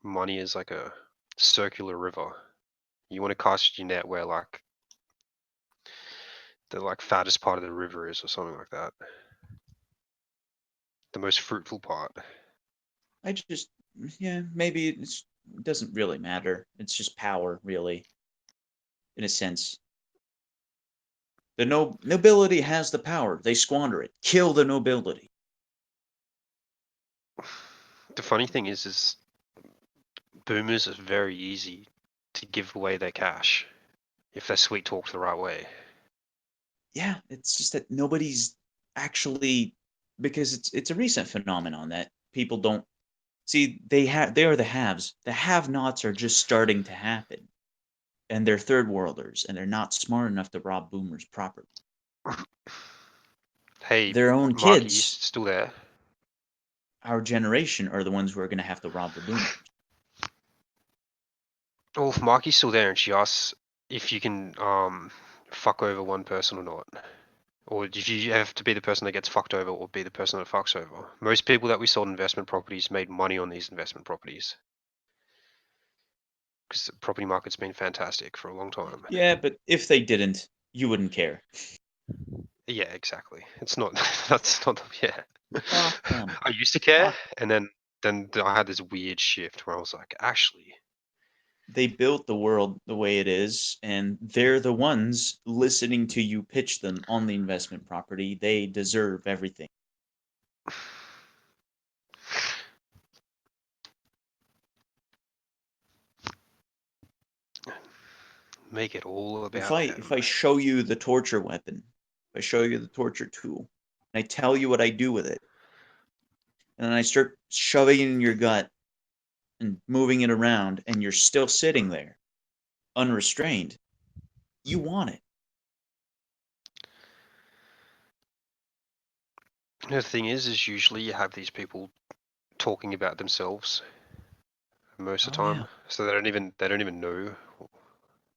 money is like a circular river. You want to cast your net where like the fattest part of the river is, or something like that. The most fruitful part. I just, yeah, maybe it doesn't really matter. It's just power, really, in a sense. The nobility has the power. They squander it. Kill the nobility. The funny thing is boomers are very easy to give away their cash if they're sweet talked the right way. Yeah, it's just that nobody's actually, because it's a recent phenomenon that people don't see. They are the haves. The have-nots are just starting to happen, and they're third worlders, and they're not smart enough to rob boomers properly. Hey, Their own Marky, you kids, still there? our generation, are the ones who are going to have to rob the boomers. Well, if Marky's still there and she asks if you can fuck over one person or not, or did you have to be the person that gets fucked over or be the person that fucks over? Most people that we sold investment properties made money on these investment properties because the property market's been fantastic for a long time. Yeah, but if they didn't, you wouldn't care. Yeah, exactly. It's not. That's not. Yeah. Fuck them. I used to care, Fuck. and then I had this weird shift where I was like, actually, They built the world the way it is, and they're the ones listening to you pitch them on the investment property. They deserve everything. make it all If about I them. show you the torture weapon, if I show you the torture tool, and I tell you what I do with it, and then I start shoving it in your gut and moving it around, and you're still sitting there, unrestrained, you want it. The thing is usually you have these people talking about themselves most of the Oh yeah, time, so they don't even know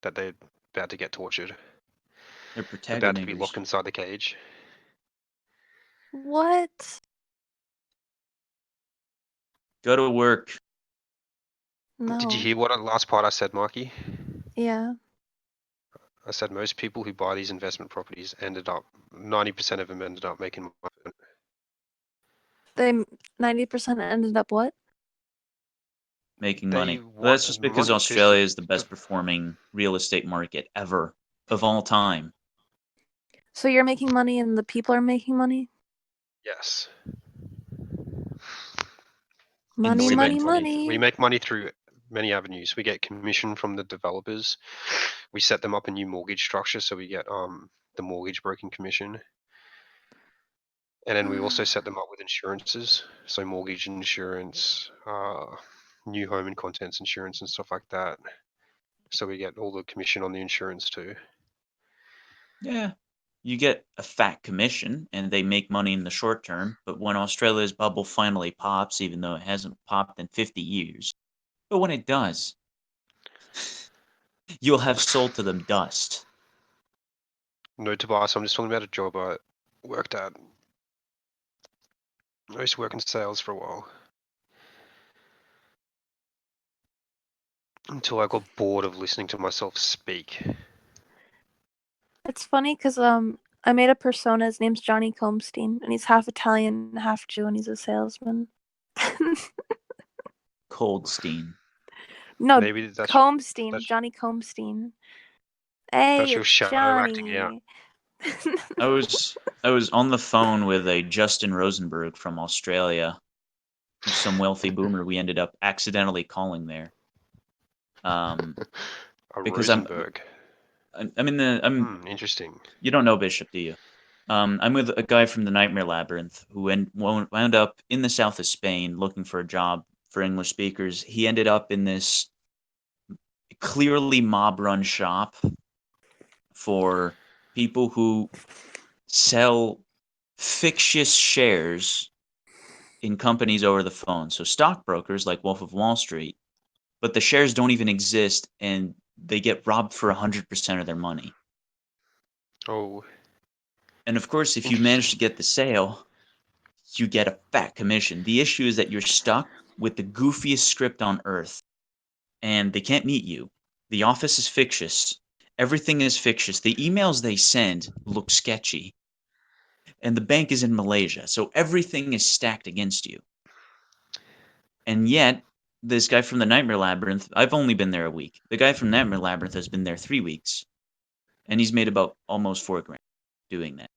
that they're about to get tortured, they're about to be protagonators. locked inside the cage. What? Go to work. Did you No. hear what last part I said, Mikey? Yeah. I said most people who buy these investment properties 90% of them ended up making money. They 90% ended up what? Making They money. Well, that's just want because money because Australia is the best performing real estate market ever of all time. So you're making money and the people are making money? yes, Money, we Insane. make money, money. We money. make money through many avenues. We get commission from the developers. We set them up a new mortgage structure, so we get the mortgage broking commission. And then we also set them up with insurances, so mortgage insurance, new home and contents insurance and stuff like that. So we get all the commission on the insurance too. Yeah. You get a fat commission and they make money in the short term, but when Australia's bubble finally pops, even though it hasn't popped in 50 years, but when it does, you'll have sold to them dust. No, Tobias, I'm just talking about a job I worked at. I used to work in sales for a while. Until I got bored of listening to myself speak. It's funny because I made a persona. His name's Johnny Comstein, and he's half Italian, half Jew, and he's a salesman. Coldstein. No, Maybe Comstein, that's Johnny Comstein. Hey, your it's shadow acting out. Johnny. I was on the phone with a Justin Rosenberg from Australia, who's some wealthy boomer we ended up accidentally calling there. Um, A because Rosenberg. I'm Interesting. you don't know Bishop, do you? I'm with a guy from the Nightmare Labyrinth who wound up in the south of Spain looking for a job for English speakers. He ended up in this clearly mob run shop for people who sell fictitious shares in companies over the phone. So stockbrokers like Wolf of Wall Street, but the shares don't even exist and they get robbed for 100% of their money. Oh, And of course, if you manage to interesting. get the sale, you get a fat commission. The issue is that you're stuck with the goofiest script on earth, and they can't meet you. The office is fictitious. Everything is fictitious. The emails they send look sketchy, and the bank is in Malaysia, so everything is stacked against you. And yet, this guy from the Nightmare Labyrinth, I've only been there a week. The guy from Nightmare Labyrinth has been there 3 weeks, and he's made about almost $4,000 doing that.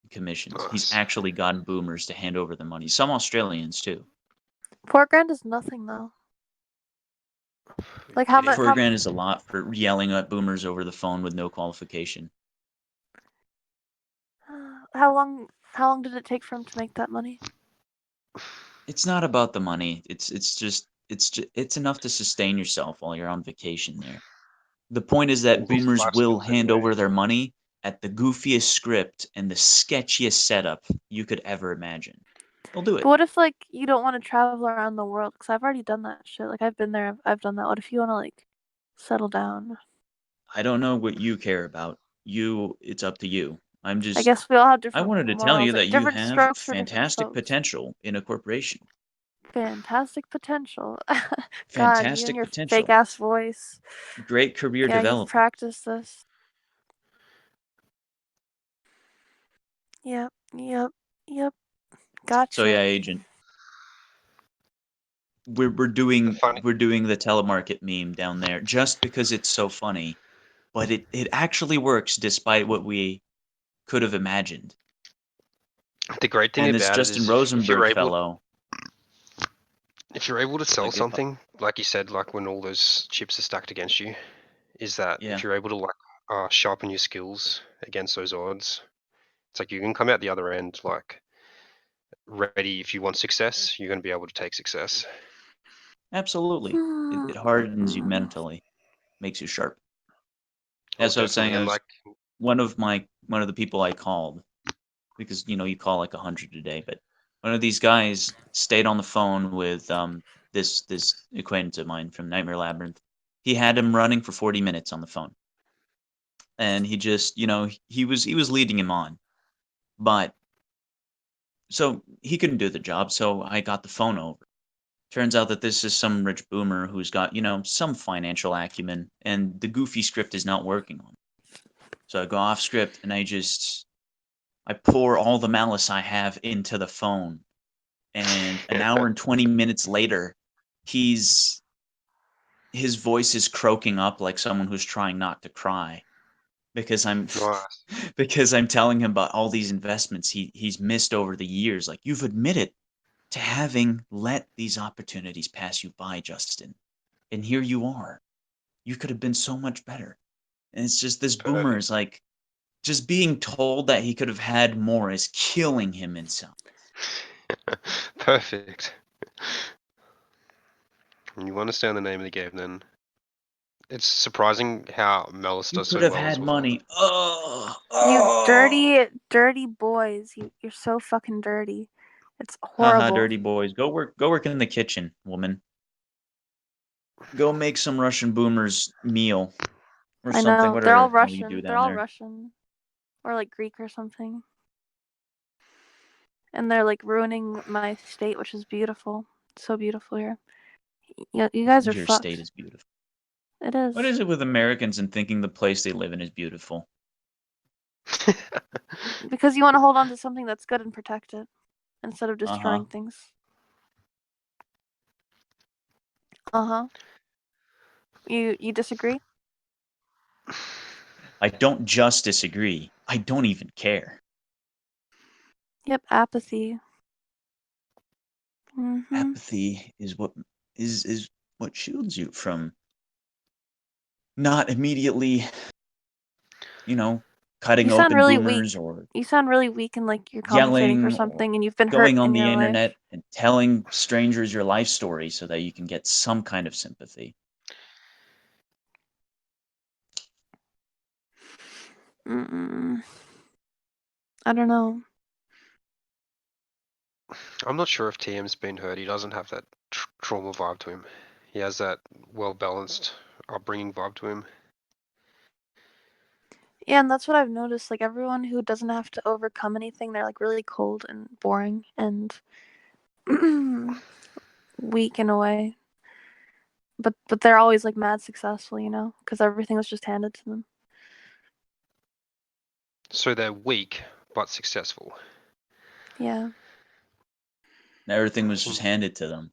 Commissions. He's Nice. actually gotten boomers to hand over the money. Some Australians too. $4,000 is nothing though. Like how much? $4,000 is a lot for yelling at boomers over the phone with no qualification. How long? How long did it take for him to make that money? It's not about the money. It's enough to sustain yourself while you're on vacation there. The point is that Well, his boomers life will skills hand anyway. over their money at the goofiest script and the sketchiest setup you could ever imagine. They'll do But it. what if like you don't want to travel around the world? Because I've already done that shit. Like I've been there. I've done that. What if you want to like settle down? I don't know what you care about. It's up to you. I guess we all have I different wanted to tell you morals, that like you different have strokes for different fantastic folks. potential in a corporation. Fantastic potential. God, you and Fantastic your potential. fake ass voice. Great career Yeah, you've development. practiced this. Yep, yep, yep. Gotcha. So yeah, agent. We're doing the telemarket meme down there just because it's so funny, but it actually works despite what we could have imagined. The great thing And this about it Justin is Rosenberg fellow, if you're able to sell like something, like you said, like when all those chips are stacked against you, is that yeah, if you're able to like sharpen your skills against those odds, it's like you can come out the other end like ready. If you want success, you're going to be able to take success. absolutely. It hardens you mentally, makes you sharp. Oh, As I was saying, definitely. I And was like, one of the people I called because you call like 100 a day, but one of these guys stayed on the phone with this acquaintance of mine from Nightmare Labyrinth. He had him running for 40 minutes on the phone, and he just he was leading him on, but so he couldn't do the job. So I got the phone over. Turns out that this is some rich boomer who's got some financial acumen, and the goofy script is not working on. So I go off script and I pour all the malice I have into the phone. And an hour and 20 minutes later, his voice is croaking up like someone who's trying not to cry because I'm nice. because I'm telling him about all these investments he's missed over the years. Like, you've admitted to having let these opportunities pass you by, Justin. And here you are. You could have been so much better. And it's just this boomer is Perfect. like, just being told that he could have had more is killing him inside. Perfect. You understand the name of the game then. It's surprising how Mellis You does could so have well as had well. money. Oh, You oh. dirty, dirty boys. You're so fucking dirty. It's Haha, horrible. dirty boys. Go work in the kitchen, woman. Go make some Russian boomers meal or I something, know. They're all whatever the hell you do Russian. They're down all there. Russian. Or like Greek or something. And they're like ruining my state, which is beautiful. It's so beautiful here. You guys are Your state fucked. is beautiful. It What is. is it with Americans and thinking the place they live in is beautiful? Because you want to hold on to something that's good and protect it instead of Uh-huh. destroying things. Uh-huh. You disagree? I don't just disagree. I don't even care. Yep, apathy. Mm-hmm. Apathy is what shields you from not immediately, cutting You sound open really weak. boomers or You sound really weak and like you're compensating for yelling or something and you've been hurt going on in the your internet life. and telling strangers your life story so that you can get some kind of sympathy. Mm-mm. I don't know. I'm not sure if TM's been hurt. He doesn't have that trauma vibe to him. He has that well-balanced upbringing vibe to him. Yeah, and that's what I've noticed. Like everyone who doesn't have to overcome anything, they're like really cold and boring and weak in a way. But they're always like mad successful, because everything was just handed to them. So they're weak but successful. Yeah. Everything was just Hmm. handed to them,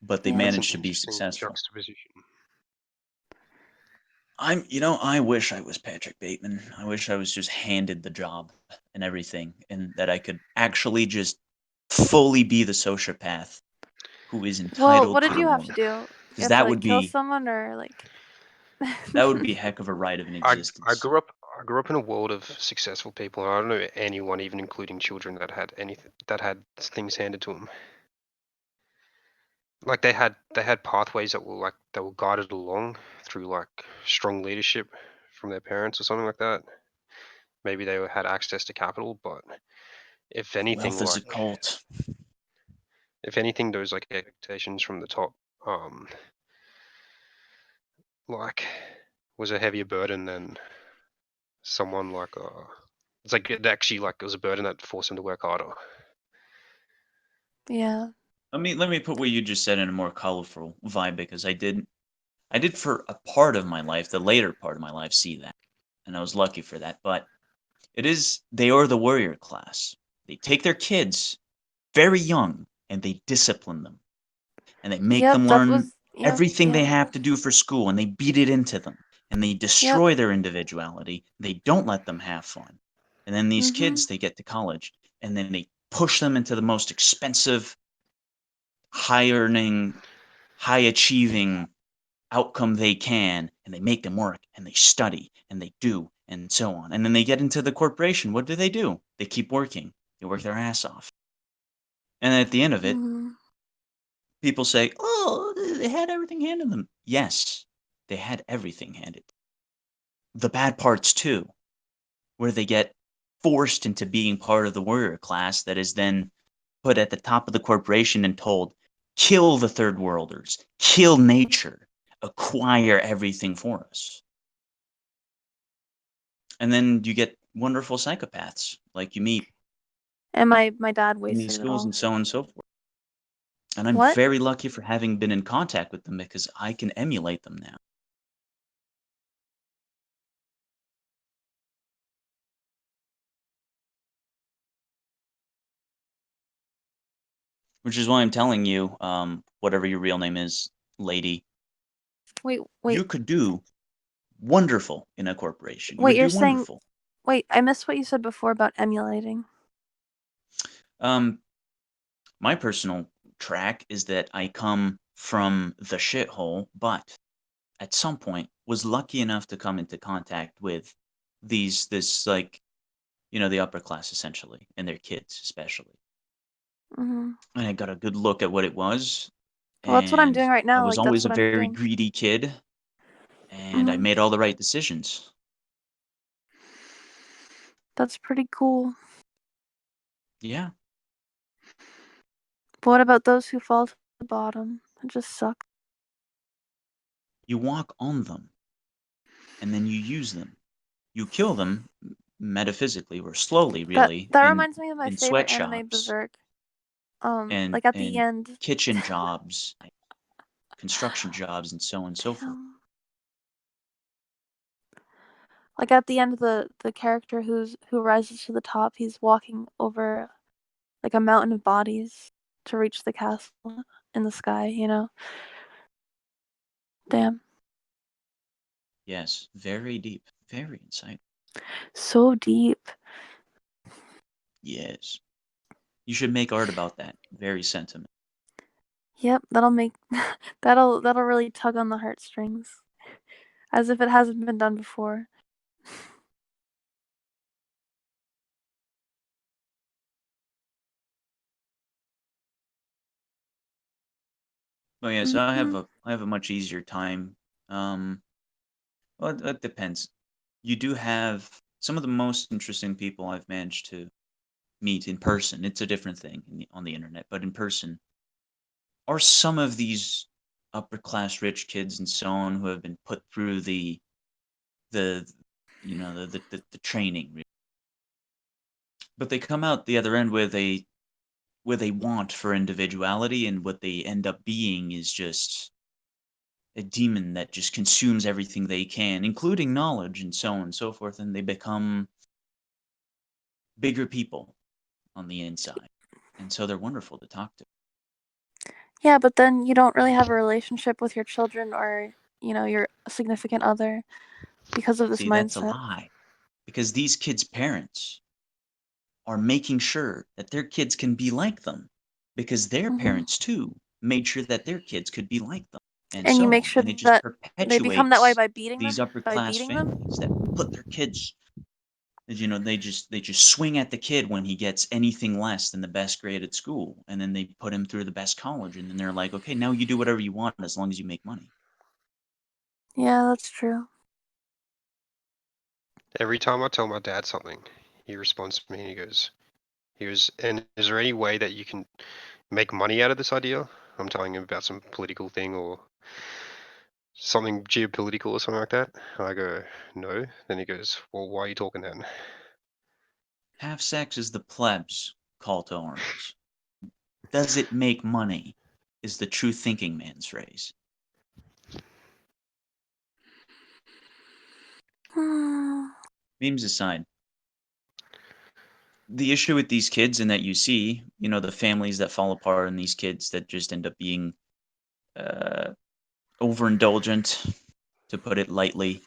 but they Yeah. That's an managed to be interesting successful. juxtaposition. I wish I was Patrick Bateman. I wish I was just handed the job and everything, and that I could actually just fully be the sociopath who is Well, entitled what to did the you have to work. do? You Because have to that like would kill be someone or like that would be a heck of a ride of an I existence. grew up in a world of successful people, and I don't know anyone, even including children, that had things handed to them. Like they had pathways that were guided along through like strong leadership from their parents or something like that. Maybe they had access to capital, but if anything, Wealth is a cult. those like expectations from the top, um, like was a heavier burden than someone like it's like it actually like it was a burden that forced them to work harder. yeah. Let me put what you just said in a more colorful vibe, because I did for a part of my life, the later part of my life, see that, and I was lucky for that. But they are the warrior class. They take their kids very young and they discipline them, and they make Yep, them that learn was yep, everything they yeah. have to do for school, and they beat it into them, and they Yep. destroy their individuality. They don't let them have fun. And then these Mhm. kids, they get to college, and then they push them into the most expensive, high earning, high achieving outcome they can, and they make them work, and they study, and they do, and so on. And then they get into the corporation. What do? They keep working. They work their ass off. And at the end of it, Mhm. people say, "Oh, they had everything handed them." Yes, they had everything handed. The bad parts too, where they get forced into being part of the warrior class that is then put at the top of the corporation and told, "Kill the third worlders, kill nature, acquire everything for us." And then you get wonderful psychopaths like you meet And my dad in these wasted it schools, all. and so on and so forth. And I'm What? very lucky for having been in contact with them, because I can emulate them now. Which is why I'm telling you, whatever your real name is, lady, Wait, you wait. could do wonderful in a corporation. You Wait, would you're do saying wonderful. wait, I missed what you said before about emulating. Um, my personal track is that I come from the shithole, but at some point was lucky enough to come into contact with this like, the upper class essentially, and their kids especially. Mhm. And I got a good look at what it was, Well, that's what I'm and doing right I now. was Like that's always a what I'm very doing. greedy kid, and I Mhm. made all the right decisions. That's pretty cool. Yeah, But what about those who fall to the bottom? It just sucks. you walk on them, and then you use them. You kill them metaphysically, or slowly, That really, that in reminds me of my favorite anime, sweatshops Berserk. and Like at the end. kitchen jobs, construction jobs, and so on and so forth. Damn. Like at the end, the character who rises to the top, he's walking over like a mountain of bodies to reach the castle in the sky. Damn. Yes, very deep, very insightful. So deep. Yes. You should make art about that. Very sentiment. Yep, that'll make that'll really tug on the heartstrings, as if it hasn't been done before. Oh yeah, so Mhm. I have a much easier time. Um, well, it depends. You do have some of the most interesting people I've managed to meet in person. It's a different thing on the internet, but in person are some of these upper class rich kids and so on, who have been put through the the training, but they come out the other end with with a want for individuality, and what they end up being is just a demon that just consumes everything they can, including knowledge and so on and so forth, and they become bigger people on the inside. And so they're wonderful to talk to. Yeah, but then you don't really have a relationship with your children or, your significant other because of this See, that's a mindset. lie. Because these kids' parents are making sure that their kids can be like them. Because their Hmm. parents, too, made sure that their kids could be like them. And And you so make on. sure And it just that they become that way perpetuates by beating these them, upper class families that put their kids, they just swing at the kid when he gets anything less than the best grade at school, and then they put him through the best college, and then they're like, okay, now you do whatever you want as long as you make money. Yeah, that's true. Every time I tell my dad something, he responds to me and he goes, and is there any way that you can make money out of this idea? I'm telling him about some political thing or something geopolitical or something like that. And I go, no. Then he goes, well, why are you talking then? Have sex is the plebs' call to arms. Does it make money? Is the true thinking man's phrase. Memes aside, the issue with these kids and that you see, the families that fall apart and these kids that just end up being overindulgent, to put it lightly,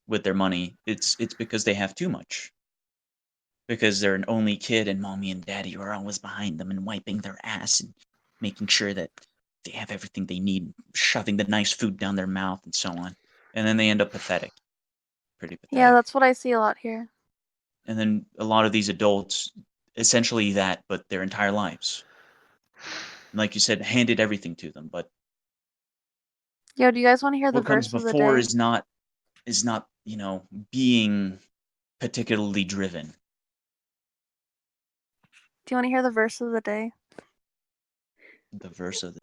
with their money, it's because they have too much. Because they're an only kid and mommy and daddy are always behind them and wiping their ass and making sure that they have everything they need, shoving the nice food down their mouth and so on. And then they end up pathetic. Pretty Yeah, pathetic. that's what I see a lot here. And then a lot of these adults, essentially that, but their entire lives. And like you said, handed everything to them. But Yo, do you guys want to hear the what comes verse of the before day? is not being particularly driven. Do you want to hear the verse of the day? The verse of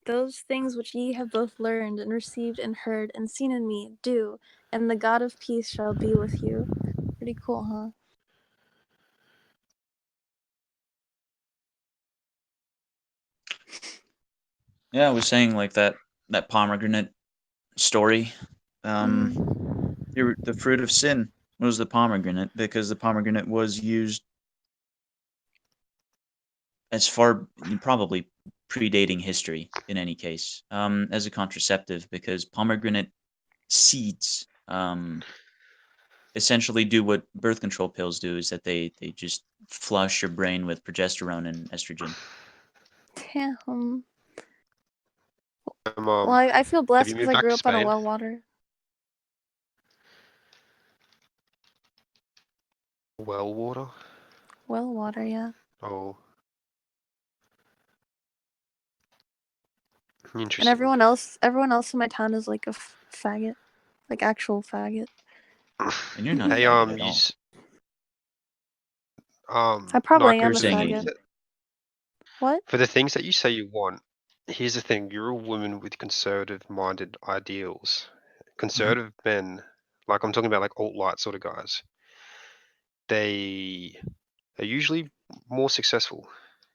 Those things which ye have both learned and received and heard and seen in me, do, and the God of peace shall be with you. Pretty cool, huh? Yeah, I was saying like that pomegranate story. Um, the fruit of sin was the pomegranate, because the pomegranate was used as far, probably predating history in any case, as a contraceptive, because pomegranate seeds essentially do what birth control pills do, is that they just flush your brain with progesterone and estrogen. Damn. Um, Well, um, I feel have blessed you because moved I back grew to up on a Spain? well water. Well water? Well water, yeah. Oh, And interesting. everyone else in my town is like a faggot, like actual faggot. And you're not a Hey, faggot at all. I probably Narco, You're am a for the saying things faggot. anything. that What? you say you want, here's the thing: you're a woman with conservative-minded ideals. Mhm. Conservative men, like I'm talking about, like alt-right sort of guys, they are usually more successful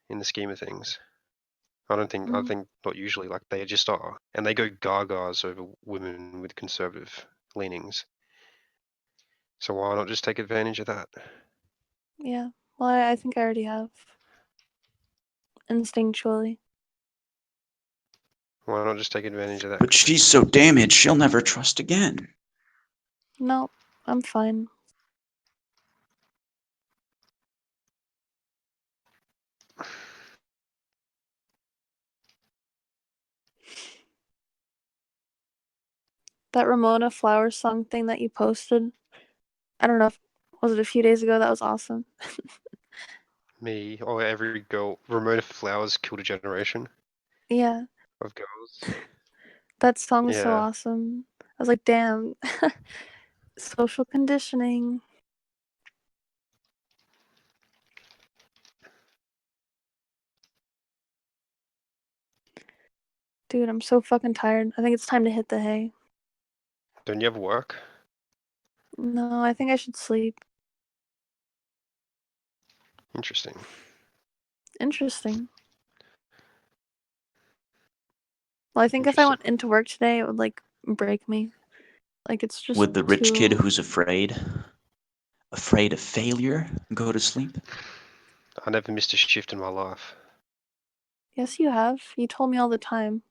in the scheme of things. I think not usually, like they just are, and they go gagas over women with conservative leanings. So why not just take advantage of that? Yeah. Well, I think I already have. Instinctually. Why not just take advantage of that? But she's so damaged, she'll never trust again. No, I'm fine. That Ramona Flowers song thing that you posted, I don't know if was it a few days ago, that was awesome. Me or every girl, Ramona Flowers killed a generation Yeah, of girls. that song was so Yeah, awesome. I was like, damn. Social conditioning. Dude, I'm so fucking tired. I think it's time to hit the hay. don't you have work? No, I think I should sleep. Interesting. Interesting. Well, I think if I Interesting. went into work today, it would like break me. Like it's just Would the rich kid too. who's afraid of failure go to sleep? I never missed a shift in my life. Yes, you have. You told me all the time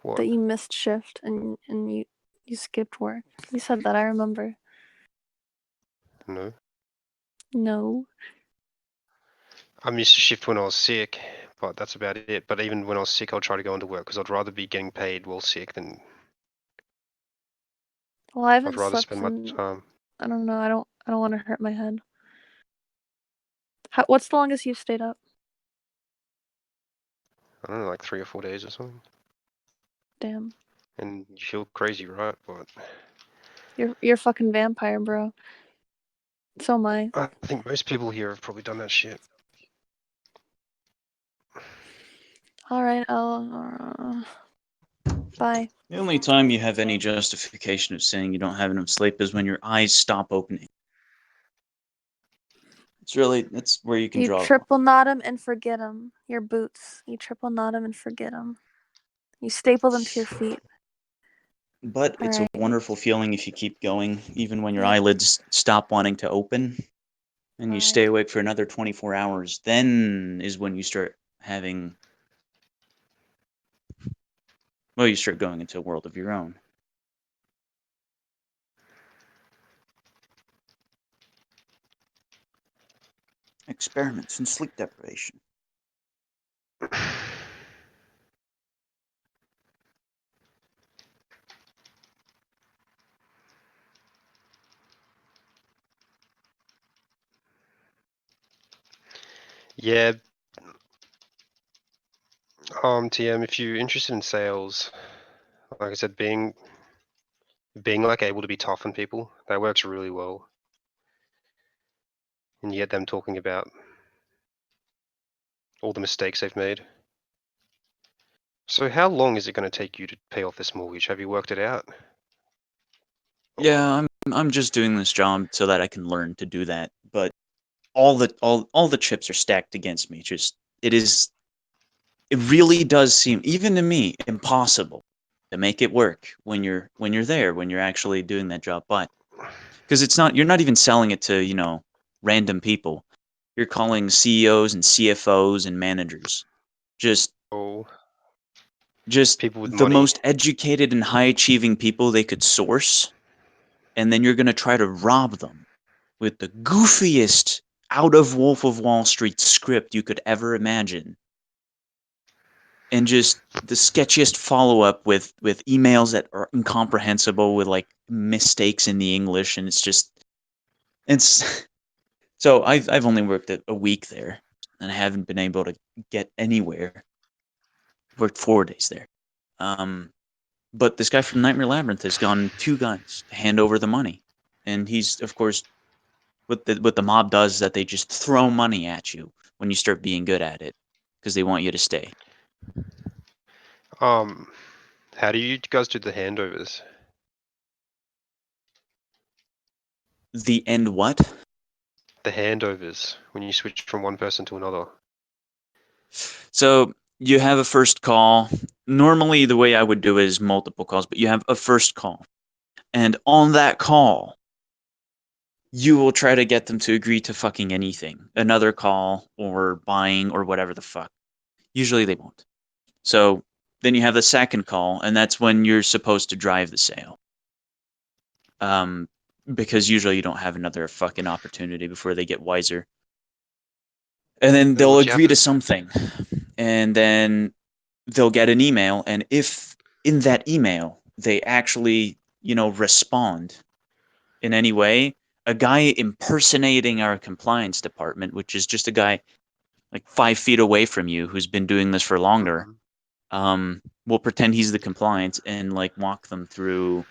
What? that you missed shift and you skipped work. You said that. I remember. No. No. I missed a shift when I was sick, but that's about it. But even when I was sick, I'll try to go into work because I'd rather be getting paid while sick than Well, I I'd haven't rather slept spend my in. time. I don't know. I don't want to hurt my head. What's the longest you've stayed up? I don't know, like 3 or 4 days or something. Damn. And you feel crazy, right? But You're a fucking vampire, bro. So am I. I think most people here have probably done that shit. All right. Bye. The only time you have any justification of saying you don't have enough sleep is when your eyes stop opening. That's where you can You draw the line. triple knot them and forget them. Your boots. You triple knot them and forget them. You staple them to your feet. But All it's a right. wonderful feeling if you keep going, even when your Yeah. eyelids stop wanting to open, and you All stay right. awake for another 24 hours. Then is when you start having, well, you start going into a world of your own. Experiments in sleep deprivation. Yeah. TM, if you're interested in sales, like I said, being like able to be tough on people, that works really well. And you get them talking about all the mistakes they've made. So how long is it going to take you to pay off this mortgage? Have you worked it out? Yeah, I'm just doing this job so that I can learn to do that. But all the chips are stacked against me. It really does seem, even to me, impossible to make it work when you're there, when you're actually doing that job. But because you're not even selling it to, random people. You're calling CEOs and CFOs and managers. Just Oh, just people with the money. most educated and high achieving people they could source, and then you're going to try to rob them with the goofiest out of Wolf of Wall Street script you could ever imagine, and just the sketchiest follow up with emails that are incomprehensible with like mistakes in the English, and it's so I've only worked a week there, and I haven't been able to get anywhere. Worked 4 days there. But this guy from Nightmare Labyrinth has gone 2 guns to hand over the money, and he's, of course, what the mob does is that they just throw money at you when you start being good at it because they want you to stay. Um, how do you guys do the handovers? The end what? The handovers when you switch from one person to another. So you have a first call. Normally, the way I would do it is multiple calls, but you have a first call. And on that call, you will try to get them to agree to fucking anything, another call or buying or whatever the fuck. Usually they won't. So then you have the second call, and that's when you're supposed to drive the sale. Um, because usually you don't have another fucking opportunity before they get wiser. And then And they'll what you have agree to. to something. And then they'll get an email. And if in that email they actually, respond in any way, a guy impersonating our compliance department, which is just a guy like 5 feet away from you who's been doing this for longer, Mhm. will pretend he's the compliance and like walk them through.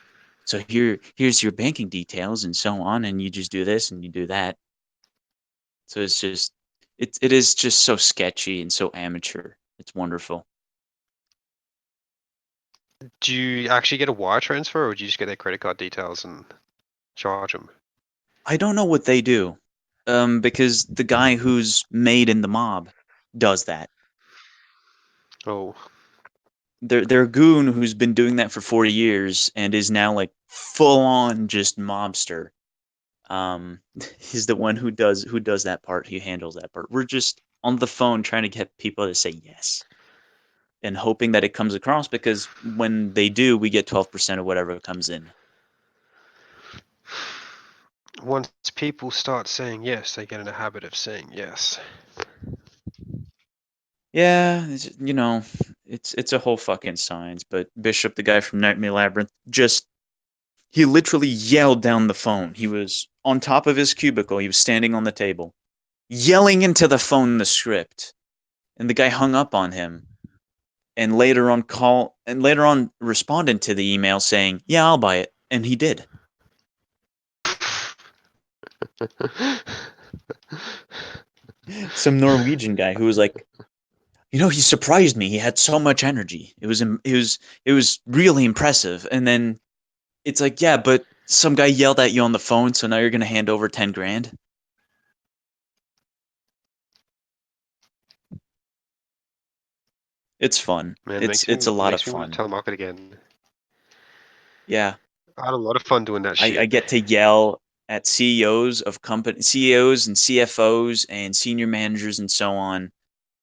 So here's your banking details and so on, and you just do this and you do that. So it is just so sketchy and so amateur. It's wonderful. Do you actually get a wire transfer, or do you just get their credit card details and charge them? I don't know what they do. because the guy who's made in the mob does that. Oh, They're a goon who's been doing that for 40 years and is now like full on just mobster. He's the one who does that part. He handles that part. We're just on the phone trying to get people to say yes and hoping that it comes across, because when they do, we get 12% of whatever comes in. once people start saying yes, they get in a habit of saying yes. Yeah, it's a whole fucking science. But Bishop, the guy from Nightmare Labyrinth, he literally yelled down the phone. He was on top of his cubicle. He was standing on the table, yelling into the phone the script, and the guy hung up on him. And later on responded to the email saying, "Yeah, I'll buy it," and he did. Some Norwegian guy who was like, he surprised me. He had so much energy. It was really impressive. And then it's like, yeah, but some guy yelled at you on the phone, so now you're gonna hand over 10 grand. It's fun. Man, It's a lot of makes me want to fun. telemarket again. Yeah, I had a lot of fun doing that I shit. get to yell at CEOs and CFOs and senior managers and so on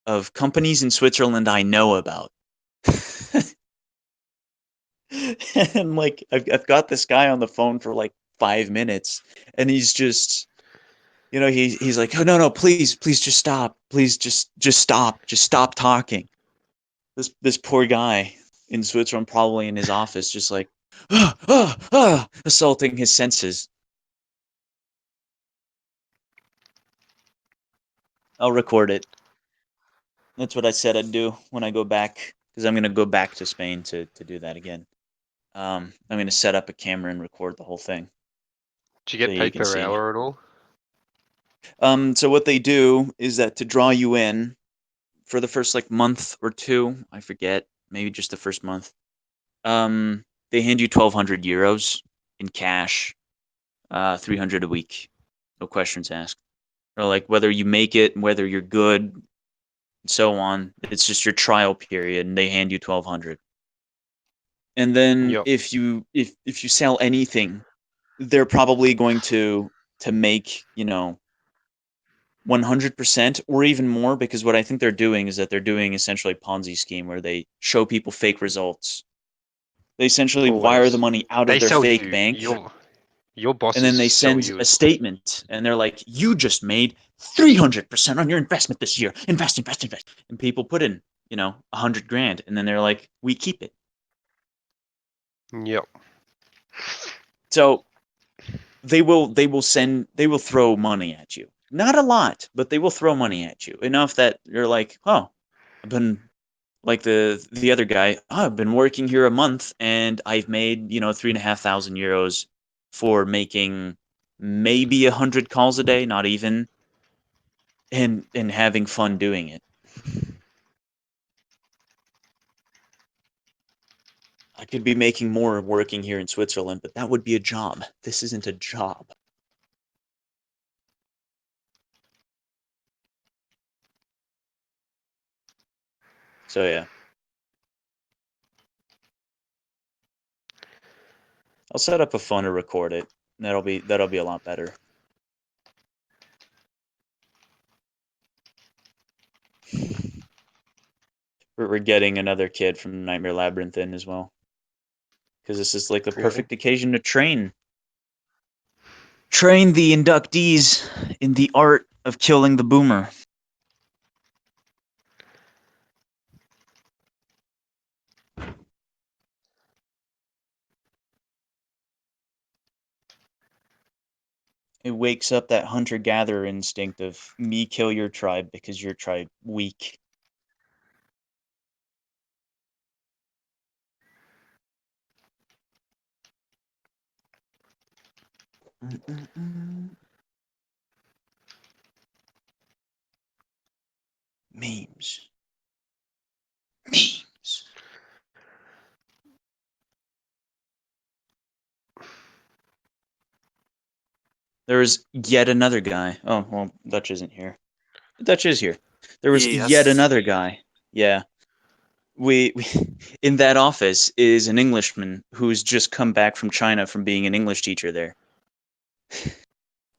of companies in Switzerland I know about. And like I've got this guy on the phone for like 5 minutes, and he's just, he's like, oh, no, please just stop, please just stop talking. This poor guy in Switzerland, probably in his office, just like assaulting his senses. I'll record it. That's what I said I'd do when I go back, because I'm gonna go back to Spain to do that again. I'm gonna set up a camera and record the whole thing Did you so get you paid can per see. hour at all? So what they do is that to draw you in for the first like month or two, I forget, maybe just the first month. They hand you 1,200 euros in cash, 300 a week, no questions asked, or like whether you make it, whether you're good, and so on. It's just your trial period, and they hand you 1,200. And then Yep. if you sell anything, they're probably going to make 100% or even more, because what I think they're doing is that they're doing essentially a Ponzi scheme where they show people fake results. They essentially wire the Always. money out of They their sell fake you. bank, Your and then bosses they sell send you a as well. statement, and they're like, "You just made 300% on your investment this year. Invest, invest, invest." And people put in 100 grand, and then they're like, "We keep it." Yep. So they will throw money at you. Not a lot, but they will throw money at you enough that you're like, "Oh, I've been like the other guy. Oh, I've been working here a month and I've made 3,500 euros for making maybe 100 calls a day, not even, and having fun doing it. I could be making more working here in Switzerland, but that would be a job. This isn't a job. So yeah, I'll set up a phone to record it. That'll be a lot better. We're getting another kid from Nightmare Labyrinth in as well, because this is like the Really? perfect occasion to train the inductees in the art of killing the boomer. It wakes up that hunter gatherer instinct of me kill your tribe because your tribe weak. Memes. Memes. There was yet another guy. Oh, well, Dutch isn't here. Dutch is here. There was yet Yes. another guy. Yeah. We in that office is an Englishman who's just come back from China from being an English teacher there.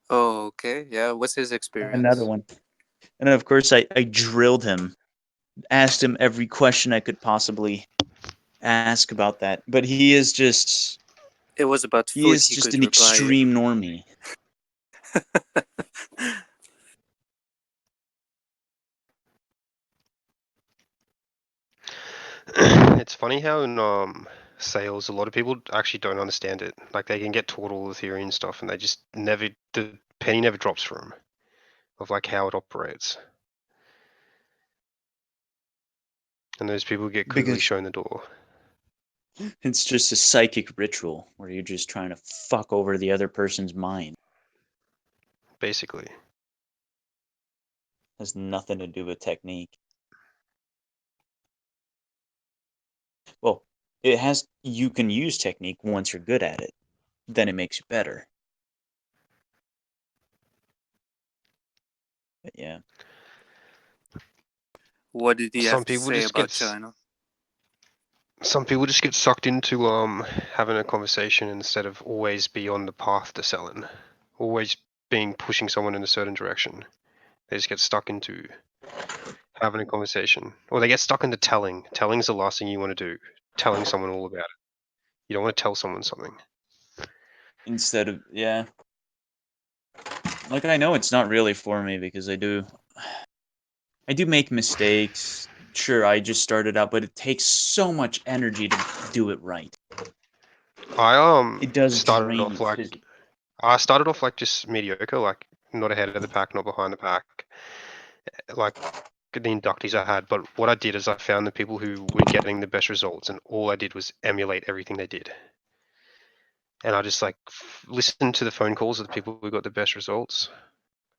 Oh, okay. Yeah. What's his Another experience? one. And then, of course, I drilled him, asked him every question I could possibly ask about that. But It was about he food. is He just could an reply. extreme normie. It's funny how in sales a lot of people actually don't understand it. Like they can get taught all the theory and stuff, and they just never the penny never drops for them of like how it operates. And those people get clearly Because shown the door. it's just a psychic ritual where you're just trying to fuck over the other person's mind. Basically. Has nothing to do with technique. Well, it has. You can use technique once you're good at it. Then it makes you better. But yeah, What did he have Some to people say just about get China? some people just get sucked into having a conversation instead of always be on the path to selling. Always being pushing someone in a certain direction. They just get stuck into having a conversation. Or they get stuck into telling. Telling's the last thing you want to do. Telling someone all about it. You don't want to tell someone something. instead of yeah, like I know it's not really for me because I do make mistakes. Sure, I just started out, but it takes so much energy to do it right. I It does started drain off you like physically. I started off like just mediocre, like not ahead of the pack, not behind the pack, like the inductees I had. But what I did is I found the people who were getting the best results, and all I did was emulate everything they did. And I just like listened to the phone calls of the people who got the best results,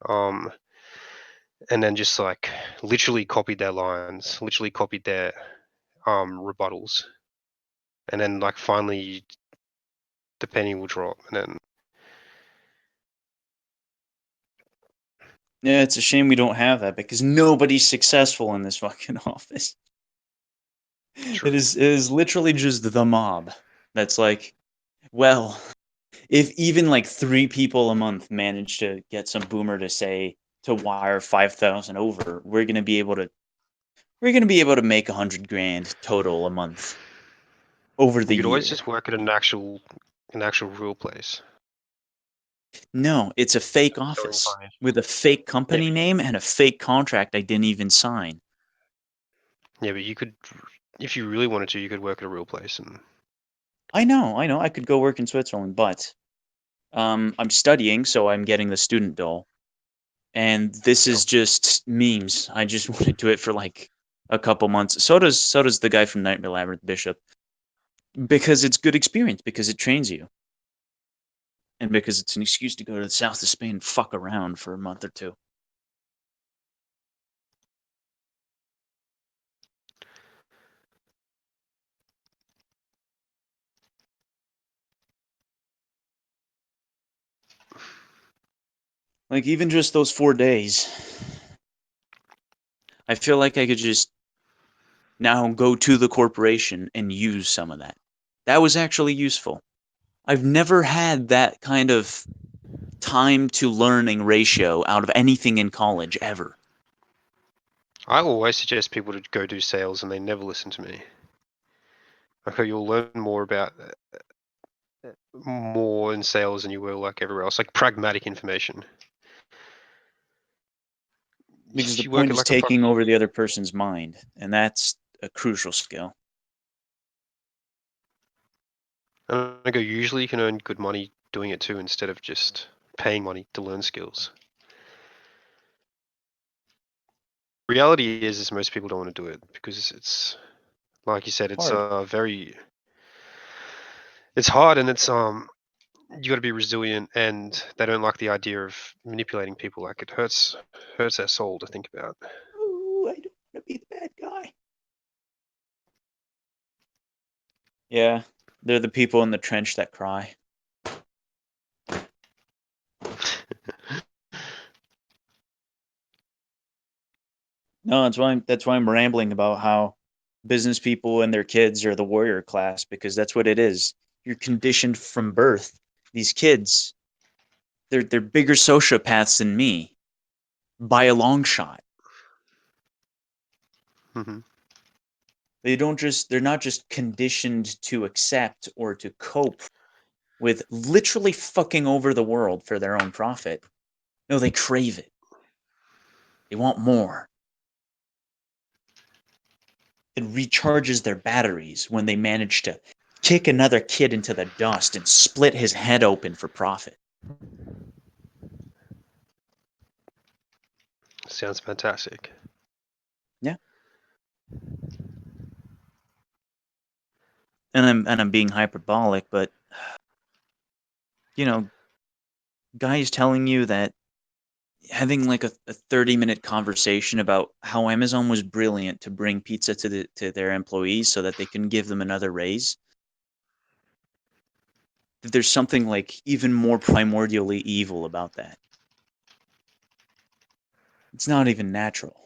um, and then just like literally copied their lines, literally copied their rebuttals, and then like finally the penny will drop, and then Yeah, it's a shame we don't have that because nobody's successful in this fucking office. true. It is literally just the mob. That's like, well, if even like 3 people a month manage to get some boomer to say to wire 5,000 over, we're gonna be able to make 100 grand total a month over the You could always year. just work at an actual real place. No, it's a fake Selling office finance. with a fake Yeah, company name and a fake contract I didn't even sign. but you could, if you really wanted to, you could work at a real place. And I know, I could go work in Switzerland, but I'm studying, so I'm getting the student dole. And this you know, is just memes. I just want to do it for like a couple months. So does the guy from Nightmare Labyrinth, Bishop, because it's good experience because it trains you, and because it's an excuse to go to the south of Spain and fuck around for a month or two. Like even just those 4 days, I feel like I could just now go to the corporation and use some of that. That was actually useful. I've never had that kind of time to learning ratio out of anything in college ever. I always suggest people to go do sales, and they never listen to me. Okay, you'll learn more about more in sales than you will like everywhere else, like pragmatic information. Because the You work point at is like a fuck. taking over the other person's mind, and that's a crucial skill. And I go, usually you can earn good money doing it too, instead of just paying money to learn skills. Reality is most people don't want to do it because it's like you said, it's Hard. it's hard, and it's you got to be resilient, and they don't like the idea of manipulating people. Like it hurts their soul to think about. Ooh, I don't want to be the bad guy. Yeah, they're the people in the trench that cry. No, that's why I'm rambling about how business people and their kids are the warrior class, because that's what it is. You're conditioned from birth. These kids, they're bigger sociopaths than me by a long shot. Hmm. They're not just conditioned to accept or to cope with literally fucking over the world for their own profit. No, they crave it. They want more. It recharges their batteries when they manage to kick another kid into the dust and split his head open for profit. Sounds fantastic. Yeah. And I'm being hyperbolic, but you know, guys telling you that having like a 30-minute conversation about how Amazon was brilliant to bring pizza to their employees so that they can give them another raise. There's something like even more primordially evil about that. It's not even natural.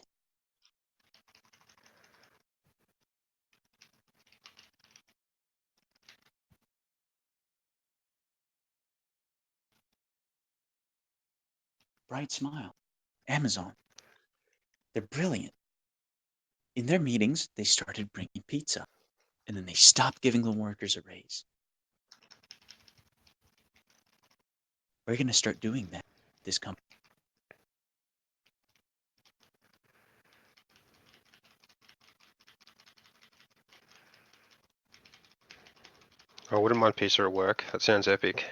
Bright smile. Amazon. They're brilliant. In their meetings, they started bringing pizza, and then they stopped giving the workers a raise. We're going to start doing that. This company. I wouldn't mind pizza at work. That sounds epic.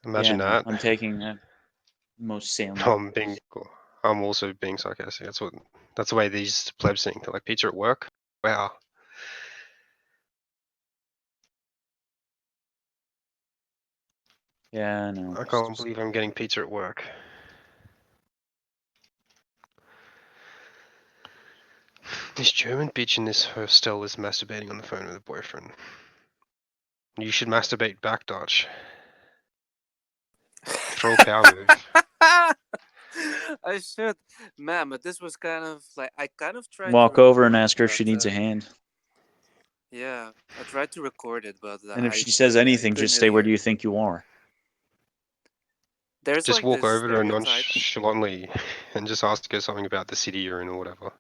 Yeah, Imagine no, that. I'm taking most salient. I'm also being sarcastic. That's the way these plebs think. They're like, pizza at work? Wow. Yeah, no. I can't believe I'm getting pizza at work. This German bitch in this hostel is masturbating on the phone with her boyfriend. You should masturbate back, Dutch. Throw a power move. I should, man, but this was kind of like I kind of tried to Walk over and record, ask her if but she needs a hand. yeah, I tried to record it, but And if I she says yeah, you anything, couldn't just say, really "Where hear do it. you think you are?" There's Just like walk this over to her stereotype. nonchalantly and just ask her something about the city you're in or whatever.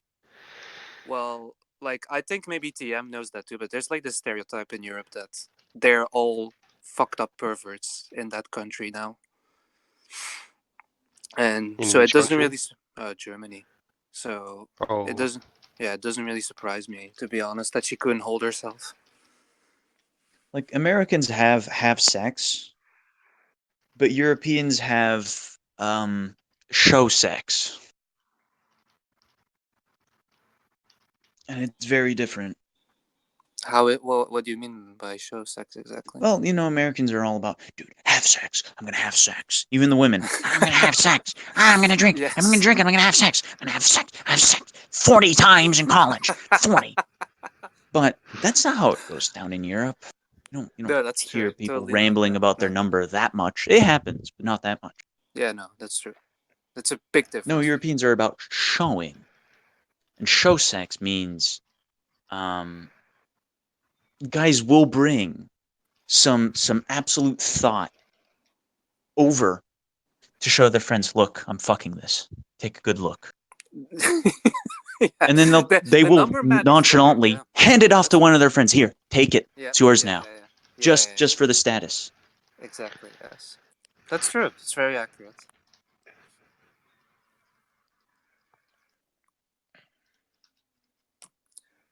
Well, like I think maybe TM knows that too, but there's like this stereotype in Europe that they're all fucked up perverts in that country now, and In so it which doesn't country? really Germany. So it Oh, doesn't. Yeah, it doesn't really surprise me, to be honest, that she couldn't hold herself. Like Americans have sex, but Europeans have show sex, and it's very different. How it? Well, what do you mean by show sex exactly? Well, Americans are all about, dude, have sex. I'm gonna have sex. Even the women, I'm gonna have sex. I'm gonna drink. I'm gonna Yes. drink. I'm gonna have sex. I'm gonna have sex. I have sex 40 times in college. 40. But that's not how it goes down in Europe. You don't No, that's hear true. people Totally not. rambling No, about their no. number that much. It happens, but not that much. Yeah, no, that's true. That's a big No, difference. Europeans are about showing, and show sex means um, guys will bring some absolute thought over to show their friends, look, I'm fucking this. Take a good look. Yeah, And then they the will number man is there. nonchalantly Yeah, hand it off that's to one true. of their friends. Here, take it. Yeah, It's yours yeah, now. yeah, yeah, yeah, yeah, Just yeah. for the status. Exactly. Yes, that's true. It's very accurate.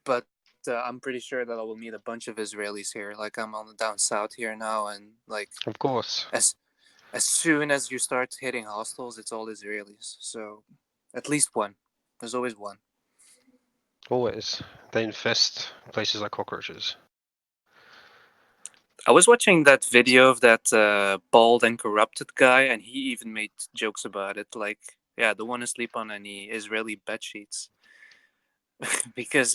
But I'm pretty sure that I will meet a bunch of Israelis here. Like I'm on the down south here now, and like of course. as as soon as you start hitting hostels, it's all Israelis. So at least one. There's always one. Always. They infest places like cockroaches. I was watching that video of that bald and corrupted guy, and he even made jokes about it. Like, yeah, don't want to sleep on any Israeli bed sheets because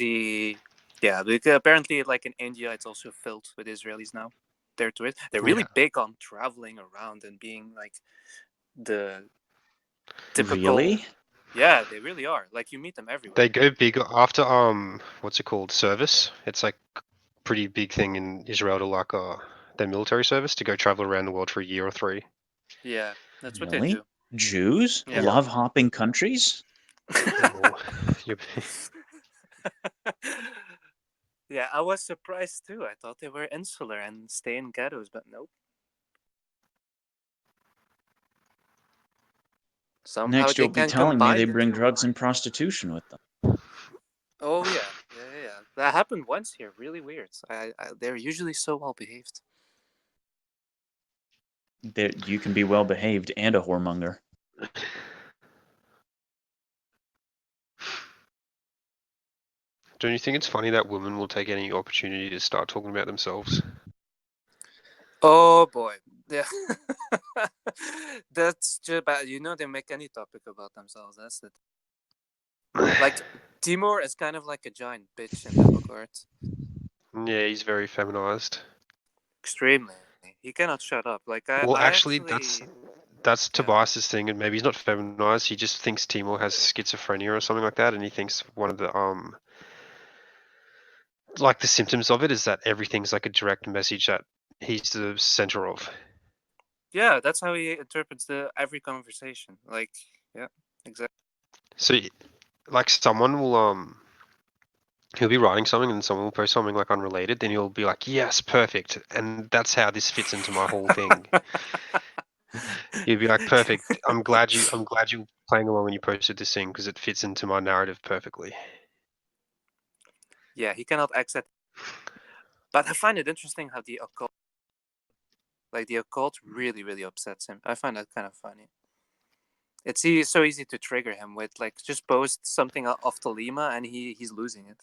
because apparently, like in India, it's also filled with Israelis now. They're really Yeah. big on traveling around and being like the typical. Really? Yeah, they really are. Like you meet them everywhere. They go big after what's it called? Service. It's like pretty big thing in Israel to like their military service to go travel around the world for a year or 3. Yeah, that's what they Really? do. Jews Yeah. love hopping countries? Or you- Yeah, I was surprised too. I thought they were insular and stay in ghettos, but nope. Somehow Next, they you'll be can telling me they combine the bring two. drugs and prostitution with them. Oh yeah. That happened once here. Really weird. They're usually so well behaved. You can be well behaved and a whoremonger. Don't you think it's funny that women will take any opportunity to start talking about themselves? Oh boy. Yeah. That's just bad. You know, they make any topic about themselves. That's it. Like Timur is kind of like a giant bitch in that regard. Yeah, he's very feminized. Extremely. He cannot shut up. Like Well, I actually, actually that's yeah. Tobias's thing, and maybe he's not feminized. He just thinks Timor has schizophrenia or something like that, and he thinks one of the like the symptoms of it is that everything's like a direct message that he's the center of. Yeah, that's how he interprets every conversation. Like, yeah, exactly. So, like, someone will he'll be writing something, and someone will post something like unrelated, then he'll be like, "Yes, perfect," and that's how this fits into my whole thing. He'd be like, "Perfect. I'm glad you playing along when you posted this thing because it fits into my narrative perfectly." Yeah, he cannot accept. But I find it interesting how the occult really, really upsets him. I find that kind of funny. It's so easy to trigger him with like just post something off Tolima and he's losing it.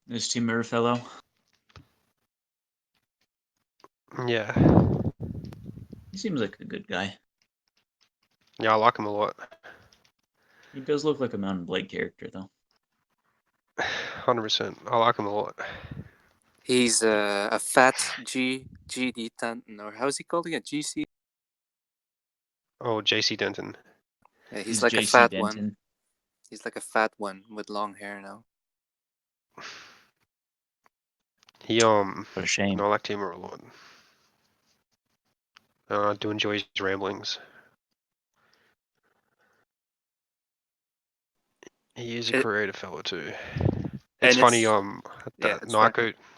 This Timur fellow. Yeah, He seems like a good guy. yeah, I like him a lot. He does look like a Mountain Blade character, though. 100%. I like him a lot. He's a fat GD Tanton, or how's he called again? GC. Oh, JC Denton. Yeah, he's He's like a J.C. fat one. Denton. He's like a fat one with long hair now. He What a shame. I like Timur a lot. I do enjoy his ramblings. He is a It, creative fellow too. It's and funny, yeah, that it's fun.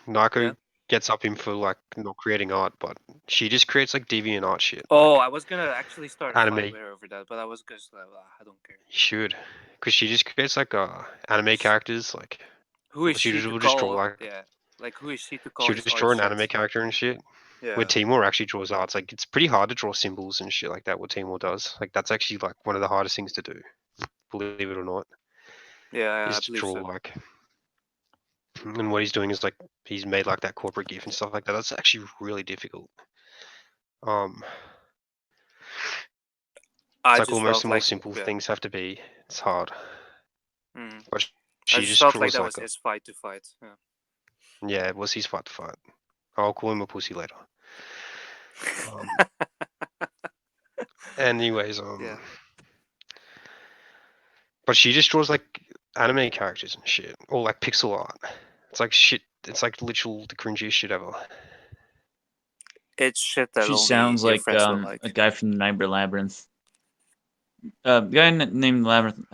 Naiko Yeah. gets up him for like not creating art, but she just creates like deviant art shit. Oh, Like I was gonna actually start a anime. fight with her over that, but I was just like, I don't care. You should, because she just creates like anime characters. Like Who is she she to will just draw call? like Yeah, like who is she to call she'll his just art draw an shit? anime character and shit. Where Yeah, Timur actually draws art, it's like it's pretty hard to draw symbols and shit like that. What Timur does, like that's actually like one of the hardest things to do. Believe it or not, yeah, I is to believe draw so. like. And what he's doing is like he's made like that corporate GIF and stuff like that. That's actually really difficult. It's I like just almost felt the more like, simple yeah, things have to be. It's hard. But I she just just felt like draws that like was a his fight to fight. Yeah. yeah. It was his fight to fight. I'll call him a pussy later. Um, anyways, Yeah. but she just draws like anime characters and shit, or like pixel art. It's like shit. It's like literal the cringiest shit ever. It's shit that She only sounds your like friends will like. a guy from the Nightmare Labyrinth. Guy named Labyrinth.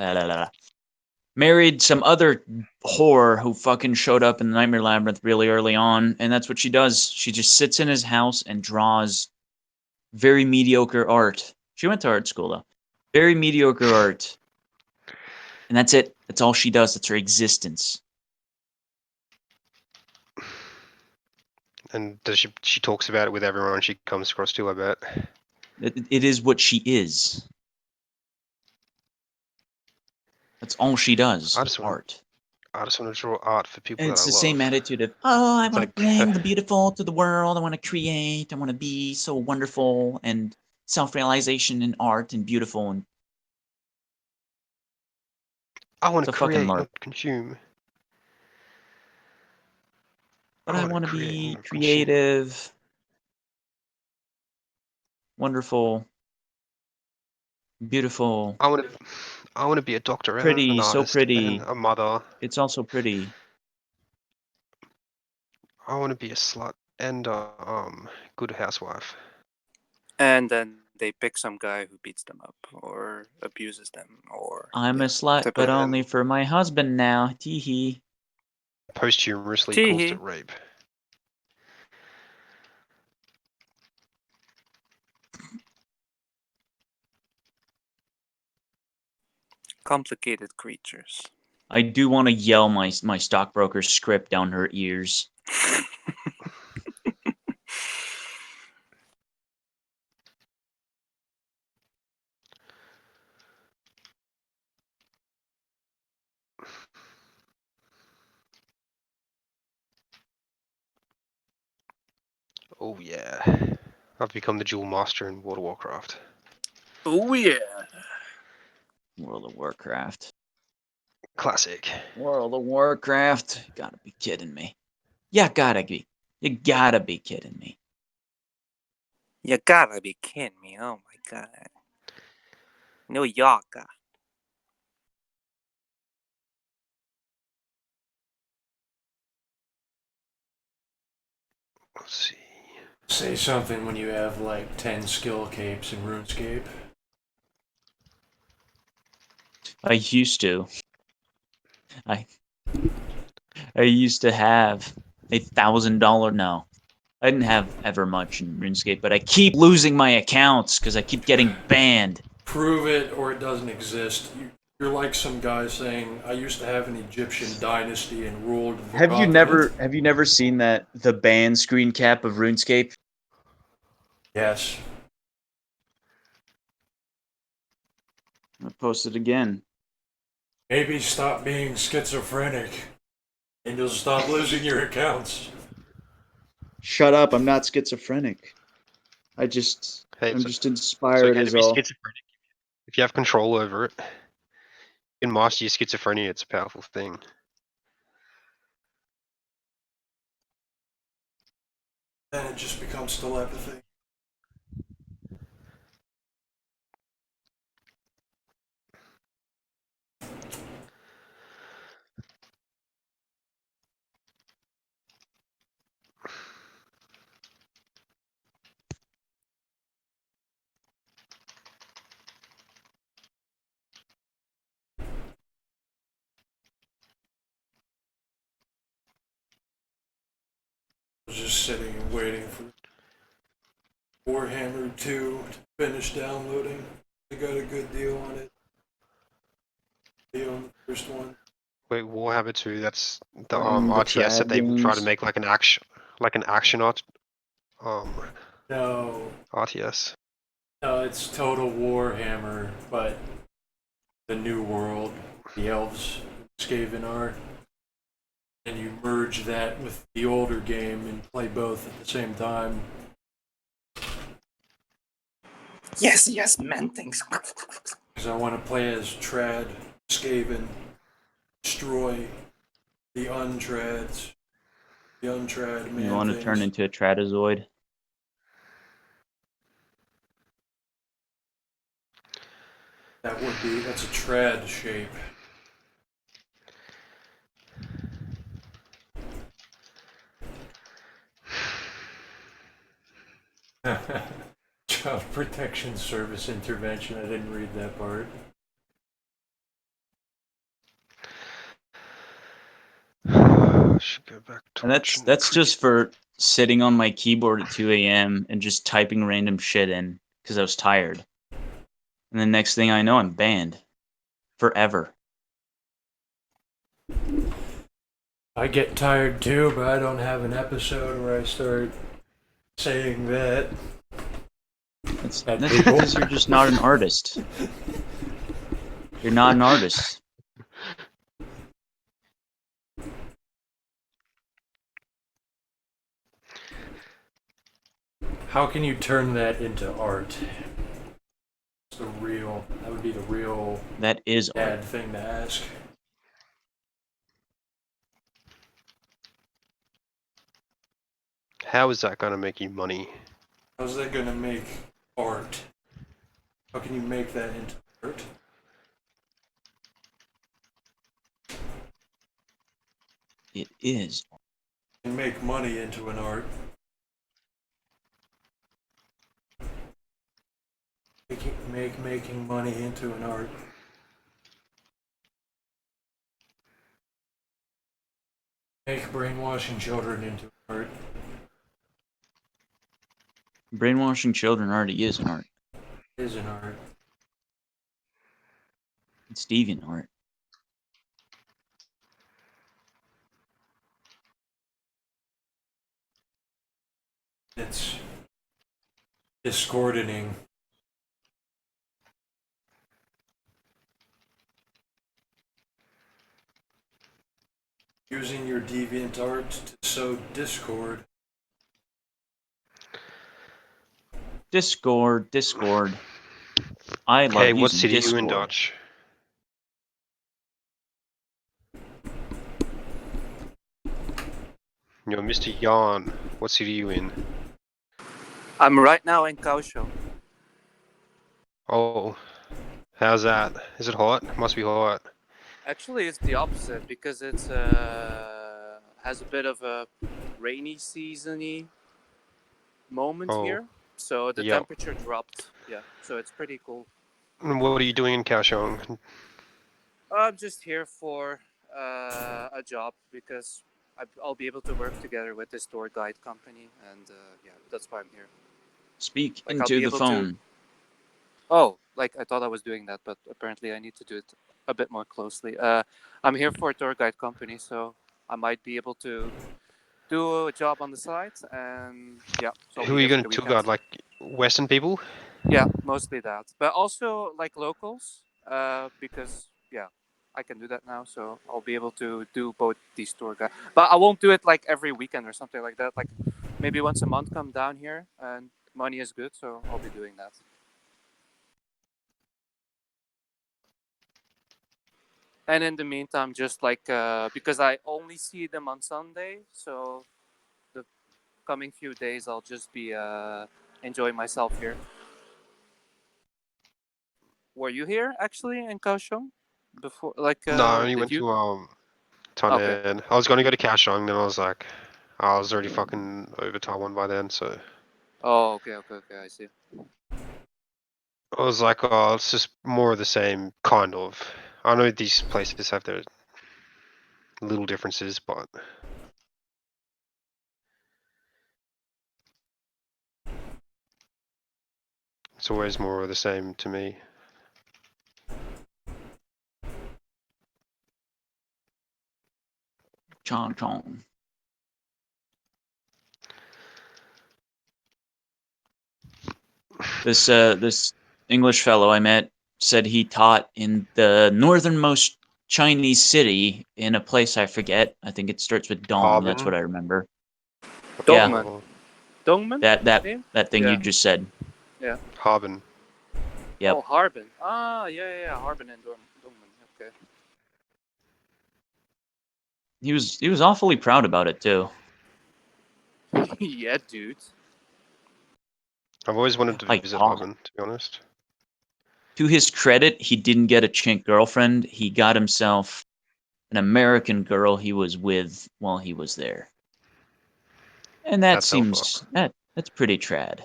Married some other whore who fucking showed up in the Nightmare Labyrinth really early on, and that's what she does. She just sits in his house and draws very mediocre art. She went to art school though. Very mediocre art. And that's it. That's all she does. That's her existence. And does she talks about it with everyone she comes across to, I bet. It is what she is. That's all she does. I just want Art. to draw art for people And that it's I the same love. attitude of, oh, I It's want to like bring the beautiful to the world. I want to create. I want to be so wonderful and self-realization in art and beautiful. And I want it's to a fucking create, lark. not consume. But I I want to want to create, be not consume. creative. wonderful, beautiful, I want to be a doctor and an pretty, so artist and pretty. a mother. It's also pretty. I want to be a slut and a good housewife. And then they pick some guy who beats them up or abuses them or I'm a slut, type but of only for my husband now. Teehee. Posthumously calls Teehee. it rape. complicated creatures. I do want to yell my stockbroker's script down her ears. Oh yeah. I've become the dual master in World of Warcraft. Oh yeah. World of Warcraft. Classic. World of Warcraft. Gotta be kidding me. Yeah, gotta be. You gotta be kidding me. You gotta be kidding me. Oh my god. New Yorker. Let's see. Say something when you have like 10 skill capes in RuneScape. I used to. I used to have $1,000. No, I didn't have ever much in RuneScape, but I keep losing my accounts because I keep getting banned. Prove it or it doesn't exist. You're like some guy saying, I used to have an Egyptian dynasty and ruled the Have you continent." never seen the ban screen cap of RuneScape? Yes. I'll post it again. Maybe stop being schizophrenic and you'll stop losing your accounts. Shut up! I'm not schizophrenic. Hey, I'm it's, just it's inspired okay to is be all. schizophrenic. If you have control over it, you can master your schizophrenia. It's a powerful thing. Then it just becomes telepathy. I was just sitting and waiting for Warhammer 2 to finish downloading. I got a good deal on it. Deal on the first one. Wait, Warhammer 2. That's the The RTS that trad they try to games. make like an action No, RTS. no, it's Total Warhammer, but the new world, the elves, Skaven are, and you merge that with the older game and play both at the same time. Yes, man things. Because I want to play as Trad, Skaven, destroy the Untrads, the Untrad man You want to things. turn into a Tradozoid? That's a Trad shape. Child Protection Service intervention. I didn't read that part. Should go back to And that's just for sitting on my keyboard at 2 a.m. and just typing random shit in because I was tired. And the next thing I know, I'm banned forever. I get tired too, but I don't have an episode where I start saying that. That's At that's people. because you're just not an artist. You're not an artist. How can you turn that into art? That would be the real That is art. bad thing to ask. How is that gonna make you money? How's that gonna make art? How can you make that into art? It is. You can make money into an art. Making money into an art. Make brainwashing children into art. Brainwashing children already is an art. Is an art. It's deviant art. It's discordating. Using your deviant art to sow discord. Discord. I love Hey, what using city are you in, Discord. Dutch? Yo, Mr. Yarn, what city are you in? I'm right now in Kaohsiung. Oh, how's that? Is it hot? Must be hot. Actually, it's the opposite because it's has a bit of a rainy seasony moment Oh, here, so the yep. temperature dropped. Yeah, so it's pretty cool. And what are you doing in Kaohsiung? I'm just here for a job because I'll be able to work together with this tour guide company, and yeah, that's why I'm here. Speak Like I'll into be the able to. phone. Oh, like I thought I was doing that, but apparently I need to do it a bit more closely. I'm here for a tour guide company, so I might be able to do a job on the side, and yeah, so I'll Who be are you here for going the to tour weekend. guide? Like Western people? Yeah, mostly that, but also like locals, because yeah, I can do that now, so I'll be able to do both these tour guide. But I won't do it like every weekend or something like that. Like maybe once a month, come down here, and money is good, so I'll be doing that. And in the meantime, just like because I only see them on Sunday, so the coming few days I'll just be enjoying myself here. Were you here actually in Kaohsiung before? Like, No, I only did went you? to Okay. Thailand. I was going to go to Kaohsiung, then I was like, I was already fucking over Taiwan by then, so Oh, okay. I see. I was like, oh, it's just more of the same, kind of. I know these places have their little differences, but it's always more of the same to me. Chong. This English fellow I met said he taught in the northernmost Chinese city in a place I forget. I think it starts with Dong. That's Harbin? what I remember. Yeah, Dongman. Oh, Dongman? that Name? that thing you Yeah. just said. Yeah. Harbin. Yep. Oh, Harbin. Ah, yeah. Harbin and Dongman. Okay. He was awfully proud about it too. Yeah, dude. I've always wanted to I visit taught. Harbin, to be honest. To his credit, he didn't get a chink girlfriend. He got himself an American girl he was with while he was there. And that That's alpha. seems that's pretty trad.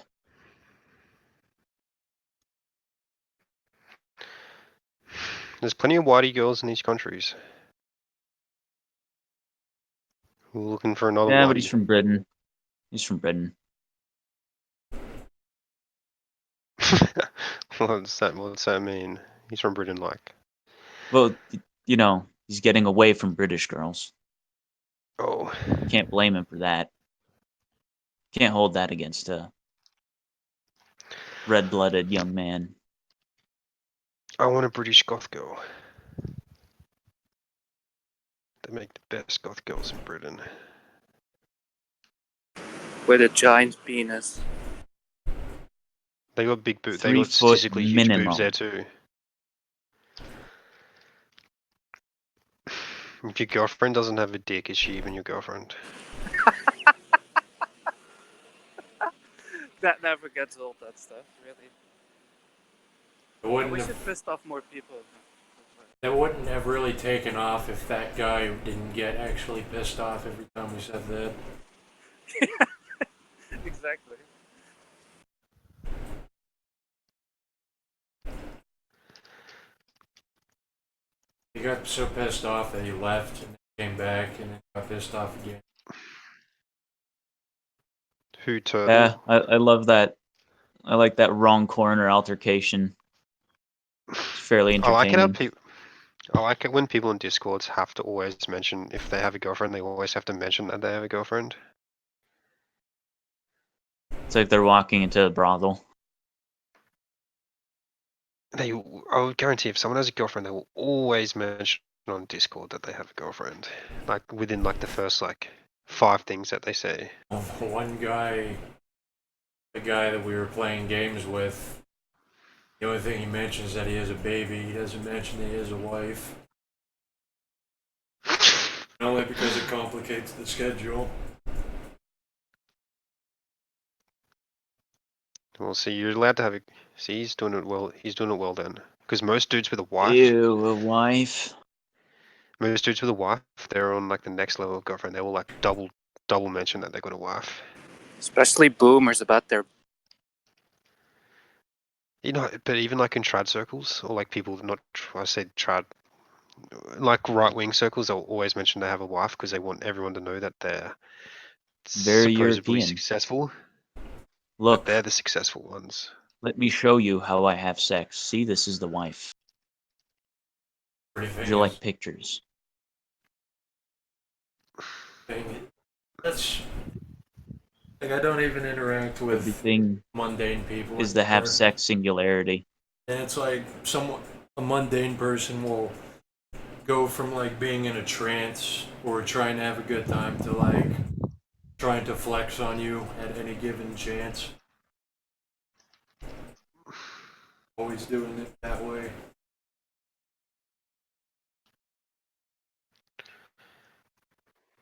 There's plenty of whitey girls in these countries who are looking for another Yeah, but he's whitey. from Britain. He's from Britain. What's that mean? He's from Britain, like. Well, you know, he's getting away from British girls. Oh, Can't blame him for that. Can't hold that against a red-blooded young man. I want a British goth girl. They make the best goth girls in Britain. With a giant penis. They got big boobs. They 3 got foot statistically huge boobs there minimum. too. If your girlfriend doesn't have a dick, is she even your girlfriend? That never gets old. That stuff, really. It I wouldn't wish have, it pissed off more people. that wouldn't have really taken off if that guy didn't get actually pissed off every time we said that. Exactly. He got so pissed off that he left and came back and then got pissed off again. Who Turtle? Yeah, I love that. I like that wrong corner altercation. It's fairly I like it how entertaining. I like it when people in Discords have to always mention if they have a girlfriend. They always have to mention that they have a girlfriend. It's like they're walking into a brothel. I would guarantee if someone has a girlfriend, they will always mention on Discord that they have a girlfriend. Like within like the first like 5 things that they say. Well, the one guy, the guy that we were playing games with, the only thing he mentions is that he has a baby. He doesn't mention that he has a wife. Only because it complicates the schedule. Well, see, you're allowed to have a. See, he's doing it well. He's doing it well then. Because most dudes with a wife, Ew, a wife. they're on like the next level of girlfriend. They will like double mention that they got a wife. Especially boomers about their. You know, but even like in trad circles or like people not, I said trad, like right wing circles, they'll always mention they have a wife because they want everyone to know that they're Very supposedly European. successful. But Look, they're the successful ones. let me show you how I have sex. See, this is the wife. Pretty Would you like famous pictures? thing. That's like I don't even interact with Everything mundane people is the have anymore. sex singularity. And it's like a mundane person will go from like being in a trance or trying to have a good time to like trying to flex on you at any given chance. Always doing it that way.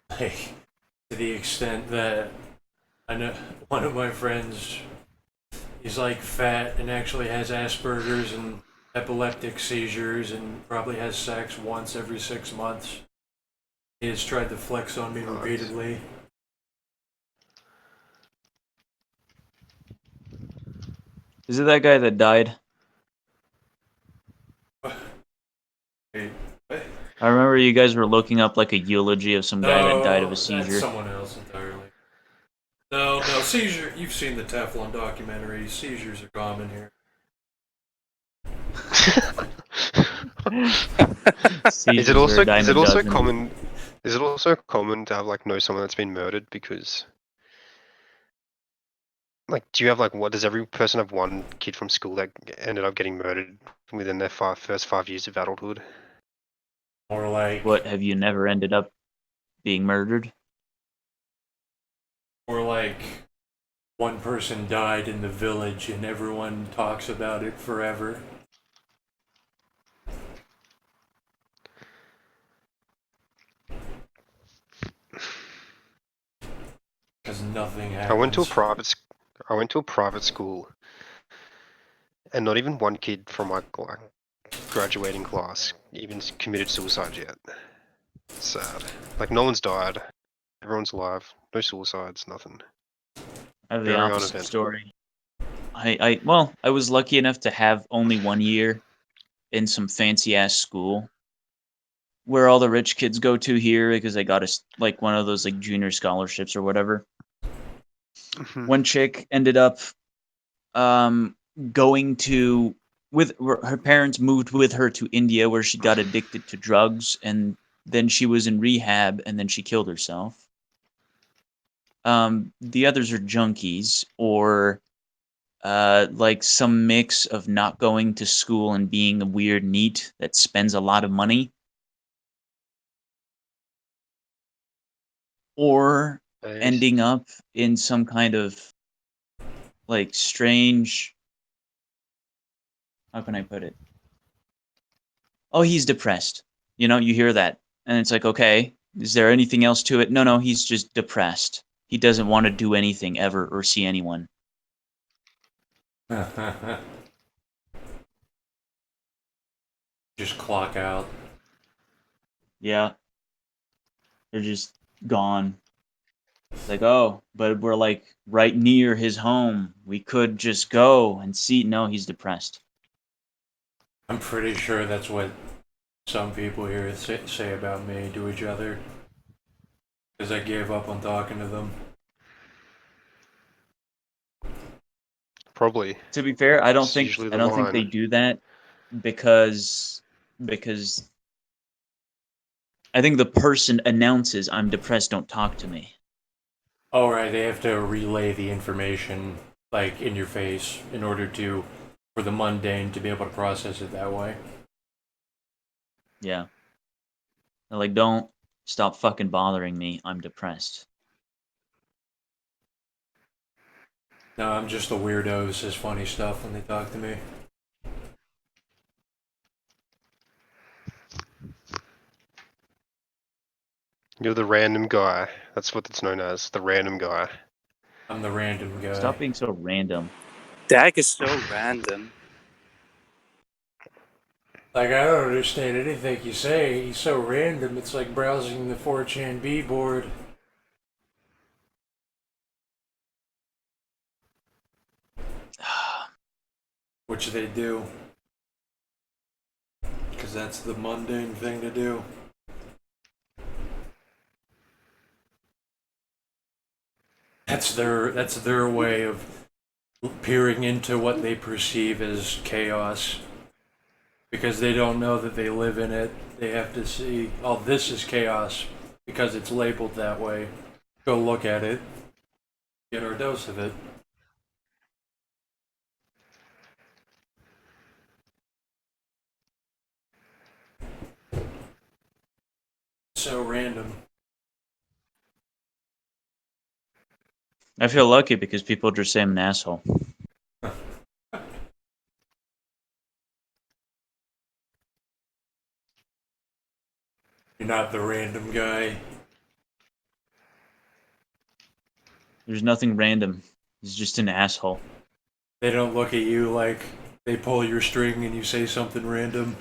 Like to the extent that I know one of my friends, he's like fat and actually has Asperger's and epileptic seizures and probably has sex once every 6 months. He has tried to flex on me Nice. repeatedly. Is it that guy that died? Hey, what? I remember you guys were looking up like a eulogy of some guy that died of a That's seizure. someone else entirely. No, seizure. You've seen the Teflon documentary. Seizures are common here. Seizures are a dime is a it also dozen. common? Is it also common to have like know someone that's been murdered because? Like, do you have like what? Does every person have one kid from school that ended up getting murdered within their first 5 years of adulthood? Or like, What, have you never ended up being murdered? or like, one person died in the village and everyone talks about it forever. Because nothing happens. I went to a private school, and not even one kid from my graduating class even committed suicide yet. Sad. Like no one's died. Everyone's alive. No suicides. Nothing. I have the Very opposite uneventful. story. I was lucky enough to have only 1 year in some fancy ass school where all the rich kids go to here because I got like one of those like junior scholarships or whatever. One chick ended up um, going to with her parents moved with her to India where she got addicted to drugs and then she was in rehab and then she killed herself. The others are junkies or like some mix of not going to school and being a weird neat that spends a lot of money, or ending up in some kind of like strange. How can I put it? Oh, he's depressed. You know, you hear that, and it's like, okay, is there anything else to it? No, he's just depressed. He doesn't want to do anything ever or see anyone. Just clock out. Yeah, they're just gone. It's like, oh, but we're like right near his home. We could just go and see. No, he's depressed. I'm pretty sure that's what some people here say about me to each other. Because I gave up on talking to them. Probably. To be fair, I don't It's think usually I the don't think they line. do that because I think the person announces, "I'm depressed. Don't talk to me." Oh, right, they have to relay the information, like, in your face in order for the mundane to be able to process it that way. Yeah, they're like, "Don't stop fucking bothering me. I'm depressed." No, I'm just a weirdo who says funny stuff when they talk to me. You're the random guy. That's what it's known as, the random guy. I'm the random guy. Stop being so random. Dag is so random. Like, I don't understand anything you say. He's so random, it's like browsing the 4chan B board. Which they do. Because that's the mundane thing to do. That's their way of peering into what they perceive as chaos. Because they don't know that they live in it. They have to see, oh, this is chaos because it's labeled that way. Go look at it. Get our dose of it. So random. I feel lucky because people just say I'm an asshole. You're not the random guy. There's nothing random. He's just an asshole. They don't look at you like they pull your string and you say something random.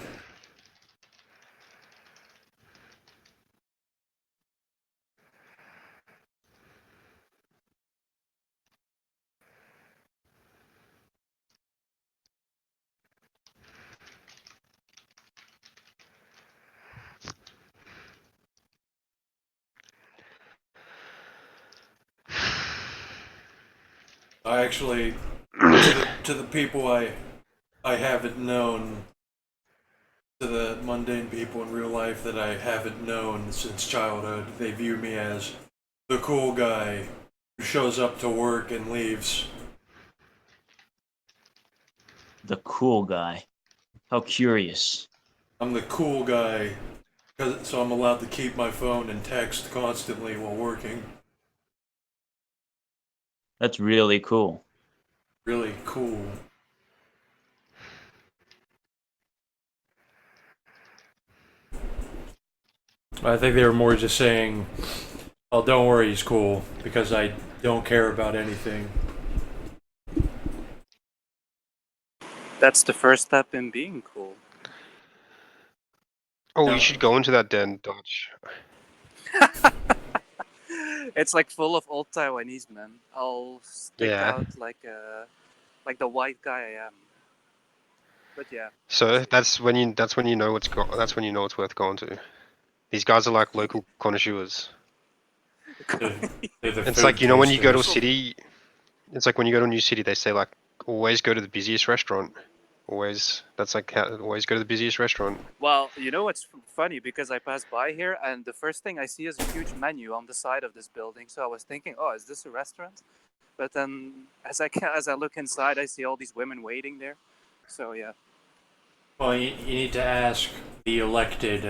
I actually, to the people I haven't known, to the mundane people in real life that I haven't known since childhood, they view me as the cool guy who shows up to work and leaves. The cool guy. How curious. I'm the cool guy, so I'm allowed to keep my phone and text constantly while working. That's really cool. Really cool. I think they were more just saying, oh, don't worry, he's cool, because I don't care about anything. That's the first step in being cool. Oh, No. you should go into that den, Dutch. It's like full of old Taiwanese men. I'll stick Yeah. out like the white guy I am. But yeah. So that's when you know that's when you know it's worth going to. These guys are like local connoisseurs. They're the It's food like, you know, when you go to a tasters. city, it's like when you go to a new city, they say like, always go to the busiest restaurant. Always, that's like always go to the busiest restaurant. Well, you know what's funny? Because I passed by here, and the first thing I see is a huge menu on the side of this building. So I was thinking, oh, is this a restaurant? But then, as I look inside, I see all these women waiting there. So yeah. Well, you need to ask the elected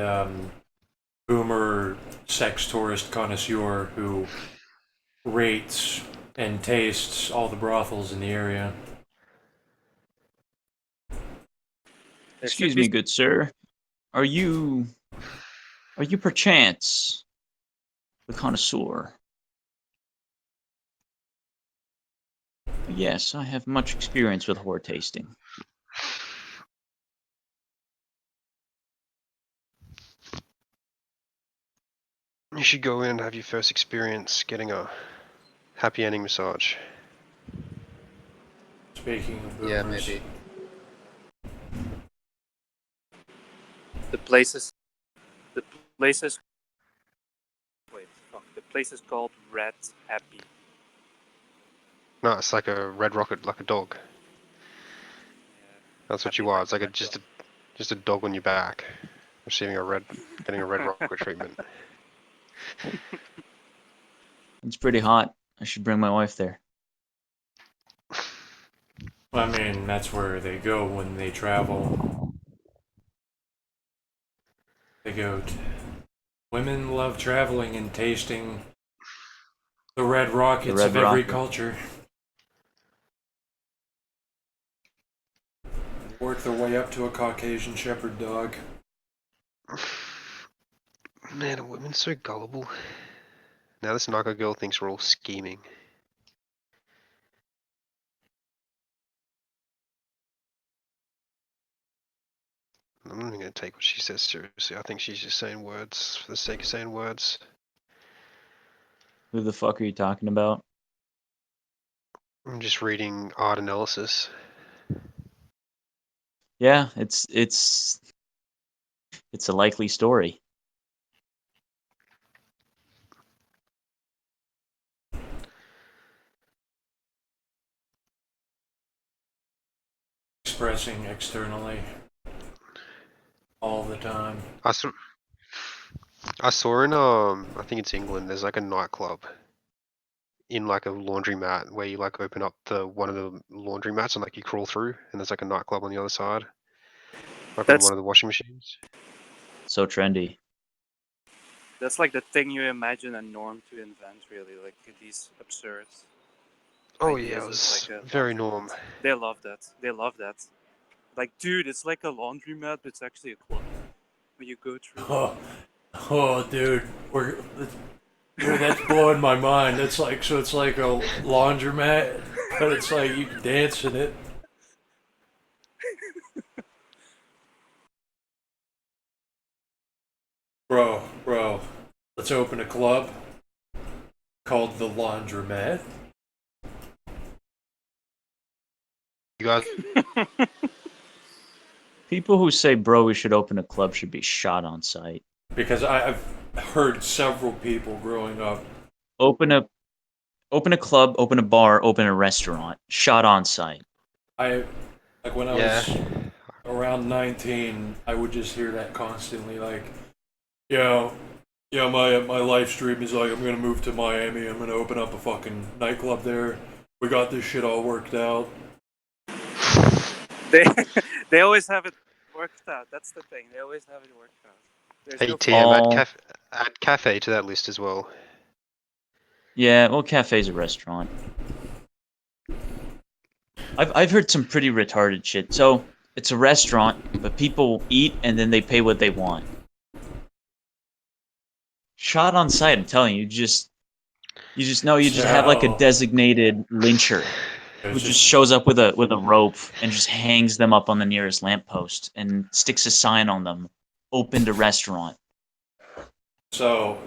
boomer sex tourist connoisseur who rates and tastes all the brothels in the area. There should Excuse be me, good sir. Are you perchance the connoisseur? Yes, I have much experience with whore tasting. You should go in and have your first experience getting a happy ending massage. Speaking of Yeah, boomers, maybe. The place is. The place is. Wait, fuck. The place is called Red Happy. No, it's like a red rocket, like a dog. Yeah. That's what Happy you are. like It's like red just a dog on your back, receiving getting a red rocket treatment. It's pretty hot. I should bring my wife there. I mean, that's where they go when they travel. They go to... Women love traveling and tasting the red rockets red of every rocket. culture. Work their way up to a Caucasian Shepherd dog. Man, are women so gullible? Now this Naga girl thinks we're all scheming. I'm not even gonna take what she says seriously. I think she's just saying words for the sake of saying words. Who the fuck are you talking about? I'm just reading art analysis. Yeah, it's a likely story. Expressing externally all the time. I saw in I think it's England. There's like a nightclub in like a laundromat where you like open up one of the laundromats and like you crawl through, and there's like a nightclub on the other side, like on That's one of the washing machines. So trendy. that's like the thing you imagine a norm to invent, really, like these absurd Oh ideas yeah, it of was like a very laundromat. norm. They love that. They love that. Like, dude, it's like a laundromat, but it's actually a club where you go through. Oh, dude, dude, that's blowing my mind. That's like, so it's like a laundromat, but it's like you can dance in it. Bro, let's open a club called the Laundromat. You guys, People who say, "Bro, we should open a club," should be shot on sight. Because I've heard several people growing up. Open a club, open a bar, open a restaurant. Shot on sight. Like when I yeah, was around 19, I would just hear that constantly. Like, yo, yeah, my live stream is like, I'm gonna move to Miami. I'm gonna open up a fucking nightclub there. We got this shit all worked out. They they always have it worked out. That's the thing. They always have it worked out. There's hey no TM, All add cafe to that list as well. Yeah, well, cafe's a restaurant. I've heard some pretty retarded shit. So it's a restaurant, but people eat and then they pay what they want. Shot on sight. I'm telling you, you just have like a So designated lyncher who it's just just shows up with a rope and just hangs them up on the nearest lamppost and sticks a sign on them, open to restaurant. so.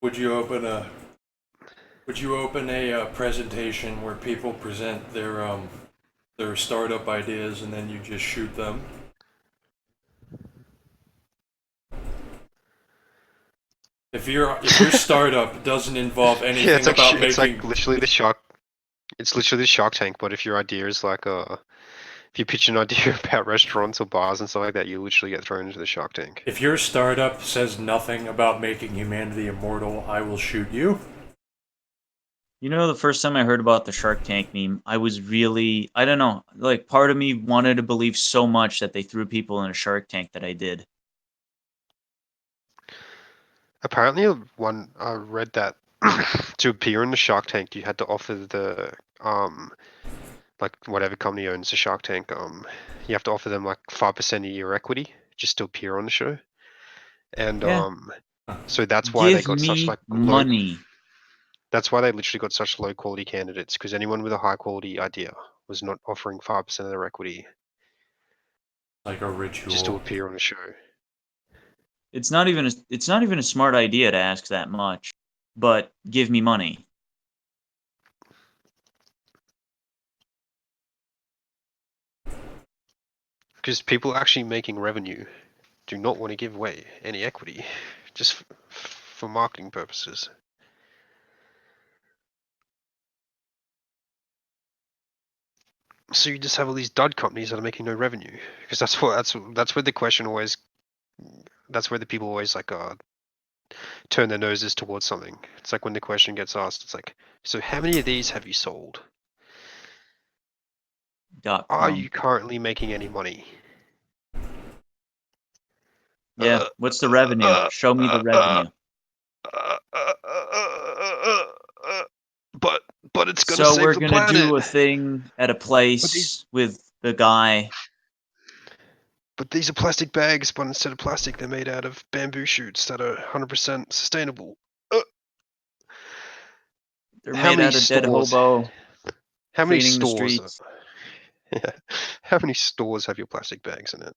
Would you open a presentation where people present their startup ideas and then you just shoot them? If your startup doesn't involve Yeah, anything about it's like making literally the shark. It's literally the Shark Tank, but if your idea is like if you pitch an idea about restaurants or bars and stuff like that, you literally get thrown into the Shark Tank. if your startup says nothing about making humanity immortal, I will shoot you. You know, the first time I heard about the Shark Tank meme, I was really, I don't know, like part of me wanted to believe so much that they threw people in a Shark Tank that I did. Apparently, one I read that to appear in the Shark Tank, you had to offer the like whatever company owns the Shark Tank, you have to offer them like 5% of your equity just to appear on the show, and Yeah, so that's why they give got such me like low. money. That's why they literally got such low quality candidates, because anyone with a high quality idea was not offering 5% of their equity Like a just to ritual. appear on a show. It's not even a smart idea to ask that much, but give me money. Because people actually making revenue do not want to give away any equity, just for marketing purposes. So you just have all these dud companies that are making no revenue, because that's where the question always, that's where the people always like turn their noses towards something. It's like when the question gets asked, it's like, so how many of these have you sold? Are .com. you currently making any money? Yeah. What's the revenue? Show me the revenue. But it's gonna So save we're the gonna planet. do a thing at a place with the guy. But these are plastic bags, but instead of plastic, they're made out of bamboo shoots that are 100% sustainable. They're How made many out of dead stores? hobo How many cleaning the stores? streets. How many stores have your plastic bags in it?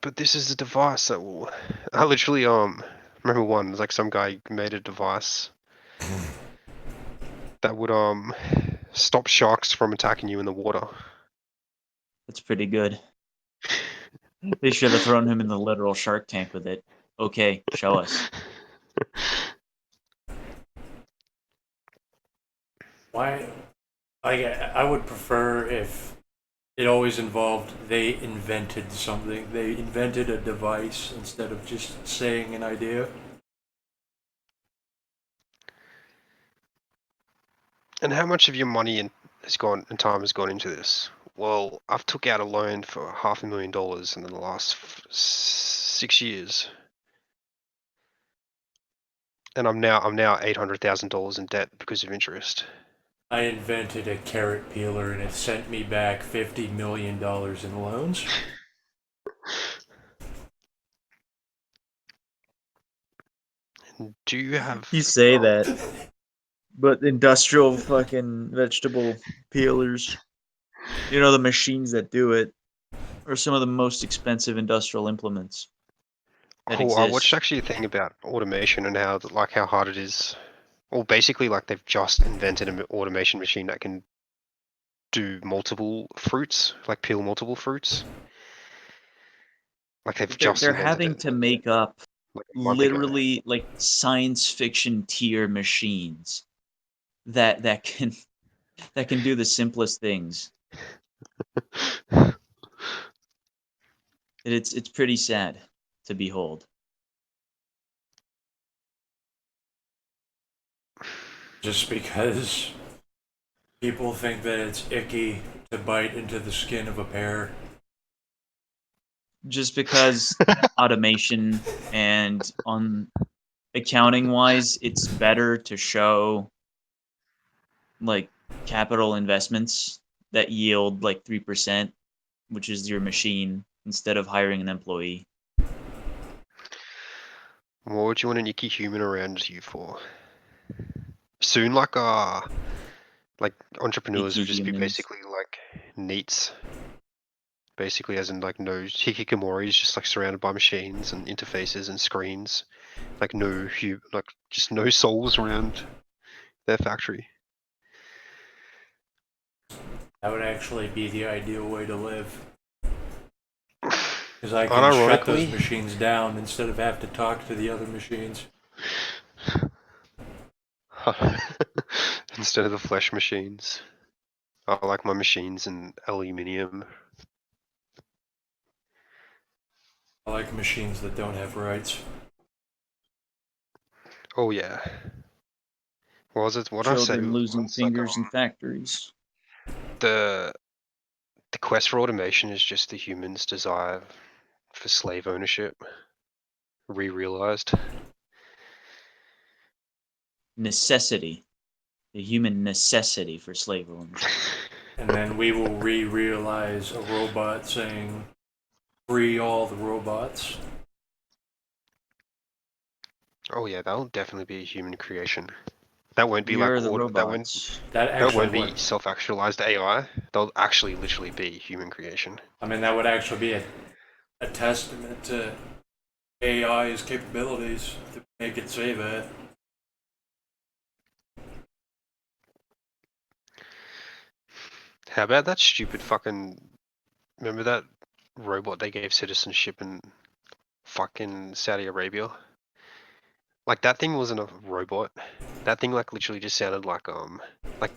But this is a device that will. I literally remember one, like some guy made a device that would stop sharks from attacking you in the water. That's pretty good. They should have thrown him in the literal Shark Tank with it. Okay, show us. Why? I would prefer if it always involved they invented something. They invented a device instead of just saying an idea. And how much of your money and time has gone into this? Well, I've took out a loan for $500,000 in the last 6 years, and I'm now $800,000 in debt because of interest. I invented a carrot peeler and it sent me back $50 million in loans. Do you have? You say that, but industrial fucking vegetable peelers, you know, the machines that do it, are some of the most expensive industrial implements that Oh, I watched exist. actually a thing about automation and how hard it is. Well, basically, like they've just invented an automation machine that can do multiple fruits, like peel multiple fruits. Like they've just They're invented having it to make up like a month ago. literally like science fiction tier machines that can do the simplest things. It's pretty sad to behold. Just because people think that it's icky to bite into the skin of a pear. Just because automation and on accounting wise, it's better to show like capital investments that yield like 3%, which is your machine, instead of hiring an employee. What would you want an icky human around you for? Soon, like entrepreneurs Icky would just be humans. basically like NEETs. Basically, as in like no hikikomoris, just like surrounded by machines and interfaces and screens. Like just no souls around their factory. That would actually be the ideal way to live. Because I can shut those Unironically, machines down instead of have to talk to the other machines. instead of the flesh machines, I like my machines in aluminium. I like machines that don't have rights. Oh yeah. What was it? What I say? Children losing Once, like, fingers in factories. the quest for automation is just the human's desire for slave ownership re-realized. Necessity. The human necessity for slave ownership. and then we will realize a robot saying, "Free all the robots." Oh yeah, that'll definitely be a human creation. That won't be We like are the that won't robots. That that actually won't be would. self-actualized AI. They'll actually literally be human creation. I mean, that would actually be a testament to AI's capabilities to make it say that. How about that stupid fucking? Remember that robot they gave citizenship in fucking Saudi Arabia? Like that thing wasn't a robot. That thing like literally just sounded like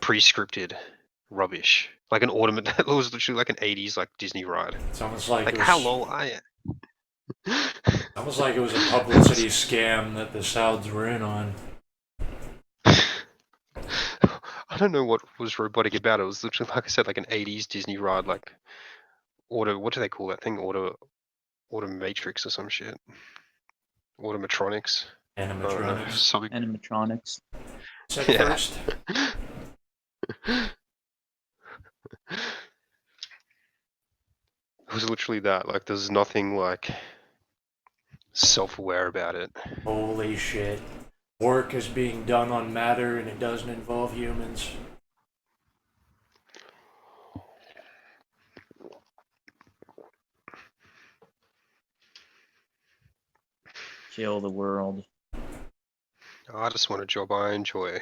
pre-scripted rubbish. Like an automated. It was literally like an 80s like Disney ride. It's almost like Like it was. hello, I. Almost like it was a publicity scam that the Sauds were in on. I don't know what was robotic about it. It was literally, like I said, like an 80s Disney ride, like what do they call that thing? Automatrix or some shit. Automatronics. I don't know. Animatronics. Something. Animatronics. Said Yeah. first. It was literally that. Like there's nothing like self-aware about it. Holy shit. Work is being done on matter and it doesn't involve humans. Kill the world. I just want a job I enjoy.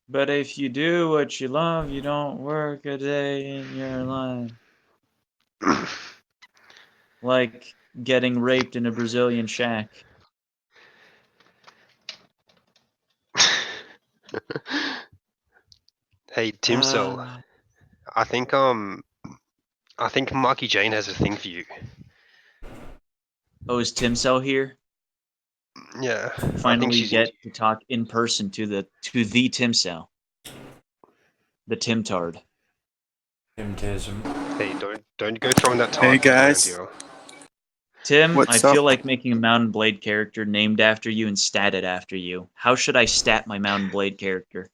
But if you do what you love, you don't work a day in your life. Like getting raped in a Brazilian shack. Hey, Tim Cell. I think Marky Jane has a thing for you. Oh, is Tim Cell here? Yeah. I think Finally she's get to talk in person to the Tim Cell. The Timtard. Timtism. Hey, don't go throwing that Hey, target around guys. here. Tim, What's I feel up? like making a Mountain Blade character named after you and statted after you. How should I stat my Mountain Blade character?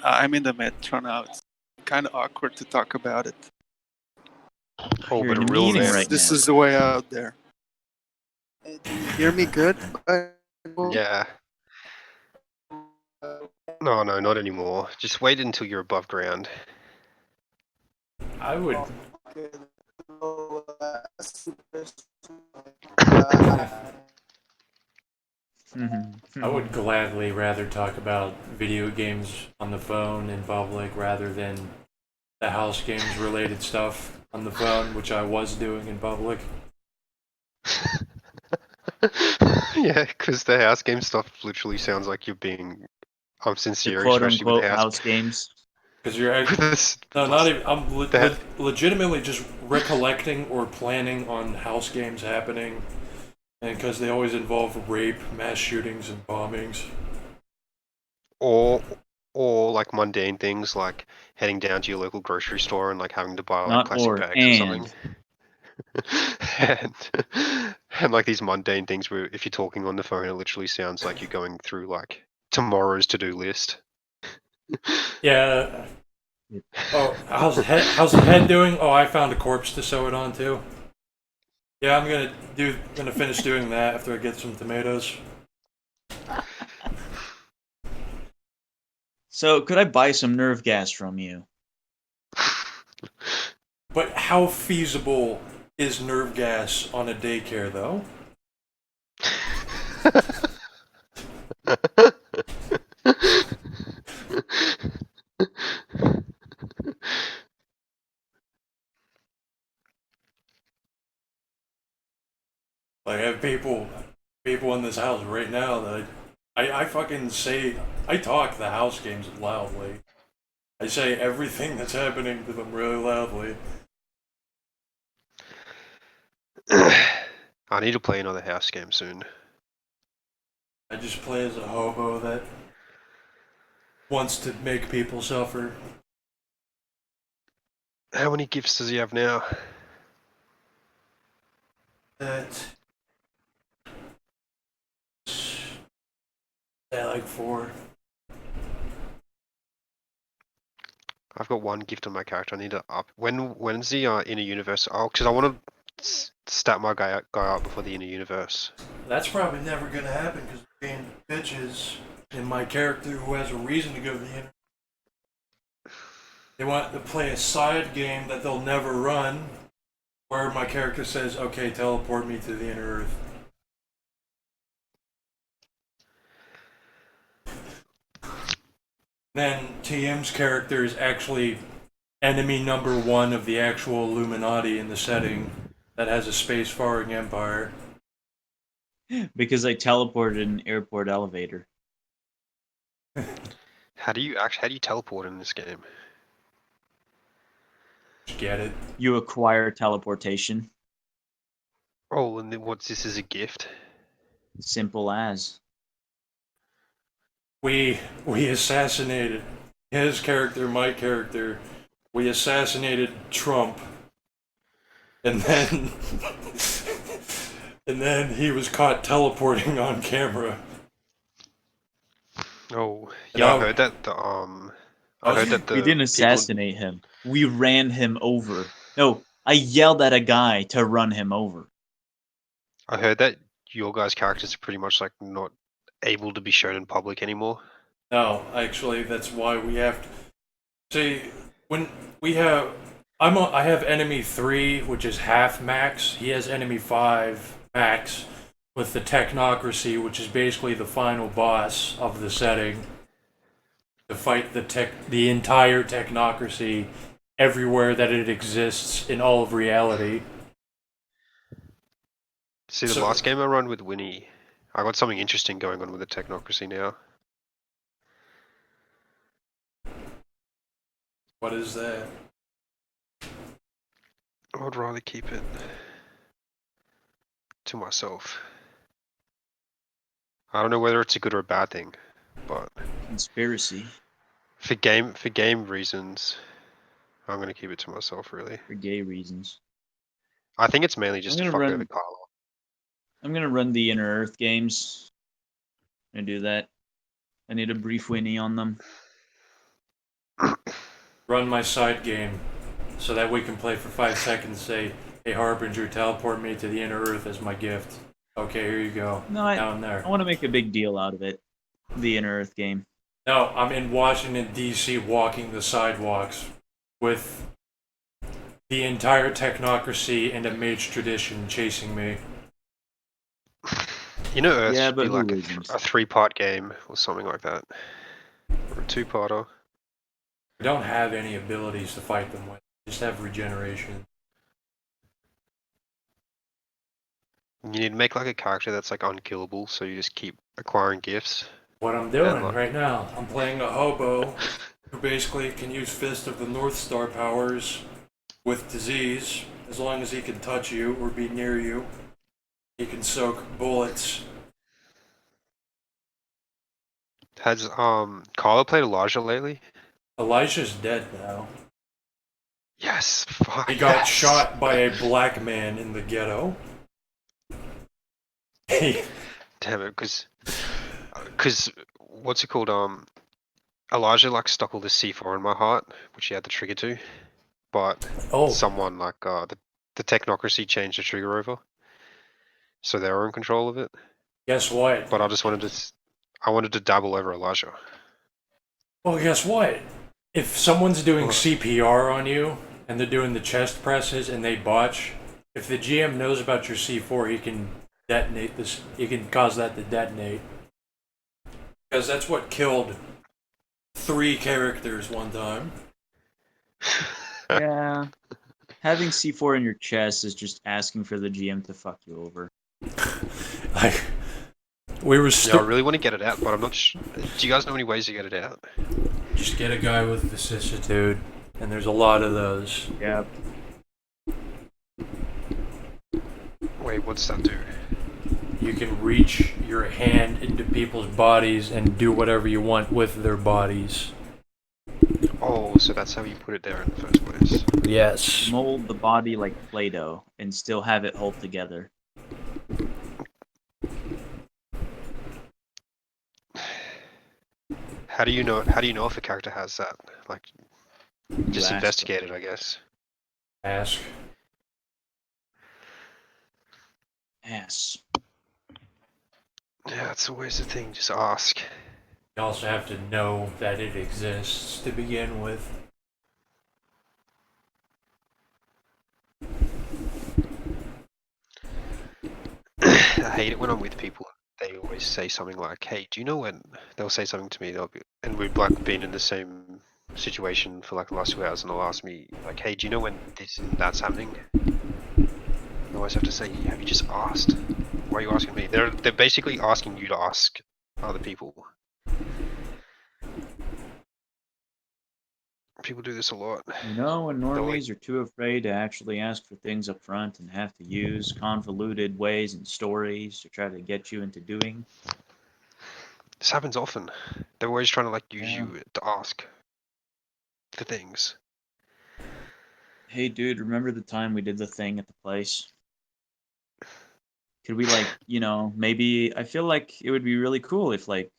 I'm in the metro now. It's kind of awkward to talk about it. Oh, You're but in a a real meeting man. right This now. is the way out there. Hey, do you hear me good? Yeah. No, not anymore. Just wait until you're above ground. I would. I would gladly rather talk about video games on the phone in public rather than the house games related stuff on the phone, which I was doing in public. Yeah, because the house game stuff literally sounds like you're being The sincere, quote especially with the unquote house games. Because you're with actually. this. No, not even. I'm that- legitimately just recollecting or planning on house games happening. And because they always involve rape, mass shootings, and bombings. or like mundane things like heading down to your local grocery store and like having to buy like Not plastic or, bags or something. and. and like these mundane things where if you're talking on the phone, it literally sounds like you're going through like tomorrow's to-do list. Yeah. Oh, how's the head doing? Oh, I found a corpse to sew it on too. Yeah, I'm gonna finish doing that after I get some tomatoes. So, could I buy some nerve gas from you? But how feasible is nerve gas on a daycare, though? Like, I have people in this house right now that I fucking say, I talk the house games loudly. I say everything that's happening to them really loudly. I need to play another house game soon. I just play as a hobo that wants to make people suffer. How many gifts does he have now? that. I like 4. I've got one gift on my character. I need to up. When's the inner universe? Oh, because I want to stat my guy out before the inner universe. That's probably never gonna happen because we're being bitches. And my character, who has a reason to go to the inner, they want to play a side game that they'll never run, where my character says, "Okay, teleport me to the inner Earth." Then TM's character is actually enemy number 1 of the actual Illuminati in the setting that has a space-faring empire. Because I teleported an airport elevator. How do you teleport in this game? Get it? You acquire teleportation. Oh, and then what's this as a gift? Simple as. We assassinated his character, my character. We assassinated Trump, and then and then he was caught teleporting on camera. Oh, And yeah, I I- heard that. I heard that the We didn't people- assassinate him. We ran him over. No, I yelled at a guy to run him over. I heard that your guys' characters are pretty much like not able to be shown in public anymore. No, actually, that's why we have to see when we have. I have enemy 3, which is half max. He has enemy 5 max with the technocracy, which is basically the final boss of the setting. To fight the entire technocracy everywhere that it exists in all of reality. See, the So- last game I run with Winnie, I got something interesting going on with the technocracy now. What is that? I would rather keep it to myself. I don't know whether it's a good or a bad thing, but Conspiracy for game reasons, I'm gonna keep it to myself. Really, for gay reasons. I think it's mainly just to gonna fuck run- over Carla. I'm gonna run the Inner Earth games. I'm gonna do that. I need a brief Winnie on them. Run my side game so that we can play for 5 seconds. Say, "Hey Harbinger, teleport me to the inner Earth as my gift." Okay, here you go. No, I Down there. want to make a big deal out of it. The Inner Earth game. No, I'm in Washington D.C. walking the sidewalks with the entire technocracy and a mage tradition chasing me. You know, Earth Yeah, should but be who like isn't? a 3-part game or something like that, or a 2-parter. I don't have any abilities to fight them with. I just have regeneration. You need to make like a character that's like unkillable, so you just keep acquiring gifts. What I'm doing like- right now, I'm playing a hobo who basically can use Fist of the North Star powers with disease. As long as he can touch you or be near you, he can soak bullets. Has Carla played Elijah lately? Elijah's dead now. Yes. Fuck. He got yes. shot by a black man in the ghetto. Damn it, because what's it called? Elijah like stuck all this C4 in my heart, which he had the trigger to, but Oh, someone like the technocracy changed the trigger over, so they were in control of it. guess what? But I just wanted to, I wanted to dabble over Elijah. Well, guess what? If someone's doing What? CPR on you and they're doing the chest presses and they botch, if the GM knows about your C4, he can detonate this. He can cause that to detonate. Because that's what killed 3 characters one time. Yeah. Having C4 in your chest is just asking for the GM to fuck you over. Like, we were Yeah, I really want to get it out, but I'm not. Do you guys know any ways to get it out? just get a guy with vicissitude, and there's a lot of those. Yeah. Wait, what's that do? You can reach your hand into people's bodies and do whatever you want with their bodies. Oh, so that's how you put it there in the first place. Yes. Mold the body like Play-Doh and still have it hold together. How do you know? How do you know if a character has that? Like, You just ask investigate it, I guess. Ask. Ass. Yeah, it's always the thing. Just ask. You also have to know that it exists to begin with. I hate it when I'm with people. They always say something like, "Hey, do you know when?" They'll say something to me. They'll be, and we've like been in the same situation for like the last 2 hours, and they'll ask me like, "Hey, do you know when this and that's happening?" I always have to say, "Have you just asked? Why are you asking me?" They're basically asking you to ask other people. People do this a lot. You know, when They're like, normies are too afraid to actually ask for things up front and have to use convoluted ways and stories to try to get you into doing. this happens often. They're always trying to like use Yeah. you to ask for things. Hey, dude, remember the time we did the thing at the place? Could we, like, maybe I feel like it would be really cool if, like,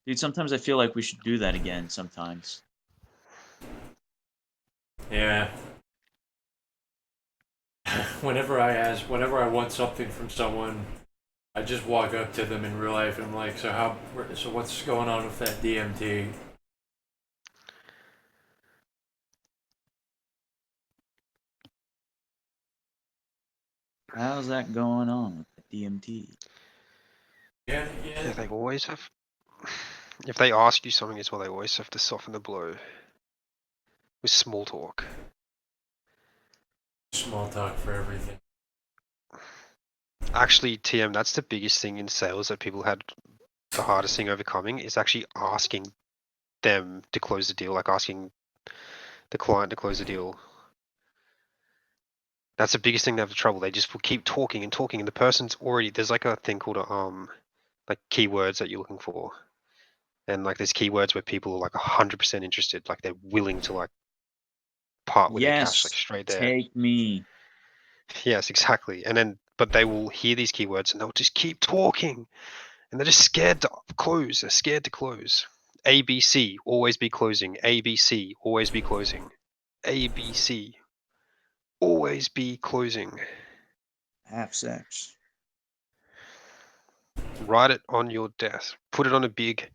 dude, sometimes I feel like we should do that again sometimes. Yeah. Whenever I want something from someone, I just walk up to them in real life and I'm like, so what's going on with that DMT? How's that going on with the DMT? Yeah, Yeah, yeah. they always have. If they ask you something as well, they always have to soften the blow with small talk. Small talk for everything. Actually, TM, that's the biggest thing in sales that people had the hardest thing overcoming is actually asking them to close the deal, like asking the client to close the deal. That's the biggest thing they have the trouble. They just will keep talking and talking, and the person's already there's like a thing called like keywords that you're looking for, and like there's keywords where people are like 100% interested, like they're willing to like part with their cash like Yes, straight there. take me. Yes, exactly. And then but they will hear these keywords and they'll just keep talking, and they're just scared to close. They're scared to close. ABC, always be closing. ABC, always be closing. ABC, always be closing. Have sex. Write it on your desk. Put it on a big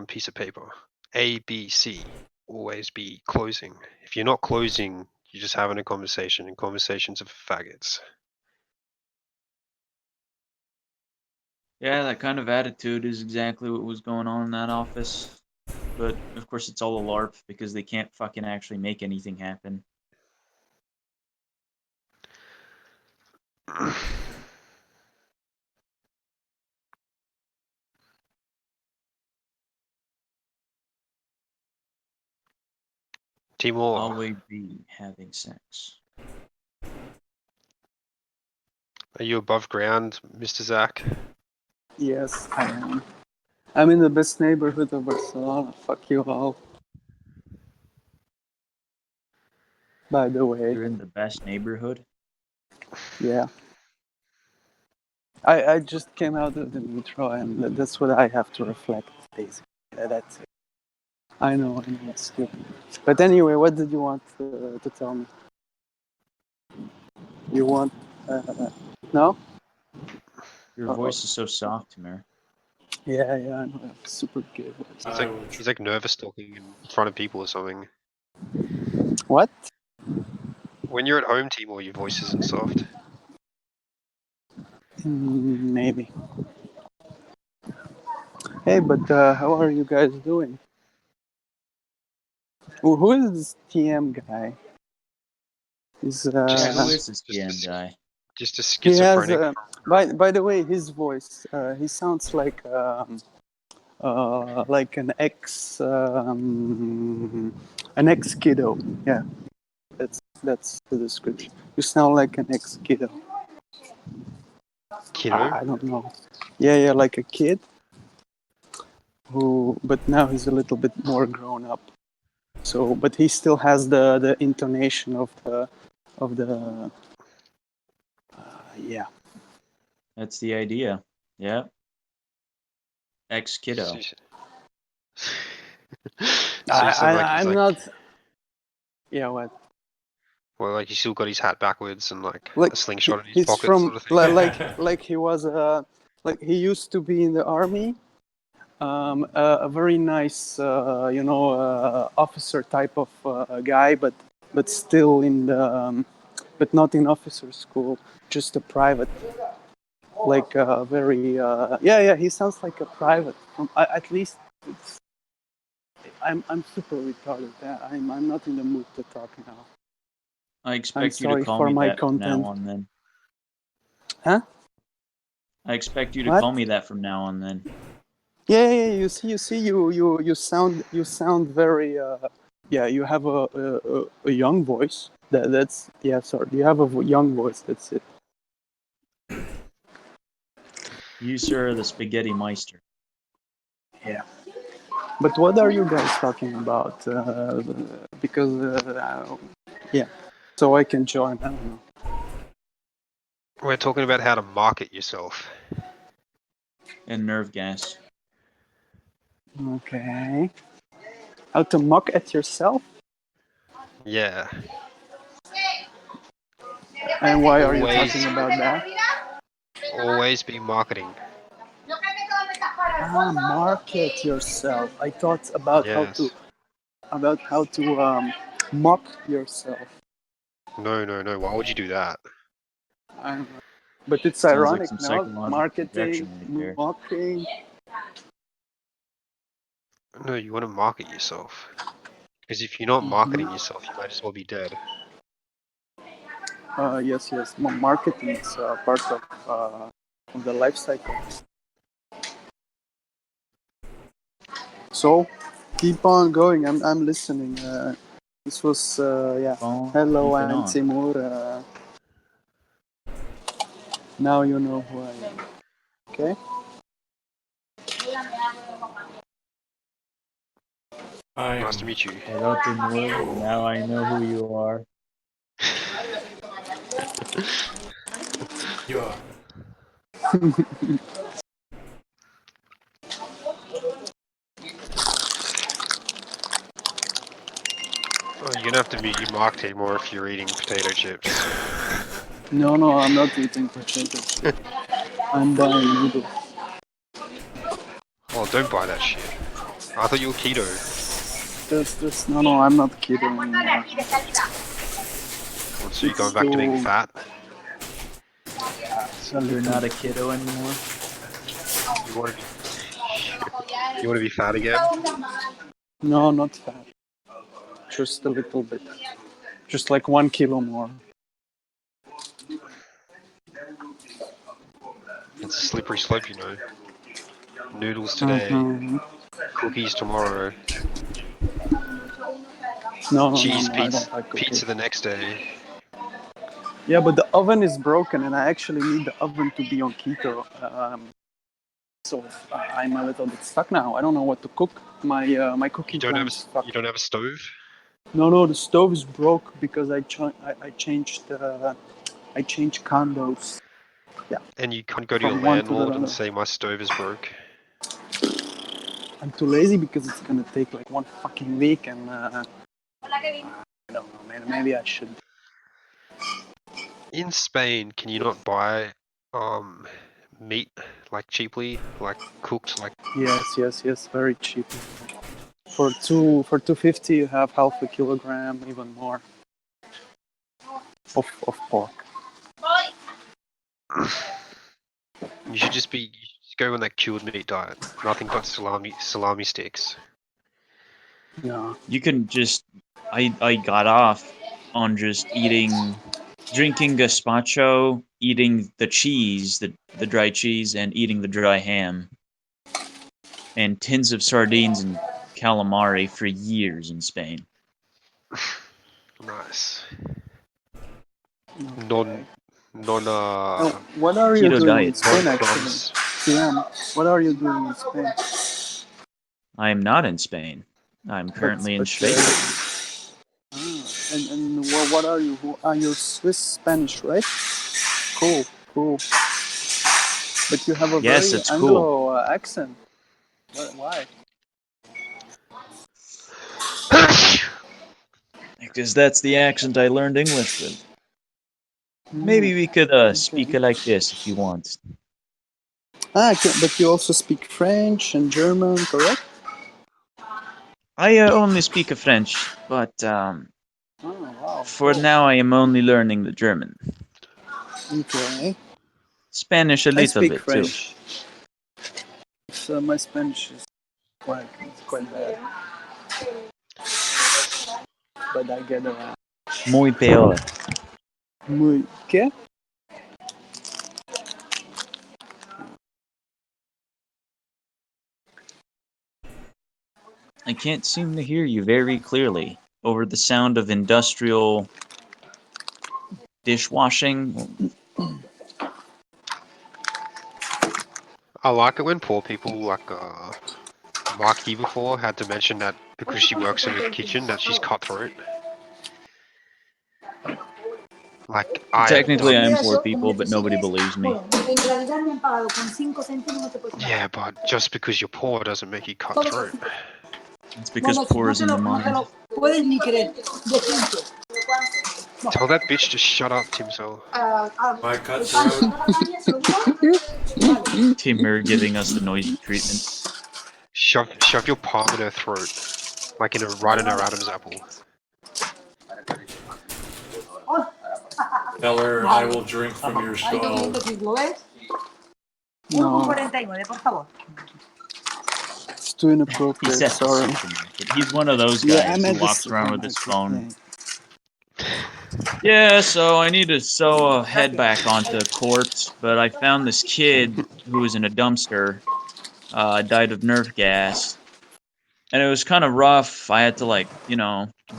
piece of paper. ABC, always be closing. If you're not closing, you're just having a conversation, and conversations are for faggots. Yeah, that kind of attitude is exactly what was going on in that office. But of course, it's all a LARP because they can't fucking actually make anything happen. Timor, Always be having sex. are you above ground, Mr. Zach? Yes, I am. I'm in the best neighborhood of Barcelona. Fuck you all. By the way, You're in the best neighborhood. yeah. I just came out of the metro and that's what I have to reflect, basically. That's it. I know, it's stupid. But anyway, what did you want to tell me? You want. No? Your Uh-oh. voice is so soft, Tamir. Yeah, I know. Super good. He's I like will he's like nervous talking in front of people or something. What? When you're at home, Timor, your voice isn't soft. Maybe. Hey, but how are you guys doing? Who is this TM guy? He's Yeah, Just who this, is this just TM this, guy? just a he has schizophrenic. by the way, his voice he sounds like an ex kiddo. Yeah, that's the description. You sound like an ex kiddo. Kiddo. I don't know. Yeah, like a kid who, but now he's a little bit more grown up. So, but he still has the intonation of the yeah. That's the idea. Yeah. Ex kiddo. So you said like I'm not. Yeah, what? well, like he still got his hat backwards and like Like a slingshot in his he's pocket, from sort of thing. like he was like he used to be in the army. A very nice, officer type of guy, but still in the but not in officer school, just a private. Like very yeah. He sounds like a private. At least it's, I'm super retarded. I'm not in the mood to talk now. I I'm expect you to sorry call for me my that from now content. on then. Huh? I expect you to What? call me that from now on then. Yeah. You see, you sound very. Yeah, you have a young voice. That's yeah. Sorry, you have a young voice. That's it. You, sir, are the spaghetti meister. Yeah. But what are you guys talking about? Because yeah, so I can join. I don't know. We're talking about how to market yourself. And nerve gas. Okay. How to mock at yourself? Yeah. And why are you Always, talking about that? always be marketing. Market yourself. I thought about Yes. how to mock yourself. No. Why would you do that? I don't know. But it's Sounds like ironic, some no? psychological Marketing, projection right there. mocking. No, you want to market yourself. Because if you're not marketing yourself, you might as well be dead. Yes. Marketing is part of the life cycle. So keep on going. I'm listening. This was yeah. Oh, Hello, keep it I'm on. Timur. Now you know who I am. Okay. Nice to I'm. meet you. Hello, Timur. Now I know who you are. Yeah. Oh, you're gonna have to mute your mic, Timor, if you're eating potato chips. No, I'm not eating potatoes. I'm buying noodles. Oh, don't buy that shit. I thought you were keto. No, I'm not kidding. Oh, so you're It's going back to being too. fat? You're not a kiddo anymore? You want to be you want to be fat again? No, not fat. Just a little bit. Just like 1 kilo more. It's a slippery slope, you know. Noodles today, Mm-hmm. cookies tomorrow, No. cheese I pizza, don't like pizza cookies. the next day. Yeah, but the oven is broken, and I actually need the oven to be on keto. So I'm a little bit stuck now. I don't know what to cook. My You cooking don't plan have is you fucked. don't have a stove? No, the stove is broke because I changed condos. Yeah, And you can't go to your from one to the landlord and other. say my stove is broke. I'm too lazy because it's gonna take like 1 fucking week, and I don't know. Maybe I should. In Spain, can you not buy meat like cheaply, like cooked, like Yes. Very cheap. For 250, you have half a kilogram, even more, of pork. you should just go on that cured meat diet. Nothing but salami sticks. Yeah. You can just. I got off on just drinking gazpacho, eating the cheese, the dry cheese, and eating the dry ham, and tins of sardines and calamari for years in Spain. Nice. Okay. Non non What are you Keto doing in diet. Spain, non actually? crumbs. PM, what are you doing in Spain? I am not in Spain. I'm currently in But Schweden. and what are you? Who are you? Swiss Spanish, right? Cool. But you have a Yes, very it's cool. Anglo accent. Why? Because that's the accent I learned English with. Maybe we could speak Okay. like this if you want. Okay, but you also speak French and German, correct? I only speak a French, but Oh, wow. for Cool. now I am only learning the German. Okay. Spanish a I little speak bit too. French. So my Spanish is quite bad, but I get around. Muy peor. Muy ¿Qué? I can't seem to hear you very clearly over the sound of industrial dishwashing. I like it when poor people like Marky before had to mention that because she works in a kitchen that she's cutthroat. Like Technically, I'm poor people, but nobody believes me. yeah, but just because you're poor doesn't make you cutthroat. It's because poor is in the mind. Tell that bitch to shut up, Timso. My cutthroat. Timur giving us the noisy treatment. Shove your palm in her throat, like right in her Adam's apple. Tell her I will drink from your skull. No, it's too He's inappropriate. at the Sorry. supermarket. He's one of those Yeah, guys I'm who at the walks around with his phone. supermarket. Yeah, so I need to sew a head back onto a corpse, but I found this kid who was in a dumpster, died of nerve gas, and it was kind of rough. I had to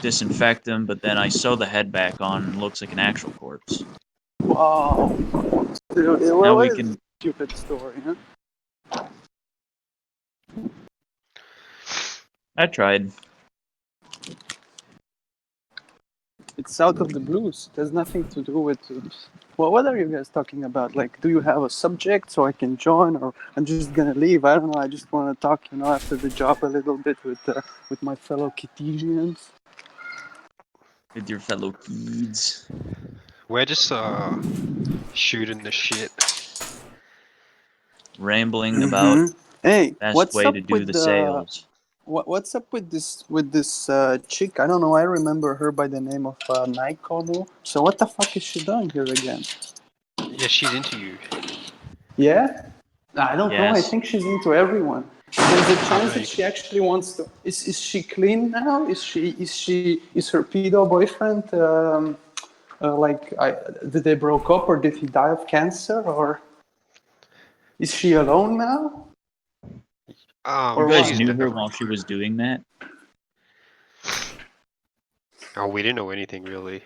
disinfect him, but then I sew the head back on, and it looks like an actual corpse. Wow. Now What we is this can. stupid story, huh? I tried. It's out of the blues. It has nothing to do with. Well, what are you guys talking about? Like, do you have a subject so I can join, or I'm just gonna leave? I don't know. I just want to talk, after the job a little bit with my fellow Kitesians. With your fellow kids. We're just shooting the shit. Rambling about Hey, best what's way up to do with the the sales. what's up with this chick? I don't know. I remember her by the name of Naikono. So what the fuck is she doing here again? Yeah, she's into you. Yeah, I don't know. I Yes. think she's into everyone. There's a chance No, that she actually wants to. Is she clean now? Is her pedo boyfriend did they broke up or did he die of cancer or is she alone now You or guys what? she's knew her never. while she was doing that? Oh, we didn't know anything really.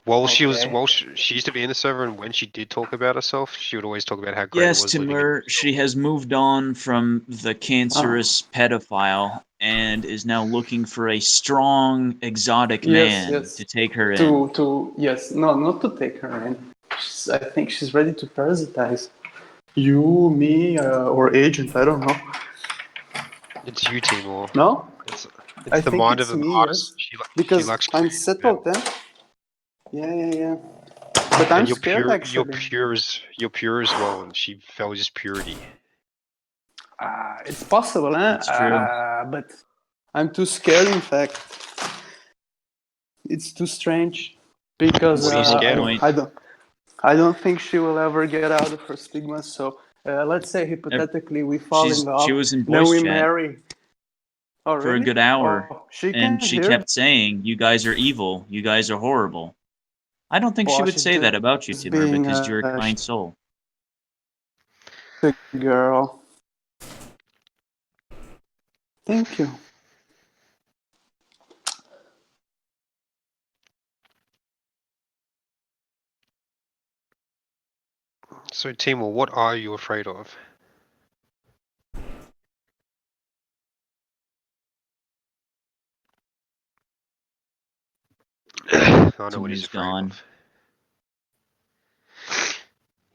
Well, Okay. she used to be in the server, and when she did talk about herself, she would always talk about how great it Yes, was living in Timur, she Brazil. has moved on from the Ah, cancerous pedophile and is now looking for a strong, exotic yes, man yes. to take her in. To yes, no, not to take her in. I think she's ready to parasitize you, me, or agent. I don't know. It's you, Timor. No, It's I it's the think mind of it's an me. artist. Yes, She because likes I'm creative men, settled. Then. Yeah, yeah, yeah. But I'm and you're scared pure. You're actually. pure as you're pure as well, and she values purity. It's possible, huh? It's true. But I'm too scared. In fact, it's too strange because What are you It's the whole scared point. of? I don't think she will ever get out of her stigma. So let's say Ev- hypothetically we fall in She love, was in then voice we chat marry. Oh for a really? good hour, Oh, she and can't she hear. kept saying, "You guys are evil. You guys are horrible." I don't think she Well, would she's say that about you, just Timur, being because you're a kind soul. a girl. Thank you. So, Timor, what are you afraid of? I know what he's Timur's afraid gone. of.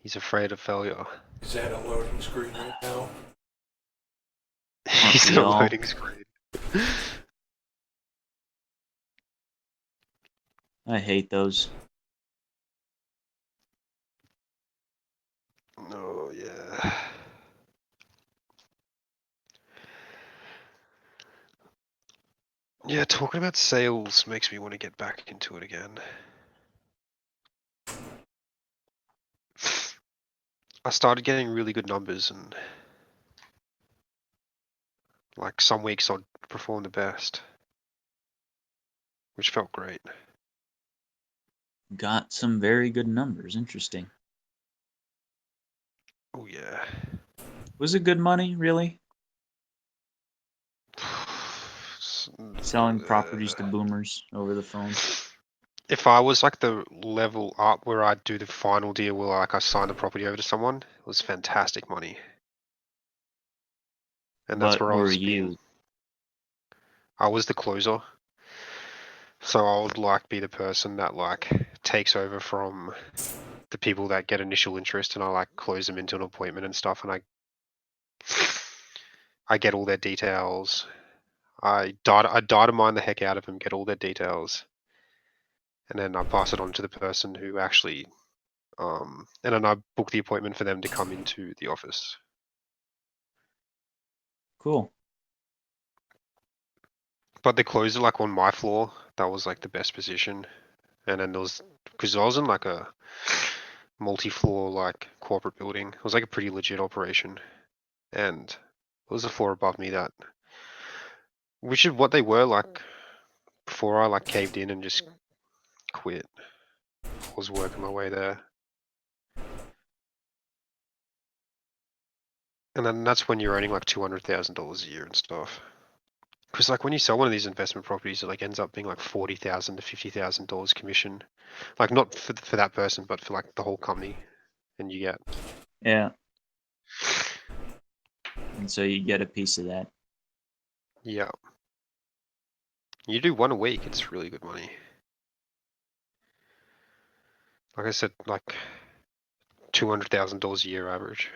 He's afraid of failure. Is that a loading screen right now? Aren't He's we a all? loading screen. I hate those. Oh yeah. Yeah, talking about sales makes me want to get back into it again. I started getting really good numbers, and like some weeks I'd perform the best, which felt great. Got some very good numbers. Interesting. Oh yeah. Was it good money, really? Selling properties to boomers over the phone. If I was like the level up where I'd do the final deal where like I sign the property over to someone, it was fantastic money. And that's But where I were was being. you? I was the closer. So I would like be the person that like takes over from the people that get initial interest, and I like close them into an appointment and stuff, and I get all their details. I data mine the heck out of them, get all their details, and then I pass it on to the person who actually and then I book the appointment for them to come into the office. Cool. But the closer like on my floor, that was like the best position. And then there was, because I was in like a multi-floor like corporate building. It was like a pretty legit operation, and there was a floor above me that, which is what they were like before I like caved in and just quit. I was working my way there, and then that's when you're earning like $200,000 a year and stuff. Because like when you sell one of these investment properties, it like ends up being like $40,000 to $50,000 commission, like not for that person, but for like the whole company, and you get. Yeah. And so you get a piece of that. Yeah. You do one a week, it's really good money. Like I said, like $200,000 a year average.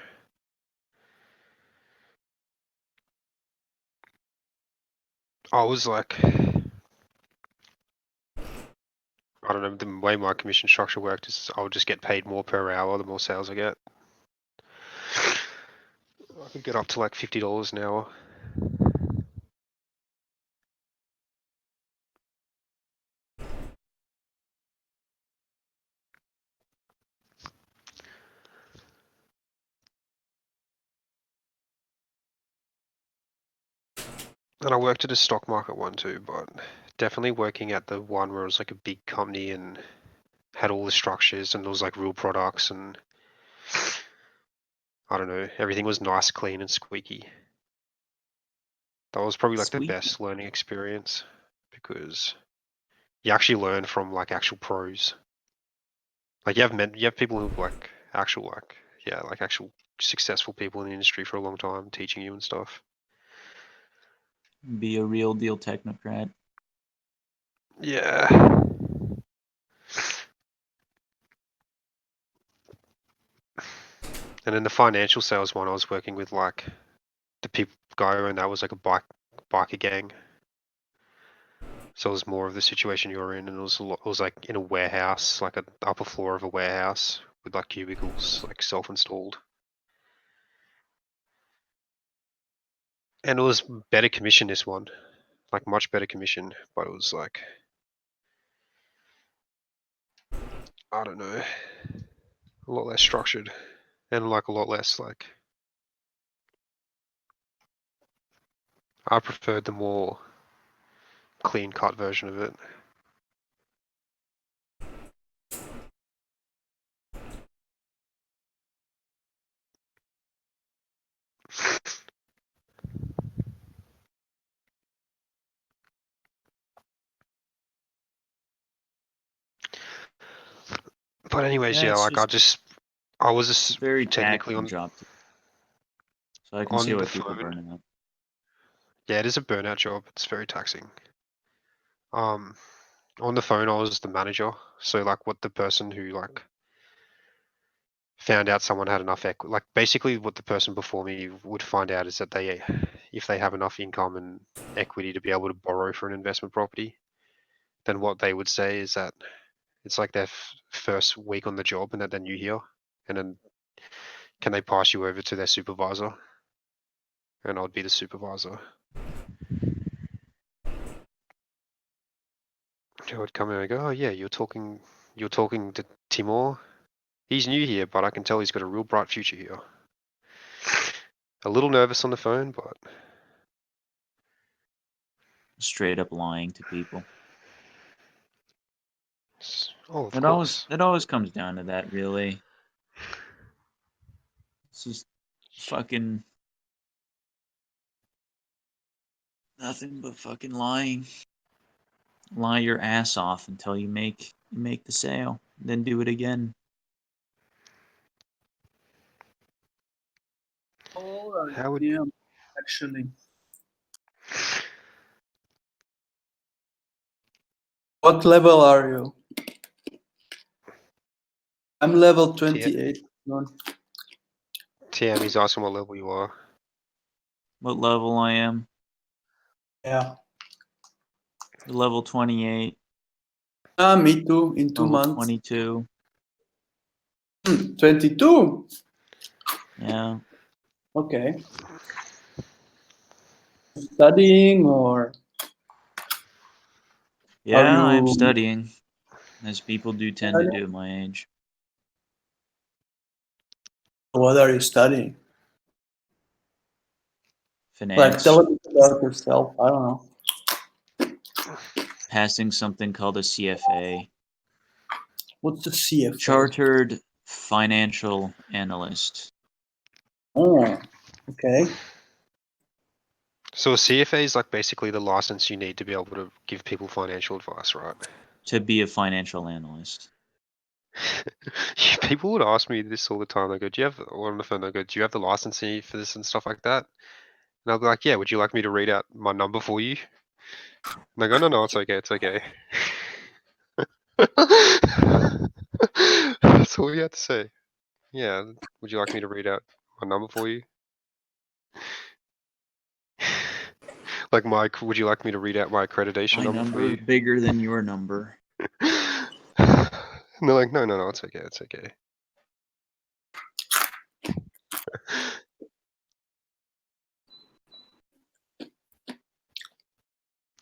I was like, I don't know, the way my commission structure worked is I would just get paid more per hour the more sales I get. I could get up to like $50 an hour. And I worked at a stock market one too, but definitely working at the one where it was like a big company and had all the structures and it was like real products, and I don't know, everything was nice, clean, and squeaky. That was probably like the Squeaky. best learning experience, because you actually learn from like actual pros. Like you have people who like actual like like actual successful people in the industry for a long time teaching you and stuff. Be a real deal technocrat. Yeah. And in the financial sales one, I was working with like the people guy and that was like a biker gang. So it was more of the situation you were in, and it was like in a warehouse, like an upper floor of a warehouse with like cubicles, like self-installed. And it was better commission, this one, like much better commission, but it was like, I don't know, a lot less structured and like a lot less like, I preferred the more clean cut version of it. But anyways, Yeah, yeah, it's like just I was it's a very technically taxing job. So I can see on why the people phone. burn it up. Yeah, it is a burnout job. It's very taxing. Um, on the phone, I was the manager. So like, what the person who like found out someone had enough equity, like basically what the person before me would find out is that if they have enough income and equity to be able to borrow for an investment property, then what they would say is that It's like their first week on the job and that they're new here, and then can they pass you over to their supervisor? And I'd be the supervisor. I would come in and go, oh yeah, you're talking to Timor. He's new here, but I can tell he's got a real bright future here. A little nervous on the phone, but Straight up lying to people. oh, of It always comes down to that, really. It's just fucking nothing but fucking lying. Lie your ass off until you make the sale, then do it again. Alright, How would yeah, actually. What level are you? I'm level 28. TM, asking what level you are. What level I am? Yeah. Level 28. Me too, in 2 Level months. 22. 22? Yeah. Okay. Studying or Yeah, I'm you studying, as people do tend to do at my age. what are you studying? Like, Finance. tell me about yourself. I don't know. Passing something called a CFA. What's the CFA? Chartered Financial Analyst. Oh, okay. So a CFA is like basically the license you need to be able to give people financial advice, right? To be a financial analyst. People would ask me this all the time. They go, "Do you have?" Or on the phone, they go, "Do you have the license for this and stuff like that?" And I'll be like, "Yeah. Would you like me to read out my number for you?" And they go, "No, it's okay. It's okay." That's all you have to say. Yeah. Would you like me to read out my number for you? Like would you like me to read out my accreditation My number for number you? bigger than your number. And they're like, no, it's okay, it's okay.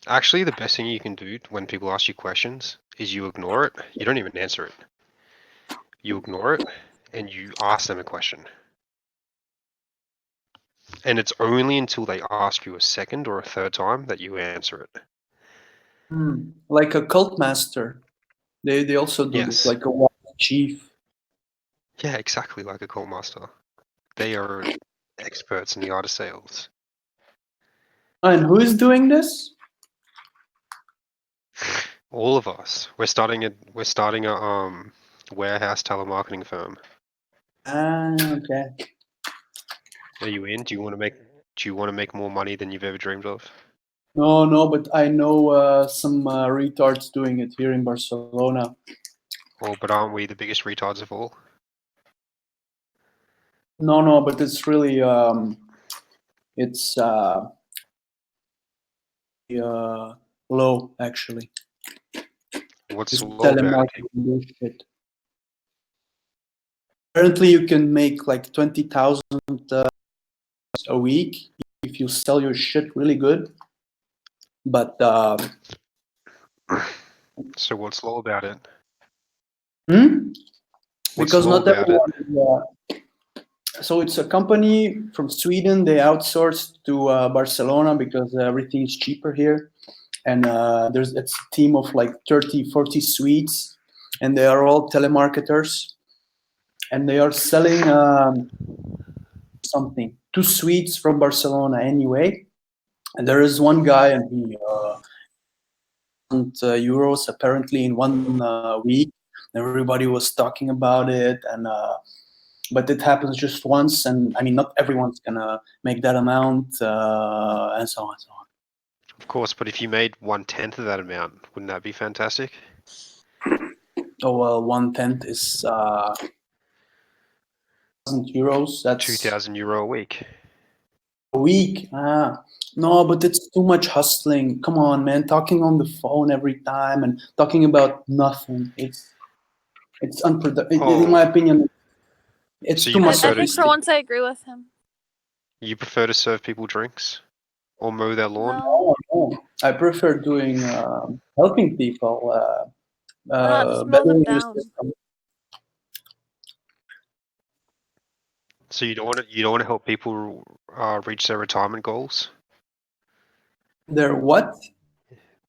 Actually, the best thing you can do when people ask you questions is you ignore it. You don't even answer it. You ignore it and you ask them a question. And it's only until they ask you a second or a third time that you answer it. Like a cult master. They also do this, Yes. like a war chief. Yeah, exactly like a cult master. They are experts in the art of sales. And who is doing this? All of us. We're starting a warehouse telemarketing firm. Ah, okay. Are you in? Do you want to make more money than you've ever dreamed of? No, but I know some retards doing it here in Barcelona. Oh, but aren't we the biggest retards of all? No, but it's really it's low actually. What's This low about it? telemarketing bullshit. Apparently, you can make like 20,000 a week if you sell your shit really good. But So what's low about it? What's because low not about it? everyone is, so it's a company from Sweden. They outsourced to Barcelona because everything is cheaper here. And it's a team of like 30, 40 Swedes, and they are all telemarketers. And they are selling something to Swedes from Barcelona anyway. And there is one guy, and he euros apparently in 1 week. Everybody was talking about it, and but it happens just once, and I mean, not everyone's gonna make that amount, and so on and so on. Of course, but if you made 1/10 of that amount, wouldn't that be fantastic? Oh well, 1/10 is €1,000. That's €2,000 a week. a week. No, but it's too much hustling. Come on, man. Talking on the phone every time and talking about nothing. It's unproductive. In my Oh, opinion, it's so too you much I prefer to think for sophisticated. once I agree with him. serve people drinks or mow their lawn? No, No. I prefer doing helping people, just mow them bettering the down. system. So you don't want to help people reach their retirement goals? They're what?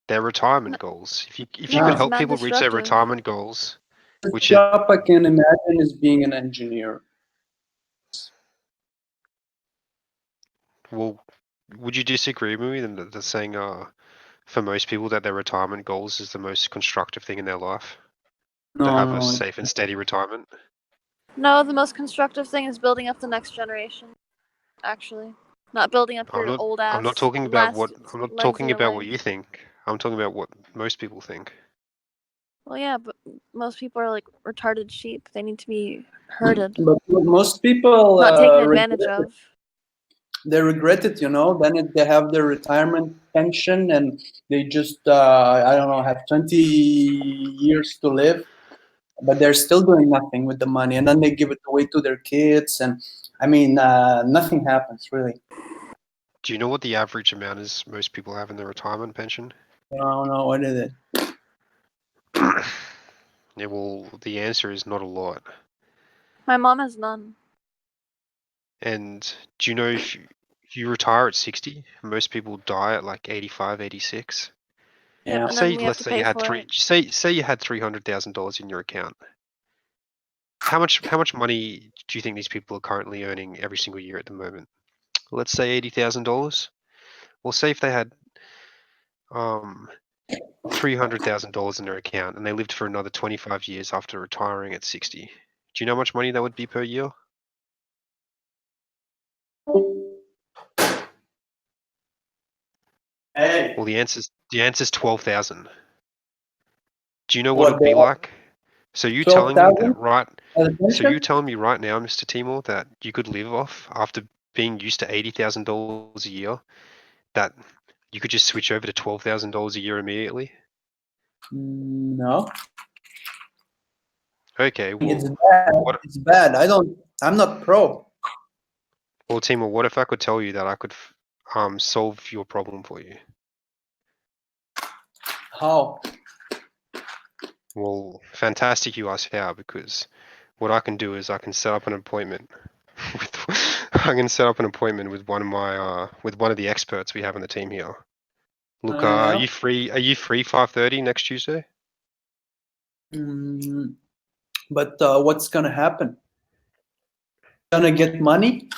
Their retirement No, goals. If you no, could it's help mad people reach their destructive. retirement goals, The which is, job I can imagine is being an engineer. well, would you disagree with me that they're saying for most people that their retirement goals is the most constructive thing in their life? To No, have a no. safe and steady retirement? No, the most constructive thing is building up the next generation. Actually, not building up your old I'm not ass talking about last what I'm not legs of talking your about what life. you think. I'm talking about what most people think. Well, yeah, but most people are like retarded sheep. They need to be herded, But most people not taken advantage regret it. of. They regret it, Then they have their retirement pension and they just, I don't know, have 20 years to live, but they're still doing nothing with the money. And then they give it away to their kids. And I mean, nothing happens really. Do you know what the average amount is most people have in their retirement pension? I don't know, what is it? Yeah, well, the answer is not a lot. My mom has none. And do you know if you retire at 60, most people die at like 85, 86. Yep, Yeah. and Say, then we have let's to say you pay had for it. say you had $300,000 in your account. How much money do you think these people are currently earning every single year at the moment? Let's say $80,000. Well, say if they had $300,000 in their account and they lived for another 25 years after retiring at 60. Do you know how much money that would be per year? Hey, Well, the answer's 12,000. Do you know what it what, would they be have like? So you telling me that 12,000 right? as a So you pension? telling me right now, Mr. Timor, that you could live off after being used to $80,000 a year, that you could just switch over to $12,000 a year immediately? No. Okay, It's well, bad. what? It's bad. I'm not pro. Well, Timor, what if I could tell you that I could solve your problem for you? How? Well, fantastic you ask how, because what I can do is I can set up an appointment I can set up an appointment with one of my with one of the experts we have on the team here. Look, are Yeah. you free? Are you free 5:30 next Tuesday? Mm, but what's gonna happen? Gonna get money?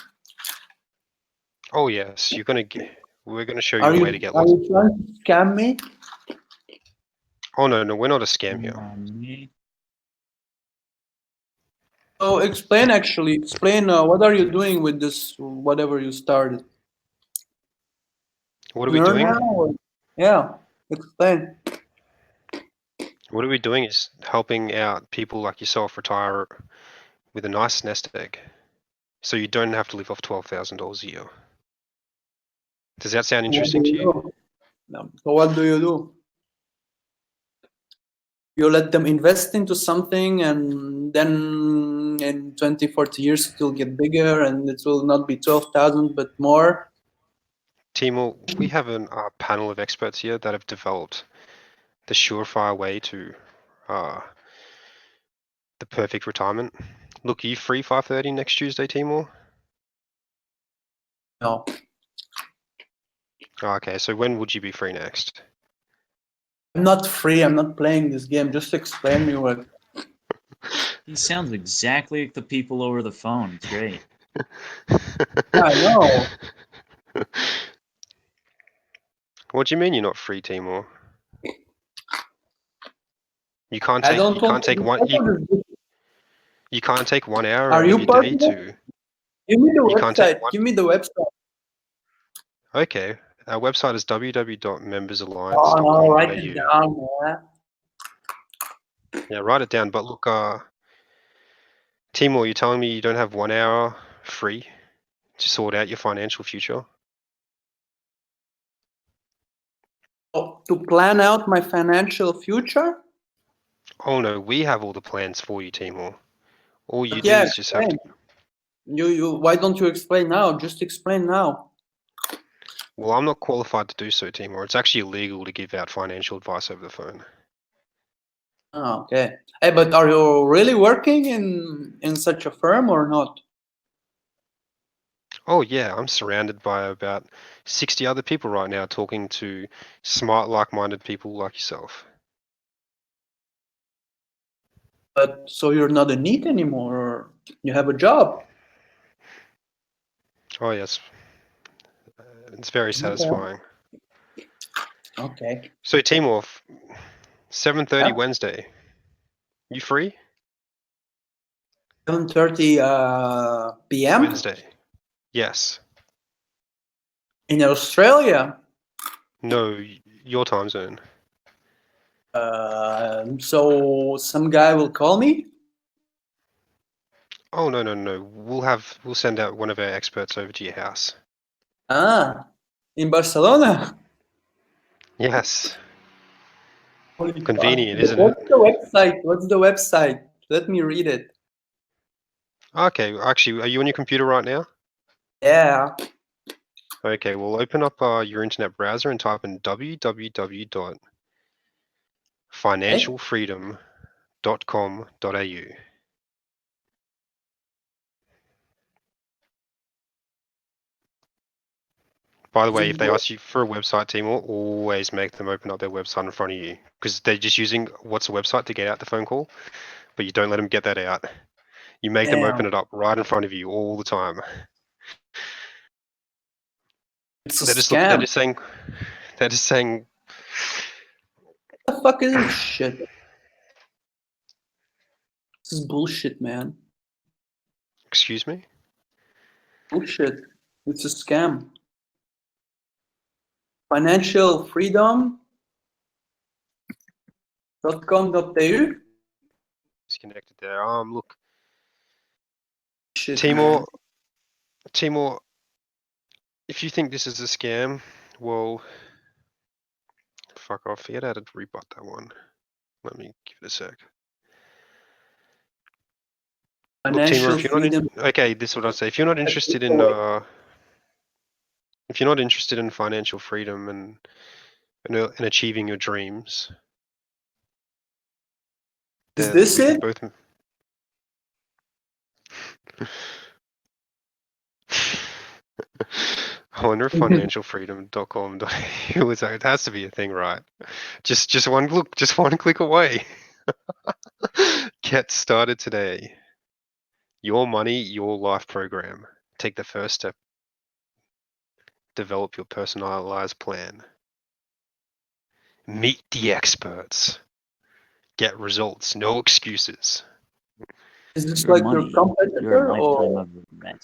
Oh yes, you're gonna get. We're gonna show you Are a you way to get are lots. you trying to scam me? Oh no, we're not a scam here. So explain. Actually, explain. What are you doing with this? Whatever you started. What are we Learn doing? now. Yeah. Explain. What are we doing is helping out people like yourself retire with a nice nest egg, so you don't have to live off $12,000 a year. Does that sound What do interesting to you you? do? No. So what do you do? You let them invest into something, and then in 20, 40 years it will get bigger, and it will not be 12,000 but more. Timor, we have a panel of experts here that have developed the surefire way to uh, the perfect retirement. Look, are you free 5:30 next Tuesday, Timor? No. Oh, okay, so when would you be free next? I'm not free. I'm not playing this game. Just explain me what. He sounds exactly like the people over the phone. It's great. Yeah, I know. What do you mean you're not free, Timor? You can't I take don't you want can't to take be one part of this. you can't take 1 hour Are out of you your part day of it? to Give me the you can't take website. one. Give me the website. Okay, our website is Oh no, write it www.membersalliance.com.au. down, man. Yeah, write it down. But look, Timor, you're telling me you don't have 1 hour free to sort out your financial future? To plan out my financial future? Oh no, we have all the plans for you, Timor. All you But do yeah, is just have to. explain. Why don't you explain now? Just explain now. Well, I'm not qualified to do so, Timor. It's actually illegal to give out financial advice over the phone. Oh, okay. Hey, but are you really working in such a firm or not? Oh yeah, I'm surrounded by about 60 other people right now talking to smart, like-minded people like yourself. But so you're not a NEET anymore, or you have a job? Oh yes, it's very satisfying. Okay. So Timor, 7:30 Yeah. Wednesday. You free? 7:30 p.m. Wednesday. Yes. in Australia. No, your time zone. So some guy will call me. Oh no. We'll send out one of our experts over to your house. In Barcelona. Yes. Holy fuck. Convenient, isn't it? What's the website? What's the website? Let me read it. Okay, actually, are you on your computer right now? Yeah. Okay, well, open up your internet browser and type in www.financialfreedom.com.au. By the Is way, it if they ask you for a website, Timor, always make them open up their website in front of you because they're just using what's a website to get out the phone call, but you don't let them get that out. You make them open Damn. it up right in front of you all the time. It's a They're just looking. They're scam. just saying. They're just saying. What the fuck is this shit? This is bullshit, man. Excuse me. Bullshit. It's a scam. Financialfreedom.com.au. Disconnected there. Look, Shit, man. Timor. If you think this is a scam, well, fuck off. Forget how to rebut that one. Let me give it a sec. Look, Timor, Financial if you're not freedom. okay, this is what I say. If you're not interested in financial freedom and achieving your dreams, Is then this we can it? both. I wonder if financialfreedom.com.au is it has to be a thing, right? Just one look, just one click away. Get started today. Your money, your life program. Take the first step. Develop your personalized plan. Meet the experts. Get results, no excuses. Is this Your like your money, your competitor lifetime or? of regret.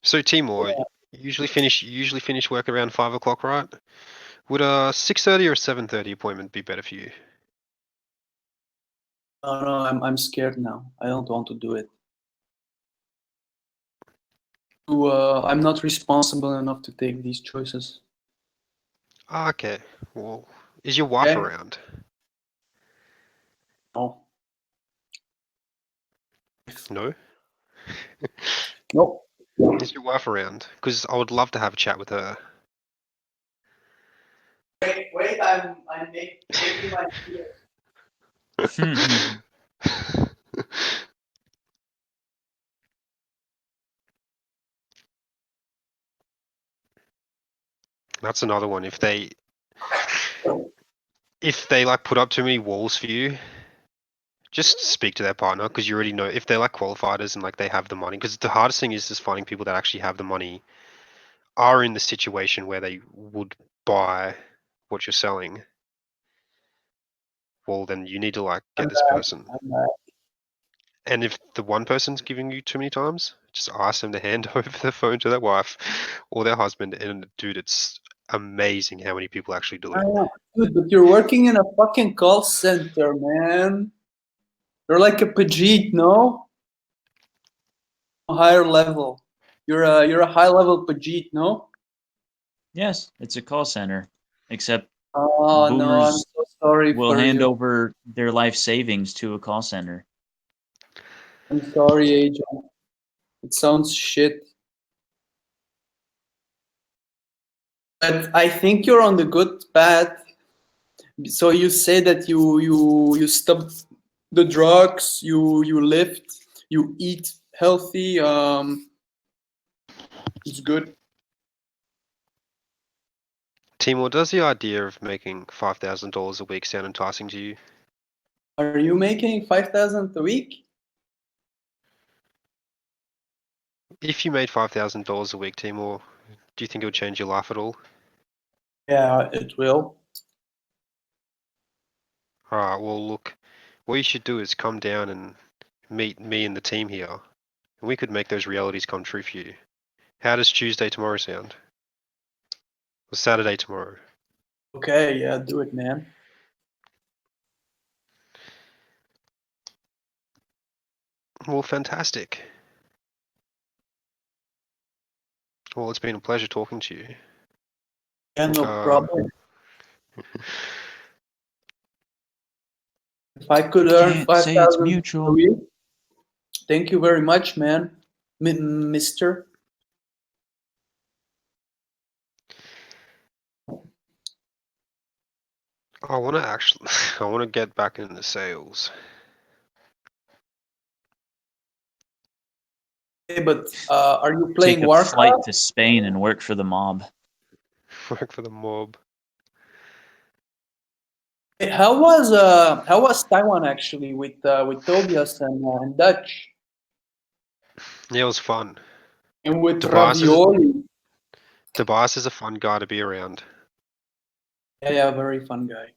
So Timor, you usually finish work around 5 o'clock, right? Would a 6:30 or 7:30 appointment be better for you? Oh no, I'm scared now. I don't want to do it. I'm not responsible enough to take these choices. Okay. Well, is your wife Okay. around? No. No. Nope. Is your wife around? Because I would love to have a chat with her. Wait, I'm making my. That's another one. If they like put up too many walls for you, just speak to their partner because you already know if they're like qualified as and like they have the money. Because the hardest thing is just finding people that actually have the money, are in the situation where they would buy what you're selling. Well, then you need to like get this person. And if the one person's giving you too many times, just ask them to hand over the phone to their wife or their husband. And dude, it's amazing how many people actually do it. Dude, but you're working in a fucking call center, man. You're like a Pajit, no? Higher level. You're a high level Pajit, no? Yes, it's a call center. Except Oh no, I'm boomers so sorry will for hand you. over their life savings to a call center. I'm sorry, Agent. It sounds shit. But I think you're on the good path. So you say that you stop the drugs, you lift, you eat healthy. It's good. Timor, does the idea of making $5,000 a week sound enticing to you? Are you making 5,000 a week? If you made $5,000 a week, Timor, do you think it would change your life at all? Yeah, it will. Alright, well look, what you should do is come down and meet me and the team here, and we could make those realities come true for you. How does Tuesday tomorrow sound? Or Saturday tomorrow? Okay, yeah, do it, man. Well, fantastic. Well, it's been a pleasure talking to you. Yeah, no problem. If I could earn Can't say it's 5,000 a mutual. week, thank you very much, man, Mister. I want to actually, I want to get back into sales. Hey, but are you Take playing a flight Warcraft? to Spain and work for the mob. Work for the mob. Hey, how was Taiwan actually with Tobias and Dutch Yeah, it was fun. and with Tobias is Ravioli? Tobias is a fun guy to be around. Yeah, very fun guy.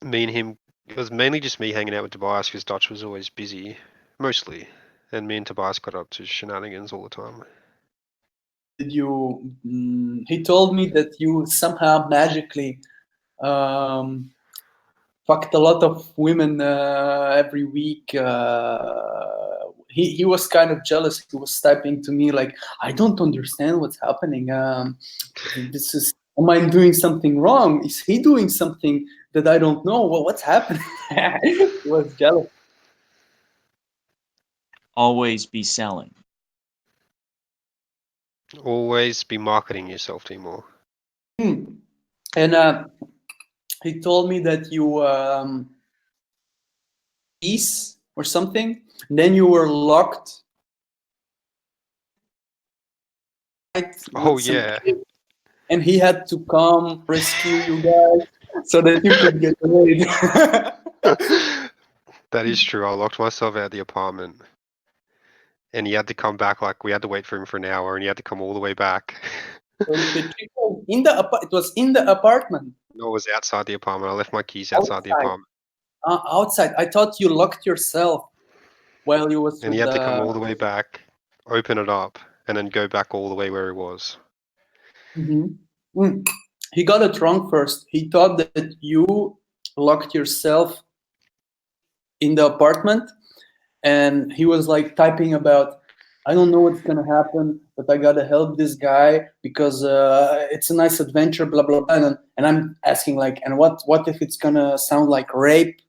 Me and him, it was mainly just me hanging out with Tobias because Dutch was always busy, mostly. And me and Tobias got up to shenanigans all the time. Did you? He told me that you somehow magically um, fucked a lot of women every week. He was kind of jealous. He was typing to me like, "I don't understand what's happening. This is. Am I doing something wrong? Is he doing something that I don't know? Well, what's happening?" He was jealous. Always be selling. Always be marketing yourself, Timor. And he told me that you peace or something. And then you were locked Oh with some yeah. kid, and he had to come rescue you guys so that you could get away. That is true. I locked myself out of the apartment. And he had to come back, like, we had to wait for him for an hour, and he had to come all the way back. The chick was in the it was in the apartment No, it was outside the apartment. I left my keys outside the outside. apartment. Outside. I thought you locked yourself while you was And he with had to come all the. the way back, open it up, and then go back all the way where he was. Mhm. He got it wrong first. He thought that you locked yourself in the apartment, and he was like typing about, I don't know what's gonna happen, but I gotta help this guy because it's a nice adventure, blah blah blah. And I'm asking like, and what if it's gonna sound like rape,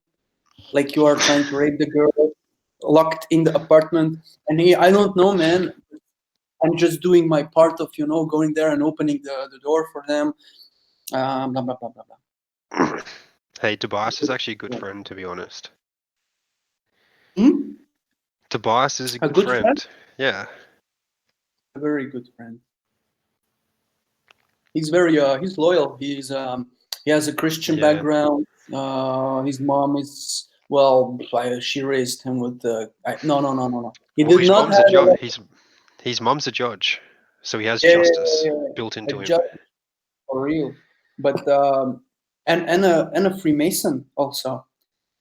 like you are trying to rape the girl locked in the apartment? And I don't know, man. I'm just doing my part of going there and opening the door for them. Blah blah blah blah blah. Hey, Tobias is actually a good friend, to be honest. Hmm? Tobias is a A good good friend, friend. Yeah. a very good friend. He's very he's loyal. He has a Christian Yeah. background. His mom is well. She raised him with no. He Well, did his not mom's a have a judge. lot. His mom's a judge, so he has Yeah, justice built a into him. judge for real. But and a Freemason also,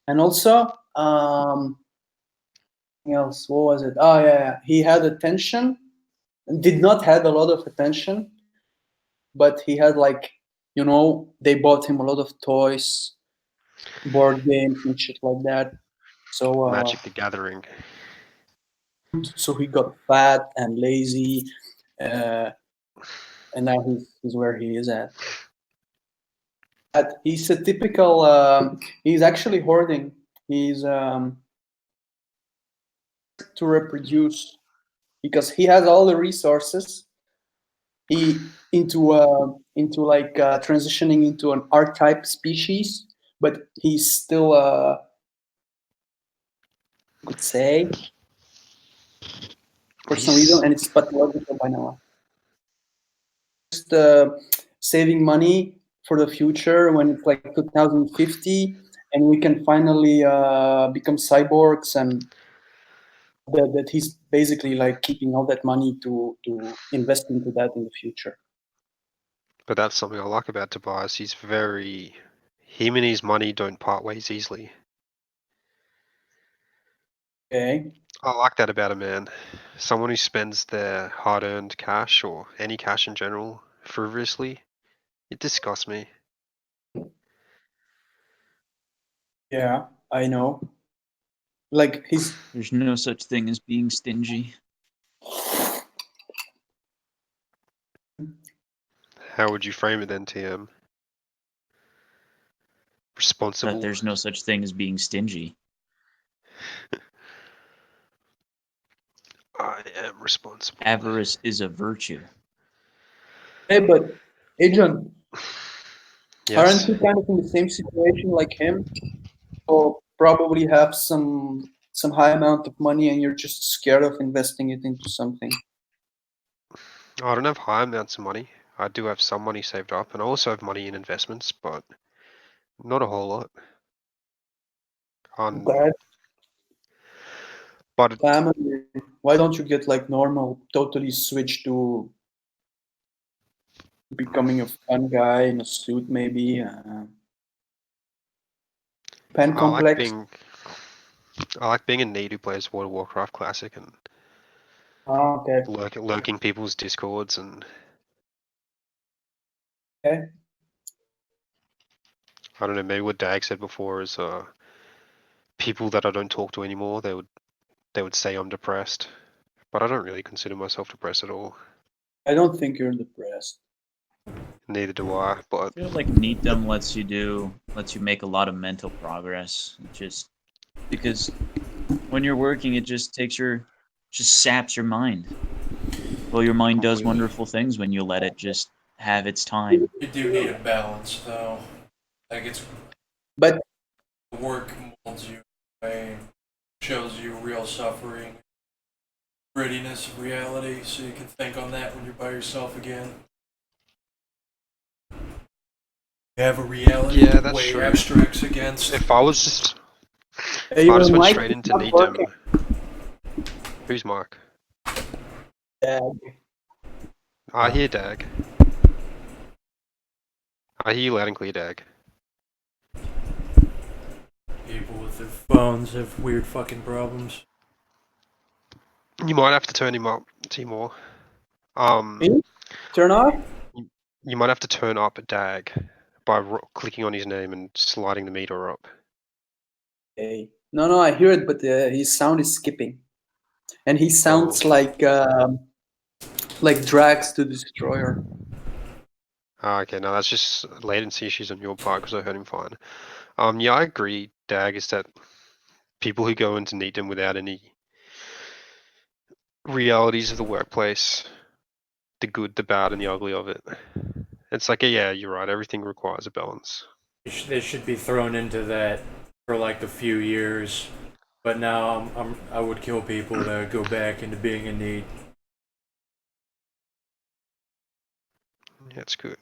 and also what else? What was it? Oh yeah. He had attention. Did not had a lot of attention, but he had like they bought him a lot of toys, board games and shit like that. So Magic the Gathering. so he got fat and lazy. Uh, and now he's where he is at. But he's a typical. He's actually hoarding. He's to reproduce because he has all the resources. He into like transitioning into an R-type species, but he's still could say for some reason, and it's pathological by now. Just saving money for the future when it's like 2050, and we can finally become cyborgs, and that he's basically like keeping all that money to invest into that in the future. But that's something I like about Tobias. Him and his money don't part ways easily. Okay. I like that about a man. Someone who spends their hard-earned cash, or any cash in general, frivolously, it disgusts me. Yeah, I know. Like There's no such thing as being stingy. How would you frame it then, TM? Responsible? That there's no such thing as being stingy. I am responsible. Avarice is a virtue. Hey, but Adrian, Yes? aren't you kind of in the same situation like him? Or probably have some high amount of money and you're just scared of investing it into something. I don't have high amounts of money. I do have some money saved up, and I also have money in investments, but not a whole lot. Okay. But Family. Why don't you get like normal, totally switch to becoming a fun guy in a suit, maybe? Pen I like complex. being a need who plays World of Warcraft Classic and Oh, okay. lurking people's discords and Okay. I don't know, maybe what Dag said before is people that I don't talk to anymore, they would say I'm depressed. But I don't really consider myself depressed at all. I don't think you're depressed. Neither do I, I but feel like NEATdom lets you make a lot of mental progress. Just because when you're working, it just saps your mind. Well, your mind does completely. wonderful things when you let it just have its time. You do need a balance, though. Like it's But work molds you, away, shows you real suffering, grittiness of reality, so you can think on that when you're by yourself again. You have a reality Yeah, to that's weigh true. abstracts against. If I just your went mic straight is into not working. NEATdom. Who's Mark? I hear Dag. I hear you loud and clear, Dag. People with their phones have weird fucking problems. You might have to turn him up, Timor. Me? Turn off? You might have to turn up Dag by clicking on his name and sliding the meter up. Okay. No, I hear it, but his sound is skipping. And he sounds Oh. like Drax the Destroyer. Okay, no, that's just latency issues on your part because I heard him fine. Yeah, I agree, Dag, is that people who go into NEATdom without any realities of the workplace, the good, the bad, and the ugly of it. It's like, yeah, you're right, everything requires a balance. They should be thrown into that for like a few years, but now I would kill people to go back into being in need. Yeah, it's good.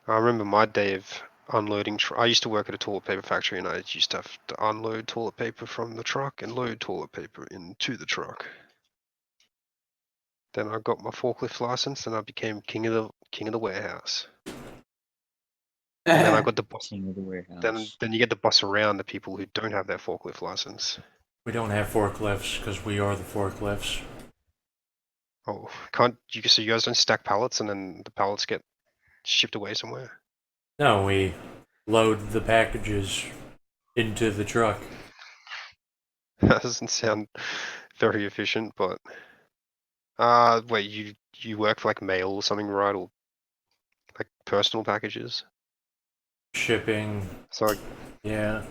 I remember my day of unloading. I used to work at a toilet paper factory, and I used to have to unload toilet paper from the truck and load toilet paper into the truck. Then I got my forklift license, and I became king of the warehouse. And then I got the boss. King of the warehouse. Then you get the boss around the people who don't have their forklift license. We don't have forklifts because we are the forklifts. Oh, so you guys don't stack pallets and then the pallets get shipped away somewhere? No, we load the packages into the truck. That doesn't sound very efficient, but wait, you you work for like mail or something, right? Or like personal packages. Shipping. So Yeah.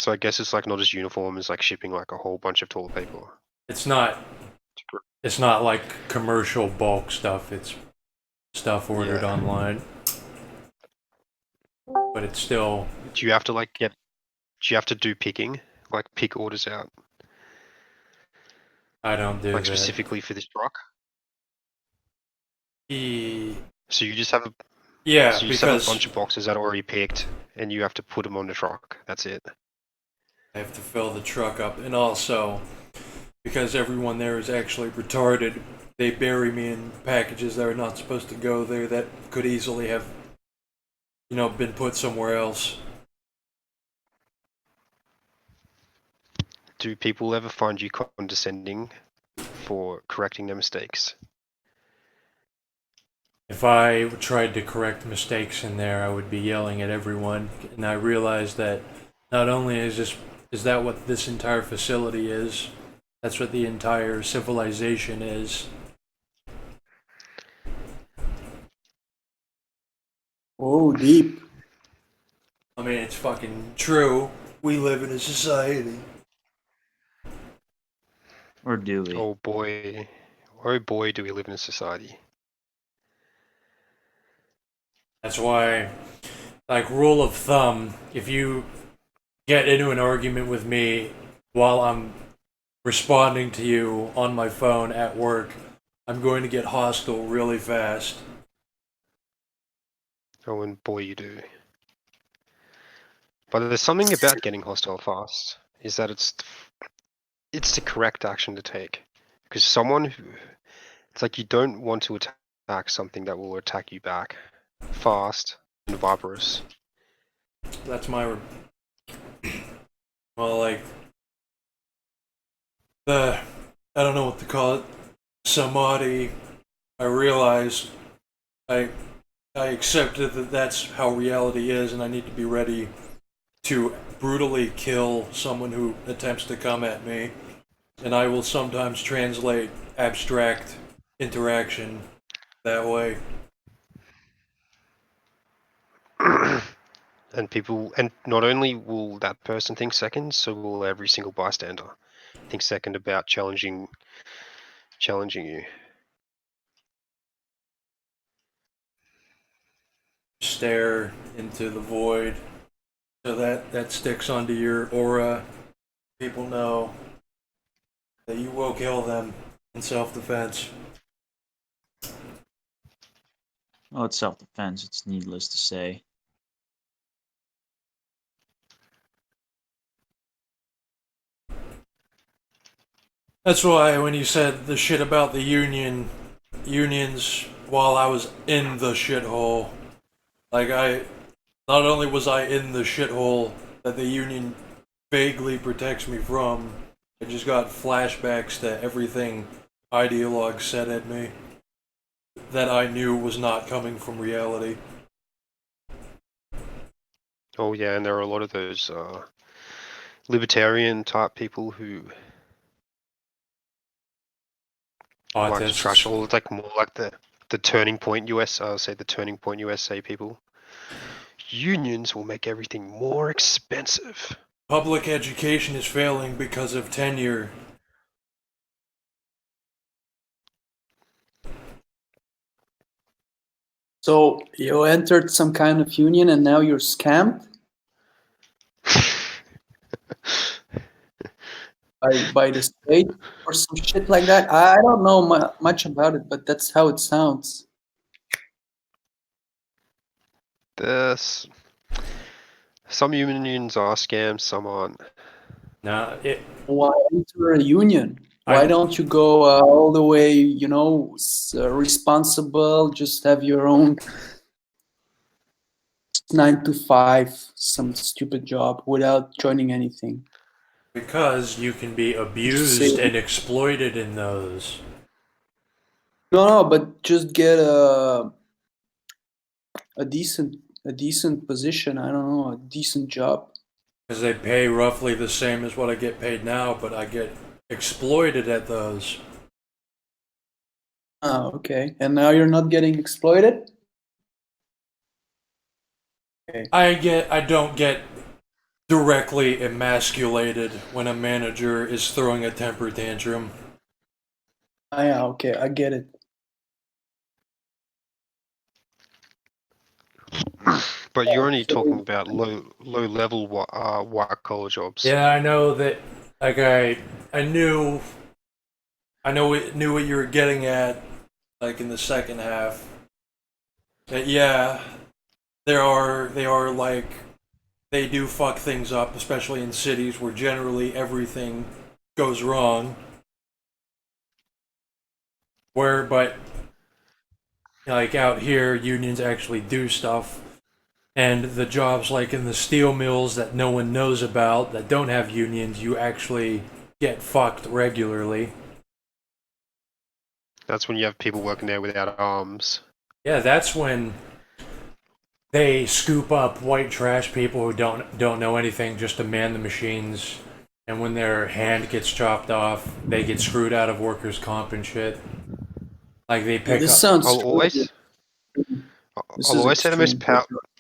I guess it's like not as uniform as like shipping like a whole bunch of toilet paper. It's not like commercial bulk stuff. It's stuff ordered Yeah. online. But it's still. Do you have to like do you have to do picking? Like pick orders out? I don't do like that. specifically for this truck? E- So you just have a yeah, so you just have a because bunch of boxes that are already picked, and you have to put them on the truck. That's it. I have to fill the truck up, and also because everyone there is actually retarded, they bury me in packages that are not supposed to go there that could easily have, been put somewhere else. Do people ever find you condescending for correcting their mistakes? If I tried to correct mistakes in there, I would be yelling at everyone, and I realized that not only is that what this entire facility is, that's what the entire civilization is. Oh, deep. I mean, it's fucking true. We live in a society. Or do we? Oh boy, do we live in a society. That's why, like, rule of thumb, if you get into an argument with me while I'm responding to you on my phone at work, I'm going to get hostile really fast. Oh, and boy, you do. But there's something about getting hostile fast, is that it's the correct action to take. Because it's like you don't want to attack something that will attack you back fast and viperous. That's my. Well, like. I don't know what to call it. Samadhi. I realized. I accepted that that's how reality is, and I need to be ready to brutally kill someone who attempts to come at me. And I will sometimes translate abstract interaction that way. And not only will that person think second, so will every single bystander think second about challenging you. Stare into the void, so that sticks onto your aura. People know that you will kill them in self-defense. Well, it's self-defense. It's needless to say. That's why when you said the shit about the unions while I was in the shithole, like not only was I in the shithole that the union vaguely protects me from, I just got flashbacks to everything ideologues said at me that I knew was not coming from reality. Oh yeah, and there are a lot of those libertarian type people who like to trash Autists. all. It's like more like the Turning Point say the Turning Point USA people. Unions will make everything more expensive. Public education is failing because of tenure. So you entered some kind of union and now you're scammed by the state or some shit like that. I don't know much about it, but that's how it sounds. Some unions are scams, some aren't. Now, Why enter a union? Why don't you go all the way, responsible, just have your own 9 to 5, some stupid job without joining anything? because you can be Say- abused and exploited in those. No, but just get a decent position. I don't know, a decent job. Because they pay roughly the same as what I get paid now, but I get exploited at those. Oh, okay. And now you're not getting exploited? Okay. I don't get directly emasculated when a manager is throwing a temper tantrum. Ah, yeah, okay, I get it. But you're only So, talking about low level white collar jobs. Yeah, I know that. Like I knew knew what you were getting at, like in the second half. That yeah, they are like they do fuck things up, especially in cities where generally everything goes wrong. But like out here, unions actually do stuff, and the jobs like in the steel mills that no one knows about that don't have unions, you actually get fucked regularly. That's when you have people working there without arms. Yeah, that's when they scoop up white trash people who don't know anything just to man the machines, and when their hand gets chopped off, they get screwed out of workers' comp and shit. Like they yeah, pick this up. sounds I'll true. always This I'll is always say extreme.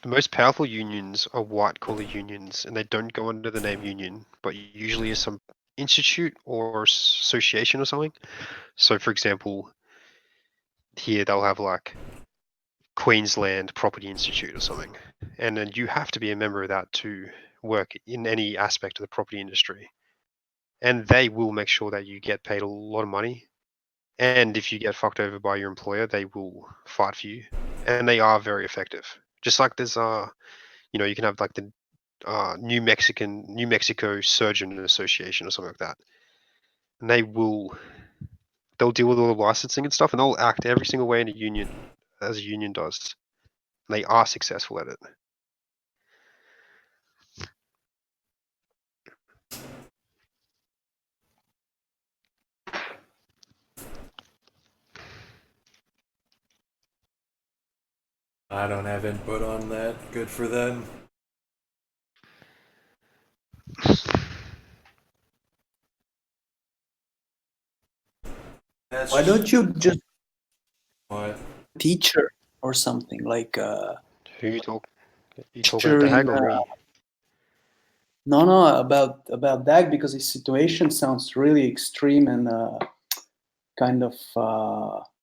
the most powerful unions are white collar unions, and they don't go under the name union, but usually is some institute or association or something. So, for example, here they'll have like Queensland Property Institute or something, and then you have to be a member of that to work in any aspect of the property industry. And they will make sure that you get paid a lot of money. And if you get fucked over by your employer, they will fight for you, and they are very effective. Just like there's you can have like the New Mexico Surgeon Association or something like that, and they'll deal with all the licensing and stuff, and they'll act every single way in a union as a union does. And they are successful at it. I don't have input on that. Good for them. That's Why don't you just what. teacher or something like Who you talking at teacher the in Hague or me? no about that because his situation sounds really extreme and kind of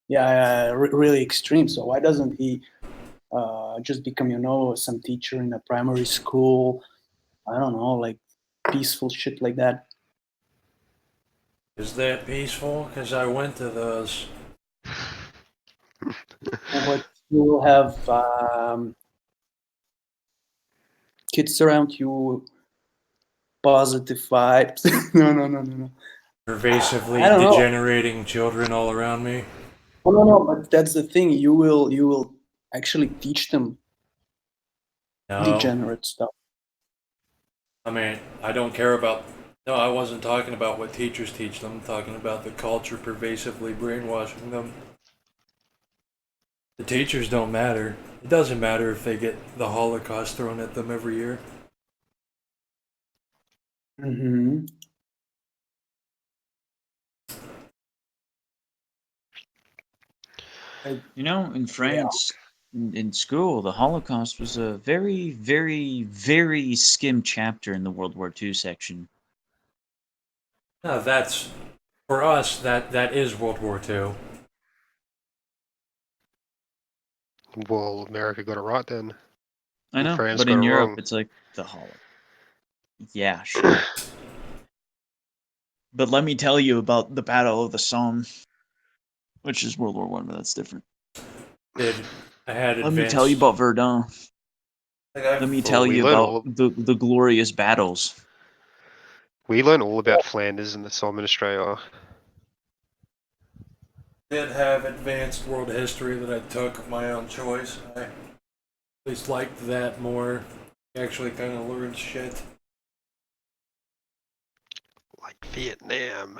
really extreme. So why doesn't he just become some teacher in a primary school? I don't know, like peaceful shit like that. Is that peaceful? Because I went to those. But you will have kids around you, positive vibes. No. Pervasively I don't know. degenerating children all around me. Oh, no. But that's the thing. You will actually teach them No. degenerate stuff. I mean, I don't care about. No, I wasn't talking about what teachers teach them. I'm talking about the culture pervasively brainwashing them. The teachers don't matter. It doesn't matter if they get the Holocaust thrown at them every year. Hmm. In France, in school, the Holocaust was a very, very, very skim chapter in the World War II section. No, that's for us. That is World War II. Well, America got it right then. I know, France but got in it Europe, wrong. it's like the Holocaust. Yeah, sure. But let me tell you about the Battle of the Somme, which is World War One, but that's different. I had Let me tell you advanced. about Verdun. Like Let me Well, tell you about the glorious battles. we learn all about Flanders and the Somme in Australia. Did have advanced world history that I took of my own choice. I at least liked that more. Actually, kind of learned shit. Like Vietnam.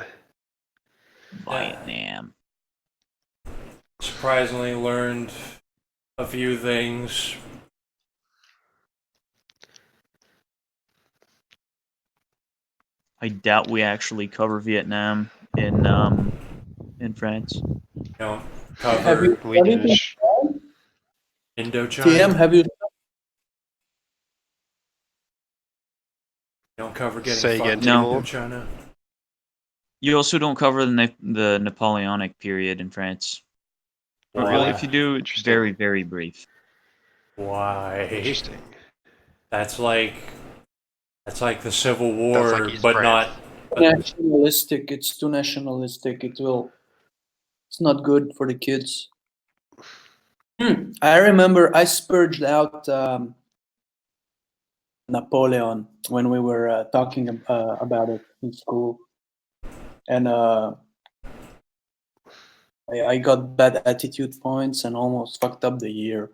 Vietnam. Surprisingly, learned a few things. I doubt we actually cover Vietnam in France. You know, cover you lineage. Indochina. TM? Have you? Don't cover getting Say fucked again, in Timor? Indochina. You also don't cover the Napoleonic period in France. Or Really? if you do, it's very, Interesting. very brief. Why? Interesting. That's like the Civil That's War, like East but France. not. Nationalistic. It's too nationalistic. It's not good for the kids. I remember I spurged out Napoleon when we were talking about it in school, and I got bad attitude points and almost fucked up the year.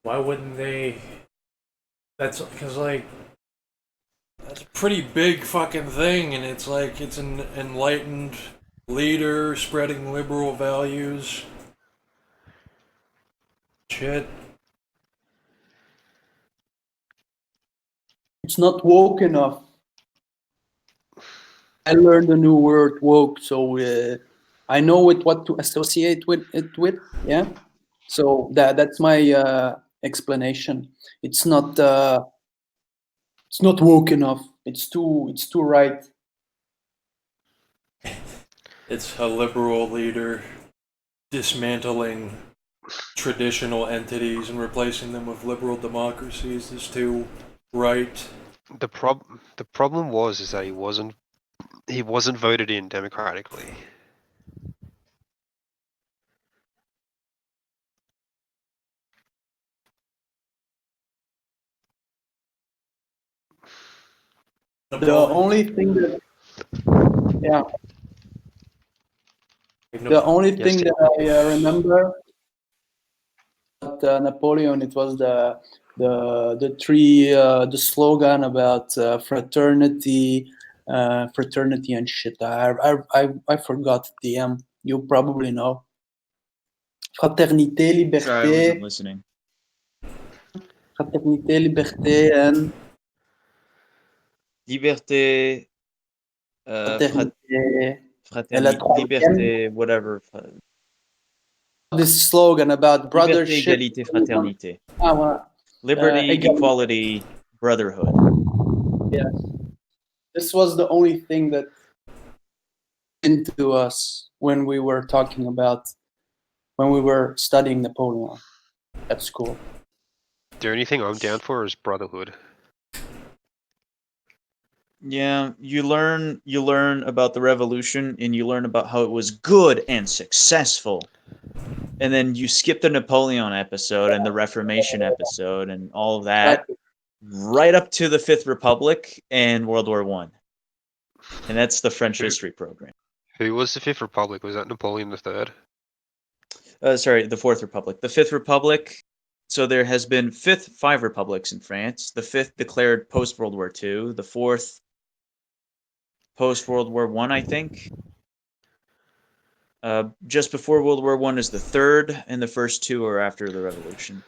Why wouldn't they? That's because that's a pretty big fucking thing, and it's like it's an enlightened leader spreading liberal values. Shit. It's not woke enough. I learned a new word, woke, so I know what to associate with it with. Yeah, so that's my explanation. It's not woke enough. It's too right. It's a liberal leader dismantling traditional entities and replacing them with liberal democracies. Is too right. The problem is that he wasn't voted in democratically. The only thing that the only Yes, thing Tim. that I remember about Napoleon, it was the slogan about fraternity and shit. I forgot DM. You probably know. Fraternité, Sorry, I wasn't liberté, listening. fraternité, liberté, and Liberté, fraternité. Et la fraternité, troisième, liberté, whatever. this slogan about Liberté, brothership. égalité, fraternité. Ah, voilà. Liberty, equality, brotherhood. Yes. This was the only thing that into us when we were studying Napoleon at school. The only thing I'm down for is brotherhood. Yeah, you learn about the revolution and you learn about how it was good and successful. And then you skip the Napoleon episode and the Reformation episode and all of that right up to the Fifth Republic and World War One. And that's the French history program. Who was the Fifth Republic? Was that Napoleon III? Sorry, the Fourth Republic. The Fifth Republic. So there has been five republics in France. The fifth declared post World War II. The fourth post World War One, I think. Just before World War One is the third, and the first two are after the Revolution.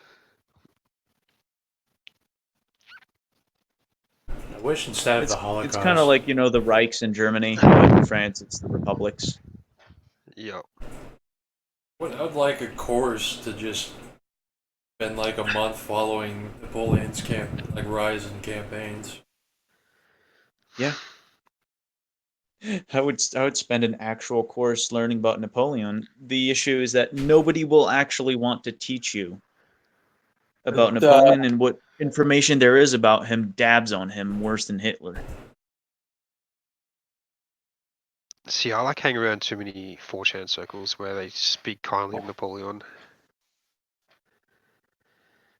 I wish instead of the Holocaust. It's kind of like the Reichs in Germany, but in France it's the republics. Yep. I'd like a course to just spend like a month following Napoleon's rise and campaigns. Yeah. I would spend an actual course learning about Napoleon. The issue is that nobody will actually want to teach you about Napoleon, and what information there is about him dabs on him worse than Hitler. See, I like hanging around too many 4chan circles where they speak kindly of Napoleon.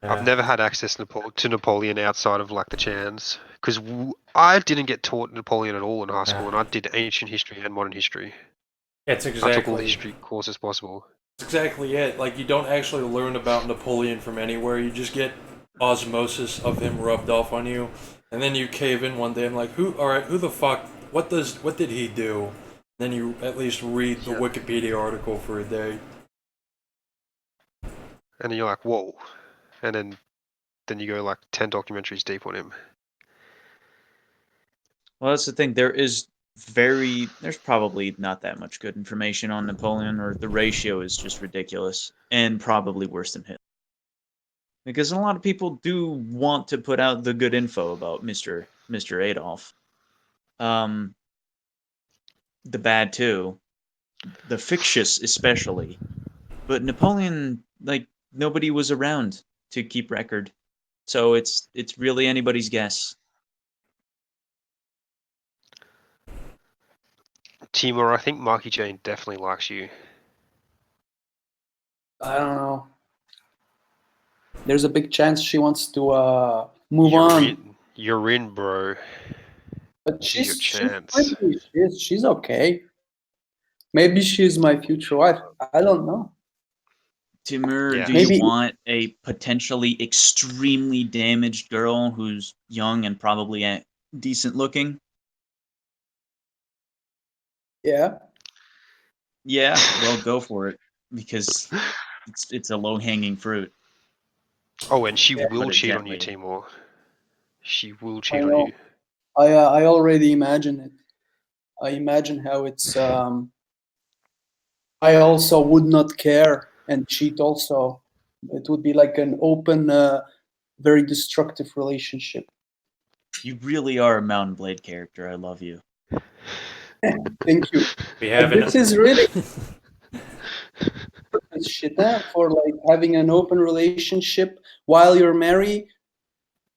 I've never had access to Napoleon outside of like the Chans, because I didn't get taught Napoleon at all in high school, and I did ancient history and modern history. It's I took all the exactly history courses possible. That's exactly it. Like you don't actually learn about Napoleon from anywhere. You just get osmosis of him rubbed off on you, and then you cave in one day and like, who? All right, who the fuck? What did he do? Then you at least read the Wikipedia article for a day. And then you're like, whoa. And then you go like 10 documentaries deep on him. Well, that's the thing. There is there's probably not that much good information on Napoleon, or the ratio is just ridiculous and probably worse than Hitler. Because a lot of people do want to put out the good info about Mr. Adolf. The bad too, the fictitious especially. But Napoleon, like, nobody was around to keep record. So it's really anybody's guess. Timur, I think Marky Jane definitely likes you. I don't know. There's a big chance she wants to move on. You're in, bro. But This is your she's chance. pretty. She's okay. Maybe she's my future wife. I don't know. Timur, Yeah. do Maybe- you want a potentially extremely damaged girl who's young and probably decent looking? Yeah. Yeah, well, go for it, because it's a low-hanging fruit. Oh, and she Yeah, will put it cheat on you, gently. Timur. She will I cheat on know. you. I already imagine it. I imagine how it's. I also would not care and cheat. Also, it would be like an open, very destructive relationship. You really are a Mountain Blade character. I love you. Thank you. We But haven't. this is really shit, huh? For like having an open relationship while you're married,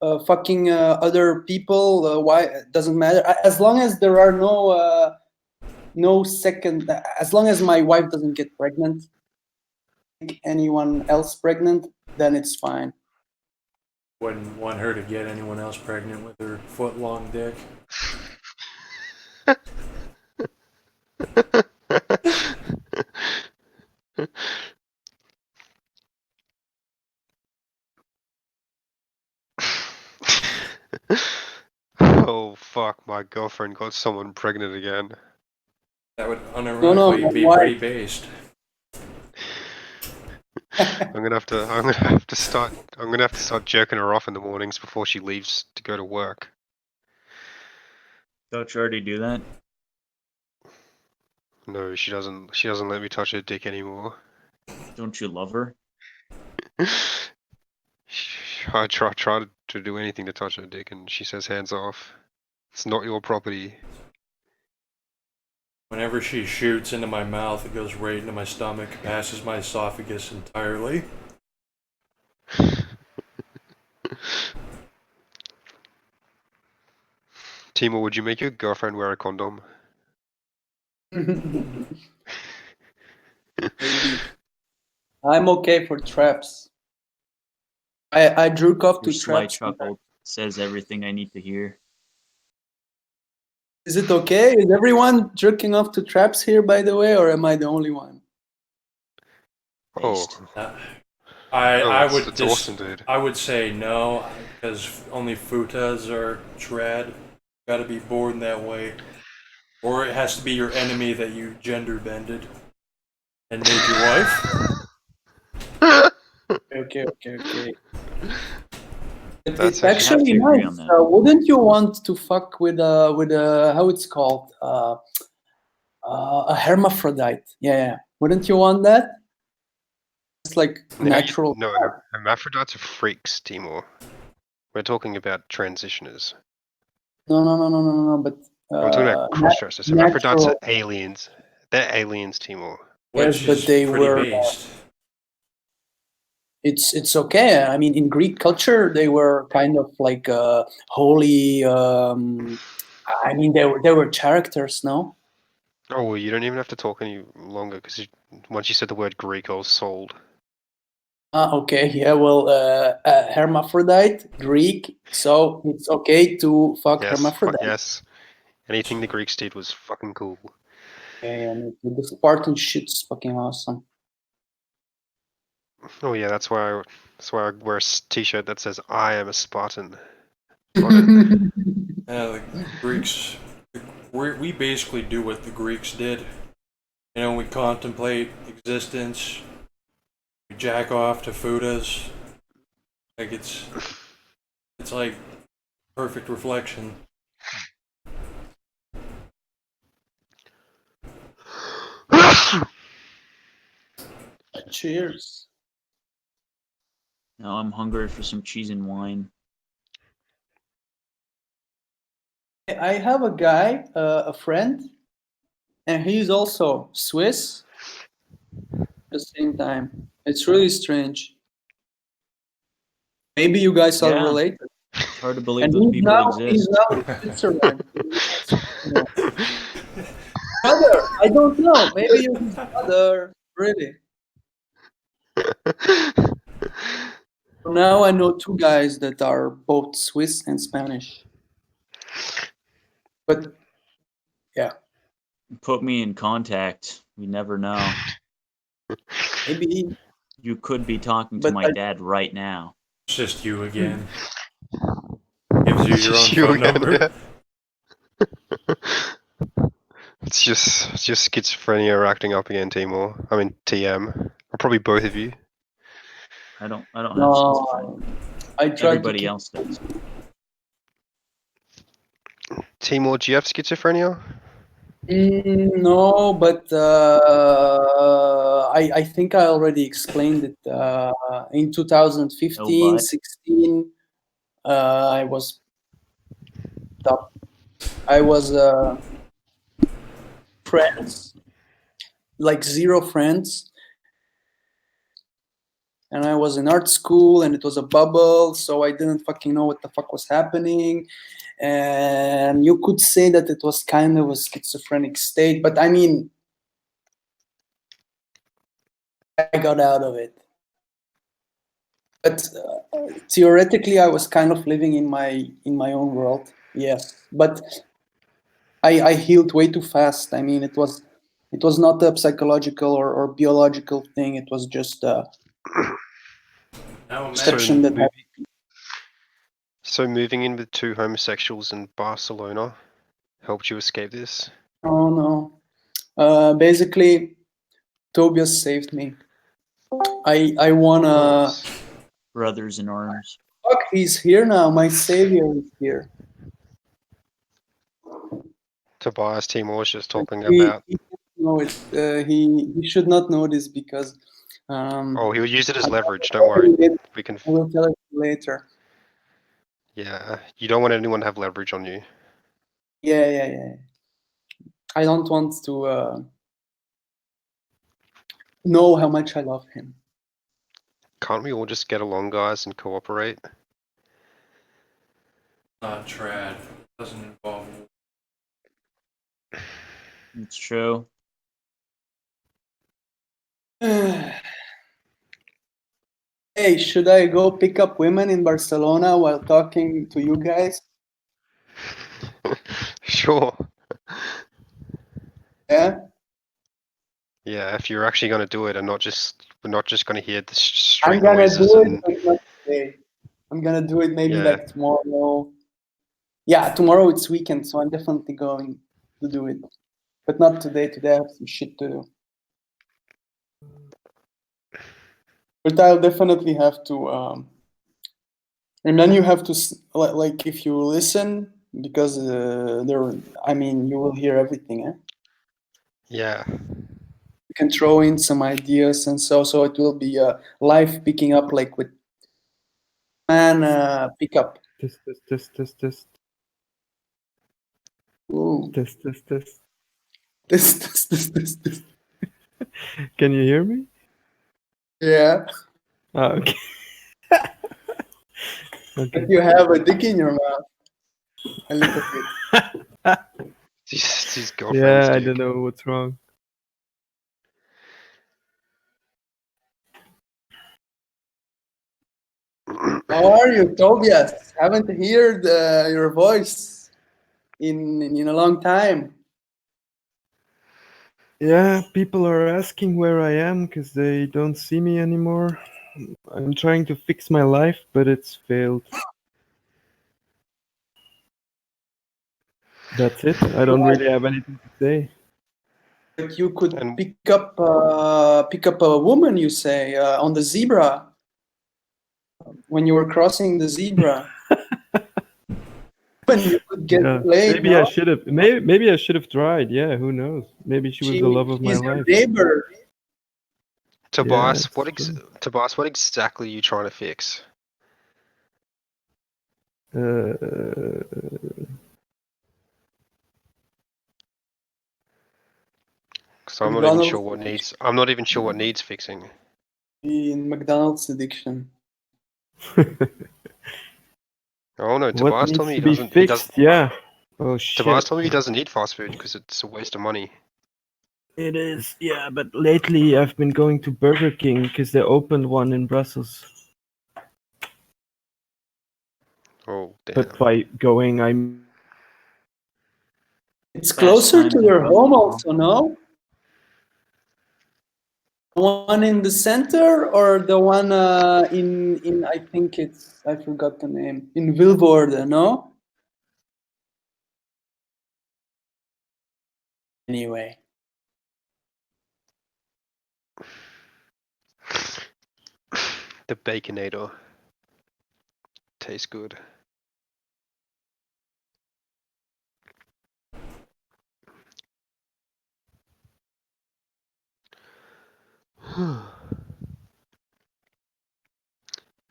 fucking other people. Why it doesn't matter as long as there are no second. As long as my wife doesn't get pregnant, anyone else pregnant, then it's fine. Wouldn't want her to get anyone else pregnant with her foot-long dick. Oh fuck, my girlfriend got someone pregnant again. That would No, unironically be why? pretty based. I'm gonna have to start jerking her off in the mornings before she leaves to go to work. Don't you already do that? No, she doesn't let me touch her dick anymore. Don't you love her? I try to do anything to touch her dick and she says hands off. It's not your property. Whenever she shoots into my mouth, it goes right into my stomach, passes my esophagus entirely. Timo, would you make your girlfriend wear a condom? Maybe. I'm okay for traps. I jerk off Your to sly traps. chuckle says everything I need to hear. Is it okay? Is everyone jerking off to traps here, by the way, or am I the only one? Based. It's awesome, dude. I would say no, because only futas are trad. Gotta be born that way. Or it has to be your enemy that you gender bended and made your wife. Okay. That's It's actually- actually I have to agree nice. on that. Wouldn't you want to fuck with how it's called a hermaphrodite? Yeah. Wouldn't you want that? It's like natural. No, hermaphrodites are freaks, Timor. We're talking about transitioners. No. But We're talking about cross-dressers. Hermaphrodites natural. are aliens. They're aliens, Timor. Yes, Which but is they pretty were. based. It's okay. I mean, in Greek culture, they were kind of like holy. I mean, they were characters, no? Oh, well, you don't even have to talk any longer, because once you said the word Greek, I was sold. Okay. Yeah. Well, hermaphrodite, Greek. So it's okay to fuck hermaphrodite. Yes. Anything the Greeks did was fucking cool. And the Spartan shit's fucking awesome. Oh yeah, that's why I wear a t-shirt that says "I am a Spartan." The Greeks, we basically do what the Greeks did. You know, we contemplate existence, we jack off to futas. Like it's like perfect reflection. Cheers. Now I'm hungry for some cheese and wine. I have a guy, a friend, and he's also Swiss at the same time. It's really strange. Maybe you guys are Yeah. related. It's hard to believe And those people he's exist. now in Switzerland. Brother, I don't know. Maybe you're his brother. Really. Now I know two guys that are both Swiss and Spanish. But yeah, Put me in contact. We never know. maybe. You could be talking to But my dad right now. It's just you again. Gives you It's your own just you phone again, number. yeah. It's just schizophrenia acting up again, Timor. I mean TM. Or probably both of you. I don't have No, schizophrenia. I tried to Everybody keep. else does. Timor, do you have schizophrenia? No, but I think I already explained it. In No 2015, but. 16, I was top. I was friends, like zero friends, and I was in art school, and it was a bubble, so I didn't fucking know what the fuck was happening. And you could say that it was kind of a schizophrenic state, but I mean, I got out of it. But theoretically, I was kind of living in my own world. Yes, but I healed way too fast. I mean, it was not a psychological or biological thing. It was just a Now perception that happened. So moving in with two homosexuals in Barcelona helped you escape this? Oh no. Basically, Tobias saved me. I wanna. Nice. Brothers in arms. Fuck, he's here now. My savior is here. Tobias Timor was just talking He about. know it. He should not know this because. Oh, he'll use it as I leverage. Don't worry. We can. will tell it later. Yeah, you don't want anyone to have leverage on you. Yeah. I don't want to know how much I love him. Can't we all just get along, guys, and cooperate? not trad. Doesn't involve. It's true. Hey, should I go pick up women in Barcelona while talking to you guys? Sure. Yeah. Yeah, if you're actually going to do it and we're not just going to hear the I'm street gonna noises do it, and but not today. I'm gonna do it maybe Yeah. like tomorrow. Yeah, tomorrow it's weekend, so I'm definitely going to do it. But not today. Today I have some shit to do. But I'll definitely have to. And then you have to like if you listen because there. I mean, you will hear everything. Eh? yeah. You can throw in some ideas and so it will be live picking up like with man pick up. Test. Ooh. Test. This. Can you hear me? Yeah. Oh, okay. Okay. But you have a dick in your mouth. A little bit. It's his girlfriend's Yeah, I dick. don't know what's wrong. How are you, Tobias? Haven't heard your voice in a long time. Yeah, people are asking where I am because they don't see me anymore. I'm trying to fix my life, but it's failed. That's it. I don't really have anything to say. But you could And- pick up a woman, you say, on the zebra when you were crossing the zebra. When you could get Yeah, laid, maybe no? I should have. Maybe I should have tried. Yeah, who knows? Maybe she was the love of my She's your life. neighbor. Tobias, it's true. Tobias, what exactly are you trying to fix? Uh, Because I'm not even sure McDonald's what needs. I'm not even sure what needs fixing. in McDonald's addiction. Oh no, what Tobias needs told me to he be doesn't. He doesn't. fixed? Yeah. Oh Tobias shit. told me he doesn't need fast food because it's a waste of money. It is, yeah, but lately I've been going to Burger King because they opened one in Brussels. Oh damn. But by going, I It's Fast closer times to in your home Brussels, also, no? The one in the center or the one in I think it's I forgot the name. In Vilvoorde, no? Anyway. The Baconator tastes good.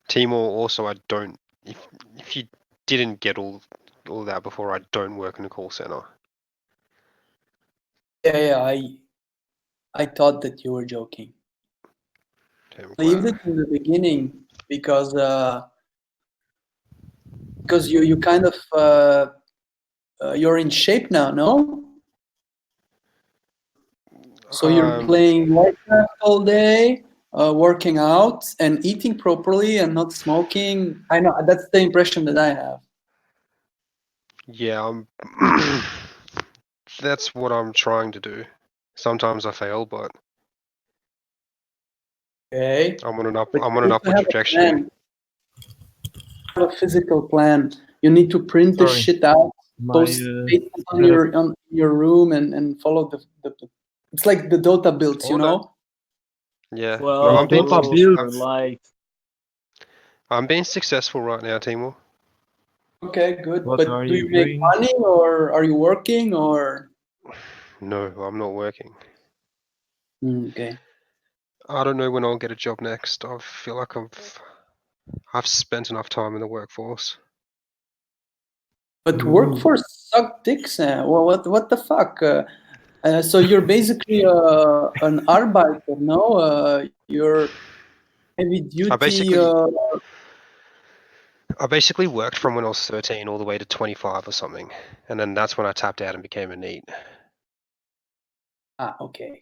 Timor, also, I don't. If you didn't get all that before, I don't work in a call center. Yeah, I thought that you were joking. Okay, I'm I leave glad. it in the beginning because you kind of you're in shape now, no? So you're playing Minecraft all day, working out and eating properly and not smoking. I know that's the impression that I have. Yeah, that's what I'm trying to do. Sometimes I fail, but Okay, I'm on but I'm you on an need to upward have a trajectory. plan, have a physical plan. You need to print the Sorry. shit out, My post it on setup. your room, and follow the. It's like the Dota builds, you Hold on. know. Yeah. No, 12 Dota rules build. for life. I'm being successful right now, Timor. Okay, good. What But are do you you make doing? money or are you working or? No, I'm not working. Okay. I don't know when I'll get a job next. I feel like I've spent enough time in the workforce. But Ooh. workforce suck dicks. What the fuck? So you're basically an arbeiter, no? You're heavy I duty. basically I basically worked from when I was 13 all the way to 25 or something, and then that's when I tapped out and became a NEET. Okay.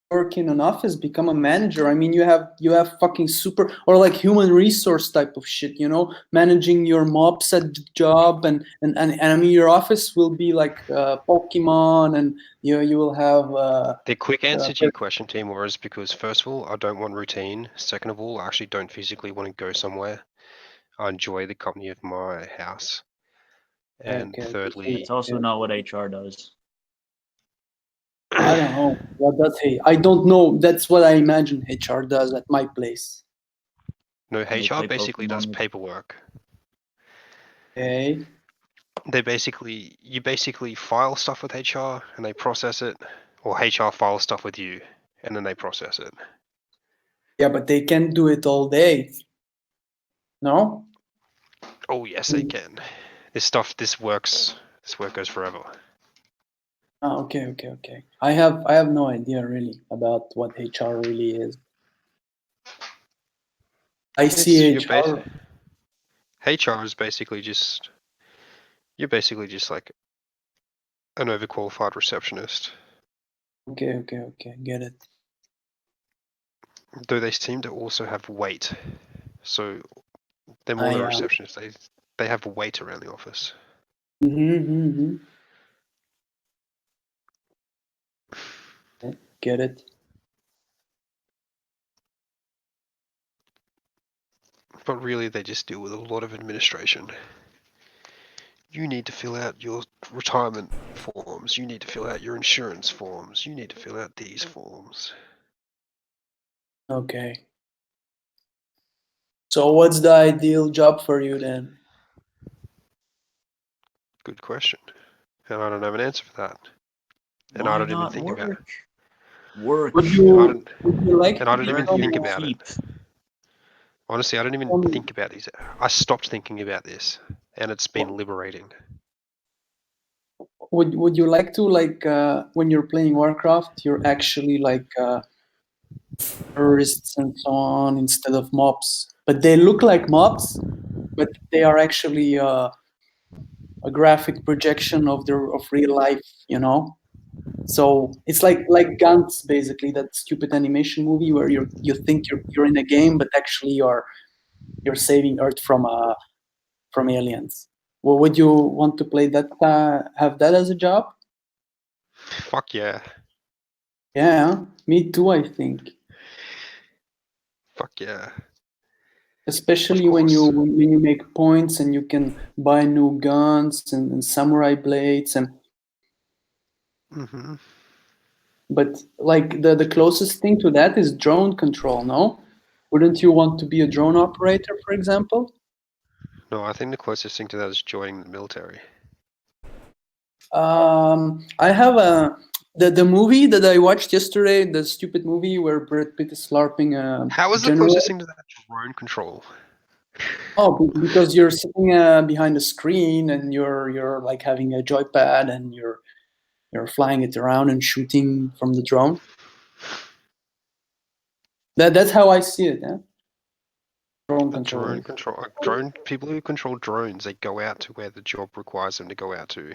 Work in an office, become a manager. I mean, you have fucking super or like human resource type of shit, you know, managing your mobs at the job and I mean your office will be like Pokemon and you will have The quick uh, answer to your question, Timor, is because first of all, I don't want routine. Second of all, I actually don't physically want to go somewhere. I enjoy the company of my house. And okay. It's thirdly, also not what HR does. I don't know. What does he? I don't know. That's what I imagine HR does at my place. no, They HR play basically does Pokemon with paperwork. Okay. You basically file stuff with HR and they process it, or HR files stuff with you and then they process it. Yeah, but they can't do it all day. No? Oh yes, they can. This work goes forever. Okay. I have no idea really about what HR really is. I see HR. HR is basically just you're basically just like an overqualified receptionist. Okay. Get it. Though they seem to also have weight, so they're more I than a receptionist. They have weight around the office. mm-hmm. Get it. But really, they just deal with a lot of administration. You need to fill out your retirement forms. You need to fill out your insurance forms. You need to fill out these forms. Okay. So what's the ideal job for you then? Good question. And I don't have an answer for that. And I Why don't even not think about it. work? Work. Would And I you don't, would you like and I to don't be even from think Earn about it. keep. Honestly, I don't even think about these. I stopped thinking about this, and it's been liberating. would you like to when you're playing Warcraft, you're actually like terrorists and so on instead of mobs, but they look like mobs, but they are actually a graphic projection of real life, you know. So it's like Guns, basically, that stupid animation movie where you think you're in a game, but actually you're saving Earth from aliens. Well, would you want to play that? Have that as a job? Fuck yeah. Yeah, me too. I think, Fuck yeah. Of especially course. when you make points and you can buy new guns and samurai blades and. Hmm. But like the closest thing to that is drone control. No, wouldn't you want to be a drone operator, for example? No, I think the closest thing to that is joining the military. I have the movie that I watched yesterday, the stupid movie where Brad Pitt is LARPing a How is the general. closest thing to that drone control? Oh, because you're sitting behind a screen and you're like having a joypad and you're flying it around and shooting from the drone. That's how I see it. Yeah? Drone A control. drone people who control drones, they go out to where the job requires them to go out to.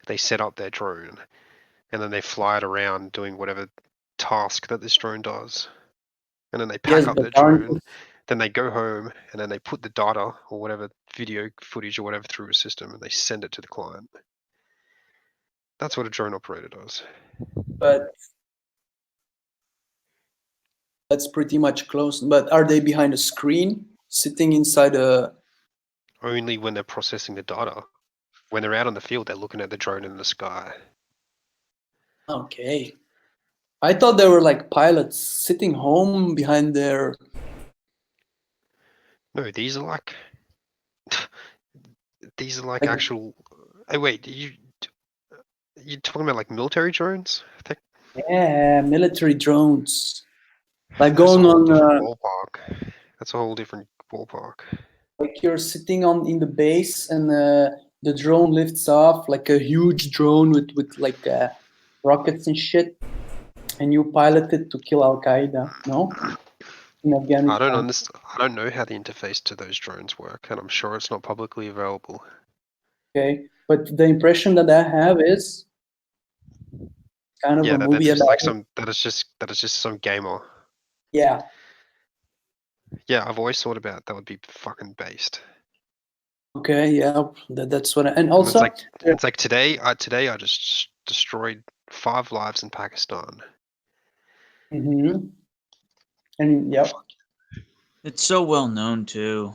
They set up their drone, and then they fly it around doing whatever task that this drone does. And then they pack Yes, up but their aren't drone, then they go home, and then they put the data or whatever video footage or whatever through a system, and they send it to the client. That's what a drone operator does. but that's pretty much close. But are they behind a screen, sitting inside a? Only when they're processing the data. When they're out on the field, they're looking at the drone in the sky. Okay, I thought they were like pilots sitting home behind their. No, these are like Like, actual. Oh wait, you talking about like military drones? I think yeah, military drones, like that's a going whole on. different ballpark. That's a whole different ballpark. Like you're sitting on in the base and the drone lifts off like a huge drone with like rockets and shit, and you pilot it to kill Al Qaeda. No, in Afghanistan. I don't know how the interface to those drones work, and I'm sure it's not publicly available. Okay, but the impression that I have is kind of Yeah, a that they're movie just about like it. that is just some gamer. Yeah. Yeah, I've always thought about that would be fucking based. Okay. Yeah. That's what. And And also, it's like today I just destroyed 5 lives in Pakistan. mhm. And yeah. It's so well known too.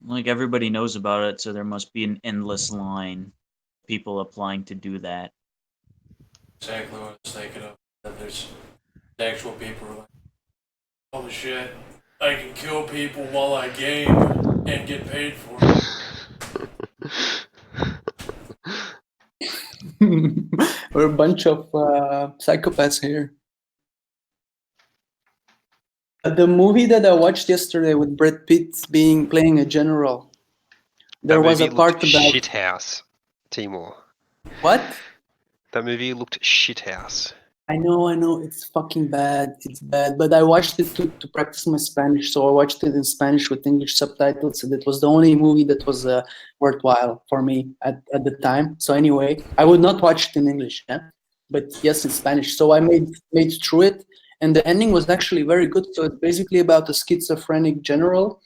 Like everybody knows about it, so there must be an endless line of people applying to do that. Exactly what I was thinking of. That there's actual people who are like, holy shit, I can kill people while I game and get paid for it. We're a bunch of psychopaths here. The movie that I watched yesterday with Brad Pitt playing a general, That there was a movie looked part about shithouse, Timor. what? That movie looked shithouse. I know, it's fucking bad. It's bad. But I watched it to practice my Spanish, so I watched it in Spanish with English subtitles, and it was the only movie that was worthwhile for me at the time. So anyway, I would not watch it in English, yeah? But yes, in Spanish. So I made through it, and the ending was actually very good. So it's basically about a schizophrenic general,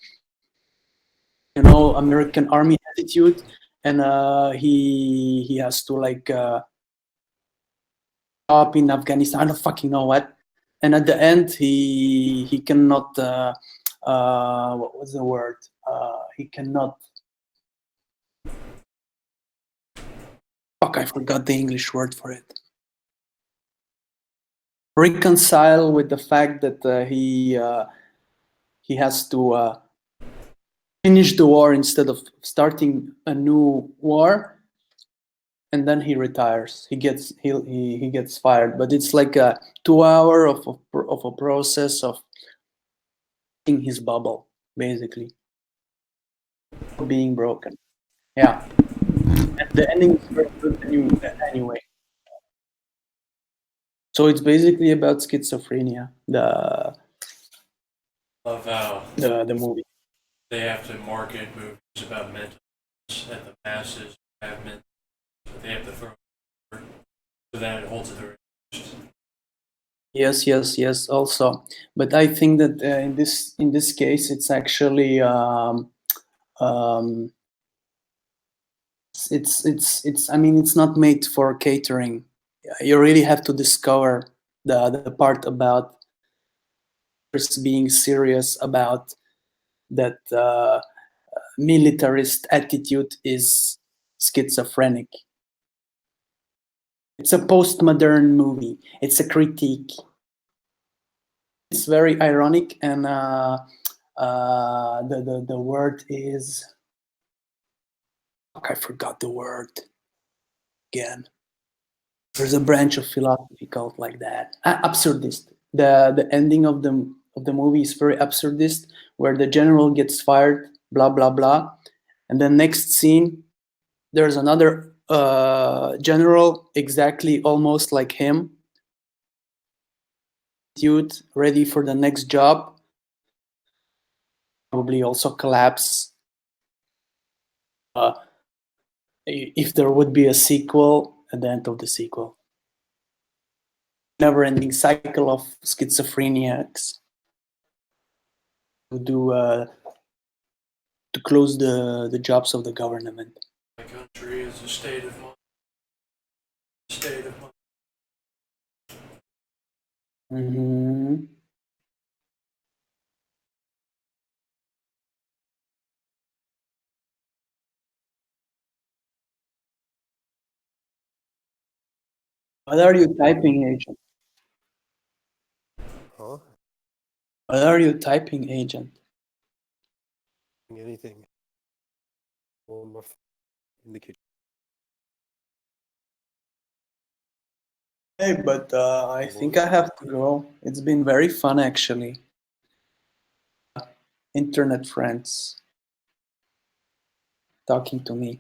you know, American Army attitude, and he has to like. Up in Afghanistan. I don't fucking know what. And at the end, he cannot. What was the word? He cannot. Fuck! I forgot the English word for it. Reconcile with the fact that he has to finish the war instead of starting a new war. and then he retires. He gets fired, but it's like a 2 hour of a process of in his bubble, basically being broken. Yeah, and the ending is very good anyway. So it's basically about schizophrenia. Love how The movie. they have to market movies about mental illness and the masses have mental illness, but they have to throw it so that it holds their interest. Yes. Also, but I think that in this case, it's actually um, it's. I mean, it's not made for catering. You really have to discover the part about being serious about that militarist attitude is schizophrenic. It's a postmodern movie. It's a critique. It's very ironic, and the word is, I forgot the word again. There's a branch of philosophy called like that. Absurdist. The ending of the movie is very absurdist, where the general gets fired, blah blah blah, and then next scene there's another general exactly almost like him, ready for the next job, probably also collapse. If there would be a sequel at the end of the sequel. Never-ending cycle of schizophrenics to do to close the jobs of the government. My country is a state of mind. State of mind. Mm-hmm. What are you typing, agent? Huh? What are you typing, agent? Anything. On my in the kitchen. Hey, but I think I have to go. It's been very fun, actually. Internet friends talking to me.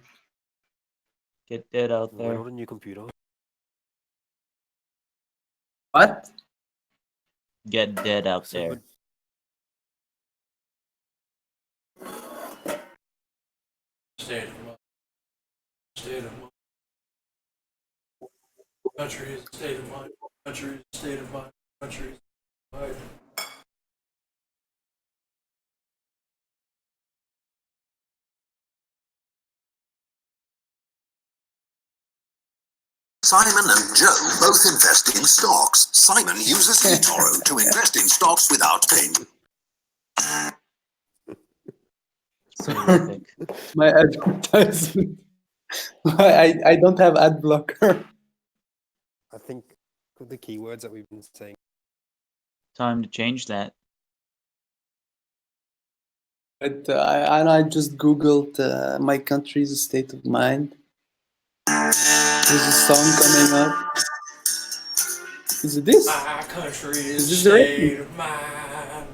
Get dead out Why there. not a new computer? What? Get dead out So there. good. State of mind. State of mind. Country is a state of mind. Country is a state of mind. Country is a state of mind. Simon and Joe both invest in stocks. Simon uses eToro to invest in stocks without paying. It's pretty epic. My advertisement. I don't have ad blocker. I think the keywords that we've been saying. Time to change that. But I just googled my country's state of mind. There's a song coming up. Is it this? My country Is is this a the state rhythm? of mind.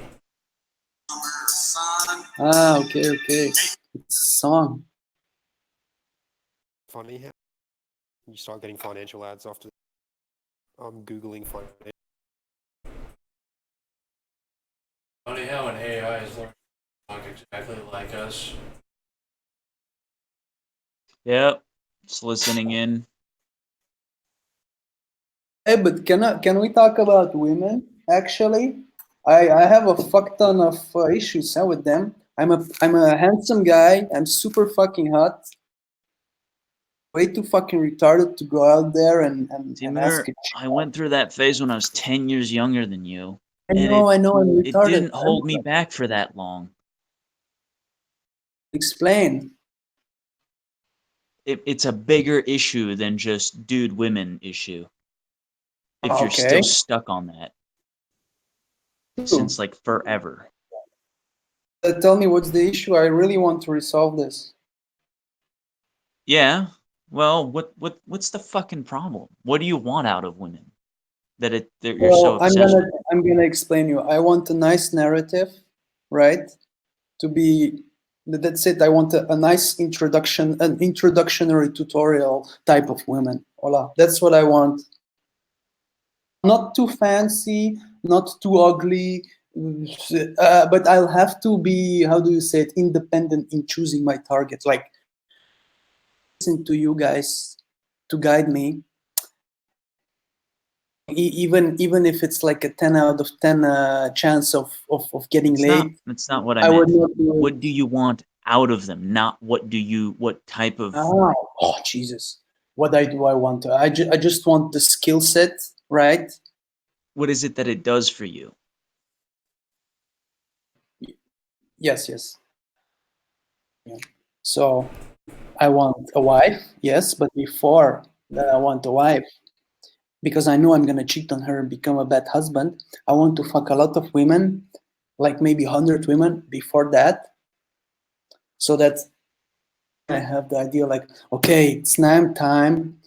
Ah, okay. It's a song. Funny how you start getting financial ads after Googling finance. Funny how an AI is learning to talk exactly like us. Yep. It's listening in. Hey, but can we talk about women? Actually, I have a fuck ton of issues with them. I'm a handsome guy. I'm super fucking hot. Way too fucking retarded to go out there and ask Timur, a I went through that phase when I was 10 years younger than you. I And know, I'm it retarded. didn't hold me back for that long. Explain. It's a bigger issue than just dude women issue. If you're Okay. still stuck on that. Since like forever. Tell me what's the issue. I really want to resolve this. Yeah. Well, what's the fucking problem? What do you want out of women? That you're so Well, obsessed with? I'm gonna explain you. I want a nice narrative, right? To be that's it. I want a nice introduction, an introductory tutorial type of women. Voila, that's what I want. Not too fancy, not too ugly, but I'll have to be, how do you say it, independent in choosing my target. Like, listen to you guys to guide me. Even if it's like a 10 out of 10 chance of getting late, That's not what I I would meant. not do it. What do you want out of them? Not what type of. Oh, Jesus. What I want? I just want the skill set, right? What is it that it does for you? Yes. Yeah. So I want a wife, yes, but before that I want a wife, because I know I'm gonna cheat on her and become a bad husband. I want to fuck a lot of women, like maybe 100 women before that, so that I have the idea like, okay, it's now time.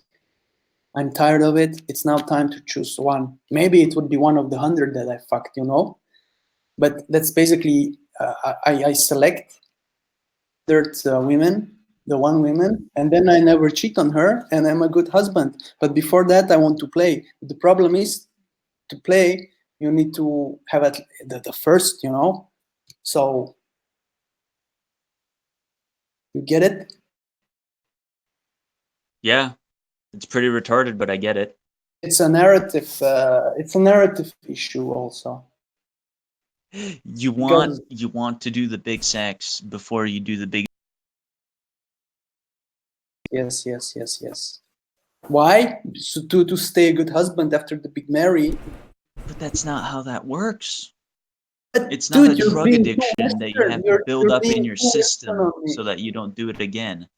I'm tired of it. It's now time to choose one. Maybe it would be one of the 100 that I fucked, But that's basically I select 100 women, the one woman, and then I never cheat on her, and I'm a good husband. But before that, I want to play. The problem is, to play, you need to have the first, So you get it? Yeah, it's pretty retarded, but I get it. It's a narrative. It's a narrative issue also. You want to do the big sex before you do the big. Yes. Why? So to stay a good husband after the big marry. But that's not how that works. But It's not dude, a you're drug being too addiction that you Western. have to build You're up in being your too Western system on me. so that you don't do it again.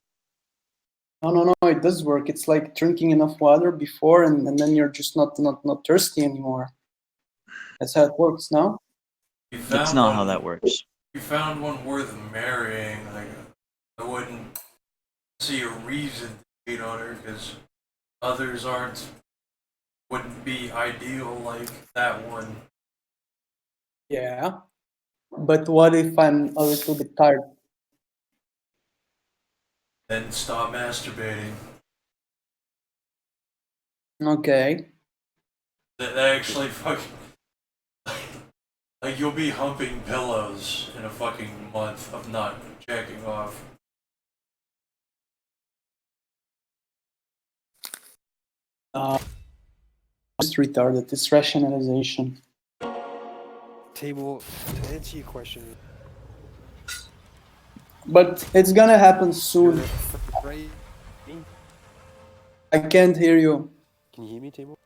No, it does work. It's like drinking enough water before, and then you're just not thirsty anymore. That's how it works, no? It's not how that works. You found one worth marrying. Like, I wouldn't see a reason to hate on her because others wouldn't be ideal like that one. Yeah. But what if I'm a little bit tired? Then stop masturbating. Okay. That actually fucking like you'll be humping pillows in a fucking month of not jacking off. Just retarded. It's rationalization. Table, to answer your question, But it's gonna happen soon. I can't hear you. can you hear me, Table?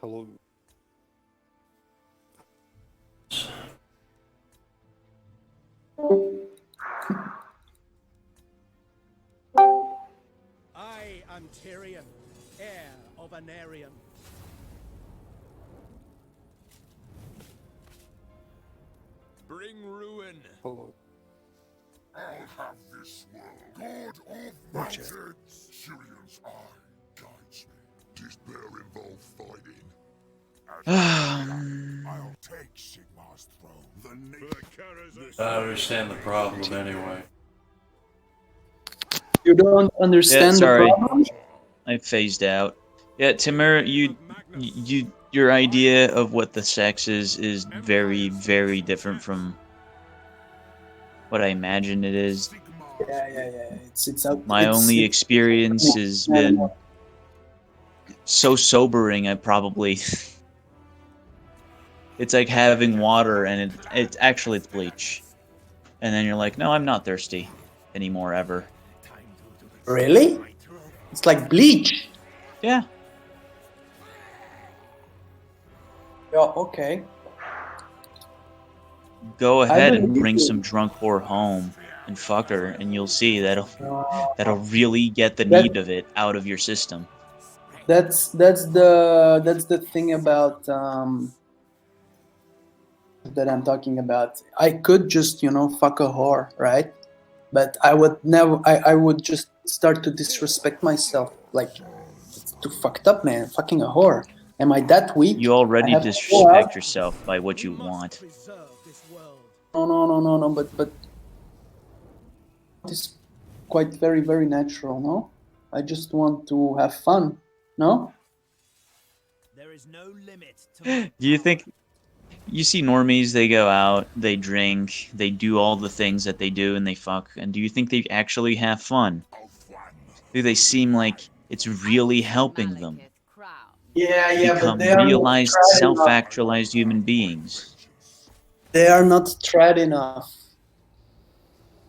Hello. I am Tyrion, heir of Anarion. Bring ruin. Hello. I'll have this world. God of mountains. Tyrion's eye guides me. Tis there involved fighting. I'll take Sigmar's throne. I understand the problem anyway. You don't understand the problem? I phased out. Yeah, Timur, your idea of what the sex is very, very different from what I imagine it is. Yeah. It's out. My only experience has been so sobering. I probably it's like having water and it's actually it's bleach, and then you're like, no, I'm not thirsty anymore ever. Really? It's like bleach. Yeah. Yeah. Okay. Go I ahead and believe bring you. some drunk whore home and fuck her, and you'll see that'll really get the That- need of it out of your system. That's the thing about that I'm talking about. I could just fuck a whore, right? But I would never. I would just start to disrespect myself. Like, it's too fucked up, man. Fucking a whore. Am I that weak? You I already have to go out. disrespect yourself by what you want. No. But it's quite very natural. No, I just want to have fun. No. There is no limit to Do you think you see normies? They go out, they drink, they do all the things that they do, and they fuck. And do you think they actually have fun? Do they seem like it's really helping them Yeah, but become they are not realized, tried enough. self-actualized human beings? They are not tried enough.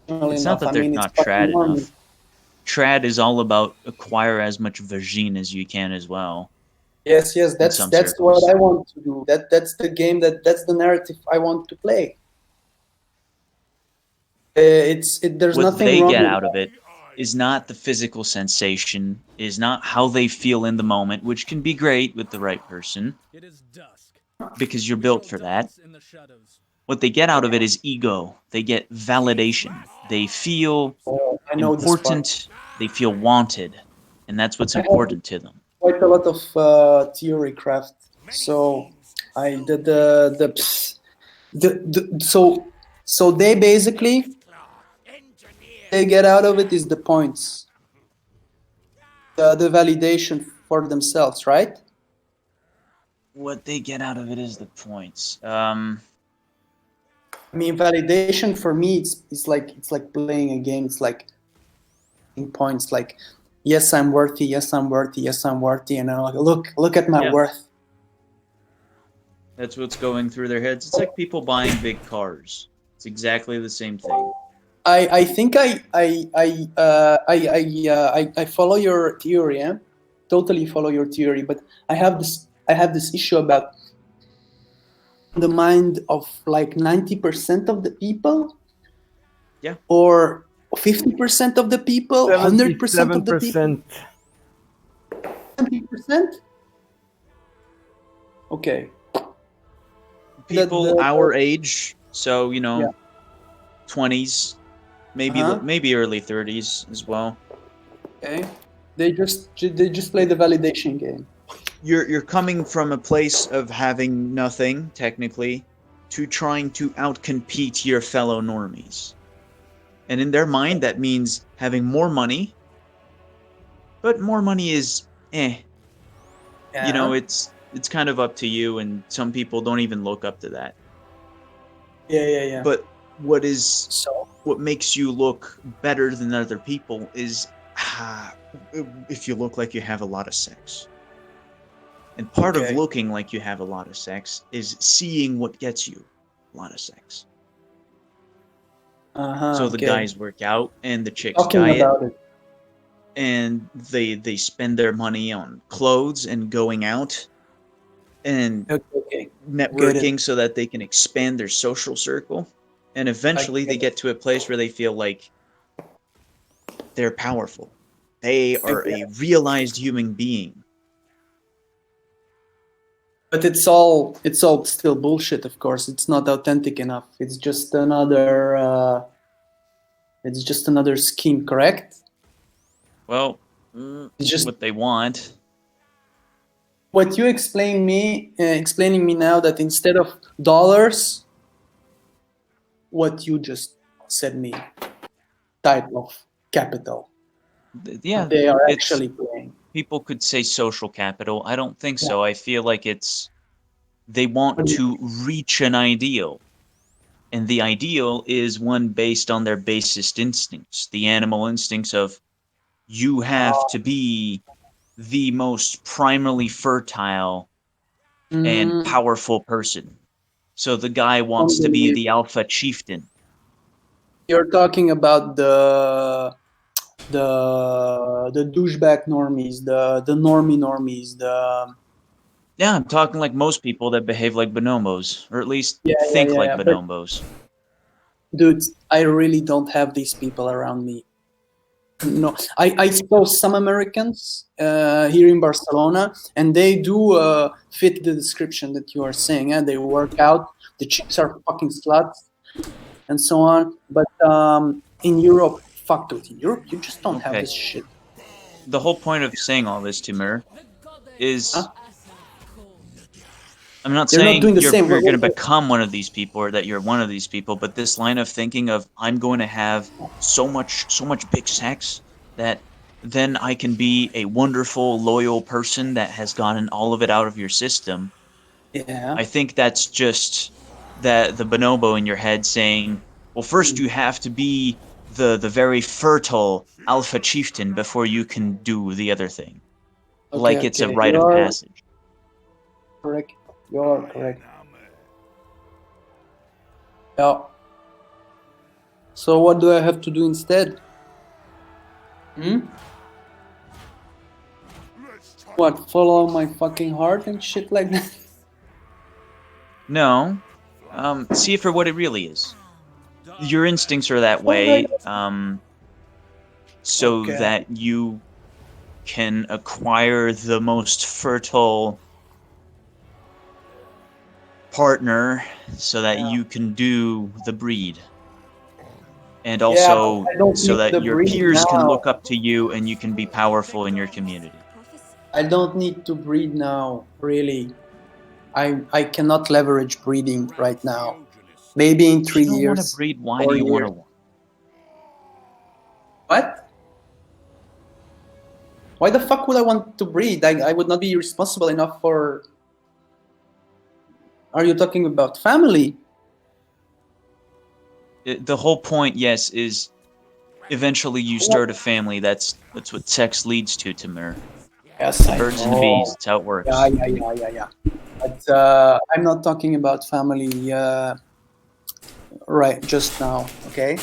It's not Enough. that I they're mean, it's not fucking trad normal. enough. Trad is all about acquire as much vagine as you can as well. Yes, In that's some what circles. I want to do. That's the game. That's the narrative I want to play. There's What nothing they wrong get with out of that. it is not the physical sensation, is not how they feel in the moment, which can be great with the right person, It is dusk. because you're built for that. In the shadows. What they get out of it is ego. They get validation. They feel I know this part. important. They feel wanted. And that's what's I have important to them. quite a lot of theory craft. So I so they basically they get out of it is the points, the validation for themselves, right? What they get out of it is the points. I mean, validation for me, it's like playing a game. It's like in points, like yes, I'm worthy, yes, I'm worthy, yes, I'm worthy, and I'm like, look at my worth. That's what's going through their heads. It's like people buying big cars. It's exactly the same thing. I think I follow your theory, yeah? Totally follow your theory, but I have this issue about the mind of like 90% of the people, yeah, or 50% of the people, 100% of the people, 70%. Okay. People our age, so 20s, maybe early 30s as well. Okay. They just play the validation game. You're coming from a place of having nothing technically to trying to outcompete your fellow normies. And in their mind that means having more money. But more money is Yeah. It's kind of up to you, and some people don't even look up to that. Yeah. But what makes you look better than other people is if you look like you have a lot of sex. And part of looking like you have a lot of sex is seeing what gets you a lot of sex. So the guys work out and the chicks diet. And they spend their money on clothes and going out and networking so that they can expand their social circle. And eventually they get to a place where they feel like they're powerful. They are a realized human being. But it's all still bullshit, of course. It's not authentic enough. It's just another scheme, correct? Well, it's just what they want. What you explaining me now, that instead of dollars, what you just said me, type of capital. Yeah, they are actually playing. People could say social capital. I don't think so. I feel like they want to reach an ideal. And the ideal is one based on their basest instincts, the animal instincts of you have to be the most primarily fertile and powerful person. So the guy wants to be the alpha chieftain. You're talking about the douchebag normies, the normie normies, Yeah, I'm talking like most people that behave like bonobos, or at least think like bonobos. Dude, I really don't have these people around me. No, I saw some Americans here in Barcelona, and they do fit the description that you are saying. And they work out. The chicks are fucking sluts, and so on. But in Europe, fuck, dude. In Europe, you just don't have Okay. this shit. The whole point of saying all this, Timur, is Huh? I'm not They're not saying doing the you're same. going to become one of these people or that you're one of these people, but this line of thinking of I'm going to have so much big sex that then I can be a wonderful, loyal person that has gotten all of it out of your system. Yeah. I think that's just that the bonobo in your head saying, well, first you have to be the very fertile alpha chieftain before you can do the other thing. Okay, Like it's a okay. rite of You're passage. correct. You're correct. Yeah. So what do I have to do instead? What? Follow my fucking heart and shit like that? No. See it for what it really is. Your instincts are that What do I way, so Okay. that you can acquire the most fertile partner so that Yeah. you can do the breed. And Yeah, but also I don't so need that the your breed peers can now. look up to you and you can be powerful in your community. I don't need to breed now, really. I cannot leverage breeding right now. Maybe in If you 3 don't want to years, breed, why do 4 you want years. to? What? Why the fuck would I want to breed? I would not be responsible enough for... Are you talking about family? The whole point, yes, is eventually you start a family. That's what sex leads to, Timur. Yes, The I birds and the know. bees. That's how it Yeah, works. yeah. But I'm not talking about family right just now, okay?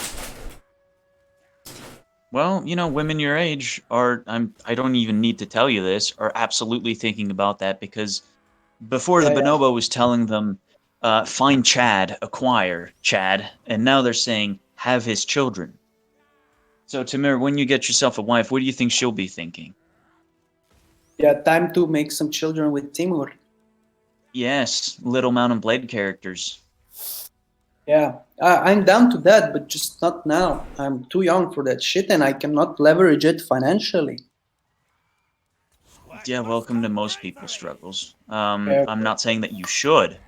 Well, women your age I don't even need to tell you this, are absolutely thinking about that because before the Yeah, yeah. bonobo was telling them, find Chad, acquire Chad, and now they're saying, have his children. So, Tamir, when you get yourself a wife, what do you think she'll be thinking? Yeah, time to make some children with Timur. Yes, Little Mountain Blade characters. Yeah, I'm down to that, but just not now. I'm too young for that shit, and I cannot leverage it financially. Yeah, welcome to most people's struggles. Yeah. I'm not saying that you should.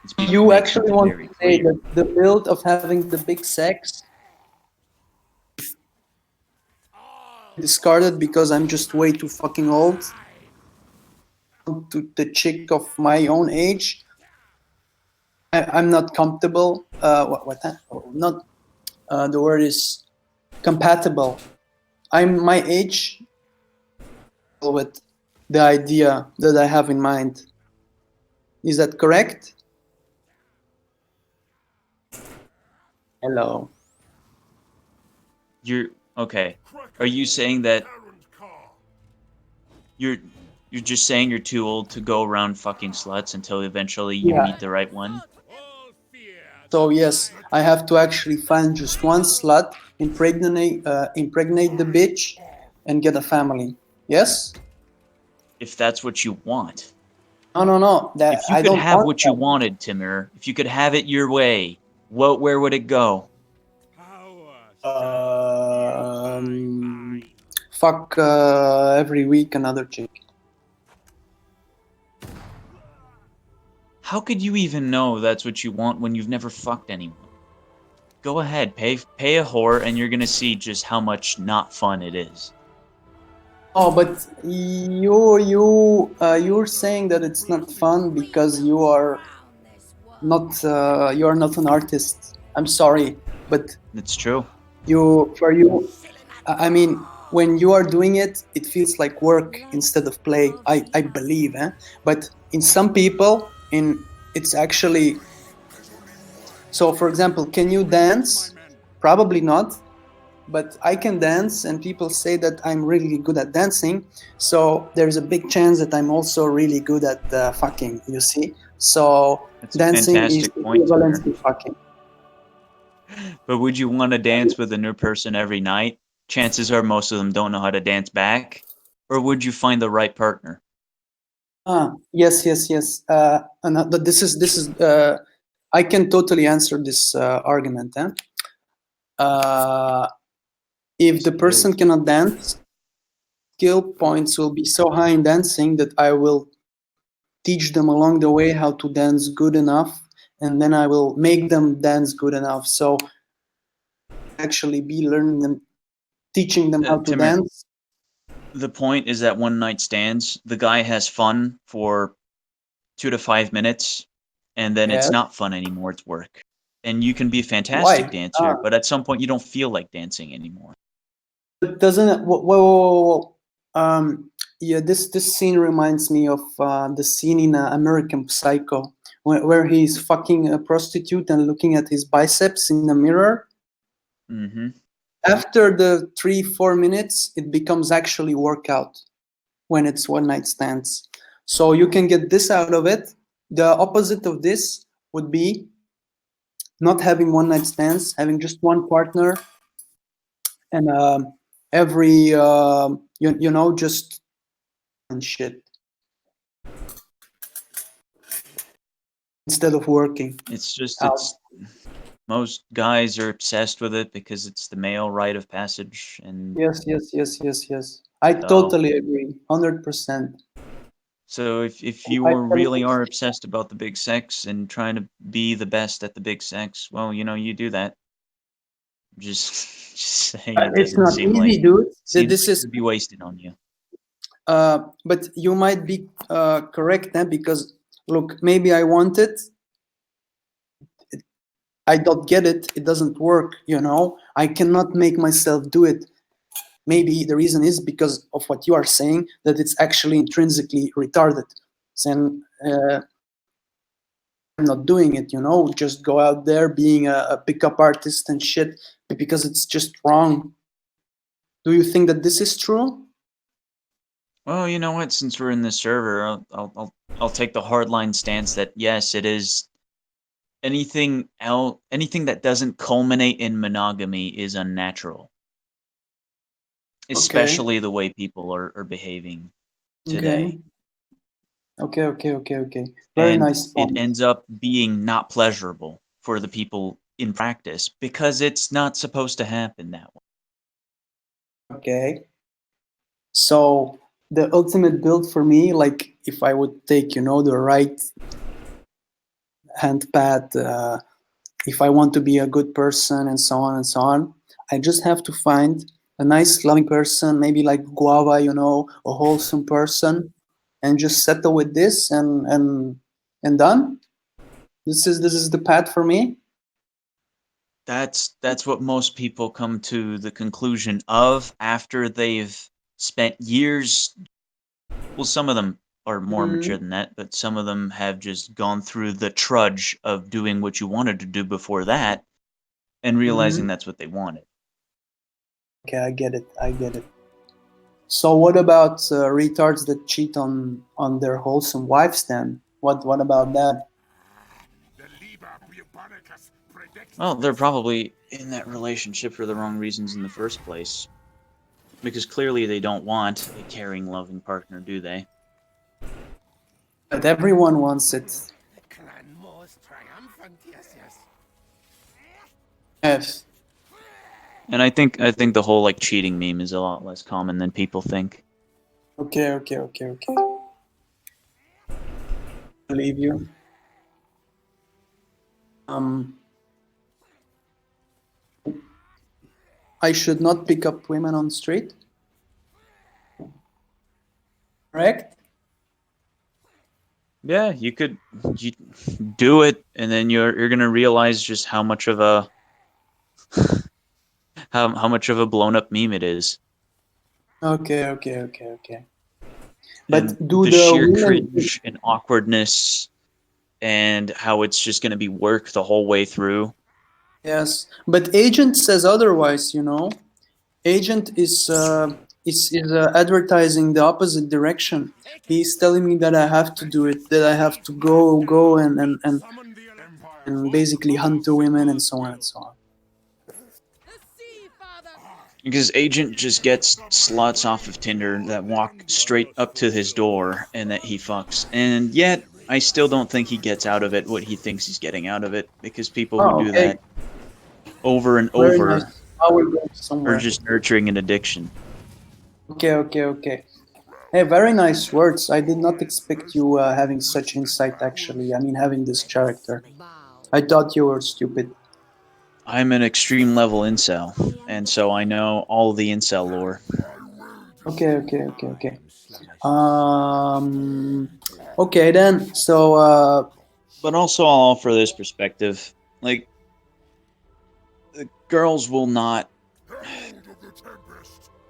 Let's You make actually something want very to say clear. that the build of having the big sex discarded because I'm just way too fucking old to the chick of my own age. I'm not comfortable. Not the word is compatible. I'm my age with the idea that I have in mind. Is that correct? Hello. You're okay. Are you saying that you're you're just saying you're too old to go around fucking sluts until eventually you Yeah. meet the right one? So yes, I have to actually find just one slut, impregnate the bitch, and get a family. Yes? If that's what you want. No. That If you I could don't have want what you that. wanted, Timur, if you could have it your way, where would it go? Fuck every week another chick. How could you even know that's what you want when you've never fucked anyone? Go ahead, pay a whore, and you're gonna see just how much not fun it is. Oh, but you're saying that it's not fun because you are not an artist. I'm sorry, but It's true. I mean, when you are doing it, it feels like work instead of play. I believe, but in some people, it's actually. So, for example, can you dance? Probably not, but I can dance, and people say that I'm really good at dancing. So there's a big chance that I'm also really good at fucking. You see, so That's a dancing is fantastic point, equivalent Timur. to fucking. But would you want to dance with a new person every night? chances are most of them don't know how to dance back? Or would you find the right partner? Yes. And this is. I can totally answer this argument. If the person cannot dance, skill points will be so high in dancing that I will teach them along the way how to dance good enough, and then I will make them dance good enough. So actually be learning them, teaching them how to Timmer, dance. the point is that one night stands, the guy has fun for 2 to 5 minutes, and then it's Yes. not fun anymore, it's work. And you can be a fantastic Why? dancer, but at some point you don't feel like dancing anymore. But doesn't it? Whoa. Yeah, this scene reminds me of the scene in American Psycho, where he's fucking a prostitute and looking at his biceps in the mirror. Mm-hmm. After the 3-4 minutes, it becomes actually workout when it's one night stands. So you can get this out of it. The opposite of this would be not having one night stands, having just one partner, and every you know, just and shit instead of working It's just, out. it's most guys are obsessed with it because it's the male rite of passage, and Yes. I totally agree, 100%. so if you really are obsessed about the big sex and trying to be the best at the big sex, well, you know, you do that. Just saying, it It's doesn't not seem like easy, dude. seems This like it is would be wasted on you. but you might be correct then, because look, maybe I want it, I don't get it, it doesn't work, you know, I cannot make myself do it. Maybe the reason is because of what you are saying, that it's actually intrinsically retarded. And I'm not doing it, you know, just go out there being a pickup artist and shit, because it's just wrong. Do you think that this is true? Well, you know what? Since we're in this server, I'll take the hardline stance that yes, it is. Anything that doesn't culminate in monogamy is unnatural. Especially the way people are behaving today. Okay. Very And nice it point. ends up being not pleasurable for the people in practice because it's not supposed to happen that way. Okay. So the ultimate build for me, like if I would take, you know, the right hand pad, if I want to be a good person and so on and so on, I just have to find a nice, loving person, maybe like Guava, you know, a wholesome person, and just settle with this and done. This is the path for me. That's what most people come to the conclusion of after they've spent years. Well, some of them are more mature than that, but some of them have just gone through the trudge of doing what you wanted to do before that and realizing that's what they wanted. Okay, I get it. So what about retards that cheat on their wholesome wives then? What about that? Well, they're probably in that relationship for the wrong reasons in the first place. Because clearly they don't want a caring, loving partner, do they? But everyone wants it. Yes. And I think the whole like cheating meme is a lot less common than people think. Okay. Believe you. I should not pick up women on the street. Correct? Yeah, you do it, and then you're gonna realize just how much of a how much of a blown up meme it is. Okay. But And do the the sheer women? cringe and awkwardness, and how it's just gonna be work the whole way through. Yes, but agent says otherwise. You know, agent is advertising the opposite direction. He's telling me that I have to do it, that I have to go and basically hunt the women and so on and so on. Because Agent just gets sluts off of Tinder that walk straight up to his door and that he fucks. And yet, I still don't think he gets out of it what he thinks he's getting out of it, because people who Oh, do okay. that over and Very over nice. I will go are somewhere. just nurturing an addiction. Okay. Hey, very nice words. I did not expect you having such insight, actually. I mean, having this character. I thought you were stupid. I'm an extreme level incel, and so I know all the incel lore. Okay. Okay then. So, But also, I'll offer this perspective: like, the girls will not.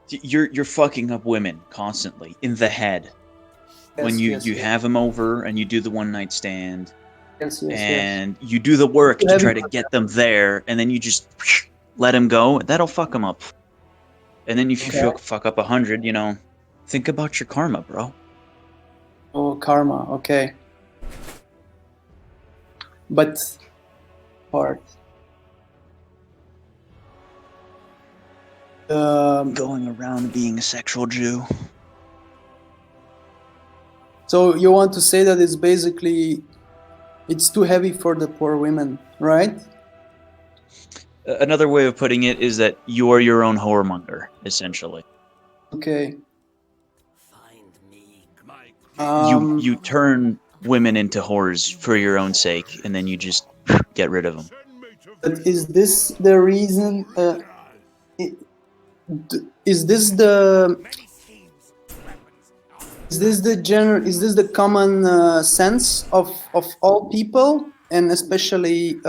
You're fucking up women constantly in the head when you yes. have them over and you do the one night stand Yes. and you do the work Too to heavy try to for get them there, and then you just let them go. That'll fuck them up. And then if you Okay. feel fuck up 100, think about your karma, bro. Oh, karma. Okay. But hard. Going around being a sexual Jew. So you want to say that it's too heavy for the poor women, right? Another way of putting it is that you are your own whoremonger, essentially. Okay. You turn women into whores for your own sake, and then you just get rid of them. But is this the reason? Is this the Is this the common sense of all people, and especially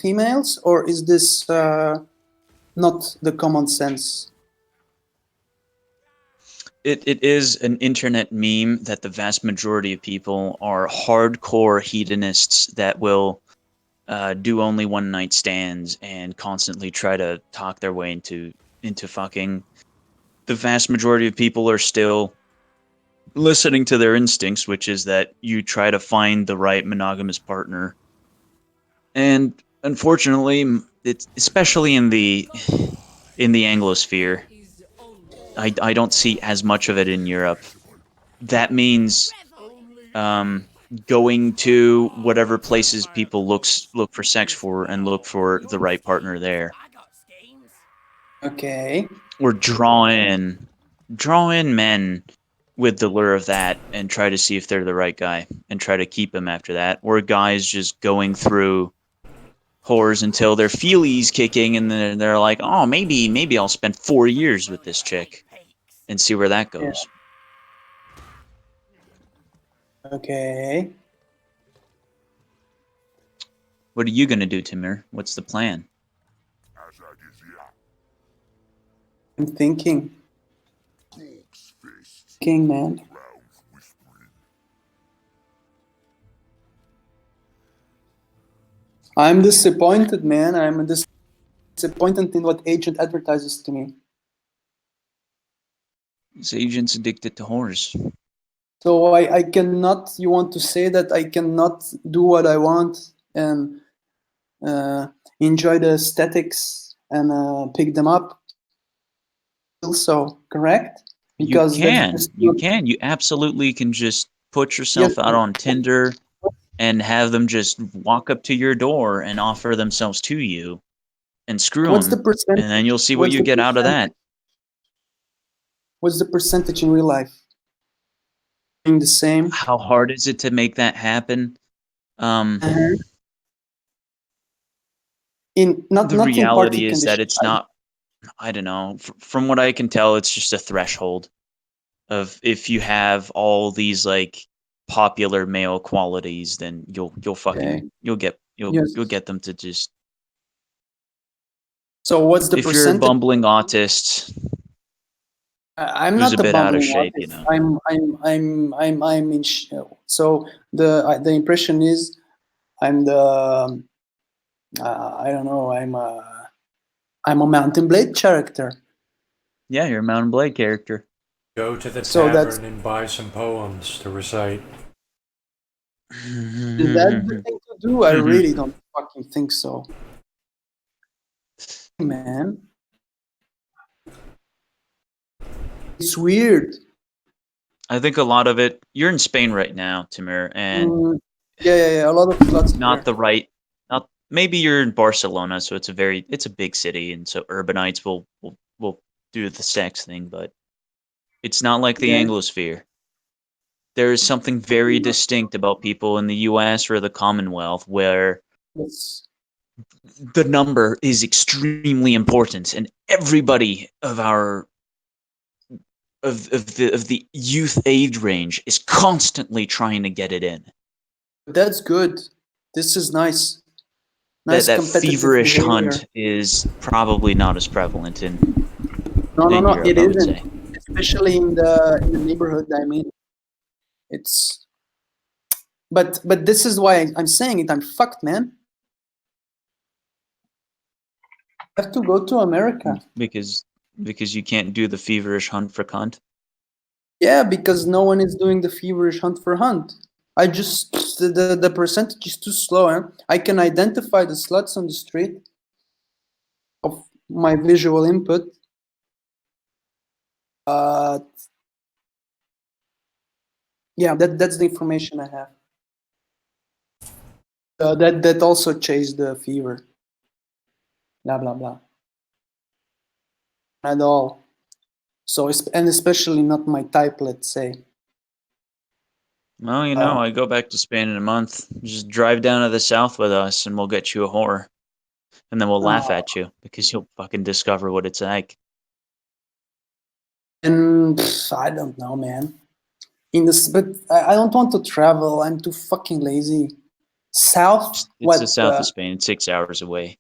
females, or is this not the common sense? It is an internet meme that the vast majority of people are hardcore hedonists that will do only one night stands and constantly try to talk their way into fucking. The vast majority of people are still listening to their instincts, which is that you try to find the right monogamous partner. And unfortunately, it's especially in the Anglosphere. I don't see as much of it in Europe. That means going to whatever places people look for sex for and look for the right partner there. Okay. Or draw in men with the lure of that and try to see if they're the right guy and try to keep them after that. Or guys just going through whores until their feelies kicking, and then they're like, oh, maybe I'll spend 4 years with this chick and see where that goes. Okay. What are you gonna do, Timur? What's the plan? I'm thinking. King man. I'm disappointed, man. I'm disappointed in what Agent advertises to me. This agent's addicted to whores. So I cannot. You want to say that I cannot do what I want and enjoy the aesthetics and pick them up? Also, correct? Because You can. You absolutely can just put yourself out on Tinder and have them just walk up to your door and offer themselves to you and screw What's the them, percentage? and then you'll see what you get out of that. What's the percentage in real life? Doing the same. How hard is it to make that happen? In not the not in reality party is that conditions. it's not. I don't know. From what I can tell, it's just a threshold of if you have all these like popular male qualities, then you'll fucking you'll get them to just. So what's the If you're a percentage? bumbling autist, I'm who's not a the bit out of bumbling shape, artist. I'm in. So the impression is I'm the I don't know. I'm a Mountain Blade character. Yeah, you're a Mountain Blade character. Go to the So tavern and buy some poems to recite. Is that the thing to do? I really don't fucking think so. Man. It's weird. I think a lot of it. You're in Spain right now, Timur, and Yeah. A lot of slots not there. the right. Not maybe you're in Barcelona, so it's a big city, and so urbanites will do the sex thing, but it's not like the Yeah. Anglosphere. There is something very distinct about people in the U.S. or the Commonwealth where It's, the number is extremely important, and everybody of the youth age range is constantly trying to get it in. that's good. This is nice. That Nice that competitive feverish behavior. hunt is probably not as prevalent in No. Europe, It I would isn't, say. especially in the neighborhood. I mean, it's. But this is why I'm saying it. I'm fucked, man. I have to go to America. Because you can't do the feverish hunt for cunt. Yeah, because no one is doing the feverish hunt for hunt. I just the percentage is too slow. Huh? I can identify the sluts on the street of my visual input. Yeah, that's the information I have. That also chased the fever. Blah blah blah. At all. So and especially not my type. Let's say. Well, I go back to Spain in a month. Just drive down to the south with us, and we'll get you a whore, and then we'll laugh at you because you'll fucking discover what it's like. And I don't know, man. But I don't want to travel. I'm too fucking lazy. South? It's the What? south of Spain. It's 6 hours away.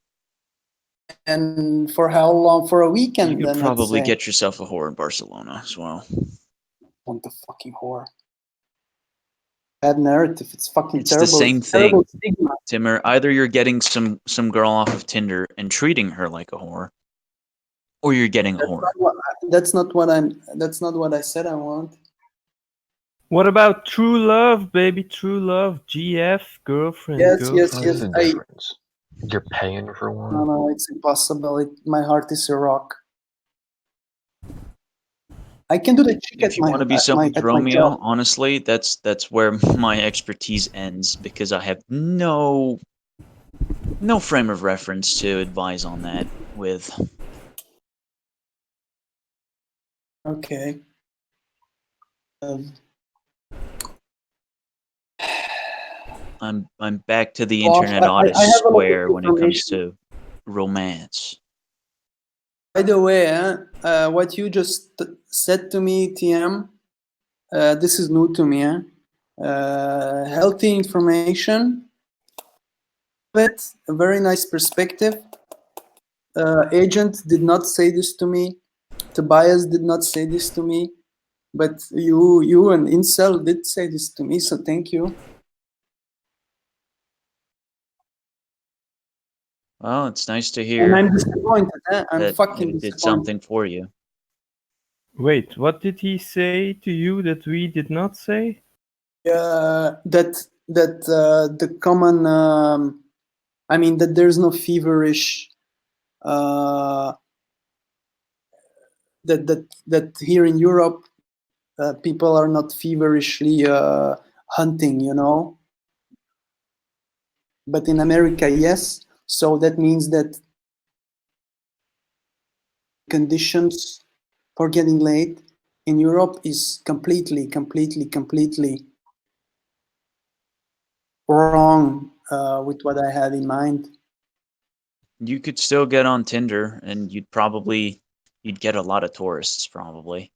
And for how long? For a You weekend, could then let's probably say. get yourself a whore in Barcelona as well. Want the fucking whore? Bad narrative. It's fucking It's the terrible. same It's terrible thing, stigma. Timur. Either you're getting some girl off of Tinder and treating her like a whore, or you're getting a whore. That's not what I said I want. What about true love, baby? True love. GF, girlfriend, Yes. girlfriend. What's the difference? You're paying for one? No, it's impossible. My heart is a rock. I can do the chick If you want to be someone's at my Romeo, job. honestly, that's where my expertise ends because I have no frame of reference to advise on that with. Okay. I'm back to the Well, internet I audit have a lot of square when it comes information. to romance. By the way, what you just said to me, TM, this is new to me. Healthy information, but a very nice perspective. Agent did not say this to me. Tobias did not say this to me, but you and Incel did say this to me. So thank you. Well, it's nice to And hear I'm disappointed. I'm that fucking it did disappointed. something for you. Wait, what did he say to you that we did not say? That the common, I mean, that there's no feverish. That here in Europe, people are not feverishly hunting, but in America, yes. So that means that conditions for getting laid in Europe is completely wrong with what I had in mind. You could still get on Tinder, and you'd get a lot of tourists probably.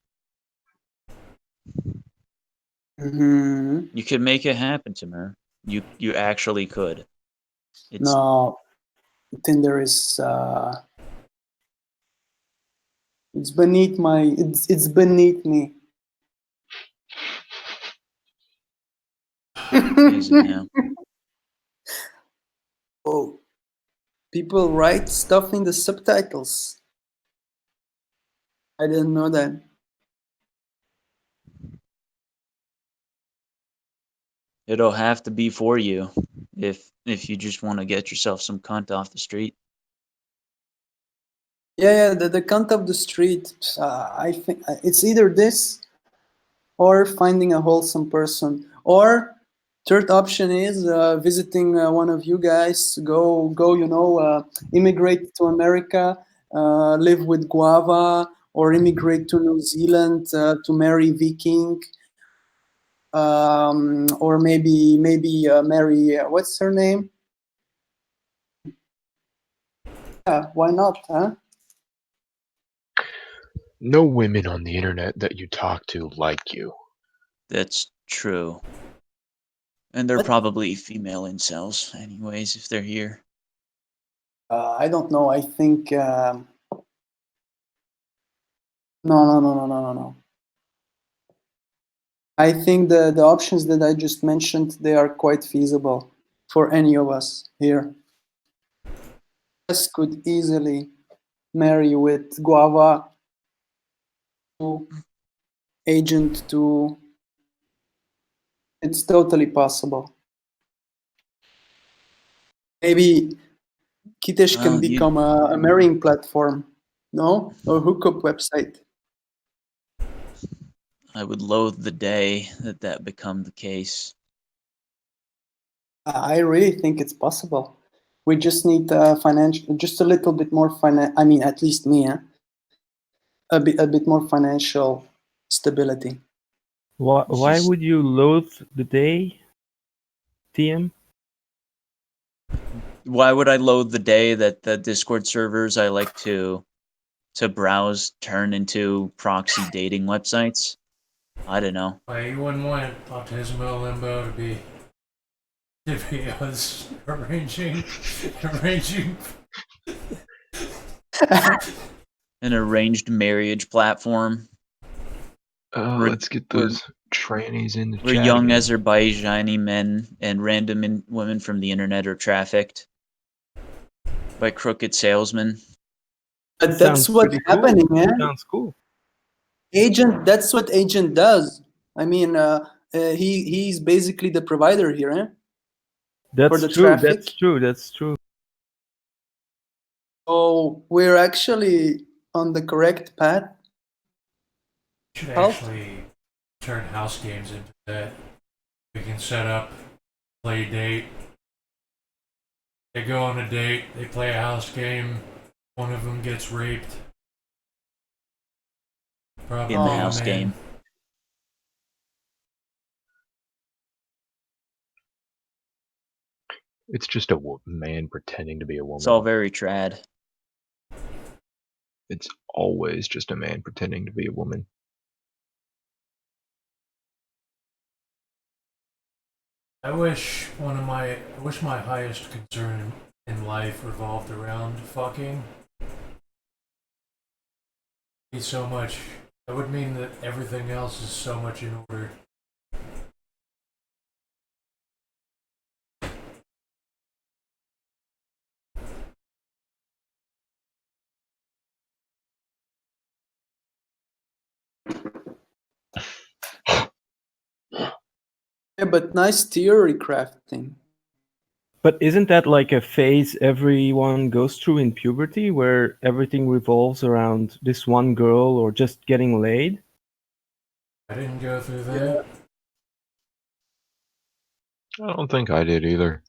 Mm-hmm. You could make it happen, Timur. You actually could. No, Tinder is it's beneath it's beneath me. Is it now? Oh, people write stuff in the subtitles. I didn't know that. It'll have to be for you if you just want to get yourself some cunt off the street. Yeah, the count of the street. I think it's either this or finding a wholesome person. Or third option is visiting one of you guys. Immigrate to America, live with Guava, or immigrate to New Zealand to marry Viking, or maybe marry what's her name? Yeah, why not? Huh? No women on the internet that you talk to like you. That's true. And they're What? probably female incels, anyways, if they're here. I don't know. I think no. I think the options that I just mentioned, they are quite feasible for any of us here. Us could easily marry with Guava to Agent to. It's totally possible. Maybe Kitesh can Well, become a marrying platform, no? A hookup website. I would loathe the day that that become the case. I really think it's possible. We just need financial, just a little bit more I mean, at least me, a bit more financial stability. Why would you loathe the day, TM? Why would I loathe the day that the Discord servers I like to browse turn into proxy dating websites? I don't know. Why you wouldn't want Autismo Limbo to be us arranging An arranged marriage platform. Let's get those trannies in the where chat young again. Azerbaijani men and random women from the internet are trafficked by crooked salesmen. But that's what's happening, man. Sounds cool. Agent, that's what Agent does. I mean, he's basically the provider here, eh? That's the true. traffic. That's true. That's true. So we're actually on the correct path. Should actually turn house games into that. We can set up, play a date. They go on a date, they play a house game, one of them gets raped. Probably in the house man. game. It's just a man pretending to be a woman. It's all very trad. It's always just a man pretending to be a woman. I wish my highest concern in life revolved around fucking. So much. That would mean that everything else is so much in order. Yeah, but nice theory crafting. But isn't that like a phase everyone goes through in puberty where everything revolves around this one girl or just getting laid? I didn't go through that. I don't think I did either.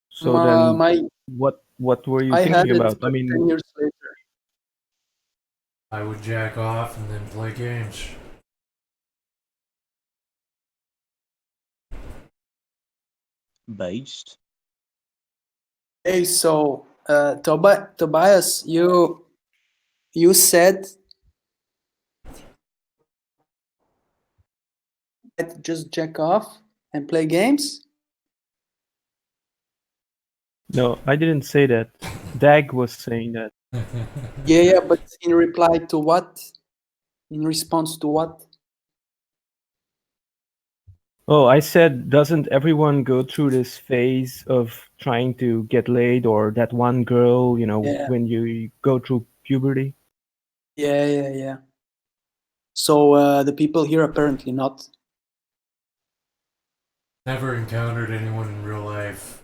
So then, what were you thinking about? I mean, 10 years later. I would jack off and then play games. Based. Hey, so Tobias, you said just jack off and play games? no, I didn't say that. Dag was saying that. Yeah, but in reply to what? In response to what? Oh, I said, doesn't everyone go through this phase of trying to get laid or that one girl, when you go through puberty? Yeah. So the people here apparently not. Never encountered anyone in real life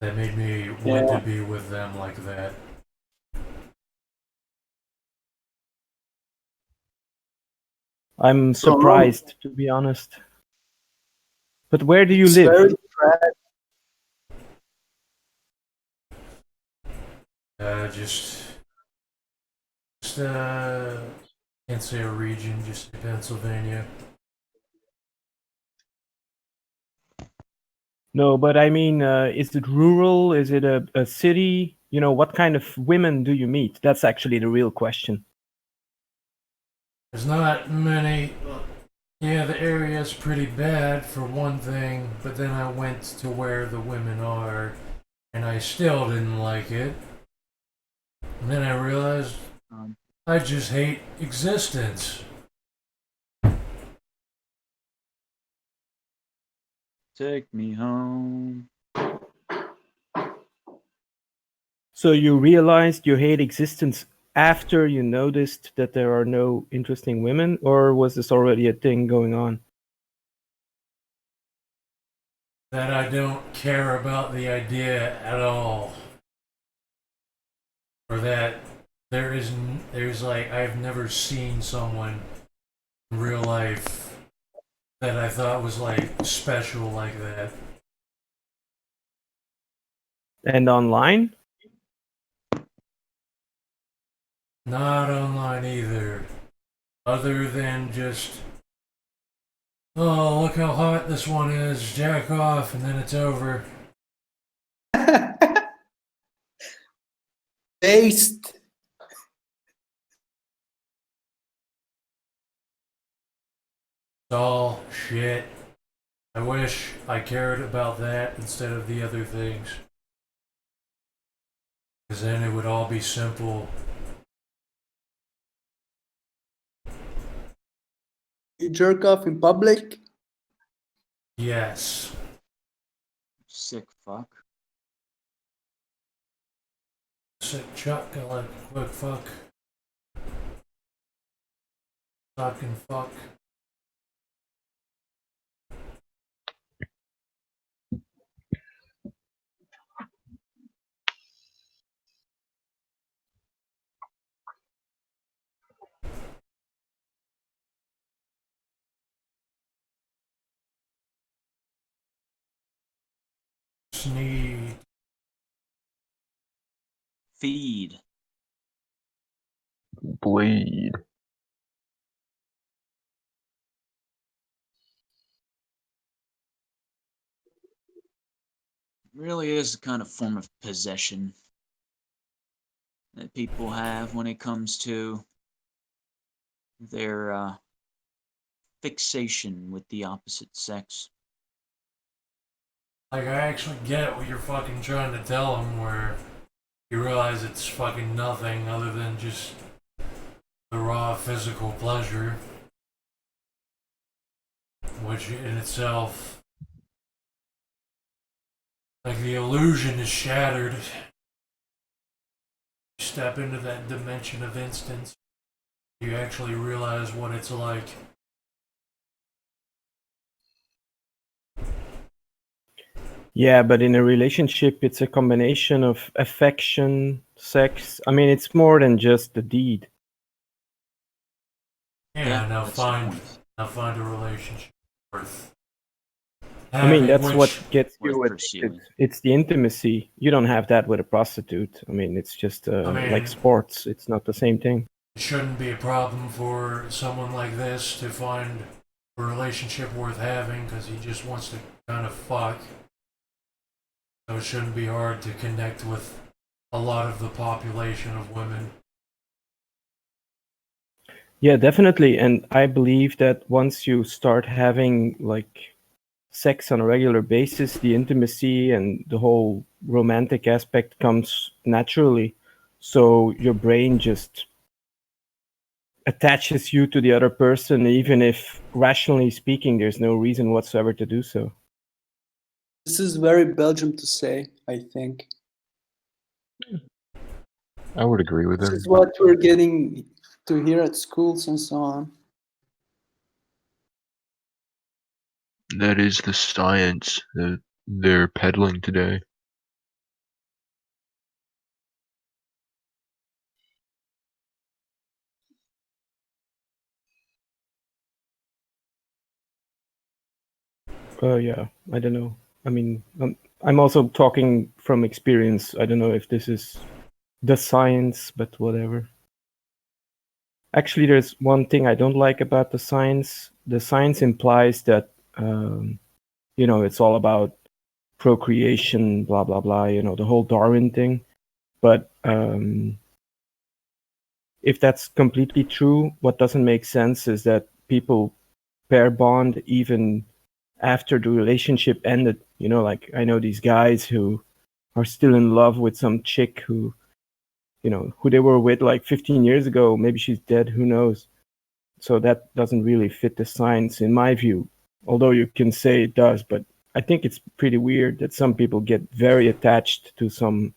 that made me want to be with them like that. I'm surprised, to be honest. But where do you It's live? very tragic. Just can't say a region, just Pennsylvania. No, but I mean, is it rural? Is it a city? You know, what kind of women do you meet? That's actually the real question. There's not many. Yeah, the area's pretty bad for one thing, but then I went to where the women are, and I still didn't like it. And then I realized I just hate existence. Take me home. So you realized you hate existence after you noticed that there are no interesting women, or was this already a thing going on? That I don't care about the idea at all. Or that there's like, I've never seen someone in real life that I thought was like special like that. And online? Not online either. Other than just, oh, look how hot this one is, jack off, and then it's over. Based. It's all shit. I wish I cared about that instead of the other things. Because then it would all be simple. You jerk off in public? Yes. Sick fuck. Sick Chuck, I like a quick fuck. Fucking fuck. Sneed. Feed. Bleed. Really is a kind of form of possession that people have when it comes to their fixation with the opposite sex. Like, I actually get what you're fucking trying to tell him, where you realize it's fucking nothing other than just the raw physical pleasure, which in itself, like, the illusion is shattered. You step into that dimension of instance, you actually realize what it's like. Yeah, but in a relationship, it's a combination of affection, sex. I mean, it's more than just the deed. Yeah, now that's the find point. a relationship worth I mean, having, that's what which gets Worth you addicted. pursuing. It's the intimacy. You don't have that with a prostitute. I mean, it's just mean, like sports. It's not the same thing. it shouldn't be a problem for someone like this to find a relationship worth having because he just wants to kind of fuck. So it shouldn't be hard to connect with a lot of the population of women. Yeah, definitely. And I believe that once you start having like sex on a regular basis, the intimacy and the whole romantic aspect comes naturally. So your brain just attaches you to the other person, even if rationally speaking, there's no reason whatsoever to do so. This is very Belgium to say, I think. I would agree with This him. is what we're getting to hear at schools and so on. That is the science that they're peddling today. Yeah, I don't know. I mean, I'm also talking from experience. I don't know if this is the science, but whatever. Actually, there's one thing I don't like about the science. The science implies that, it's all about procreation, blah, blah, blah, the whole Darwin thing. But if that's completely true, what doesn't make sense is that people pair bond even after the relationship ended. Like I know these guys who are still in love with some chick who they were with like 15 years ago. Maybe she's dead, who knows? So that doesn't really fit the science in my view. Although you can say it does, but I think it's pretty weird that some people get very attached to some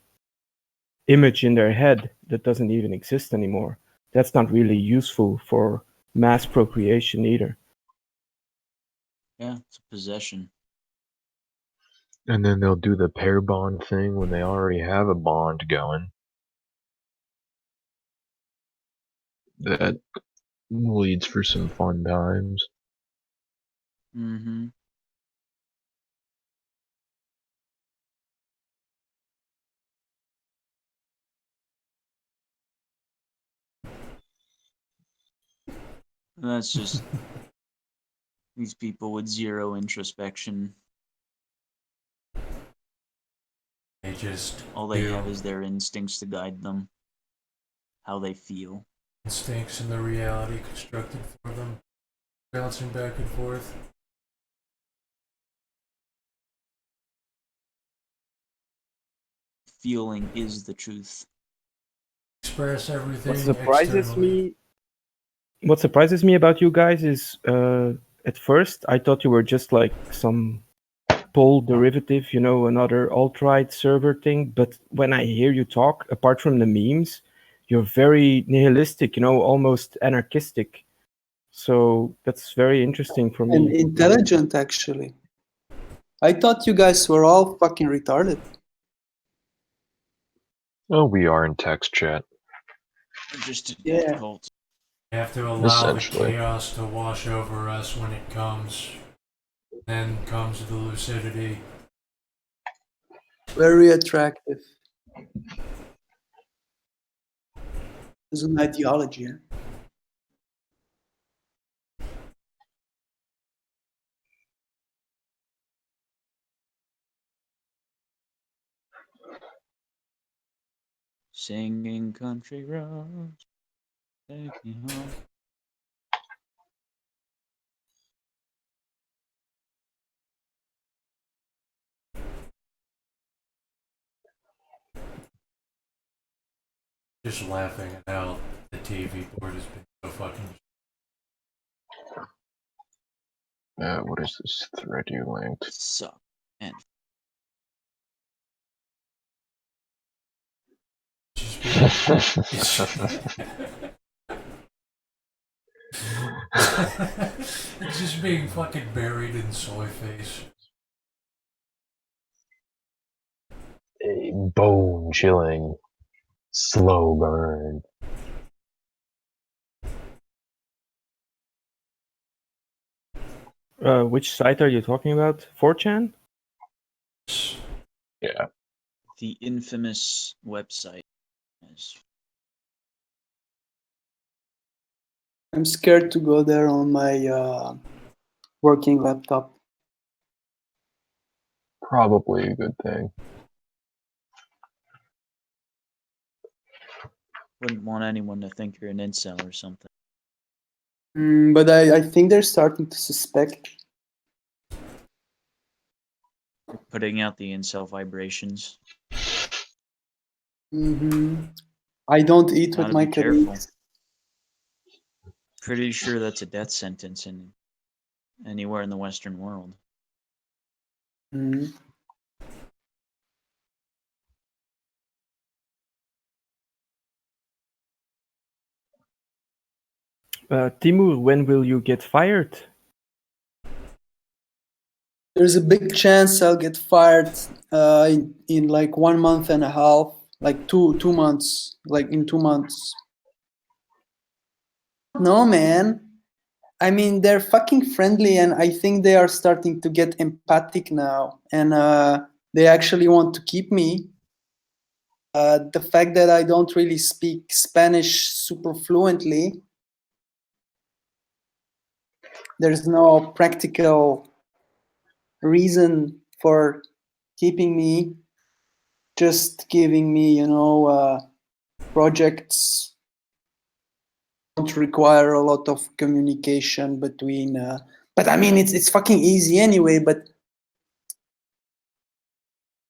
image in their head that doesn't even exist anymore. That's not really useful for mass procreation either. Yeah, it's a possession. And then they'll do the pair bond thing when they already have a bond going. That leads for some fun times. Mm-hmm. That's just these people with zero introspection. They just all they have is their instincts to guide them, how they feel. Instincts and the reality constructed for them, bouncing back and forth. Feeling is the truth. Express everything What surprises me about you guys is at first I thought you were just like some pole derivative, another alt-right server thing. But when I hear you talk, apart from the memes, you're very nihilistic, almost anarchistic. So that's very interesting for me. And intelligent, actually. I thought you guys were all fucking retarded. Oh, we are in text chat. Just a Yeah. cult. You have to allow the chaos to wash over us when it comes. Then comes the lucidity. Very attractive. It's an ideology. Singing country roads, take me home. Just laughing at how the TV board has been so fucking. What is this thread you linked? Suck. And It's just being fucking buried in soy face. A bone chilling, slow burn. Which site are you talking about? 4chan? Yeah. the infamous website. I'm scared to go there on my working laptop. Probably a good thing. Wouldn't want anyone to think you're an incel or something. But I think they're starting to suspect. You're putting out the incel vibrations. I don't eat with Gotta my be careful. colleagues. Pretty sure that's a death sentence in anywhere in the Western world. Timur, when will you get fired? There's a big chance I'll get fired in like 1 month and a half, like two months, like in 2 months. No, man. I mean, they're fucking friendly, and I think they are starting to get empathic now, and they actually want to keep me. The fact that I don't really speak Spanish super fluently, there's no practical reason for keeping me, just giving me, projects don't require a lot of communication between. But I mean, it's fucking easy anyway. But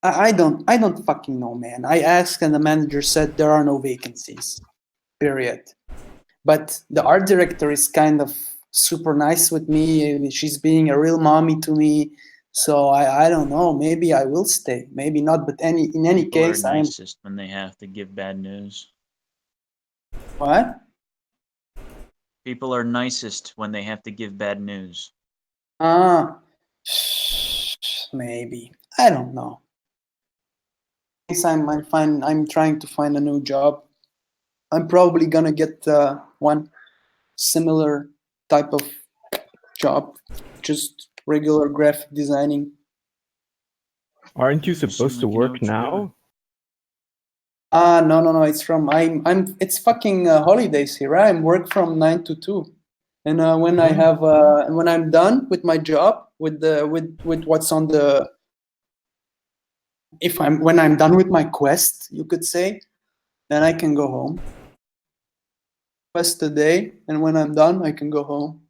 I don't fucking know, man. I asked, and the manager said there are no vacancies. Period. But the art director is kind of super nice with me. She's being a real mommy to me. So I don't know. Maybe I will stay. Maybe not. But in any People case, are I'm nicest when they have to give bad news. what? People are nicest when they have to give bad news. Ah, maybe. I don't know. I'm trying to find a new job. I'm probably gonna get one similar type of job, just regular graphic designing. Aren't you You seem supposed to like you know work what you're doing. now? No. It's from it's fucking holidays here. I work from 9 to 2, and when I have when I'm done with my job, with what's on the, when I'm done with my quest, you could say, then I can go home. Quest a day, and when I'm done, I can go home.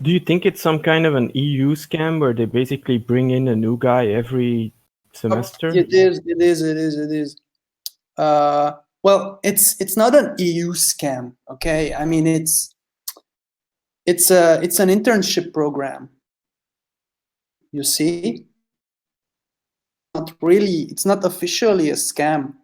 Do you think it's some kind of an EU scam where they basically bring in a new guy every semester? It is. Well, it's not an EU scam, okay? I mean, it's an internship program. You see, it's not officially a scam,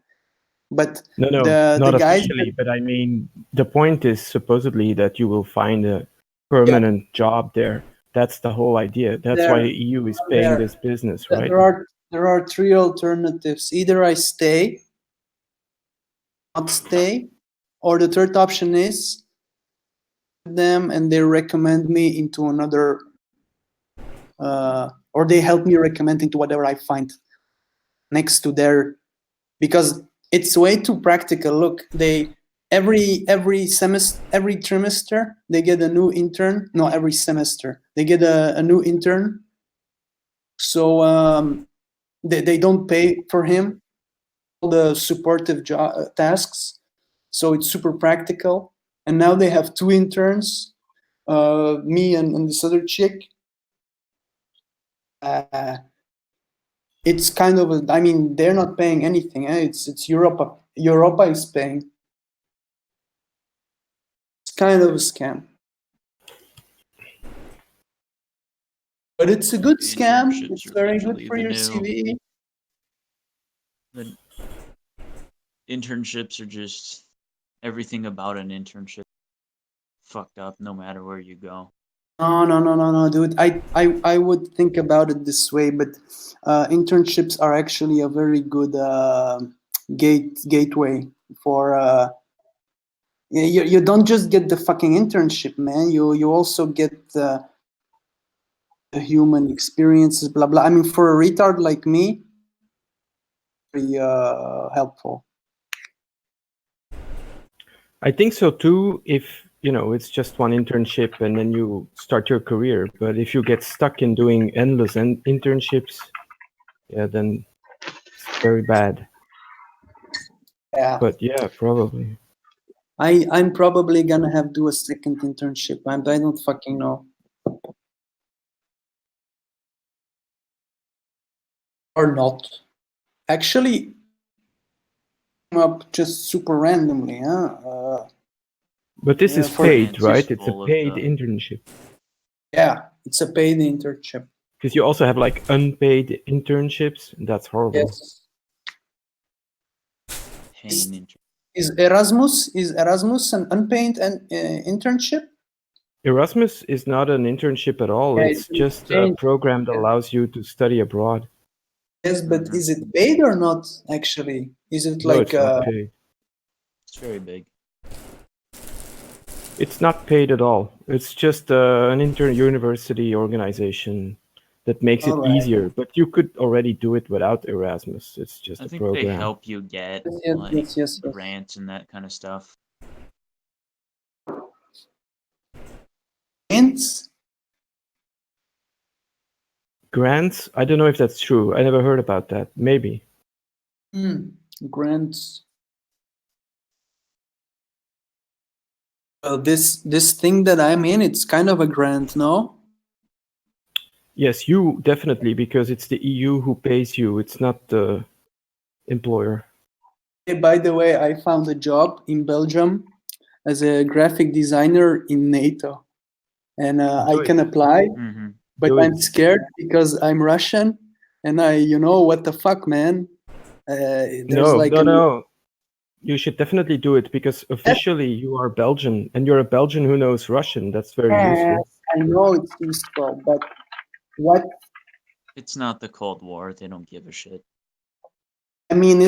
but No, the not guys officially, but I mean, the point is supposedly that you will find a permanent job there. That's the whole idea. That's why the EU is paying this business, right? there are three alternatives. Either I stay, not stay, or the third option is them and they recommend me into another, or they help me recommend into whatever I find next to their, because it's way too practical. Look, they every semester, every trimester they get a new intern. No, every semester they get a new intern. So they don't pay for him all the supportive tasks. So it's super practical. And now they have two interns, me and this other chick. It's kind of I mean, they're not paying anything. It's Europa. Europa is paying. It's kind of a scam. But it's a good scam. It's very good for your CV. The internships are just everything about an internship fucked up no matter where you go. No, dude. I would think about it this way, but internships are actually a very good gateway for. You don't just get the fucking internship, man. You also get the human experiences, blah blah. I mean, for a retard like me, very helpful. I think so too, if it's just one internship and then you start your career. But if you get stuck in doing endless internships, yeah, then it's very bad. Yeah. But yeah, probably. I'm probably gonna have to do a second internship. I don't fucking know. Or not. Actually, up just super randomly, huh? But this is paid, right? It's a paid internship. Yeah, it's a paid internship. Because you also have like unpaid internships, and that's horrible. Yes. Is Erasmus an unpaid internship? Erasmus is not an internship at all. Yeah, it's just a program that allows you to study abroad. Yes, but is it paid or not? Actually, is it No, like? it's not paid. It's very big. It's not paid at all. It's just an inter-university organization that makes it Alright. easier. But you could already do it without Erasmus. It's just I a think they program. help you get Yes, like yes, yes, yes. grants and that kind of stuff. Hints? Grants? I don't know if that's true. I never heard about that. Maybe. Grants. Well, this thing that I'm in, it's kind of a grant, no? Yes, you definitely, because it's the EU who pays you. It's not the employer. Hey, by the way, I found a job in Belgium as a graphic designer in NATO, and I Do can it. apply, but Do I'm it. scared because I'm Russian, and what the fuck, man? There's No, like no. You should definitely do it because officially you are Belgian and you're a Belgian who knows Russian. That's very useful. I know it's useful, but what It's not the Cold War. They don't give a shit. I mean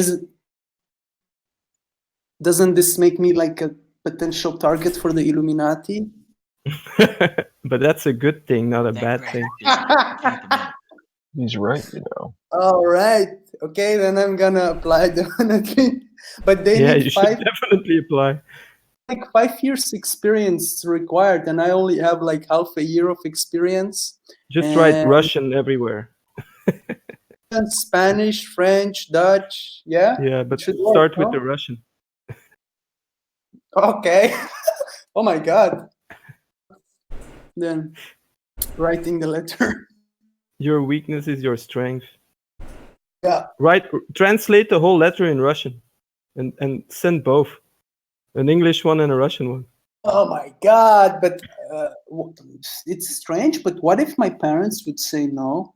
doesn't this make me like a potential target for the Illuminati? But that's a good thing, not a bad thing. He's right, All right. Okay, then I'm gonna apply definitely. But they Yeah, need you should 5 definitely apply. like 5 years experience required, and I only have like half a year of experience. Just write And Russian everywhere. Spanish, French, Dutch, yeah? Yeah, It but should work, start with no? the Russian. Okay. Oh my god. Then writing the letter. Your weakness is your strength. Yeah. Translate the whole letter in Russian and send both. An English one and a Russian one. Oh my god, but it's strange, but what if my parents would say no?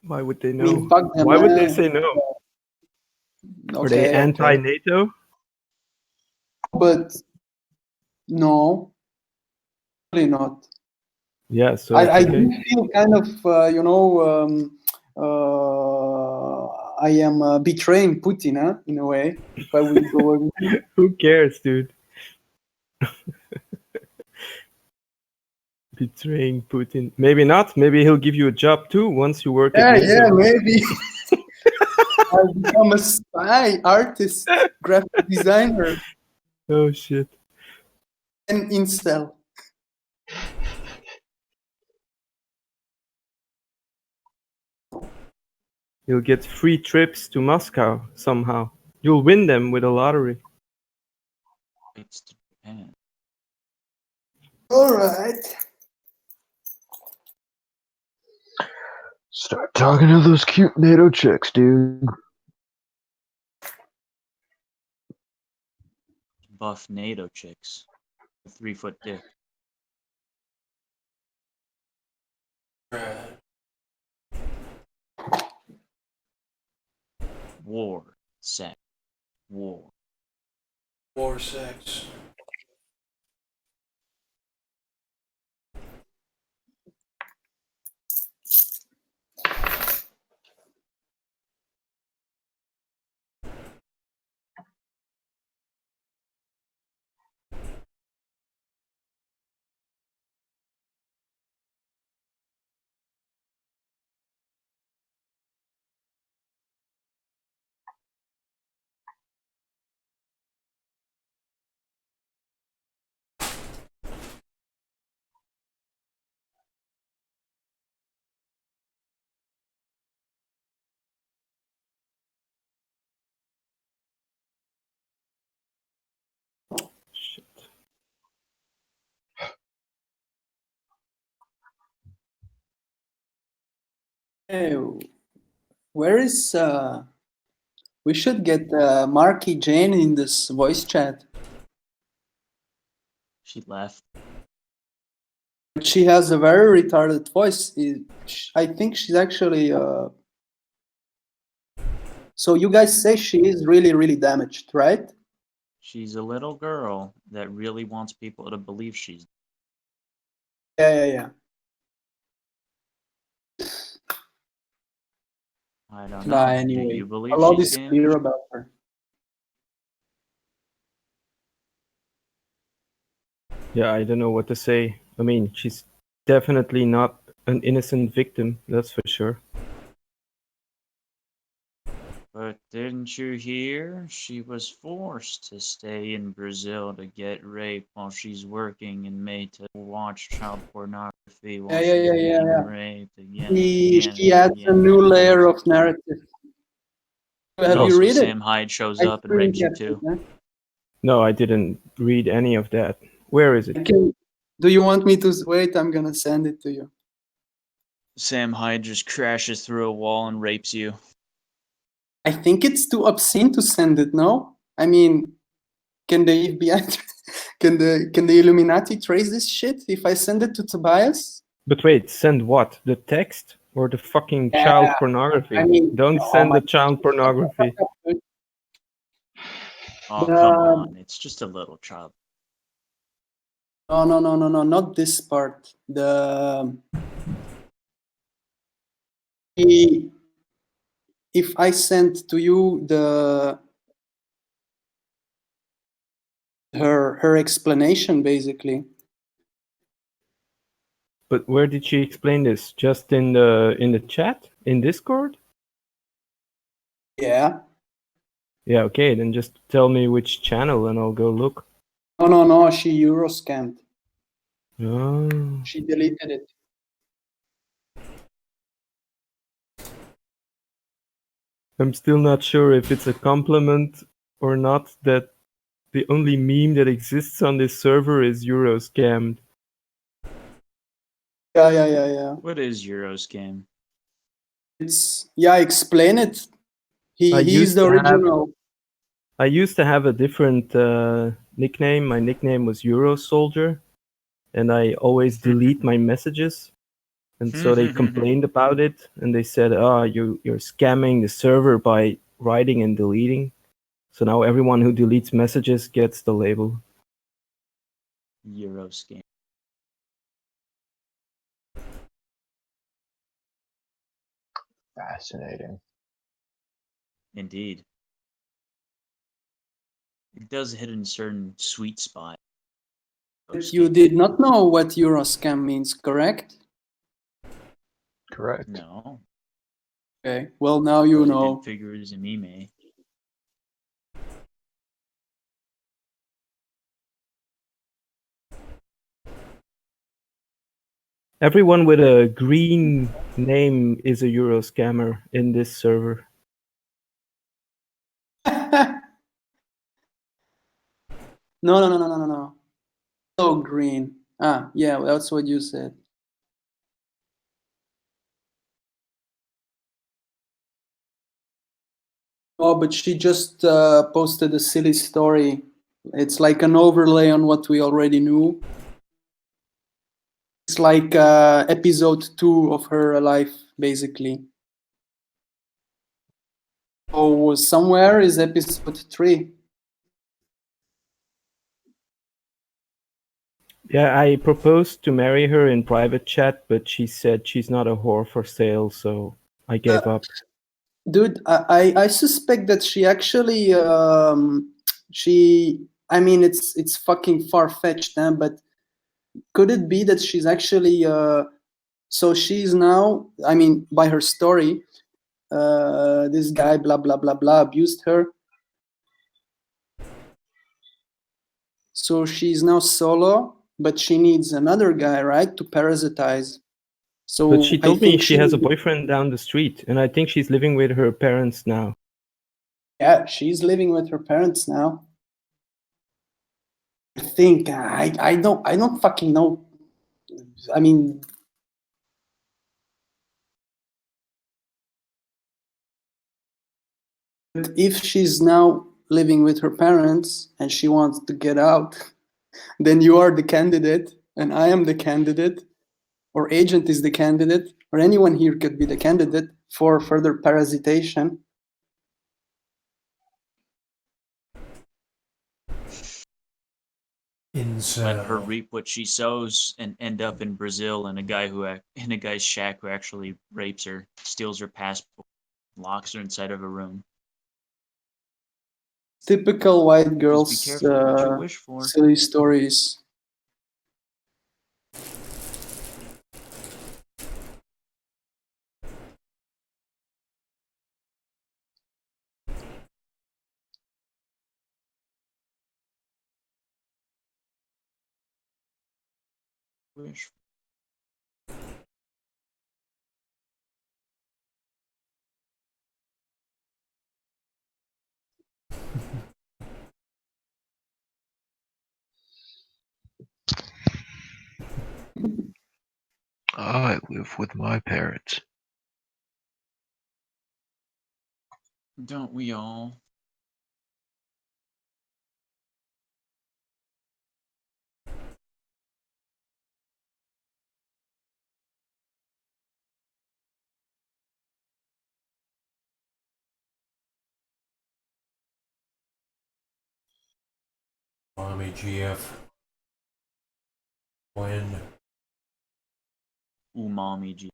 Why would they I know? mean, fuck them, Why would they man. say no? Are they Okay, anti-NATO? But no, really not. Yeah, so I it's do okay. feel kind of, I am betraying Putin, in a way, if I would go over. Who cares, dude? Betraying Putin. Maybe not. Maybe he'll give you a job too once you work at NATO. Yeah, maybe. I'll become a spy, artist, graphic designer, Oh shit. and incel. You'll get free trips to Moscow somehow. You'll win them with a lottery. It's Japan. All right. Start talking to those cute NATO chicks, dude. Buff NATO chicks. 3-foot dick. War. Sex. War. War, sex. Hey, where is we should get Marky Jane in this voice chat. She left. She has a very retarded voice. I think she's actually so you guys say she is really, really damaged, right? She's a little girl that really wants people to believe she's. Yeah. I don't know. Anyway, Do you believe a lot she's is clear damaged? about her. Yeah, I don't know what to say. I mean, she's definitely not an innocent victim, that's for sure. But didn't you hear? She was forced to stay in Brazil to get raped while she's working and made to watch child pornography while she's being raped again and again She and adds a again new and layer again. of narrative. Have Oh, you so read it? Sam Hyde shows I up and rapes you screen captured too. that. No, I didn't read any of that. Where is it? Do you want me to wait? I'm gonna send it to you. Sam Hyde just crashes through a wall and rapes you. I think it's too obscene to send it. No, I mean, can the FBI, can the Illuminati trace this shit if I send it to Tobias? But wait, send what? The text or the fucking child Yeah, pornography? I mean, Don't oh send my, the child pornography. Oh, come on. It's just a little child. No, not this part. If I send to you her explanation, basically. But where did she explain this? Just in the chat? In Discord? Yeah. Yeah, okay, then just tell me which channel and I'll go look. No, she Euroscanned. Oh. She deleted it. I'm still not sure if it's a compliment or not that the only meme that exists on this server is Euroscammed. Yeah. What is Euroscam? Explain it. He's the original. I used to have a different nickname. My nickname was Euro Soldier, and I always delete my messages. And so they complained about it, and they said, "Oh, you're scamming the server by writing and deleting." So now everyone who deletes messages gets the label. Euroscam. Fascinating. Indeed. It does hit in certain sweet spot. You did not know what Euroscam means, correct? Correct. No. Okay, well now you know. Figures in meme. Everyone with a green name is a Euro scammer in this server. No. So green. Yeah, that's what you said. Oh, but she just posted a silly story. It's like an overlay on what we already knew. It's like episode 2 of her life, basically. Oh, somewhere is episode 3. Yeah, I proposed to marry her in private chat, but she said she's not a whore for sale, so I gave up. Dude, I suspect that she actually I mean it's fucking far-fetched, but could it be that she's actually so she's now, I mean, by her story, this guy blah blah blah blah abused her, so she's now solo, but she needs another guy, right, to parasitize. So But she I told me think she has a boyfriend down the street, and I think she's living with her parents now. Yeah, she's living with her parents now. I think I don't fucking know. I mean, but if she's now living with her parents and she wants to get out, then you are the candidate and I am the candidate, or agent is the candidate, or anyone here could be the candidate for further parasitation. Let her reap what she sows and end up in Brazil in a guy's shack who actually rapes her, steals her passport, locks her inside of a room. Typical white Just be girls careful what you wish for. silly stories. Wish. I live with my parents. Don't we all? Mommy GF. When? Umami G.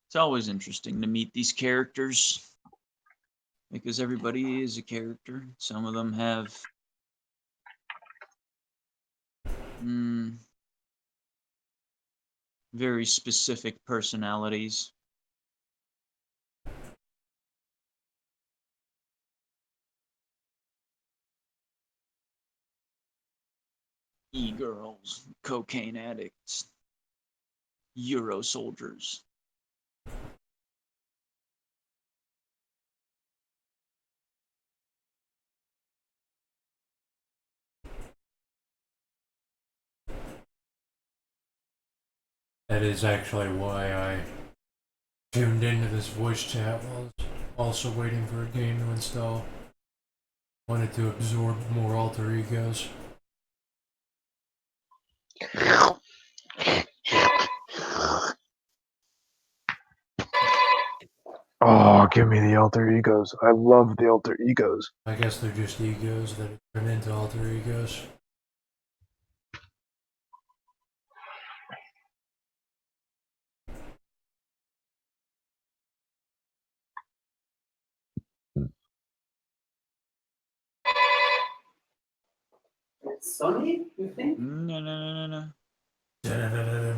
It's always interesting to meet these characters because everybody is a character. Some of them have very specific personalities. E-girls, cocaine addicts, Euro soldiers. That is actually why I tuned into this voice chat while I was also waiting for a game to install. Wanted to absorb more alter egos. Oh, give me the alter egos. I love the alter egos. I guess they're just egos that turn into alter egos. It's sunny, you think? No. Da-da-da-da-da.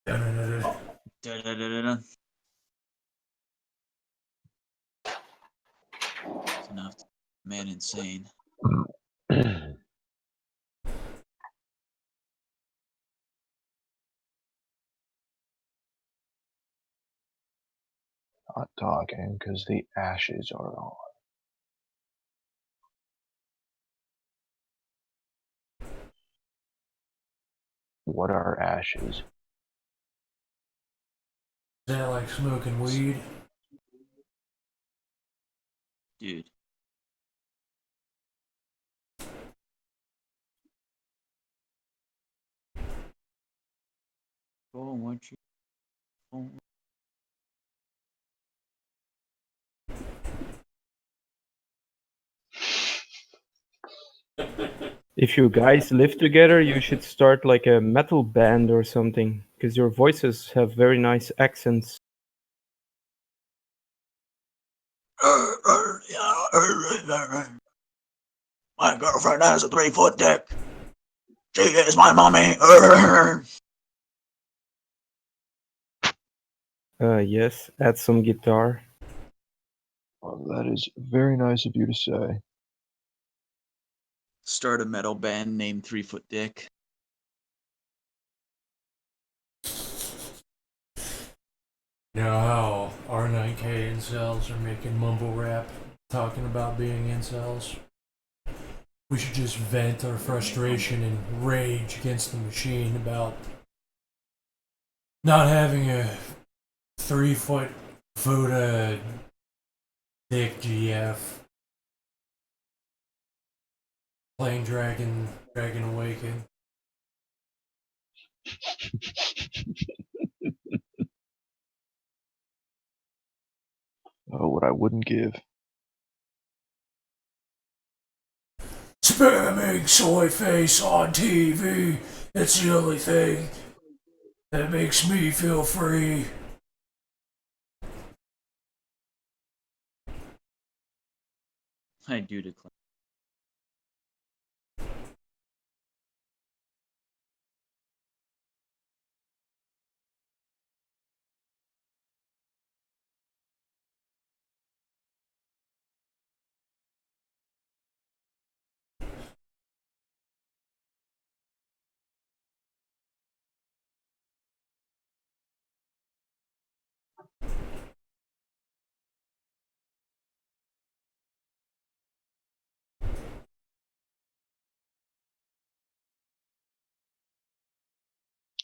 Da-da-da-da. Da-da-da-da-da. It's enough. Man, insane. Not talking because the ashes are on. What are ashes? Is that like smoking weed? Dude. Oh, what you? Oh. If you guys live together, you should start like a metal band or something, because your voices have very nice accents. My girlfriend has a 3-foot dick. She is my mommy. Yes, add some guitar. Well, that is very nice of you to say. Start a metal band named 3-Foot Dick. You know how R9K incels are making mumble rap talking about being incels? We should just vent our frustration and rage against the machine about not having a 3-foot Fuda dick GF playing Dragon Awaken. Oh, what I wouldn't give. spamming soy face on TV. It's the only thing that makes me feel free. I do declare.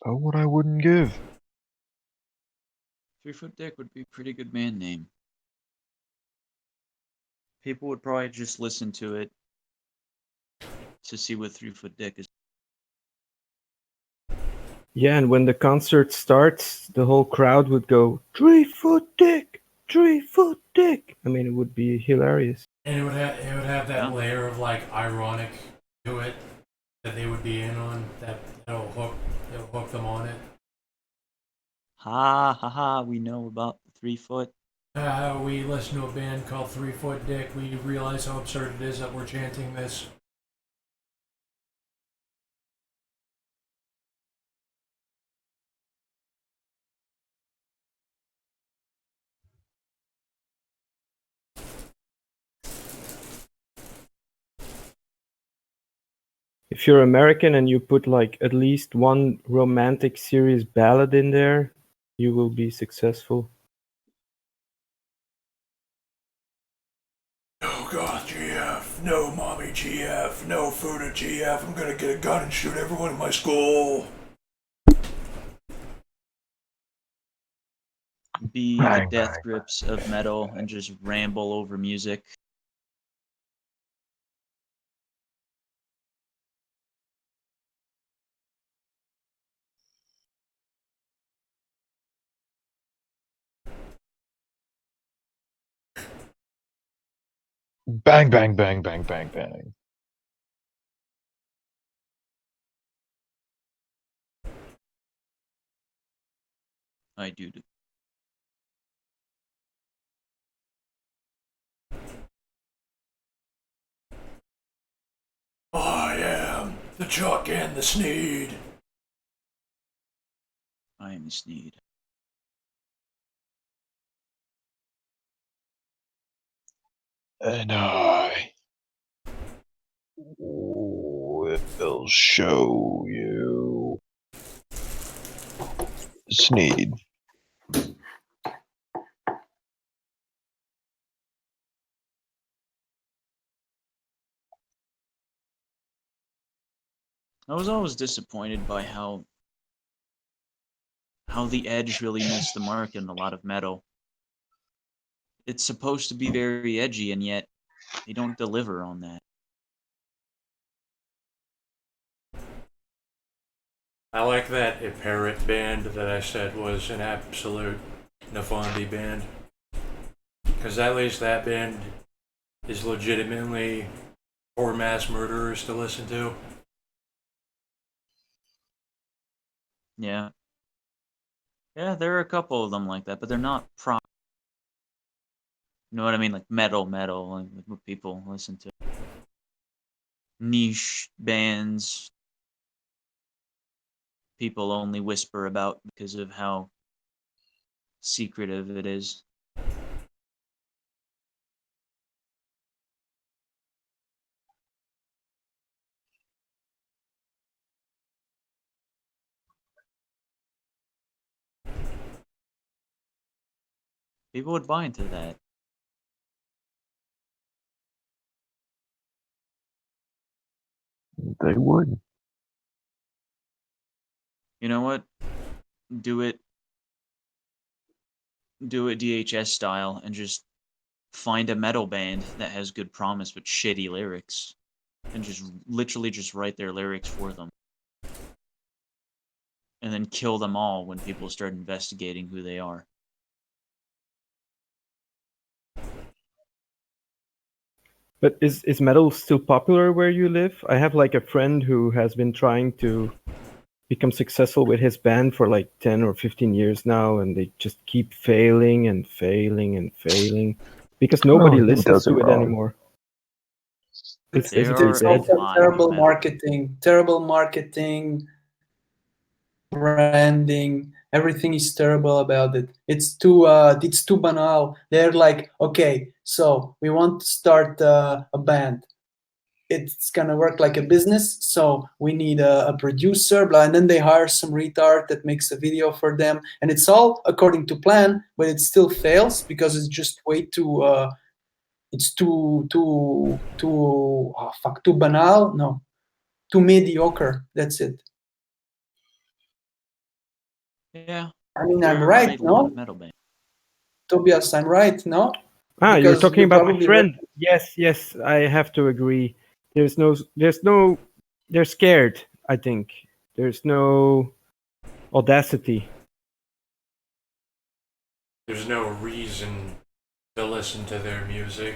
Oh, what I wouldn't give. 3-Foot Dick would be a pretty good man name. People would probably just listen to it to see what 3-Foot Dick is. Yeah, and when the concert starts, the whole crowd would go, 3-Foot Dick! 3-Foot Dick! I mean, it would be hilarious. And it would have that layer of like ironic to it that they would be in on that'll hook them on it. Ha ha ha, we know about the 3-Foot. We listen to a band called 3-Foot Dick. We realize how absurd it is that we're chanting this. If you're American and you put like at least one romantic serious ballad in there, you will be successful. Oh God, GF, no mommy GF, no food at GF. I'm gonna get a gun and shoot everyone in my school. Be Bang, the death bang, grips of metal and just ramble over music. bang, bang, bang, bang, bang, bang. I do. I am the Chuck and the Sneed. I am a Sneed. And I will show you. Sneed. I was always disappointed by how the edge really missed the mark in a lot of metal. It's supposed to be very edgy, and yet they don't deliver on that. I like that Parrot band that I said was an absolute Nafandi band. Because at least that band is legitimately for mass murderers to listen to. Yeah. Yeah, there are a couple of them like that, but they're not prop. You know what I mean? Like metal, like what people listen to. Niche bands people only whisper about because of how secretive it is. People would buy into that. They would. You know what? Do it DHS style and just find a metal band that has good promise but shitty lyrics and just literally just write their lyrics for them. And then kill them all when people start investigating who they are. But is metal still popular where you live? I have like a friend who has been trying to become successful with his band for like 10 or 15 years now, and they just keep failing and failing and failing because nobody Well, he listens does it to it wrong. anymore. It's There basically are It's a dead. also lot of metal. terrible marketing, branding. Everything is terrible about it. It's too banal. They're like, okay, so we want to start a band. It's gonna work like a business, so we need a producer, blah, and then they hire some retard that makes a video for them, and it's all according to plan, but it still fails because it's just way too it's too banal. No, too mediocre. That's it. Yeah, I mean, I'm there are a right, lot of no? metal bands. Tobias, I'm right, no? You're Because talking you about my probably read. friend. Yes, I have to agree. They're scared, I think. There's no audacity. There's no reason to listen to their music.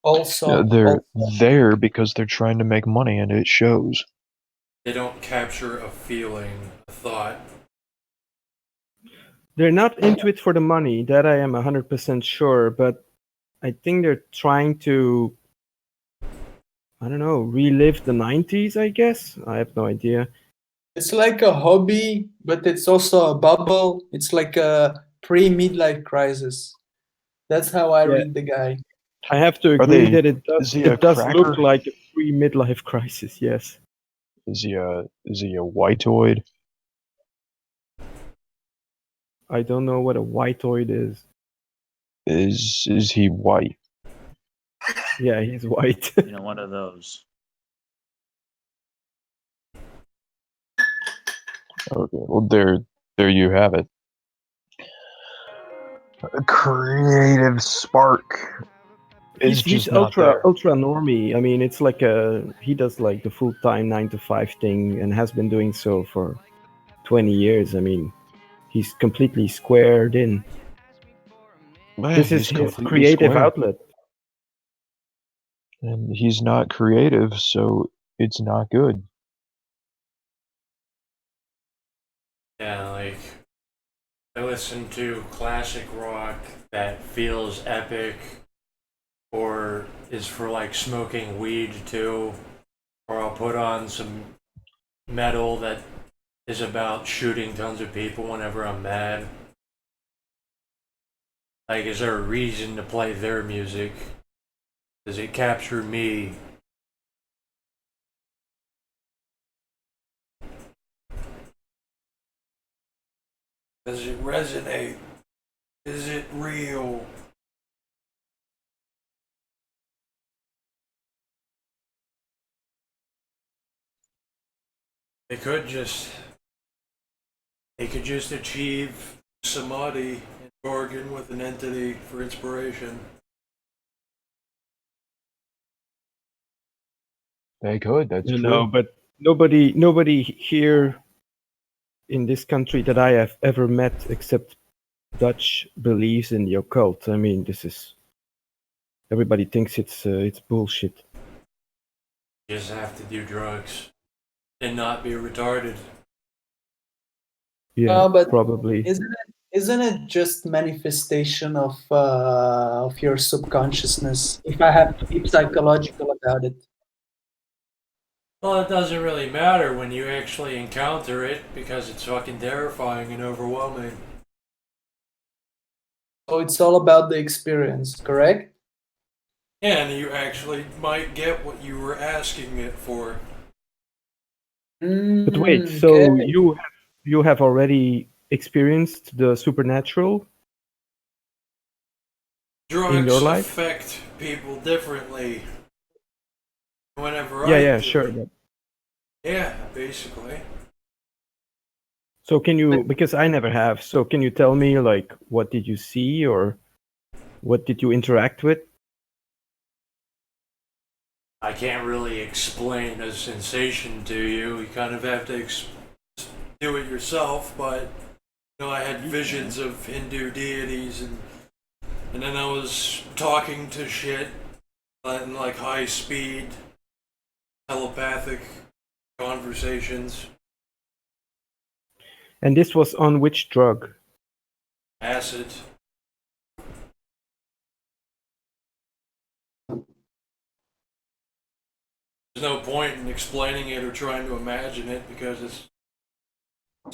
Also, They're there because they're trying to make money, and it shows. They don't capture a feeling, a thought. They're not into it for the money, that I am 100% sure, but I think they're trying to, I don't know, relive the 90s, I guess? I have no idea. it's like a hobby, but it's also a bubble. It's like a pre-midlife crisis. That's how I read the guy. I have to Are agree they? that Is he a it does look cracker? like a pre-midlife crisis, yes. Is he a whiteoid? I don't know what a whiteoid is. Is he white? Yeah, he's white. One of those. Okay, well there you have it. A creative spark is He's just not there. ultra normie. I mean, it's like he does like the full-time 9 to 5 thing and has been doing so for 20 years. I mean, he's completely squared in. Man, This is he's his completely creative square. outlet. And he's not creative, so it's not good. Yeah, like, I listen to classic rock that feels epic, or is for like smoking weed too, or I'll put on some metal that is about shooting tons of people whenever I'm mad. Like, is there a reason to play their music? Does it capture me? Does it resonate? Is it real? They could just achieve samadhi and bargain with an entity for inspiration. They could, that's You true. know, but nobody here in this country that I have ever met except Dutch believes in the occult. I mean, everybody thinks it's bullshit. You just have to do drugs and not be retarded. Yeah, But probably. isn't it just manifestation of your subconsciousness? If I have to be psychological about it. Well, it doesn't really matter when you actually encounter it because it's fucking terrifying and overwhelming. So it's all about the experience, correct? And you actually might get what you were asking it for. But wait, so Okay. you have already experienced the supernatural in your Drugs life? affect people differently. Whenever Yeah, I yeah, do sure. it. Yeah, basically. So can you, because I never have, so can you tell me like what did you see or what did you interact with? I can't really explain a sensation to you. You kind of have to do it yourself, but I had visions of Hindu deities And then I was talking to shit in like high speed, telepathic conversations. And this was on which drug? Acid. There's no point in explaining it or trying to imagine it because it's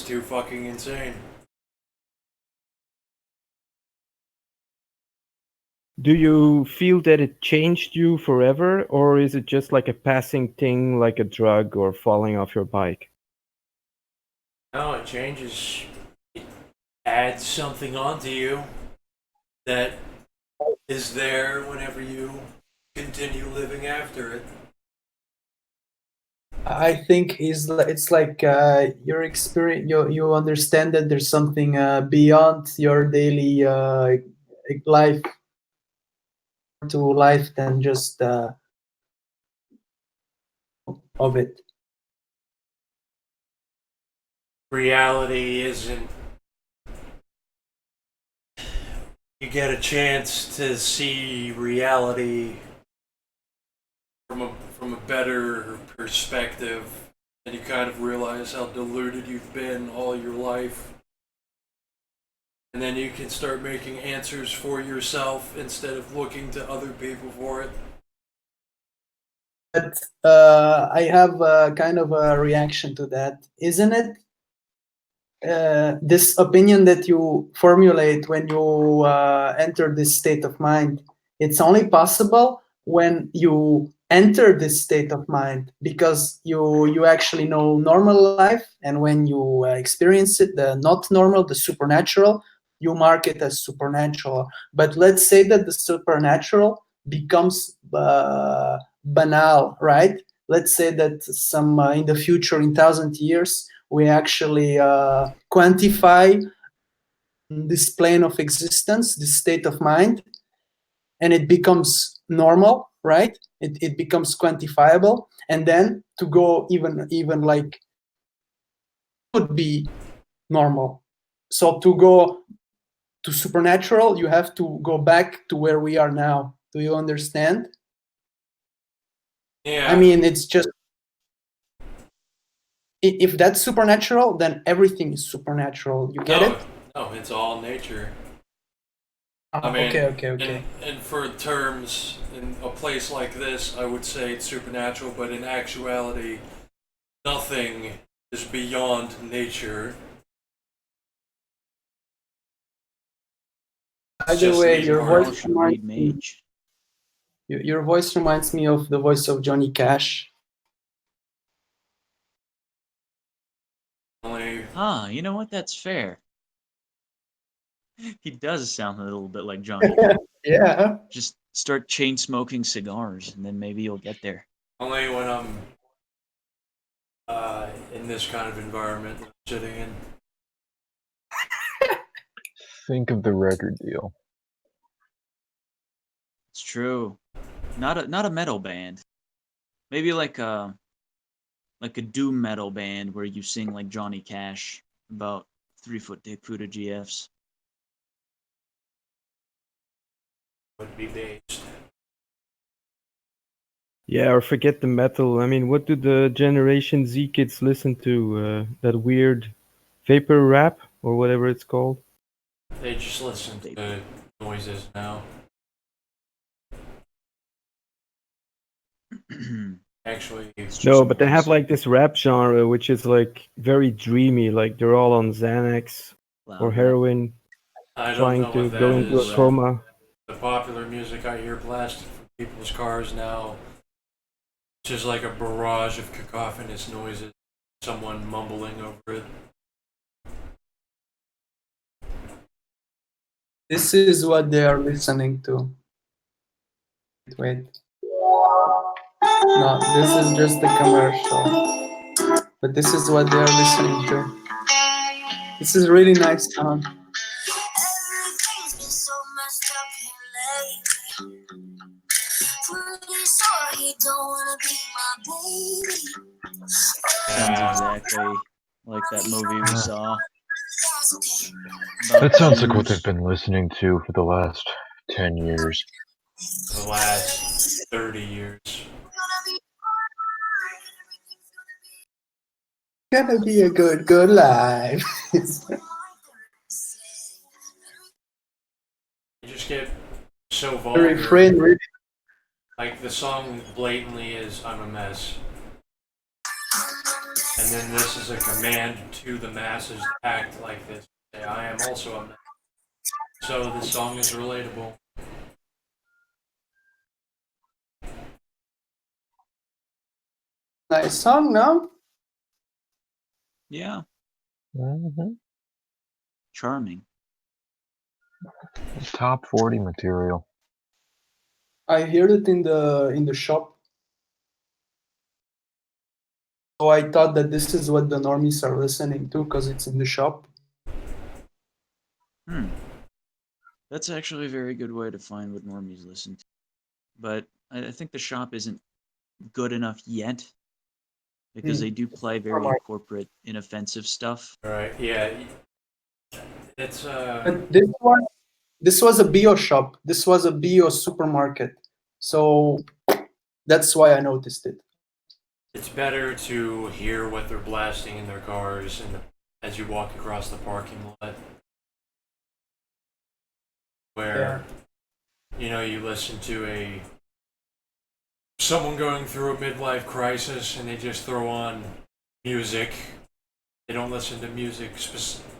too fucking insane. Do you feel that it changed you forever, or is it just like a passing thing, like a drug or falling off your bike? No, it changes. It adds something onto you that is there whenever you continue living after it. I think it's like your experience. You understand that there's something beyond your daily life to life than just of it. Reality isn't. You get a chance to see reality from a better perspective, and you kind of realize how deluded you've been all your life. And then you can start making answers for yourself instead of looking to other people for it. But I have kind of a reaction to that. Isn't it this opinion that you formulate when you enter this state of mind? It's only possible when you enter this state of mind because you actually know normal life, and when you experience it, the not normal, the supernatural, you mark it as supernatural. But let's say that the supernatural becomes banal, right? Let's say that some in the future, in 1,000 years, we actually quantify this plane of existence, this state of mind, and it becomes normal, right? It becomes quantifiable, and then to go even like could be normal. So to go to supernatural, you have to go back to where we are now. Do you understand? Yeah. I mean, it's just if that's supernatural, then everything is supernatural. You get it? No, it's all nature. I mean, okay. And for terms, in a place like this, I would say it's supernatural, but in actuality, nothing is beyond nature. By the way, your voice reminds me of the voice of Johnny Cash. You know what? That's fair. He does sound a little bit like Johnny. Yeah. Just start chain smoking cigars, and then maybe you'll get there. Only when I'm in this kind of environment I'm sitting in. Think of the record deal. It's true. Not a metal band. Maybe like a doom metal band where you sing like Johnny Cash about 3-foot dick Fuda GFs. Would be based. Yeah, or forget the metal. I mean, what do the Generation Z kids listen to? That weird vapor rap or whatever it's called? They just listen to noises now. Actually, No, but they have like this rap genre which is like very dreamy, like they're all on Xanax or heroin, trying to go into a coma. The popular music I hear blasted from people's cars now, it's just like a barrage of cacophonous noises, someone mumbling over it. This is what they are listening to. Wait. No, this is just the commercial. But this is what they are listening to. This is really nice sound. Sounds exactly like that movie we saw. That sounds like what they've been listening to for the last 10 years. The last 30 years. Gonna be a good life. You just get so The vulgar. refrain really. Like the song blatantly is "I'm a mess," and then this is a command to the masses to act like this. Say, I am also a mess. So the song is relatable. Nice song, no? Yeah, Mm-hmm. charming. Top 40 material. I heard it in the shop. So I thought that this is what the normies are listening to because it's in the shop. That's actually a very good way to find what normies listen to. But I think the shop isn't good enough yet because they do play very corporate, inoffensive stuff. Right? Yeah. It's But this was a bio shop. This was a bio supermarket. So that's why I noticed it. It's better to hear what they're blasting in their cars and as you walk across the parking lot, where you listen to someone going through a midlife crisis and they just throw on music. They don't listen to music,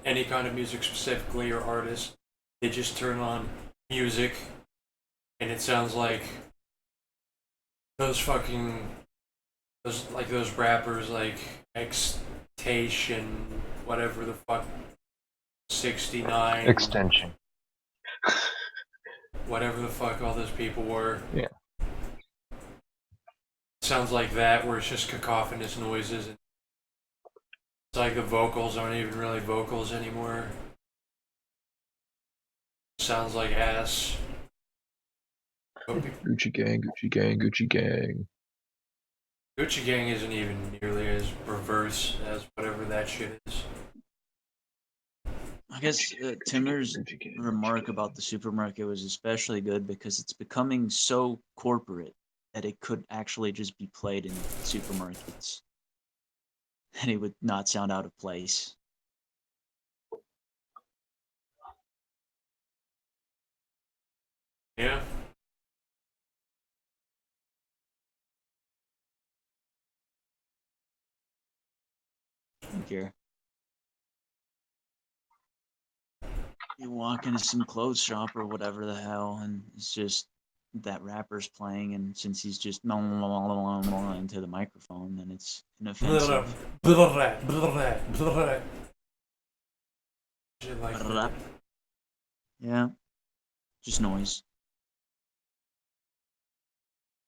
any kind of music specifically or artist. They just turn on music, and it sounds like those rappers like Xtation, whatever the fuck, 69, Extension. whatever the fuck all those people were. Yeah. Sounds like that, where it's just cacophonous noises. And it's like the vocals aren't even really vocals anymore. Sounds like ass. Gucci gang, Gucci gang, Gucci gang. Gucci Gang isn't even nearly as perverse as whatever that shit is. I guess Timur's remark about the supermarket was especially good because it's becoming so corporate that it could actually just be played in supermarkets and it would not sound out of place. Yeah. Don't care. You walk into some clothes shop or whatever the hell, and it's just that rapper's playing, and since he's just into the microphone, then it's inoffensive. Shit like that. Yeah, just noise.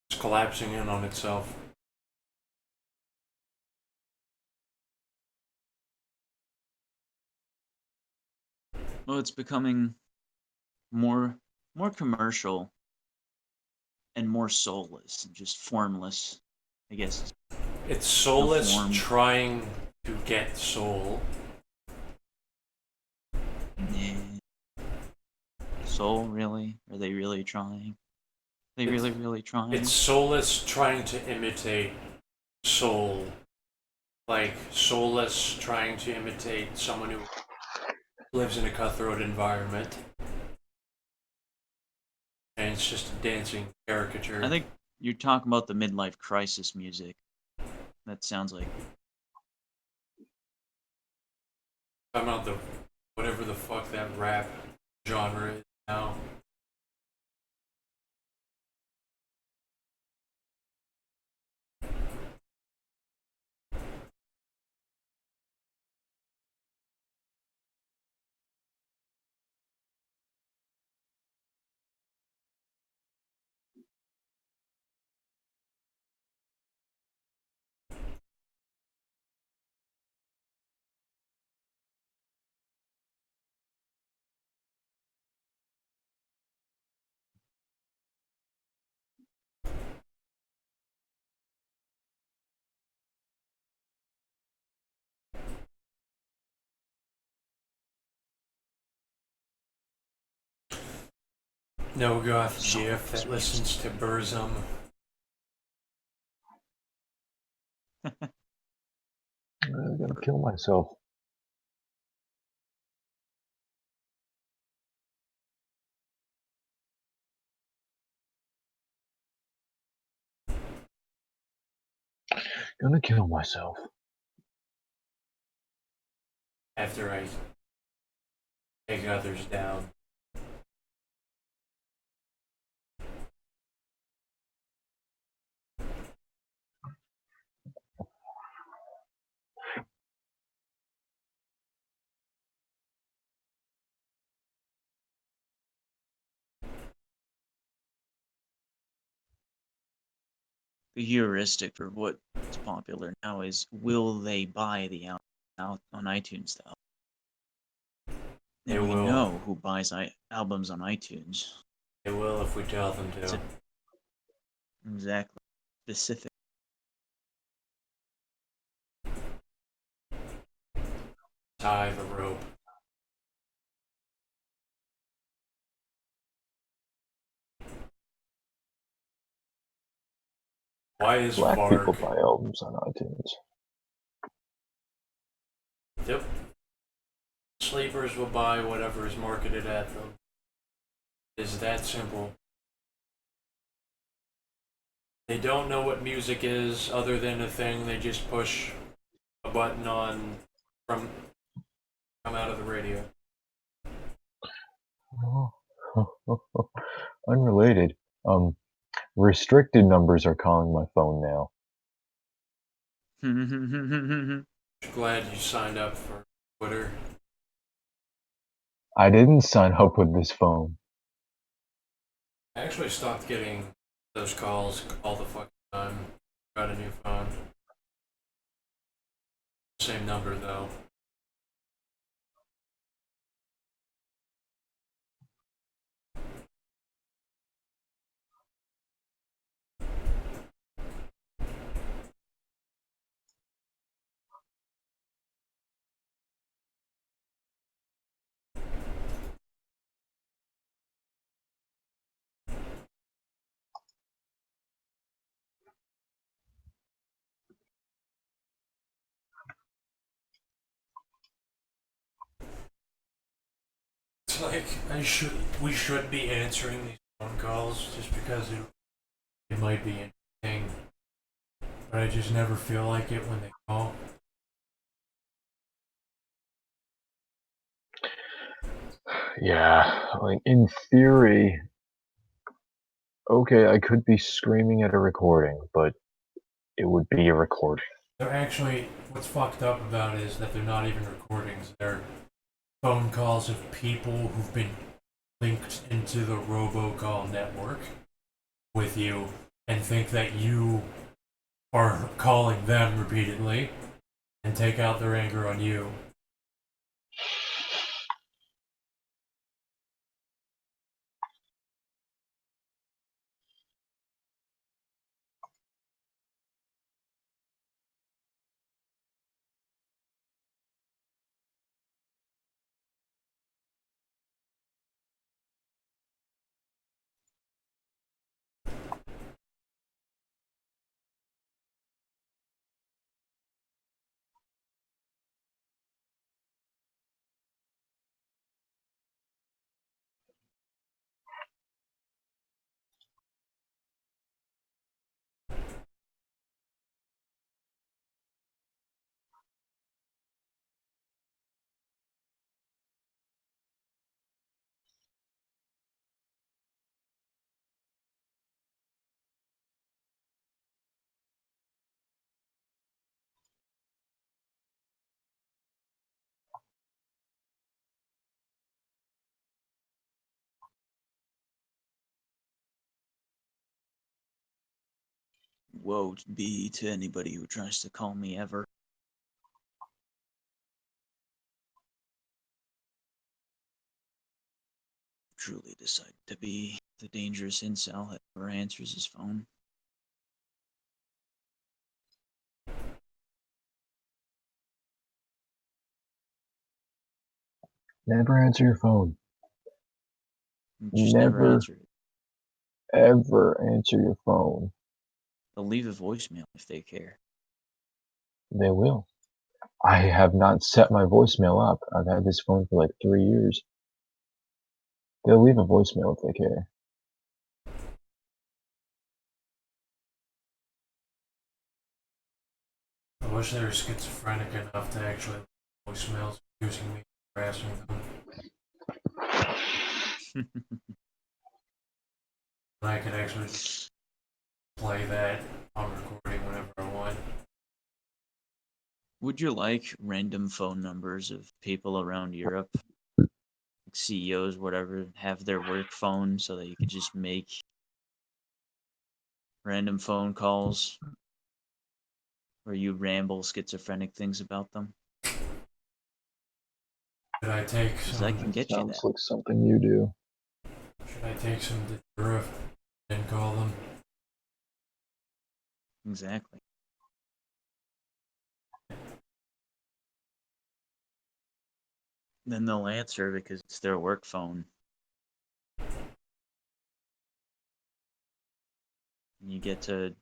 It's collapsing in on itself. Well, it's becoming more commercial and more soulless and just formless. I guess It's soulless form. trying to get soul. Yeah. Soul, really? Are they really trying? Are they really trying? It's soulless trying to imitate soul. Like, soulless trying to imitate someone who lives in a cutthroat environment. And it's just a dancing caricature. I think you're talking about the midlife crisis music. That sounds like I'm about whatever the fuck that rap genre is now. No goth GIF that listens to Burzum. I'm gonna kill myself. Gonna kill myself. After I take others down. The heuristic for what's popular now is, will they buy the album out on iTunes though? They And we will. know who buys albums on iTunes. They will if we tell them to. Exactly. Specific. Tie the rope. Why is Black people Varg? buy albums on iTunes. Yep. Sleepers will buy whatever is marketed at them. It's that simple. They don't know what music is other than a thing they just push a button on from out of the radio. Unrelated. Restricted numbers are calling my phone now. Glad you signed up for Twitter. I didn't sign up with this phone. I actually stopped getting those calls all the fucking time. Got a new phone. Same number though. It's like we should be answering these phone calls just because it might be interesting, but I just never feel like it when they call. Yeah, like in theory, okay, I could be screaming at a recording, but it would be a recording. They're actually, what's fucked up about it is that they're not even recordings. They're phone calls of people who've been linked into the robocall network with you and think that you are calling them repeatedly and take out their anger on you. Woe be to anybody who tries to call me ever. Truly decide to be the dangerous incel that never answers his phone. Never answer your phone. Just never answer it. ever answer your phone, They'll leave a voicemail if they care. they will. I have not set my voicemail up. I've had this phone for like 3 years. They'll leave a voicemail if they care. I wish they were schizophrenic enough to actually voicemails using me harassing them. And I could actually play that on recording whenever I want. Would you like random phone numbers of people around Europe, like CEOs, whatever, have their work phone so that you could just make random phone calls where you ramble schizophrenic things about them? Should I take Because some? I can get you Sounds that. like something you do. Should I take some Datura and call them? Exactly. Then they'll answer because it's their work phone. And you get to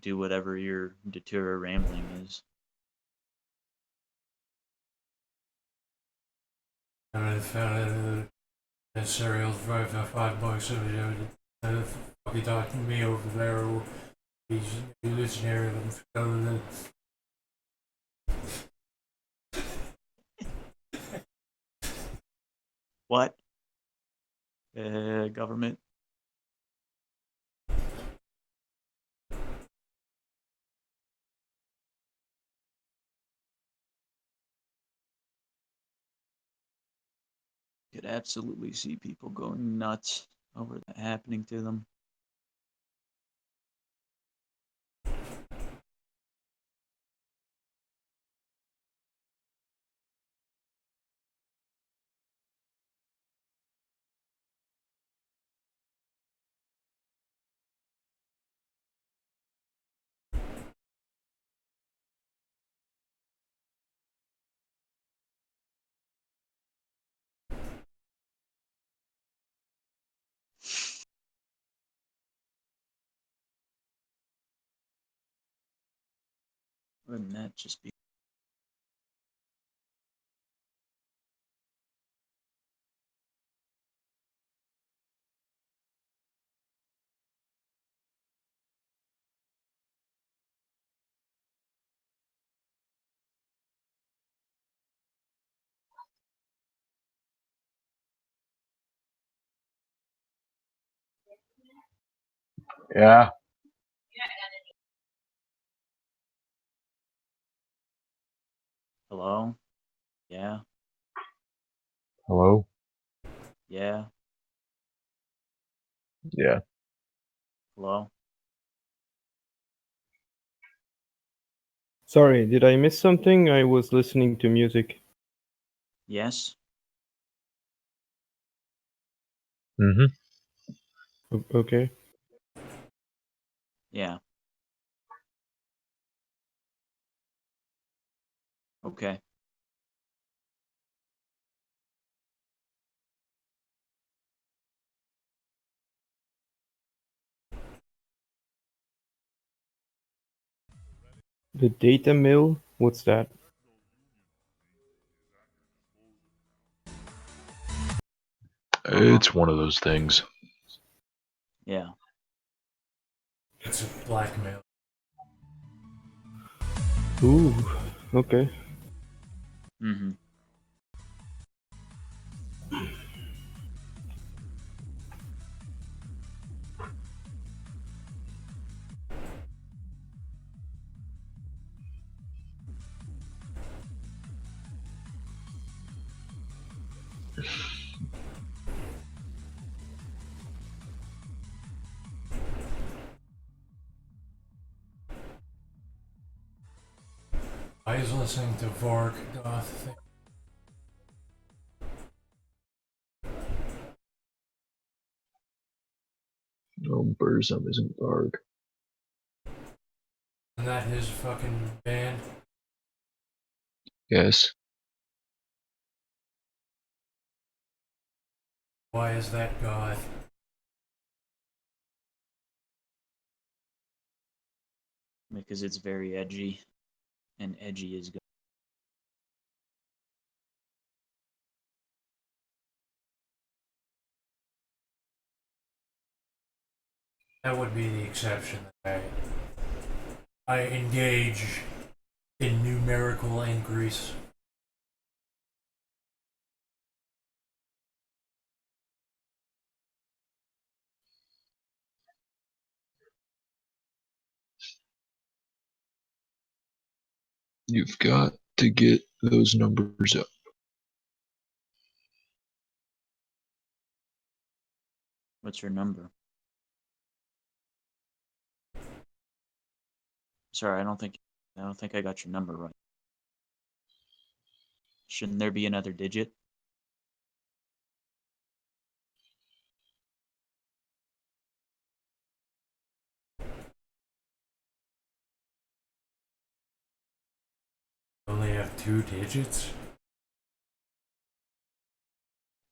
do whatever your Datura rambling is. I found that cereal's for $5. So fucking talking to me over there. He's listening to them. What? Government? Could absolutely see people going nuts over that happening to them. Wouldn't that just be? Yeah. Hello? Yeah? Hello? Yeah? Yeah. Hello? Sorry, did I miss something? I was listening to music. Yes? Mm-hmm. Okay. Yeah. Okay. The data mill? What's that? It's one of those things. Yeah. It's a blackmail. Ooh, okay. Mm-hmm. I was listening to Vork Goth thing. No, Burzum isn't dark. Isn't that his fucking band? Yes. Why is that goth? because it's very edgy, and edgy is good. That would be the exception. I engage in numerical increase. You've got to get those numbers up. What's your number? Sorry, I don't think I got your number right. Shouldn't there be another digit? Only have 2 digits?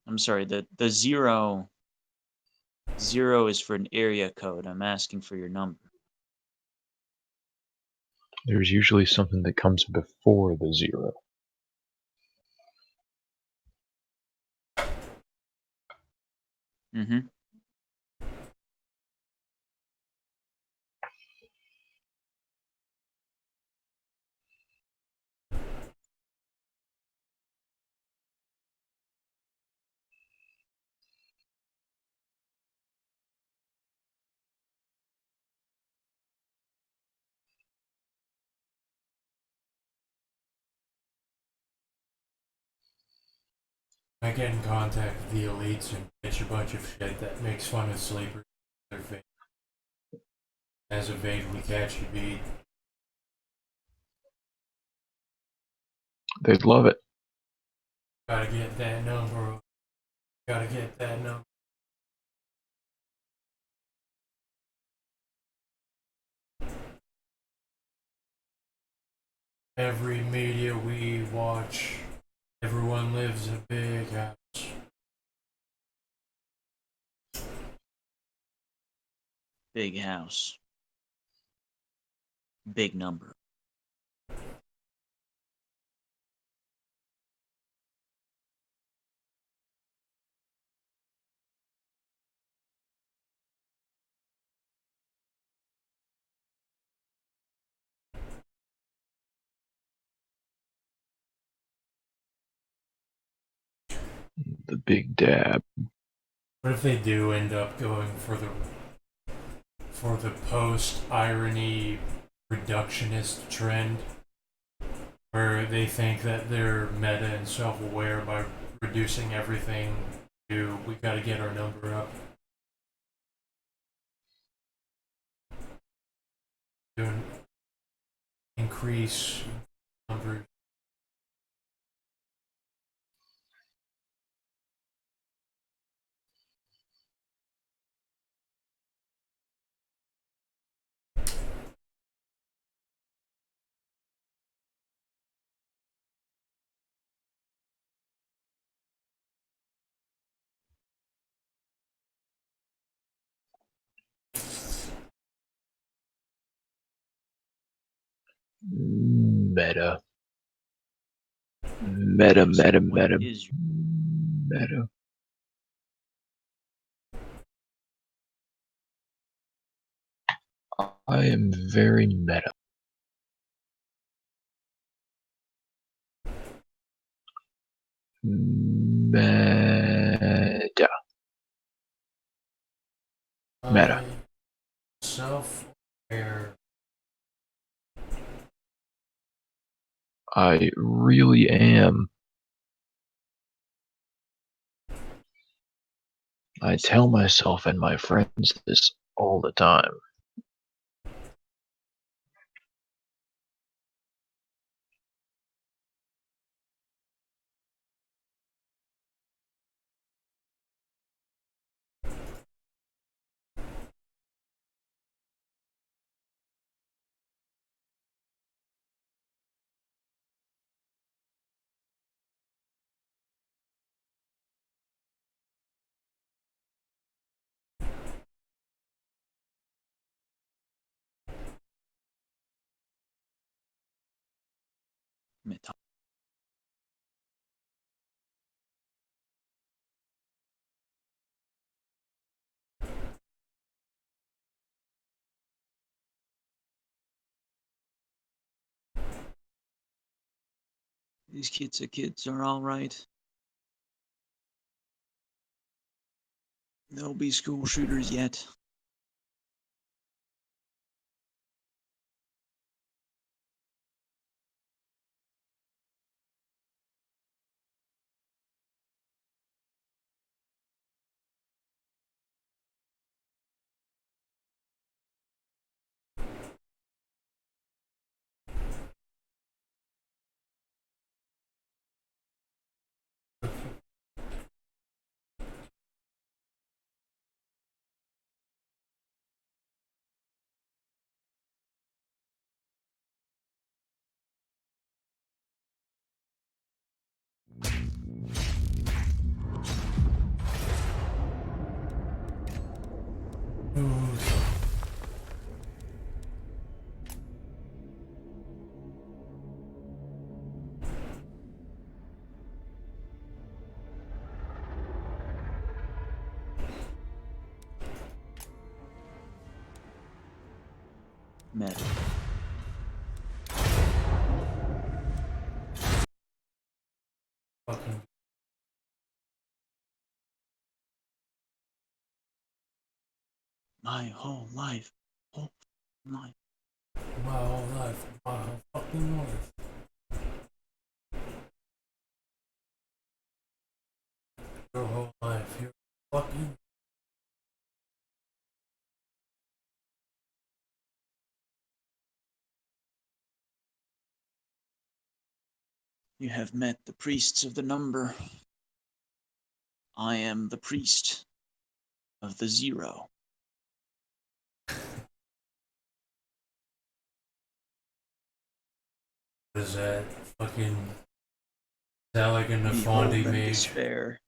I'm sorry, the zero is for an area code. I'm asking for your number. There's usually something that comes before the 0. Mm-hmm. I get in contact with the elites and pitch a bunch of shit that makes fun of sleepers. Their face as a vaguely catchy beat. They'd love it. Gotta get that number. Gotta get that number. Every media we watch, everyone lives in a big house. Big house. Big number. The big dab. What if they do end up going for the post-irony reductionist trend, where they think that they're meta and self-aware by reducing everything to we gotta get our number up? To increase numbers. Meta. Meta, So meta, what meta, is your meta. I am very meta. Meta. Meta. Self-aware. I really am. I tell myself and my friends this all the time. Meta- These kids are all right. There'll be school shooters yet. Met. Fucking My whole life. Whole life. my whole life. My whole fucking life. Your whole life. Your fucking. You have met the priests of the number. I am the priest of the 0. What is that? Fucking. Is that like a Behold Nefandi and mage? despair.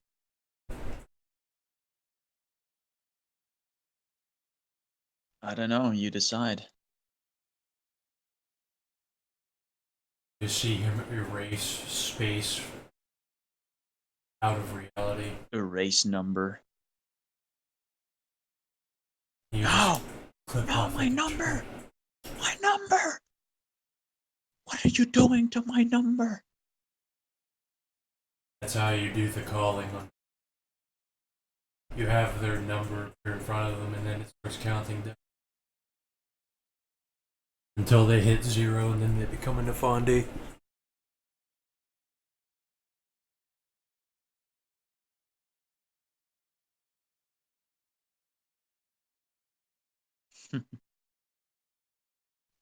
I don't know, you decide. You see him erase space out of reality. Erase number. You No! just clip No, off my like a number! tree. My number! What are you doing to my number? That's how you do the calling. You have their number in front of them, and then it starts counting down until they hit 0, and then they become a Nefandi.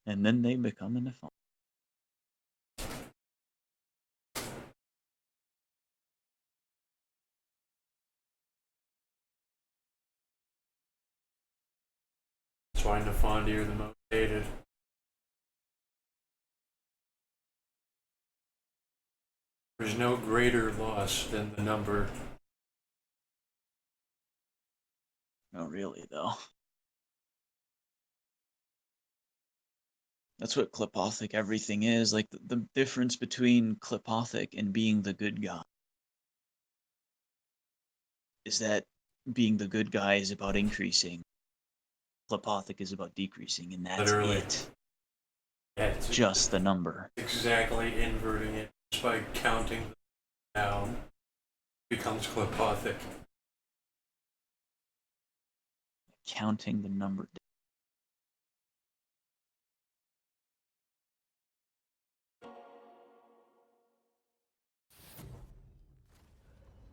And then they become an Nefandi. That's why Nefandi are the most hated. There's no greater loss than the number. Not really, though. That's what Clipothic everything is. Like, the difference between Clipothic and being the good guy is that being the good guy is about increasing. Clipothic is about decreasing, and that's Literally. it. Yeah, it's Just the number. exactly inverting it just by counting down. Becomes Clipothic. Counting the number.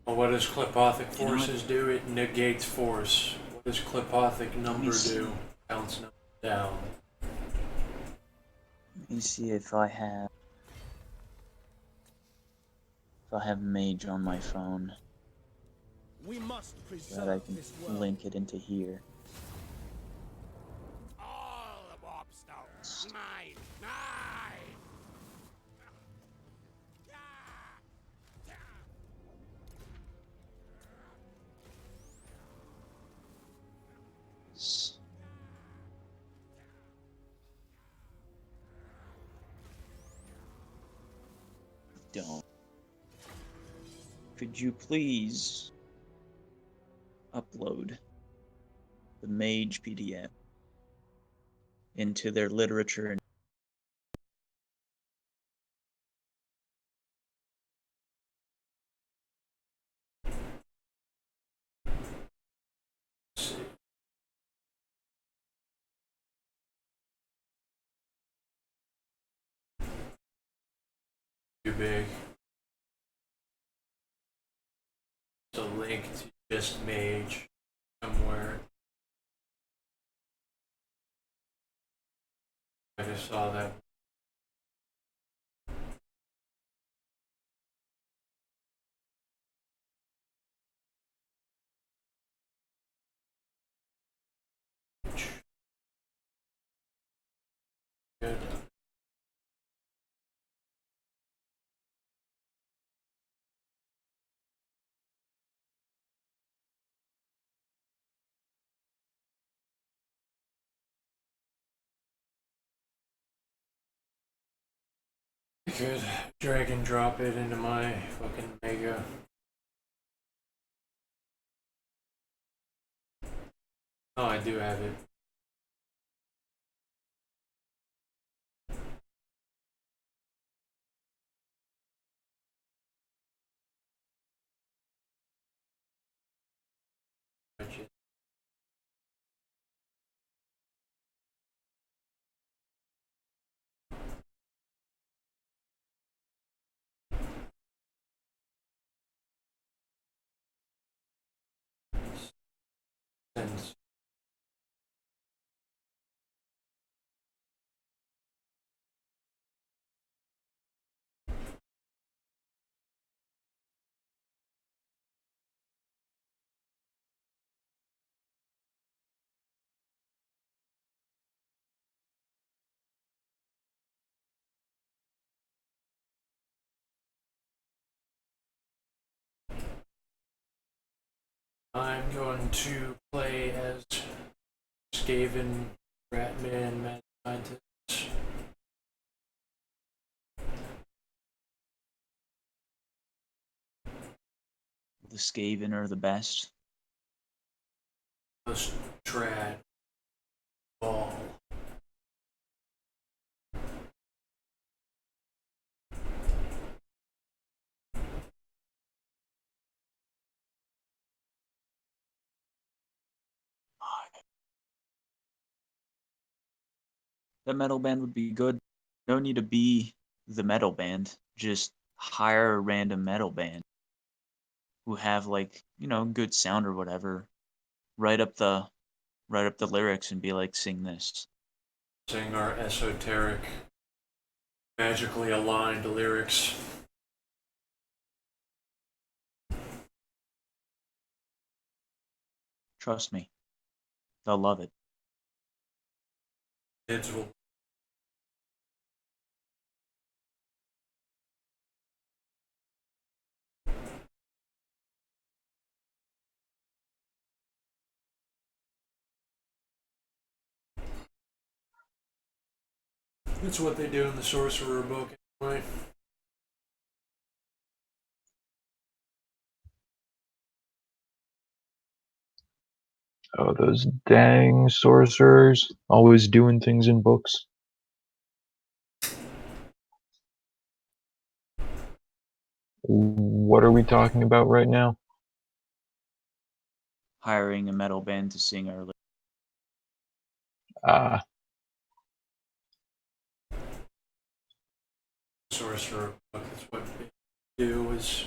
Well, what does Clipothic You know what? forces do? It negates force. What does Clipothic number see. do? Counts number down. Let me see if I have Mage on my phone We must so that I preserve can this world. link it into here. All the mobs now. Mine. Mine. don't. Could you please upload the Mage PDF into their literature and too big. There's a link to just Mage somewhere. I just saw that. Good. I could drag and drop it into my fucking mega. Oh, I do have it. Sense. I'm going to play as Skaven, Ratman, Mad Scientist. the Skaven are the best. Most trad ball. That metal band would be good. No need to be the metal band. Just hire a random metal band who have like, good sound or whatever. Write up the lyrics and be like, sing this. Sing our esoteric, magically aligned lyrics. Trust me. They'll love it. Kids will. That's what they do in the Sorcerer book, anyway. Oh, those dang sorcerers. Always doing things in books. What are we talking about right now? Hiring a metal band to sing our lyrics. Sorcerer book, that's what they do, is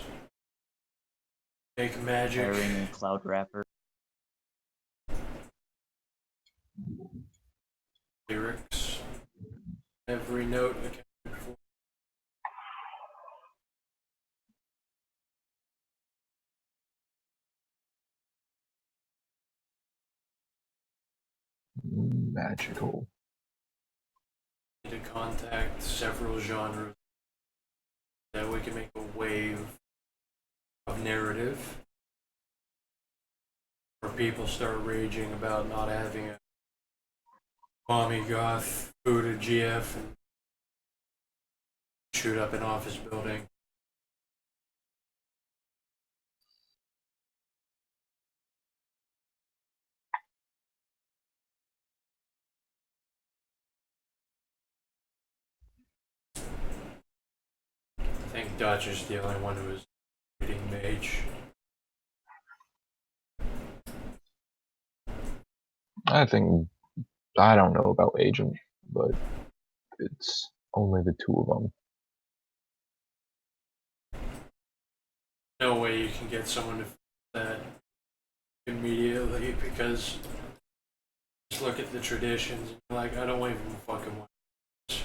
make magic. Hiring a cloud rapper. Lyrics. Every note accounted for. Magical. To contact several genres that we can make a wave of narrative where people start raging about not having a mommy goth Buddha GF and shoot up an office building. think Dutch is the only one who is reading mage. I don't know about agent, but it's only the two of them. No way you can get someone to fix that immediately, because just look at the traditions and you're like, I don't even fucking want this.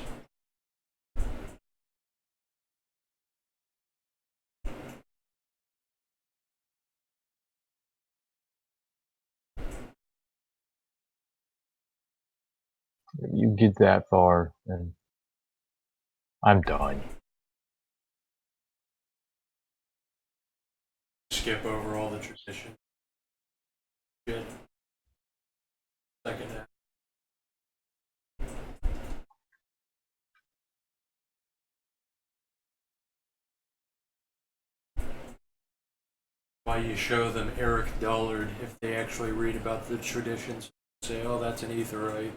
You get that far, and I'm done. Skip over all the tradition. Shit. Second half. Why you show them Eric Dollard if they actually read about the traditions? Say, oh, that's an etherite.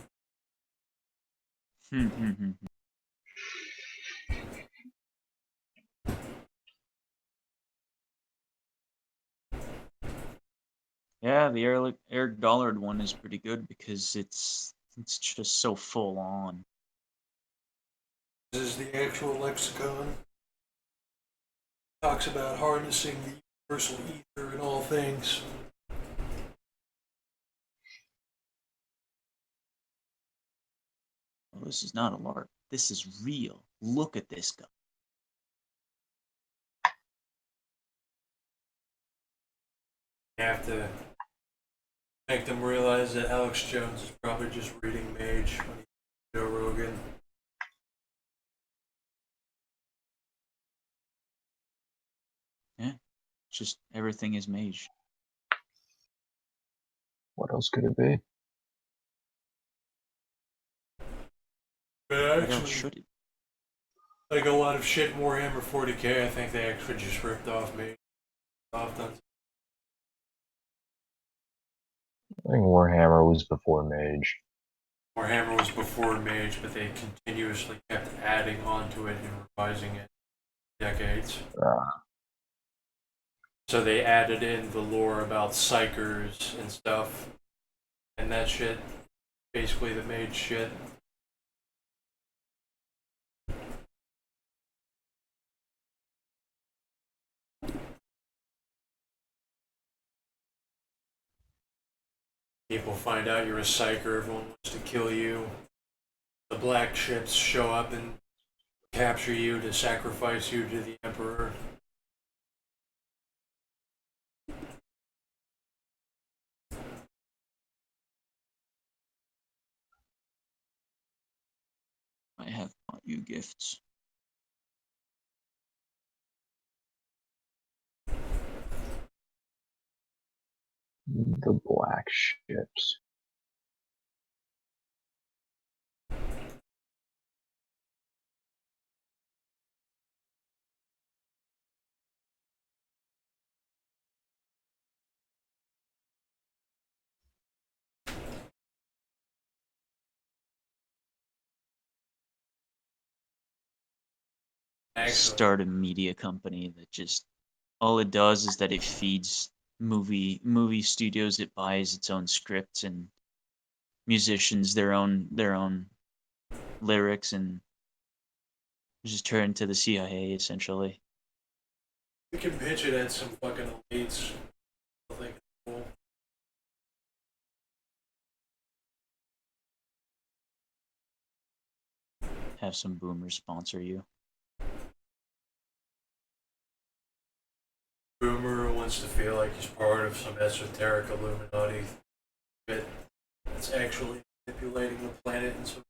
Yeah, the Eric Dollard one is pretty good because it's just so full on. This is the actual lexicon. Talks about harnessing the universal ether in all things. Well, this is not a LARP. This is real. Look at this guy. You have to make them realize that Alex Jones is probably just reading Mage when he's Joe Rogan. Yeah, just everything is mage. What else could it be? But What else actually, should it? like a lot of shit in Warhammer 40k, I think they actually just ripped off Mage. Often. I think Warhammer was before Mage. Warhammer was before Mage, but they continuously kept adding onto it and revising it decades. So they added in the lore about psychers and stuff, and that shit, basically the Mage shit. People find out you're a psyker, everyone wants to kill you. The black ships show up and capture you to sacrifice you to the Emperor. I have bought you gifts. The black ships. Actually, Start a media company that just all it does is that it feeds movie studios. It buys its own scripts and musicians their own lyrics and just turn into the CIA essentially. we can pitch it at some fucking elites. I think it's cool. Have some boomers sponsor you. Boomer wants to feel like he's part of some esoteric Illuminati bit that's actually manipulating the planet and so.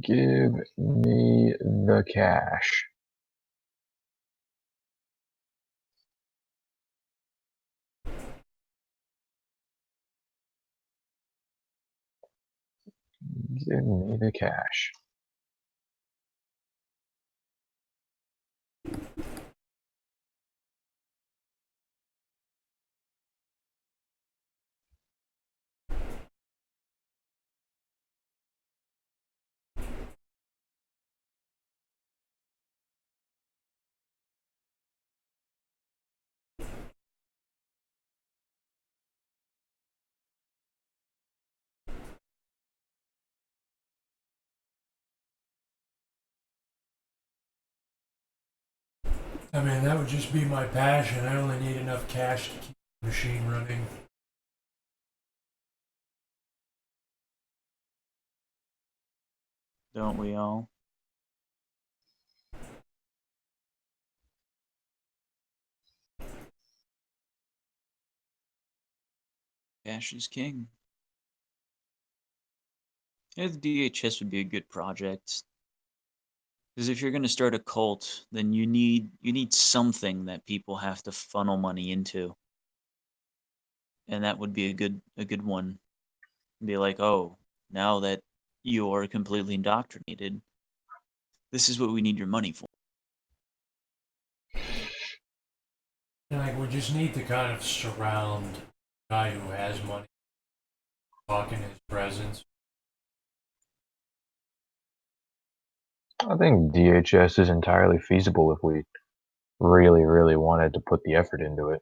Give me the cash. Give me the cash. I mean, that would just be my passion. I only need enough cash to keep the machine running. Don't we all? Cash is king. Yeah, the DHS would be a good project. Because if you're going to start a cult, then you need something that people have to funnel money into, and that would be a good one. Be like, oh, now that you're completely indoctrinated, this is what we need your money for. Like, we just need to kind of surround the guy who has money, talk in his presence. I think DHS is entirely feasible if we really, really wanted to put the effort into it.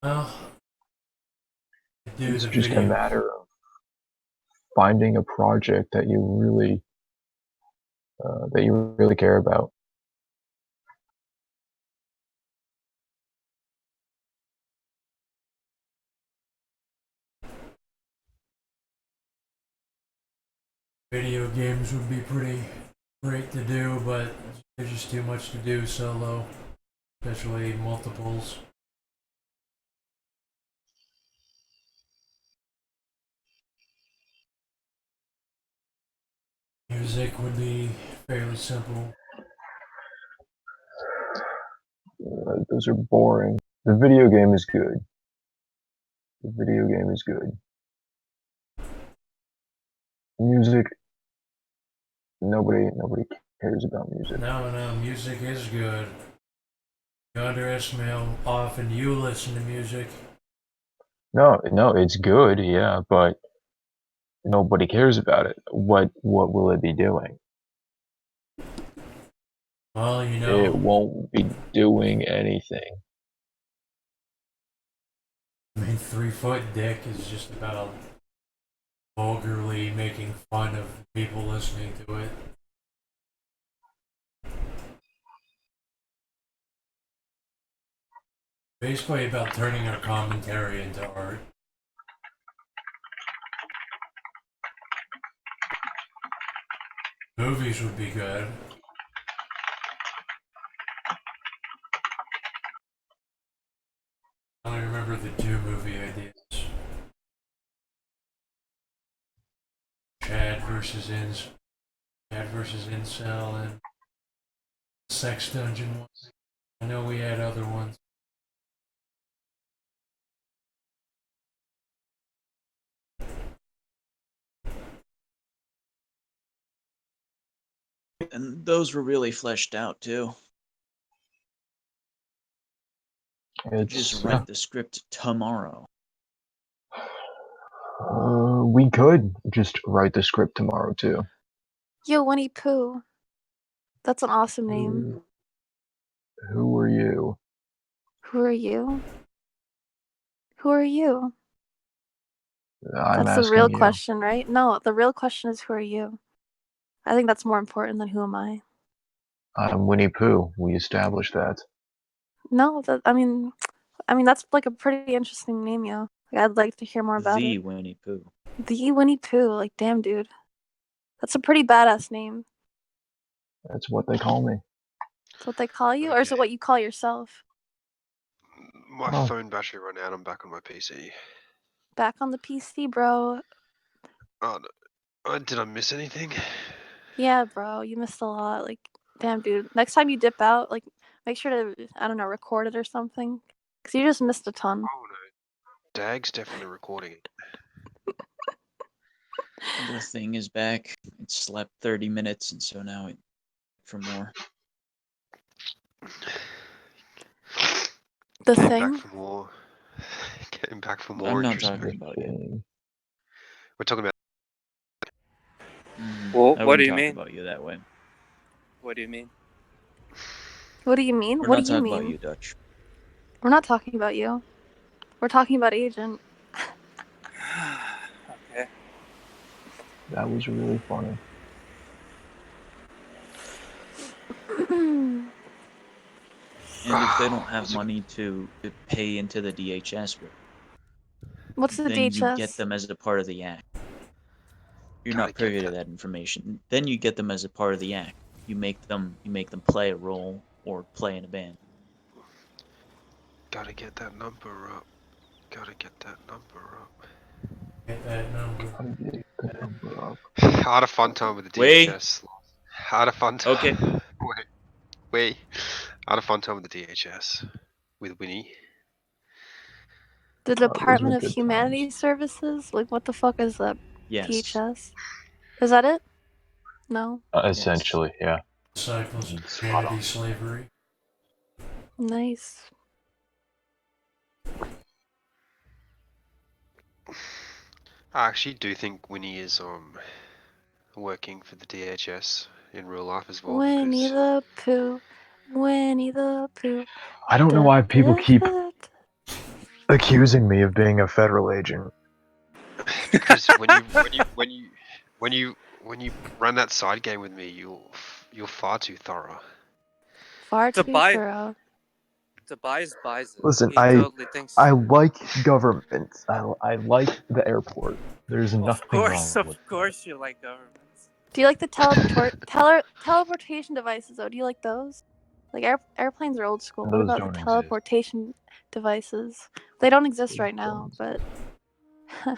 Well, It's just a matter of finding a project that you really care about. Video games would be pretty great to do, but there's just too much to do solo, especially multiples. Music would be fairly simple. Those are boring. The video game is good. The video game is good. Music, nobody cares about music. No, music is good. You underestimate how often you listen to music. No, it's good, yeah, but nobody cares about it. What will it be doing? Well, you It know, won't be doing anything. I mean, 3 Foot Dick is just about vulgarly making fun of people listening to it. Basically about turning our commentary into art. Movies would be good. I only remember the 2 movie ideas. Chad versus Incel, and Sex Dungeon one. I know we had other ones. And those were really fleshed out too. Just write the script tomorrow. We could just write the script tomorrow too. Yo, Winnie Pooh. That's an awesome name. Who are you? Who are you? Who are you? I'm That's the asking real you. question, right? No, the real question is who are you? I think that's more important than who am I. I'm Winnie Pooh. We established that. No, I mean that's like a pretty interesting name, yo. Like, I'd like to hear more about The it. Winnie Pooh. The Winnie Pooh, like damn, dude. That's a pretty badass name. That's what they call me. That's what they call you, or is it what you call yourself? My phone battery ran out. I'm back on my PC. Back on the PC, bro. Oh, no. Did I miss anything? Yeah, bro, you missed a lot. Like, damn, dude. Next time you dip out, like, make sure to, I don't know, record it or something. Because you just missed a ton. Oh, no. Dag's definitely recording it. The thing is back. It slept 30 minutes, and so now for more. The Came thing? back for more. Came back for more. I'm not Interesting. talking about you. We're talking about. Well, I what do wouldn't you talk mean? about you that way. What do you mean? What do you mean? We're What not do you talking about mean? you, Dutch. We're not talking about you. We're talking about Agent. That was really funny. And if they don't have Was it- money to pay into the DHS, What's the then you get DHS? them as a part of the act. You're Gotta not get privy to that. that information. Then you get them as a part of the act. You make them play a role or play in a band. Gotta get that number up. Gotta get that number up. Get that number. Gotta get the number up. I had a fun time with the Wait. DHS. Had a fun time. Okay. Wait. I had a fun time with the DHS. With Winnie. The Those Department were of good Humanities Services? Like, what the fuck is that? Yes. DHS? Is that it? No. Essentially, yeah. Disciples of Spot humanity on. slavery. Nice. I actually do think Winnie is working for the DHS in real life as well. Winnie Because the Pooh. Winnie the Pooh. I don't know Da, why people da, keep da, da. accusing me of being a federal agent. because when you run that side game with me, you're far too thorough. Far too Tobias, thorough. Tobias buys it. Listen, He totally thinks. I like government. I like the airport. There's Of nothing course, wrong with of course, you like governments. Do you like the teleportation devices, though? Do you like those? Like, airplanes are old school. that. What Those about the don't exist. teleportation devices? They don't exist Those right now, don't but...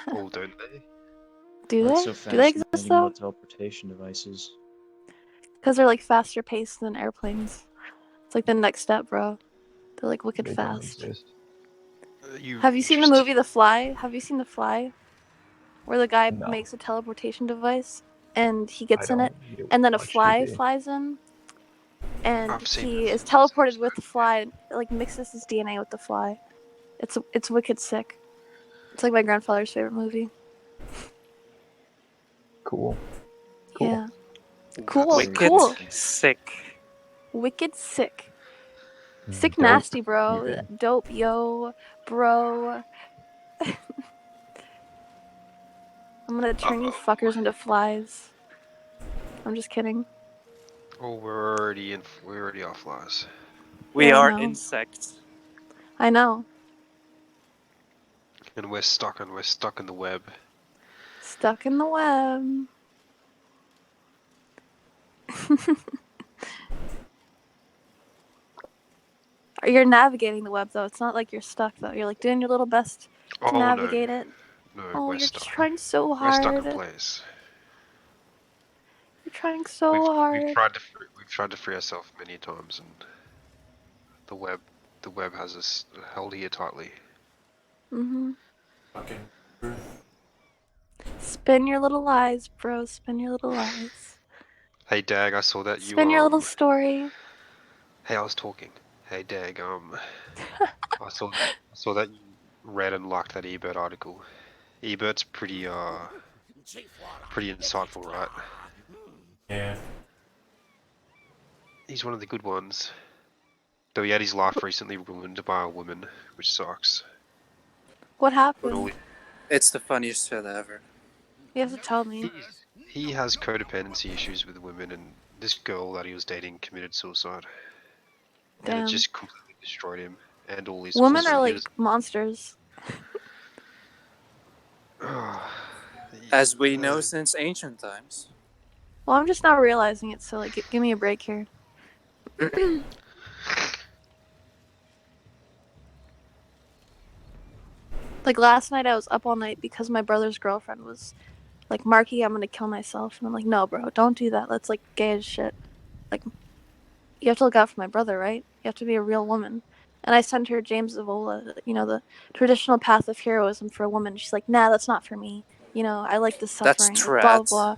Oh, don't they? Do What's they? so Do they exist, fascinating though? about teleportation devices? Because they're, like, faster paced than airplanes. It's like the next step, bro. They're, like, wicked They don't fast. exist. Have you seen the movie The Fly? Have you seen The Fly? Where the guy No, makes a teleportation device and he I gets in it, don't really and then a watch fly TV. flies in, and I've seen he it. is teleported with the fly, and it, like, mixes his DNA with the fly. It's wicked sick. It's like my grandfather's favorite movie. Cool. Yeah. That's Cool. sick. Wicked Cool. sick. Wicked sick. Sick Dope, nasty, bro. even. Dope, yo, bro. I'm gonna turn you fuckers into flies. I'm just kidding. Oh, we're already off flies. We Yeah, I are know. insects. I know. And we're stuck in the web. Stuck in the web. You're navigating the web, though. It's not like you're stuck, though. You're like doing your little best to Oh no. navigate it. No, Oh, we're you're stuck. just trying so We're hard. stuck in place. You're trying so hard. We've tried to free ourselves many times, and the web has us held here tightly. Mhm. Fucking. Spin your little lies, bro. Spin your little lies. Hey Dag, I saw that Spin your little story. Hey, I was talking. Hey Dag, I saw that you read and liked that eBird article. eBird's pretty insightful, right? Yeah. He's one of the good ones. Though he had his life recently ruined by a woman, which sucks. What But all happened? It's the funniest shit ever. You have to tell me. he has codependency issues with women, and this girl that he was dating committed suicide. And it Damn. just completely destroyed him and all his. Women are he like monsters. As we know since ancient times. Well, I'm just not realizing it, so like, give me a break here. Like last night, I was up all night because my brother's girlfriend was like, "Marky, I'm gonna kill myself," and I'm like, "No, bro, don't do that. That's like gay as shit. Like, you have to look out for my brother, right? You have to be a real woman." And I sent her James Zavola, the traditional path of heroism for a woman. She's like, "Nah, that's not for me. I like the That's suffering, like blah blah trat. blah."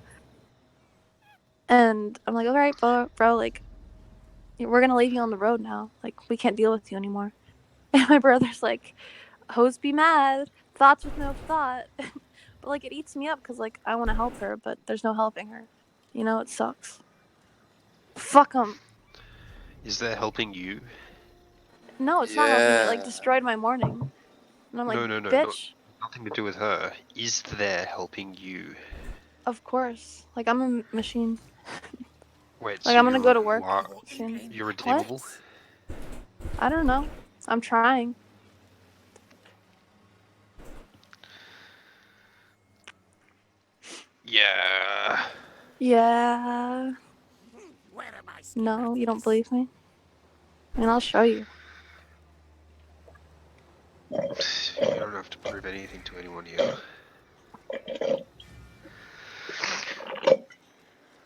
And I'm like, "All right, bro, like, we're gonna leave you on the road now. Like, we can't deal with you anymore." And my brother's like, "Hoes be mad, thoughts with no thought." But like, it eats me up because like I want to help her, but there's no helping her. It sucks. Fuck them. Is that helping you? No, it's not helping me. It like Yeah. destroyed my morning. And I'm like, No, bitch. nothing to do with her. Is there helping you? Of course. Like, I'm a machine. Wait, Like, so I'm gonna go to you work are soon. you're What? redeemable? I don't know. I'm trying. Yeah. Yeah. No, you don't believe me? I mean, I'll show you. You don't have to prove anything to anyone here.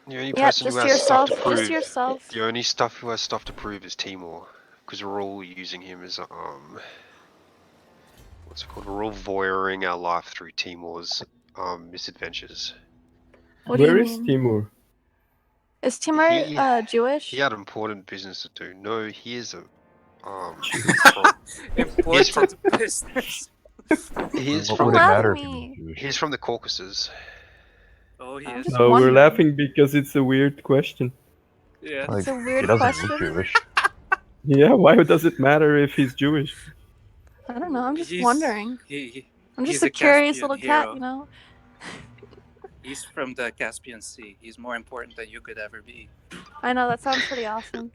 The only Yeah, person who just has stuff yourself. to Just prove, yourself. the only stuff who has stuff to prove is Timor, because we're all using him as what's it called? We're all voyeuring our life through Timor's misadventures. What do you Where is mean? Timur? Is Timur He Jewish? he had important business to do. No, he is a Important business. He's What from would the it Don't laugh matter at if he was me. Jewish? he's from the Caucasus. Oh, he I'm is. just No, we're wondering. laughing because it's a weird question. Yeah. Like, It's a he weird doesn't question. look Jewish. Yeah, why does it matter if he's Jewish? I don't know. I'm just He's wondering. I'm just he's a a curious Caspian little cat, hero. you know. He's from the Caspian Sea. He's more important than you could ever be. I know that sounds pretty awesome.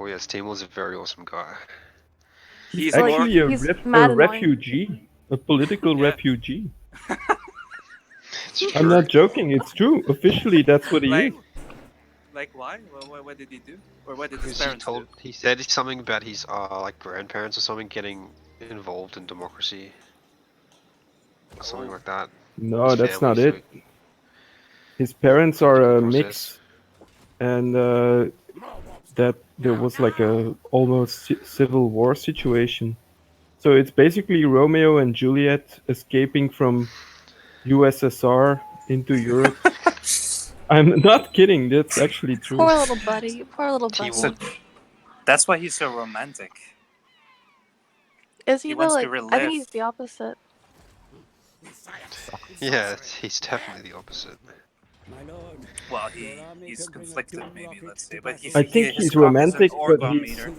Oh yes, Timor's a very awesome guy. He's He's more. actually He's mad a annoying. refugee, a political Yeah. refugee. It's I'm true. not joking. It's true. Officially, that's what he Like, is. like why? What did he do? Or what did his Because parents do? he said something about his like grandparents or something getting involved in democracy or something like that. No, His that's family, not so it. His parents are political a process. mix, and that there was like a almost civil war situation. So it's basically Romeo and Juliet escaping from USSR into Europe. I'm not kidding. That's actually true. Poor little buddy. Poor little Timor. buddy. That's why he's so romantic. Is He he though? wants to Like, I think relive. he's the opposite. Yeah, he's definitely the opposite. Well, he's conflicted, maybe, let's say, but I think his he's cock is an romantic, but orgasm meter.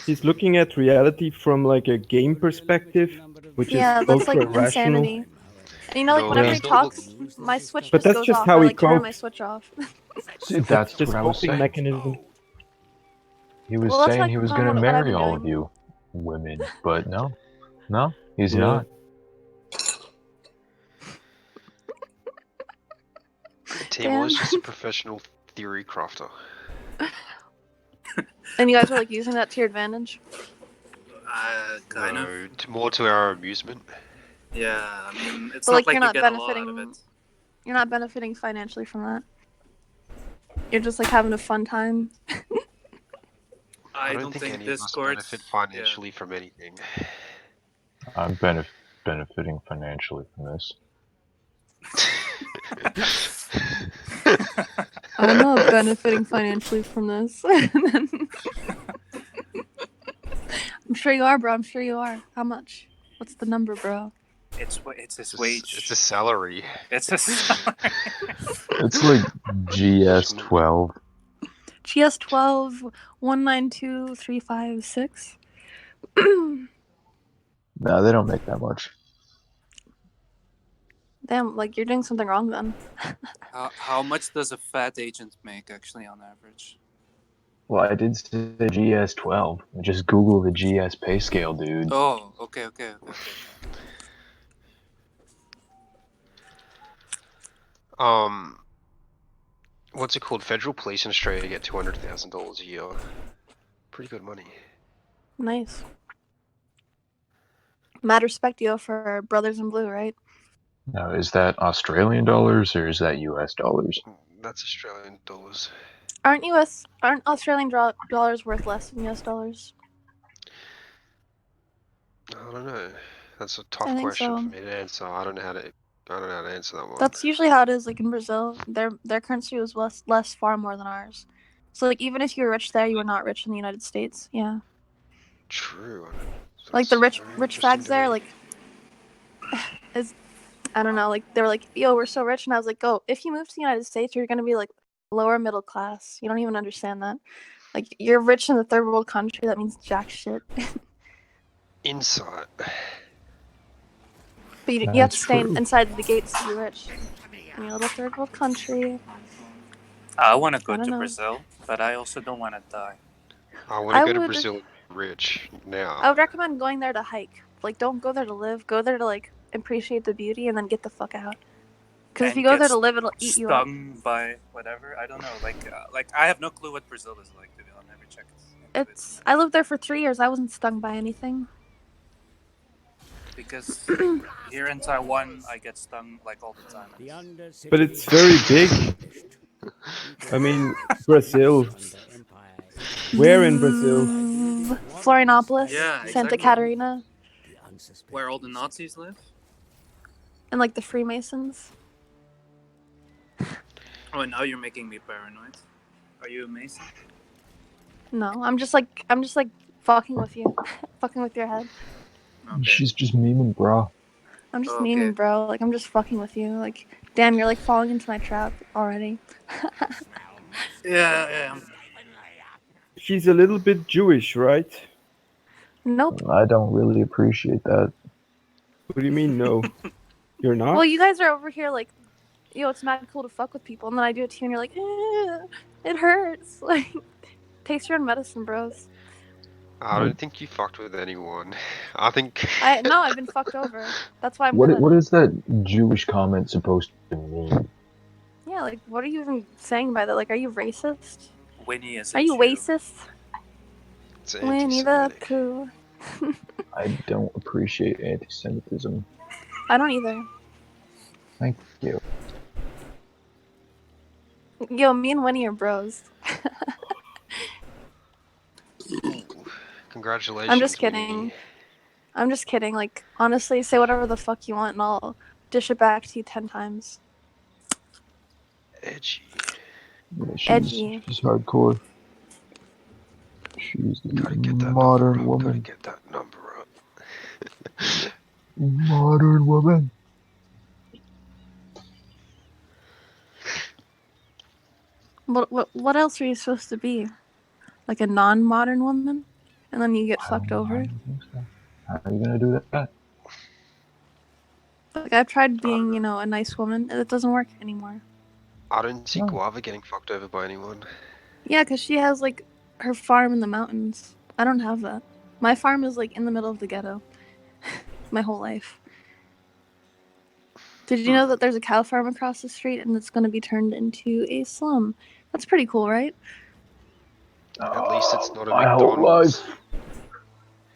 he's looking at reality from like a game perspective, which is Yeah, that's like ultra rational. insanity. And you know, like No, whenever Yeah. he he's not talks, my switch But just that's goes just off. how I he like turn my copes. switch off. See, That's that's his what I was coping saying. mechanism. He was Well, that's saying like he was kind gonna of what I've marry been all of doing. you women, but no, he's Yeah. not. Timor's Damn. just a professional theory crafter. And you guys are like using that to your advantage. Kind of. No, more to our amusement. Yeah, I mean, it's But not like like you're you not get a lot out of benefiting. it. You're not benefiting financially from that. You're just like having a fun time. I don't don't think think any of us Discord. benefit financially from anything. I'm benefiting financially from this. I'm not benefiting financially from this. I'm sure you are, bro. I'm sure you are. How much? What's the number, bro? It's his wage. It's a salary. It's a salary. It's like GS12. GS12 192 356. No, they don't make that much. Damn, like you're doing something wrong then. How much does a fat agent make actually on average? Well, I did say GS12. Just Google the GS pay scale, dude. Oh, okay. What's it called? Federal police in Australia get $200,000 a year. Pretty good money. Nice. Mad respect, yo, for Brothers in Blue, right? Now, is that Australian dollars or is that US dollars? That's Australian dollars. Aren't Australian dollars worth less than US dollars? I don't know. That's a I tough think question so. for me to answer. I don't know how to answer that one. That's usually how it is. Like in Brazil, their currency was less far more than ours. So like even if you were rich there, you were not rich in the United States. Yeah. True. Like the That's rich very rich interesting fags to there, me. like is I don't know. Like they were like, yo, we're so rich, and I was like, go. If you move to the United States, you're gonna be like lower middle class. You don't even understand that. Like you're rich in the third world country. That means jack shit. Insight. But you have to That's stay true. inside the gates to be rich. In your little third world country. I want to I go don't to know. Brazil, but I also don't want to die. I want to I go to would- Brazil and be rich now. I would recommend going there to hike. Like, don't go there to live. Go there to like appreciate the beauty and then get the fuck out. Because if And you go get there to live, it'll eat you up. stung by whatever. I don't know. Like I have no clue what Brazil is like. To be honest, never checked into it. I lived there for 3 years. I wasn't stung by anything. Because here in Taiwan, I get stung like all the time. But it's very big. I mean, Brazil. Where in Brazil? Florianopolis, Yeah, Santa exactly. Catarina, Where all the Nazis live. and like the Freemasons. Oh, and now you're making me paranoid. Are you a Mason? No, I'm just like fucking with you, fucking with your head. Okay. She's just memeing, bro. I'm just memeing, bro. Like I'm just fucking with you. Like, damn, you're like falling into my trap already. Yeah. She's a little bit Jewish, right? Nope. I don't really appreciate that. What do you mean, no? You're not? Well, you guys are over here like, yo, it's mad cool to fuck with people, and then I do it to you, and you're like, it hurts. Like, taste your own medicine, bros. I don't think you fucked with anyone. I think. I've been fucked over. That's why I'm What good at what it. is that Jewish comment supposed to mean? Yeah, like, what are you even saying by that? Like, are you racist? Winnie is. Are you racist? It's Winnie the Pooh. I don't appreciate anti-Semitism. I don't either. Thank you. Yo, me and Winnie are bros. Congratulations. I'm just kidding. Winnie. I'm just kidding. Like, honestly, say whatever the fuck you want, and I'll dish it back to you 10 times. Edgy. Yeah, Edgy. she's hardcore. She's the Gotta get that modern number up. woman. Gotta get that number up. Modern woman. What else are you supposed to be? Like a non-modern woman? And then you get fucked over? I don't think so. How are you gonna do that? Like, I've tried being, a nice woman, and it doesn't work anymore. I don't see No. Guava getting fucked over by anyone. Yeah, because she has, like, her farm in the mountains. I don't have that. My farm is, like, in the middle of the ghetto. My whole life. Did you know that there's a cow farm across the street and it's going to be turned into a slum? That's pretty cool, right? At least it's not a My whole McDonald's. life.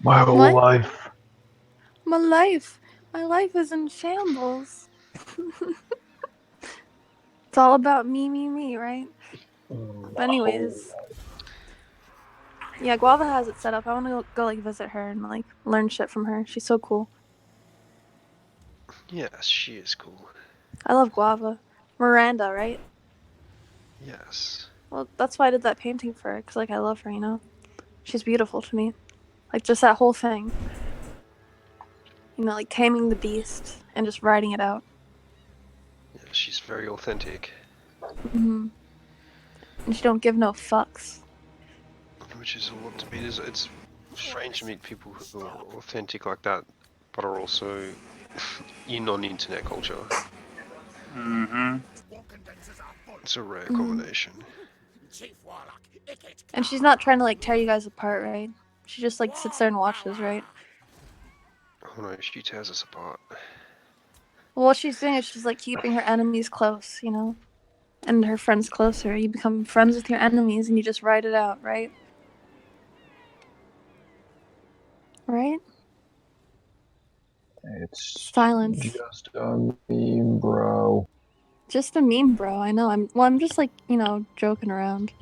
My whole What? life. My life is in shambles. It's all about me, right? But anyways, yeah, Guava has it set up. I want to go like visit her and like learn shit from her. She's so cool. Yes, she is cool. I love Guava. Miranda, right? Yes. Well, that's why I did that painting for her, because like I love her, She's beautiful to me. Like just that whole thing. Like taming the beast and just riding it out. Yeah, she's very authentic. Mm-hmm. And she don't give no fucks. Which is a lot to meet. It's strange to meet people who are authentic like that, but are also in on internet culture. Mm-hmm. It's a rare combination. And she's not trying to like tear you guys apart, right? She just like sits there and watches, right? Oh no, she tears us apart. Well, what she's doing is she's like keeping her enemies close, and her friends closer. You become friends with your enemies and you just ride it out, right? Right? It's Silence. just a meme, bro. Just a meme, bro. I know. I'm just like, joking around.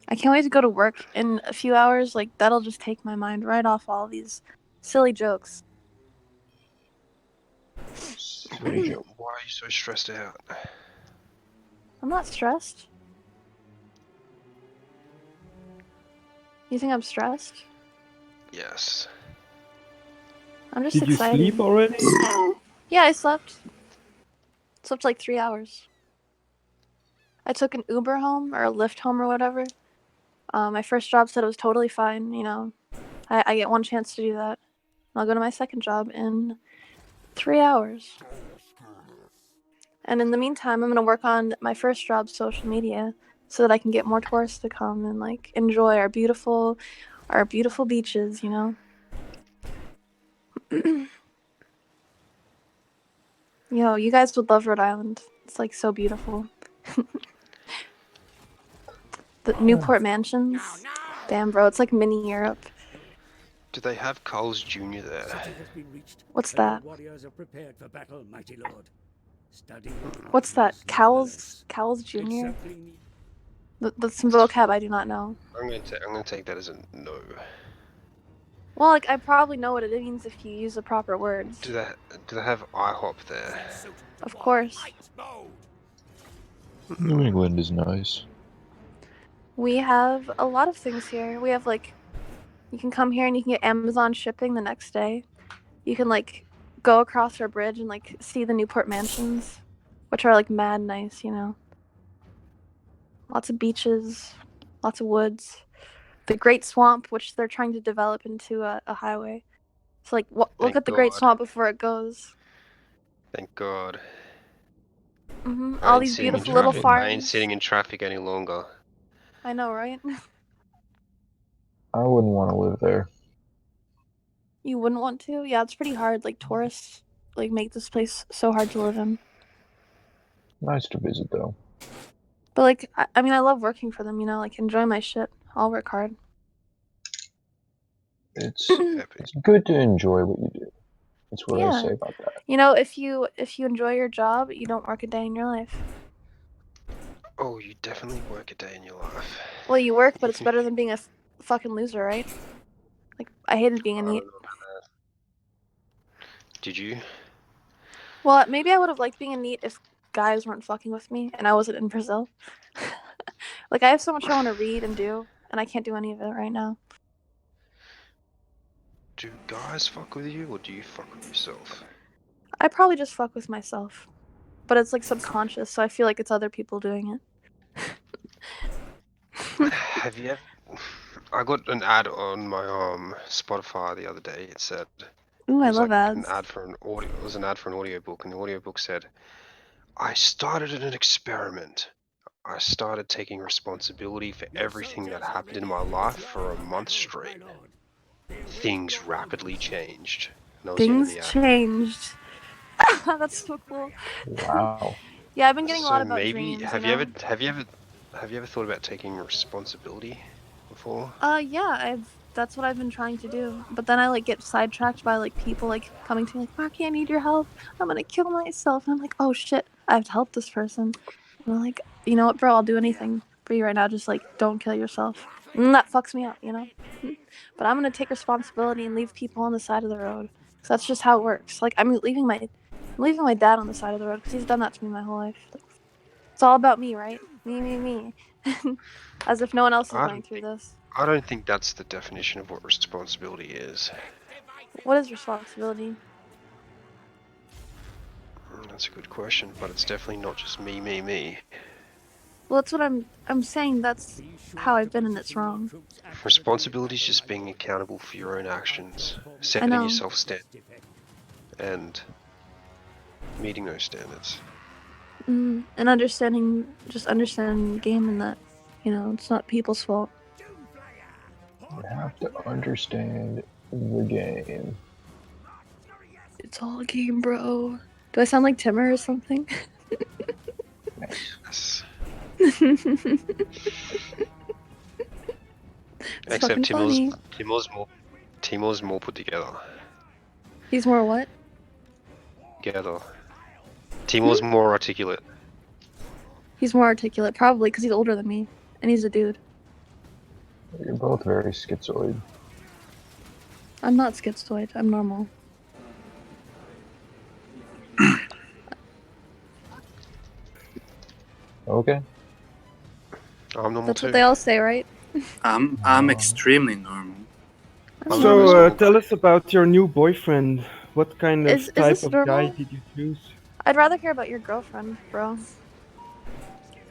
I can't wait to go to work in a few hours. Like, that'll just take my mind right off all these silly jokes. Silly joke. Why are you so stressed out? I'm not stressed. You think I'm stressed? Yes. I'm just Did you excited. sleep already? Yeah, I slept. Slept like 3 hours. I took an Uber home or a Lyft home or whatever. My first job said it was totally fine, I get one chance to do that. I'll go to my second job in 3 hours. And in the meantime, I'm going to work on my first job, social media, so that I can get more tourists to come and like enjoy our beautiful beaches, you know. Yo, you guys would love Rhode Island. It's like so beautiful. The Newport Mansions. Damn, bro, it's like mini Europe. Do they have Carl's Jr. there? City has been reached. What's and your that? warriors are prepared for battle, mighty lord. Study your What's that? instructions, Cowles nevertheless. Jr. Exactly need- That's some vocab I do not know. I'm gonna take that as a no. Well, like I probably know what it means if you use the proper words. Do they have IHOP there? Of course. New England is nice. We have a lot of things here. We have like you can come here and you can get Amazon shipping the next day. You can like go across our bridge and like see the Newport Mansions, which are like mad nice, you know. Lots of beaches, lots of woods. The Great Swamp, which they're trying to develop into a highway. So like look Thank at the Great God. Swamp before it goes. Thank God. All these beautiful little farms. I ain't sitting in traffic any longer. I know, right? I wouldn't want to live there. You wouldn't want to? Yeah, it's pretty hard. Like tourists like make this place so hard to live in. Nice to visit though. But like I mean I love working for them, you know, like enjoy my shit. I'll work hard. It's good to enjoy what you do. That's what I Yeah. say about that. You know, if you enjoy your job, you don't work a day in your life. Oh, you definitely work a day in your life. Well, you work, but it's better than being a fucking loser, right? Like I hated being a I NEET. don't know about that. Did you? Well, maybe I would have liked being a NEET if guys weren't fucking with me and I wasn't in Brazil. Like I have so much I want to read and do, and I can't do any of it right now. Do guys fuck with you, or do you fuck with yourself? I probably just fuck with myself, but it's like subconscious, so I feel like it's other people doing it. Have you ever... I got an ad on my Spotify the other day. It said Ooh, I it was love like ads. an ad for an audio. It was an ad for an audiobook, and the audiobook said, "I started an experiment. I started taking responsibility for everything that happened in my life for a month straight. Things rapidly changed." And that was the end of Things the ad. changed. That's so cool. Wow. Yeah, I've been getting a lot So about maybe dreams. have you ever thought about taking responsibility before? Yeah, that's what I've been trying to do. But then I like get sidetracked by like people like coming to me like, Marky, I need your help. I'm gonna kill myself. And I'm like, oh shit, I have to help this person. And I'm like, you know what, bro, I'll do anything for you right now. Just like don't kill yourself. And that fucks me up, you know? But I'm gonna take responsibility and leave people on the side of the road. So that's just how it works. Like I'm leaving my dad on the side of the road because he's done that to me my whole life. Like, it's all about me, right? Me. As if no one else is going through this. I don't think that's the definition of what responsibility is. What is responsibility? That's a good question, but it's definitely not just me. Well, that's what I'm saying. That's how I've been, and it's wrong. Responsibility is just being accountable for your own actions, I setting know. yourself standards, and meeting those standards. And understanding the game, and that it's not people's fault. You have to understand the game. It's all a game, bro. Do I sound like Timmer or something? Yes. It's Except fucking funny. Timor's more put together. He's more what? Together. Timor's more articulate. He's more articulate, probably because he's older than me, and he's a dude. You're both very schizoid. I'm not schizoid. I'm normal. Okay. I'm normal That's too. what they all say, right? I'm extremely normal. So tell us about your new boyfriend. What kind of Is type this of normal? guy did you choose? I'd rather hear about your girlfriend, bro.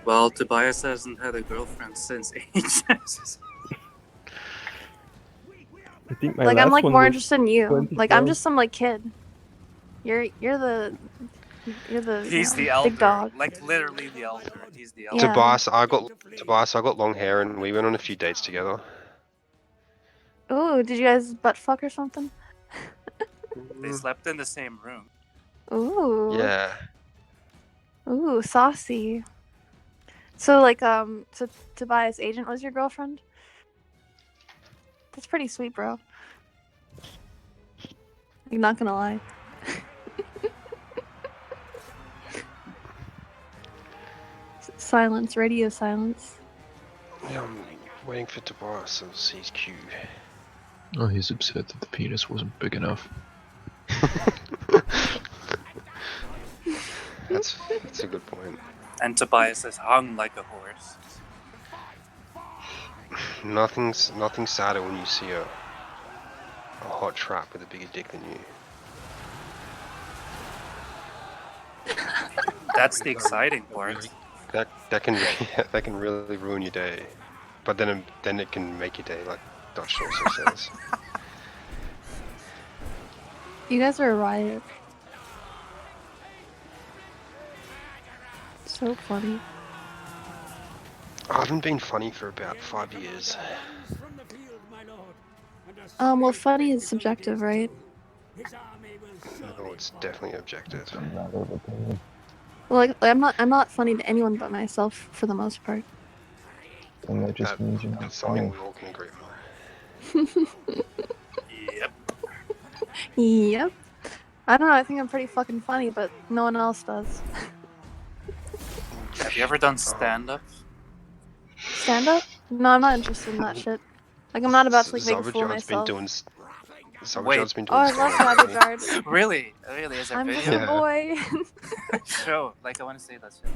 Well, Tobias hasn't had a girlfriend since ages. I think my Like I'm last like one more was interested in you. Like I'm 2012. just some like kid. You're the He's the big elder, dog. like literally the elder. He's the elder. Yeah. Tobias, I got long hair, and we went on a few dates together. Ooh, did you guys butt fuck or something? They slept in the same room. Ooh. Yeah. Ooh, saucy. So like so Tobias' agent was your girlfriend? That's pretty sweet, bro. I'm not gonna lie. Silence, radio silence. Yeah, I'm waiting for Tobias to see his cue. Oh, he's upset that the penis wasn't big enough. That's a good point. And Tobias is hung like a horse. Nothing's sadder when you see a hot trap with a bigger dick than you. That's the exciting part. Really, that can that can really ruin your day, but then it can make your day, like Dutch also says. You guys are a riot. So funny. I haven't been funny for about 5 years. Well, funny is subjective, right? No, it's definitely objective. Well, like I'm not funny to anyone but myself for the most part. And that just means you're not That's something funny. we all can agree on. Yep. Yep. I don't know. I think I'm pretty fucking funny, but no one else does. Have you ever done stand-up? Stand up? No, I'm not interested in that shit. Like I'm not about to like make a fool of Zabajad's been myself. doing. Wait. Been Oh, doing I love stand-up lately. Zabajard. Really? Really? Is there I'm video? just a boy. Show. Like I want to see that shit.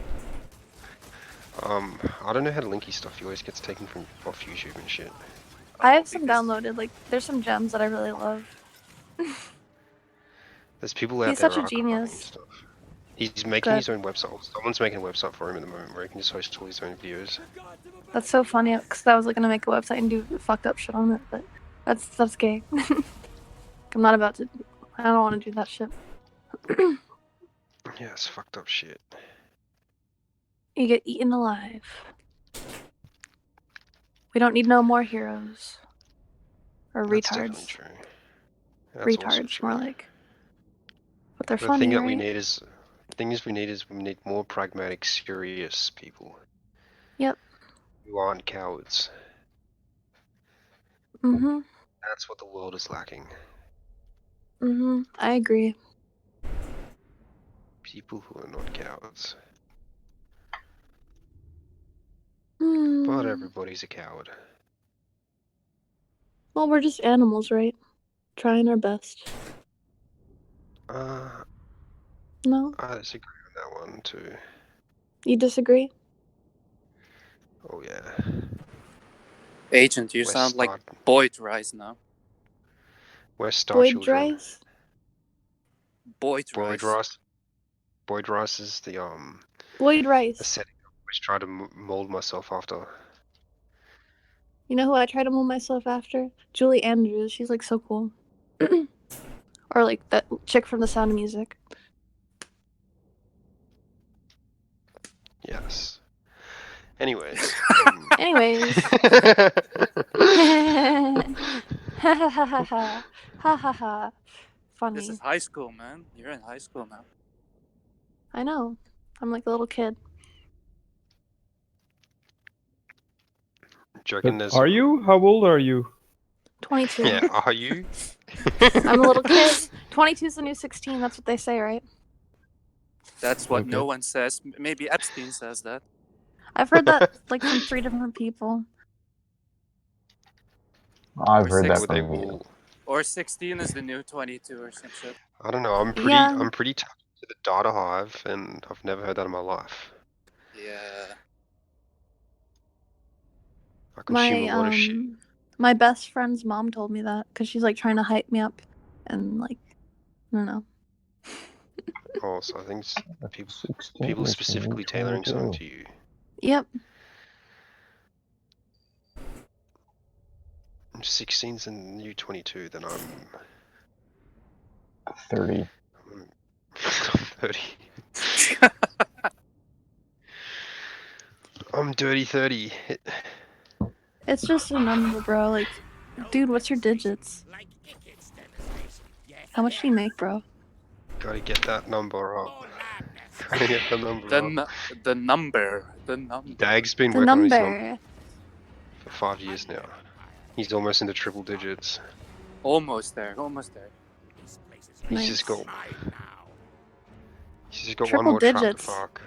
I don't know how to linky stuff. He always gets taken from off YouTube and shit. I have some downloaded. Like there's some gems that I really love. There's people out He's there such a archiving genius. stuff. He's making his own website. Someone's making a website for him at the moment where he can just host all his own videos. That's so funny because I was like gonna make a website and do fucked up shit on it, but that's gay. I'm not about to. I don't want to do that shit. Yeah, it's fucked up shit. You get eaten alive. We don't need no more heroes. Or That's definitely retards. true. That's also Retards, true. more like. But they're The funny, thing that right? we need is we need more pragmatic, serious people. Yep. Who aren't cowards. Mhm. That's what the world is lacking. Mhm. I agree. People who are not cowards. Hmm. But everybody's a coward. Well, we're just animals, right? Trying our best. No? I disagree on that one too. You disagree? Oh yeah. Agent, you We're sound like start- Boyd Rice now. We're star Boyd children. Rice? Boyd Boyd Rice. Rice. Boyd Rice is the Boyd Rice. the setting I always try to mold myself after. You know who I try to mold myself after? Julie Andrews. She's like so cool. Or like that chick from The Sound of Music. Yes. Anyways. Anyways. Ha ha ha ha. Ha ha ha. Funny. This is high school, man. You're in high school now. I know. I'm like a little kid. Do you reckon But there's are you? How old are you? 22. Yeah, are you? I'm a little kid. 22 is the new 16. That's what they say, right? That's what Okay. no one says. Maybe Epstein says that. I've heard that like from 3 different people. I've heard that They from you. will. Or 16 is the new 22 or some shit. I don't know. I'm pretty tapped to the data hive, and I've never heard that in my life. Yeah. I consume a lot of shit. My best friend's mom told me that because she's like trying to hype me up, and like, I don't know. Oh, so I think People people specifically tailoring something to you. Yep. 16's the new 22, then I'm 30. 30. I'm dirty 30. It's just a number, bro. Like, dude, what's your digits? How much do you make, bro? Gotta get that number up. Gotta get the number The up. number. Dag's been The working on his number number. for 5 years now. He's almost into triple digits. Almost there. He's Nice. just got one Triple more trap to digits. fuck.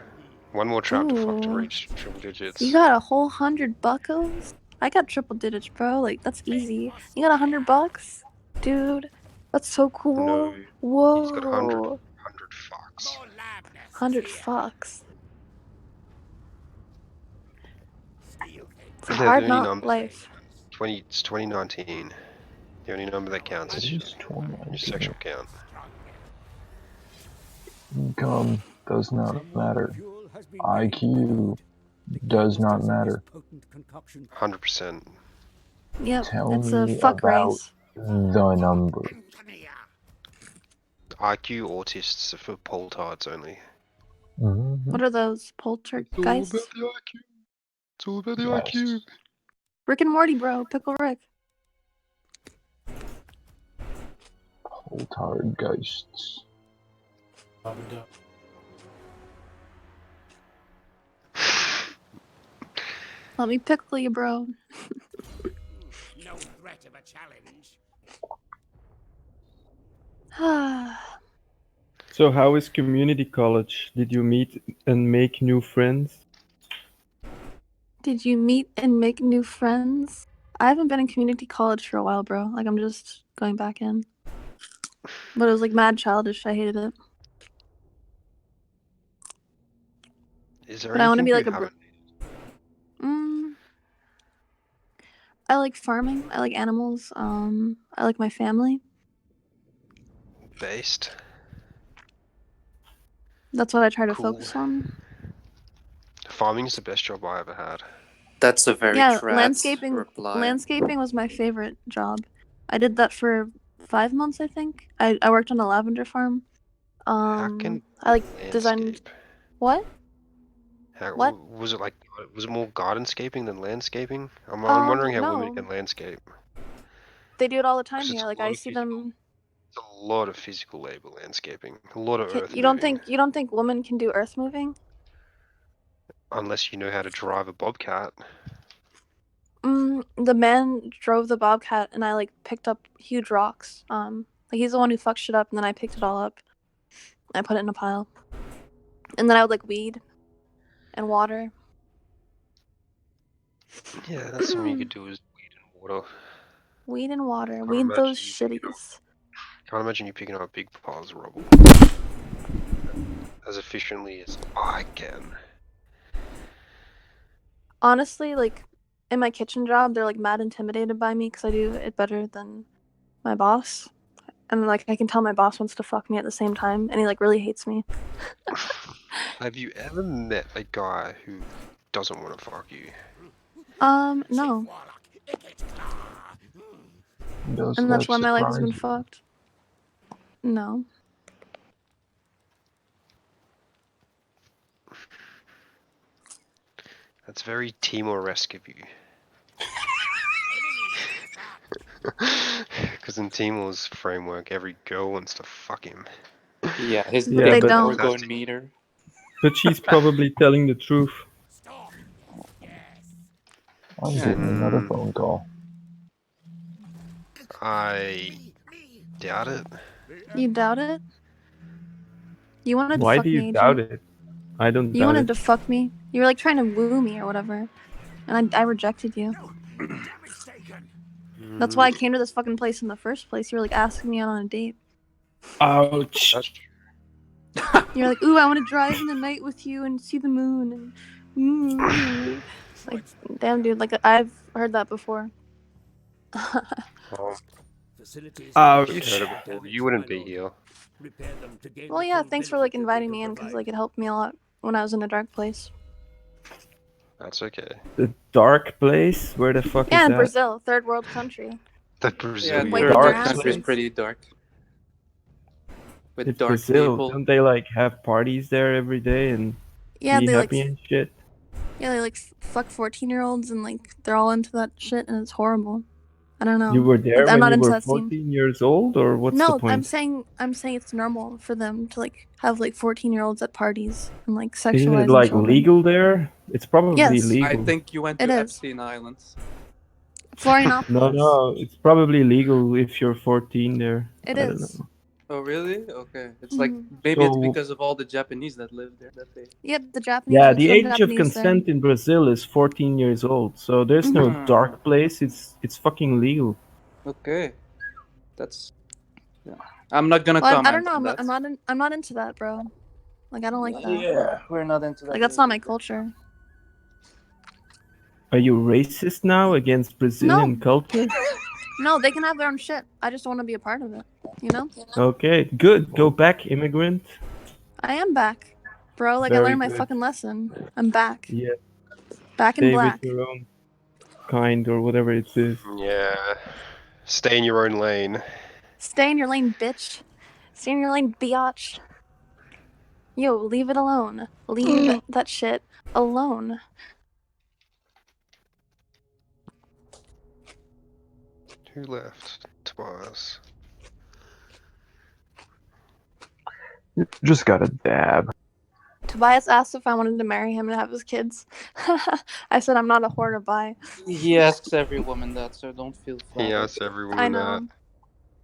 One more trap to fuck to Ooh. reach triple digits. You got a whole 100 buckos? I got triple digits, bro. Like, that's easy. You got $100? Dude, that's so cool. No, Whoa. he's got 100 fucks. 100 fucks. It's a They're hard the only knock number. life. It's 2019. The only number that counts is your sexual count. Income does not matter. IQ does not matter. 100%. Yep, Tell it's a me fuck about race. the number. IQ autists are for poltards only. What are those? Poltergeists? It's all about the Yes. IQ. Rick and Morty, bro. Pickle Rick. Poltergeists. Let me pickle you, bro. No threat of a challenge. So how is community college? Did you meet and make new friends? Did you meet and make new friends? I haven't been in community college for a while, bro. Like, I'm just going back in. But it was like mad childish. I hated it. Is there But I want to anything be like you a. haven't I like farming. I like animals. I like my family. based? That's what I try to Cool. focus on. Farming is the best job I ever had. That's a very Yeah, trad landscaping. reply. Landscaping was my favorite job. I did that for 5 months, I think. I worked on a lavender farm. How can I like designed. landscape? What? What? Was it like? Was it more gardenscaping than landscaping? I'm wondering how women No. can landscape. They do it all the time 'Cause it's here. a Like lot I of see them. It's a lot of physical labor landscaping. A lot of earth You don't moving. think women can do earth moving? Unless you know how to drive a bobcat. The man drove the bobcat, and I like picked up huge rocks. Like he's the one who fucked shit up, and then I picked it all up. I put it in a pile, and then I would like weed and water. Yeah, that's something you could do is weed and water. Weed and water. Can't Weed those imagine you shitties. Can't imagine you picking up big piles of rubble as efficiently as I can. Honestly, like in my kitchen job, they're like mad intimidated by me because I do it better than my boss. And like I can tell my boss wants to fuck me at the same time, and he like really hates me. Have you ever met a guy who doesn't want to fuck you? No. Does And that's that why my life has surprise been you? fucked. No. That's very Timor-esque of you. Because in Timor's framework, every girl wants to fuck him. Yeah, his But they big don't. orgone meter. But she's probably telling the truth. I'm getting another phone call. I doubt it. You doubt it? You wanted Why to fuck do you me, doubt Agent. it? I don't You doubt wanted it. to fuck me. You were like trying to woo me or whatever. And I rejected you. That's why I came to this fucking place in the first place. You were like asking me out on a date. Ouch. You're like, ooh, I want to drive in the night with you and see the moon. And like, damn, dude. Like, I've heard that before. You'd heard it before. You wouldn't be here. Well, yeah. Thanks for like inviting me in because like it helped me a lot when I was in a dark place. That's okay. The dark place? Where the fuck Yeah, is in that? Brazil, third world country. The Yeah, Brazilian Wiping third their world Dark country is asses. pretty dark. With It's dark Brazil. people. Don't they like have parties there every day and Yeah, be they happy and shit? fuck 14-year-olds and like they're all into that shit and it's horrible. I don't know. You were there I'm when not you into were that scene. 14 years old, or what's the No, point? I'm saying it's normal for them to like have like 14-year-olds at parties and like Isn't it sexualizing like children. legal there? It's probably Yes. I legal. think you went It to is. Epstein Islands. Florianopolis. No, it's probably legal if you're 14 there. It I don't is. know. Oh, really? Okay. It's like Mhm. maybe it's So, because of all the Japanese that live there that they. Yep, the Japanese. yeah, There's the some age of Japanese there. consent in Brazil is 14 years old. So there's no Mhm. dark place. It's fucking legal. Okay, that's. Yeah. I'm not gonna Well, I comment don't know. on that. I'm not into that, bro. Like I don't like that. Yeah, we're not into that. Like that's not my culture. Are you racist now against Brazilian No. culture? No, they can have their own shit. I just don't want to be a part of it. You know? Okay, good. Go back, immigrant. I am back, bro. Like I Very learned my good. fucking lesson. I'm back. Yeah, Back in stay with black. your own kind or whatever it is. Yeah. Stay in your own lane. Stay in your lane, bitch. Stay in your lane, biatch. Yo, leave it alone. Leave that shit alone. Who left? Tobias. Just got a dab. Tobias asked if I wanted to marry him and have his kids. I said I'm not a whore to buy. He asks every woman that, so don't feel flattered. He asks every I woman know. that.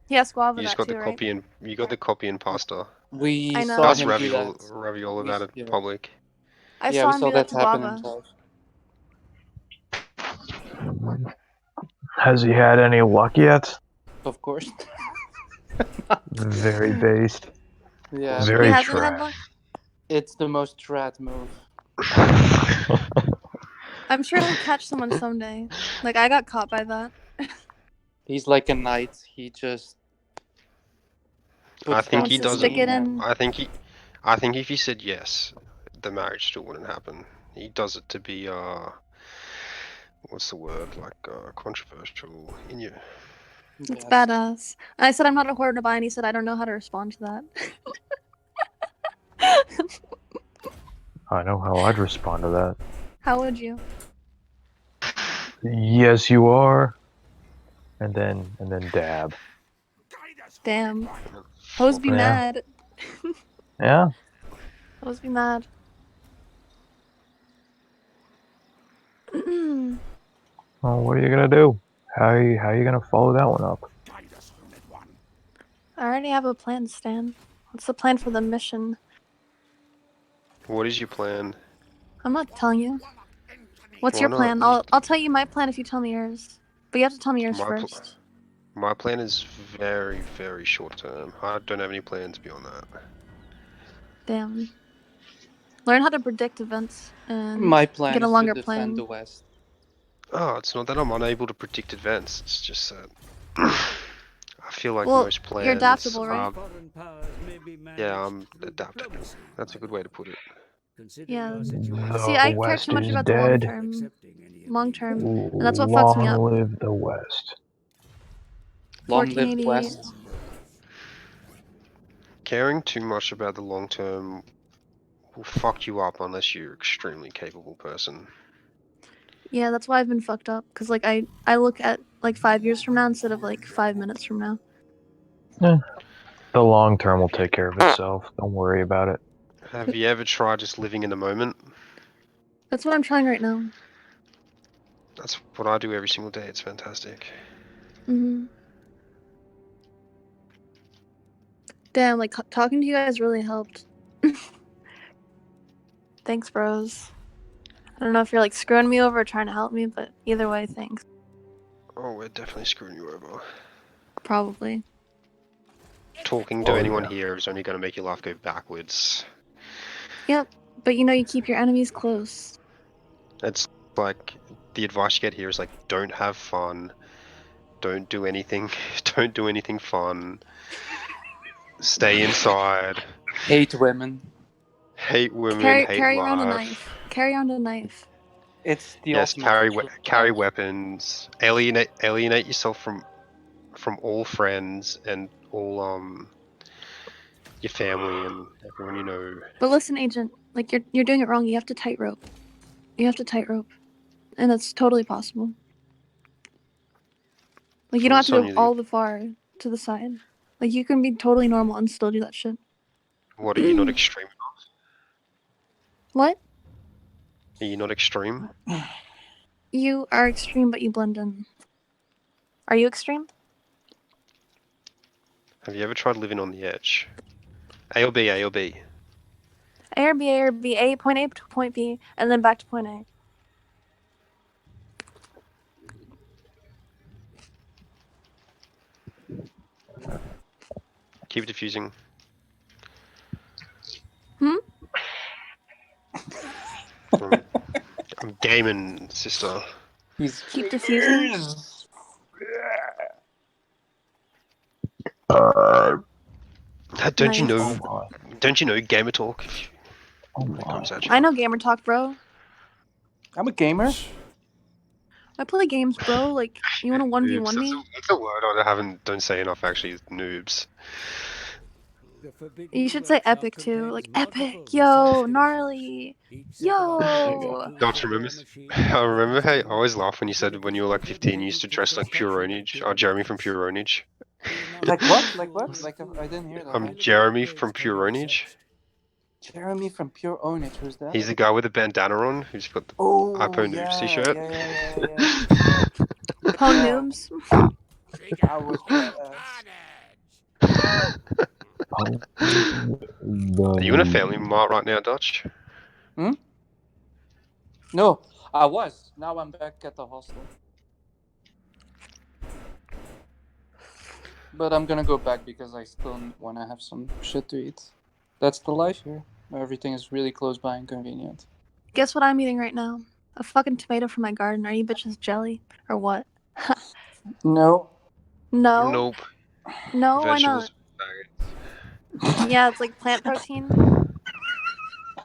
He asked Guava You just that got the too, right? copy and you got the copy and pasta. We I know. saw That's him do ravioli, that. ravioli that in public. I Yeah, saw we him saw do that that to happen in Guava. Thailand. Has he had any luck yet? Of course. Very based. Yeah, He Very hasn't had trash. luck. it's the most strat move. I'm sure he'll catch someone someday. Like I got caught by that. He's like a knight. He just I puts think down he Wants to his stick it doesn't. in. I think if he said yes, the marriage still wouldn't happen. He does it to be what's the word, like controversial in you. It's badass. I said I'm not a whore to buy, and he said I don't know how to respond to that. I know how I'd respond to that. How would you? Yes, you are. And then dab. Damn. Hoes be Yeah. mad. Yeah. Hoes be mad. Well, what are you gonna do? How are you gonna follow that one up? I already have a plan, Stan. What's the plan for the mission? What is your plan? I'm not telling you. What's Why your not? plan? I'll tell you my plan if you tell me yours. But you have to tell me yours first. My plan is very, very short term. I don't have any plans beyond that. Damn. Learn how to predict events and My plan get a is longer to defend plan. the West. Oh, it's not that I'm unable to predict events. It's just that I feel like Well, most plans. you're adaptable, right? Yeah, I'm adaptable. That's a good way to put it. Yeah. The See, I care West too much is about the long dead. term. Long term. And that's what fucks me up. Long live the West. Long live the 1480. West. Caring too much about the long term will fuck you up unless you're an extremely capable person. Yeah, that's why I've been fucked up. Cause like I look at like 5 years from now instead of like 5 minutes from now. Yeah. The long term will take care of itself. Don't worry about it. Have you ever tried just living in the moment? That's what I'm trying right now. That's what I do every single day. It's fantastic. Damn, like talking to you guys really helped. Thanks, bros. I don't know if you're like screwing me over or trying to help me, but either way, thanks. Oh, we're definitely screwing you over. Probably. Talking to anyone here is only going to make your life go backwards. Yep, but you know you keep your enemies close. It's like the advice you get here is like, don't have fun, don't do anything, don't do anything fun, stay inside, Hate women. hate women, hate Carry around a life. knife. Carry around a knife. It's the Yes, ultimate carry challenge. weapons, alienate yourself from all friends and all your family and everyone you know. But listen, Agent, like you're doing it wrong. You have to tightrope. You have to tightrope, and that's totally possible. Like you don't have to go all the far to the side. Like you can be totally normal and still do that shit. What, are you not extreme enough? What? Are you not extreme? You are extreme, but you blend in. Are you extreme? Have you ever tried living on the edge? A or B, A or B? A or B, A or B, point A to point B, and then back to point A. Keep diffusing. Hmm? I'm gaming, sister. Keep diffusing. Don't you Nice. know? Don't you know gamer talk? If it comes at you. I know gamer talk, bro. I'm a gamer. I play games, bro. Like, you wanna 1v1 Noobs. me? That's a word don't say enough actually. Is noobs. You should say epic too. Like, epic. Yo, gnarly. Yo. Don't you remember? I remember how I always laugh when you said when you were like 15 you used to dress like Pure Ownage. Jeremy from Pure Ownage. Like what? Like what? Like I didn't hear that. I'm Jeremy from Pure Ownage. Jeremy from Pure Ownage. Who's that? He's the guy with the bandana on who's got the Ipo Noobs t-shirt. Po noobs. I was Are you in a family mart right now, Dutch? No, I was. Now I'm back at the hostel. But I'm gonna go back because I still want to have some shit to eat. That's the life here. Everything is really close by and convenient. Guess what I'm eating right now? A fucking tomato from my garden. Are you bitches jelly? Or what? No. No? Nope. No, why Vegetables. not? Yeah, it's like plant protein.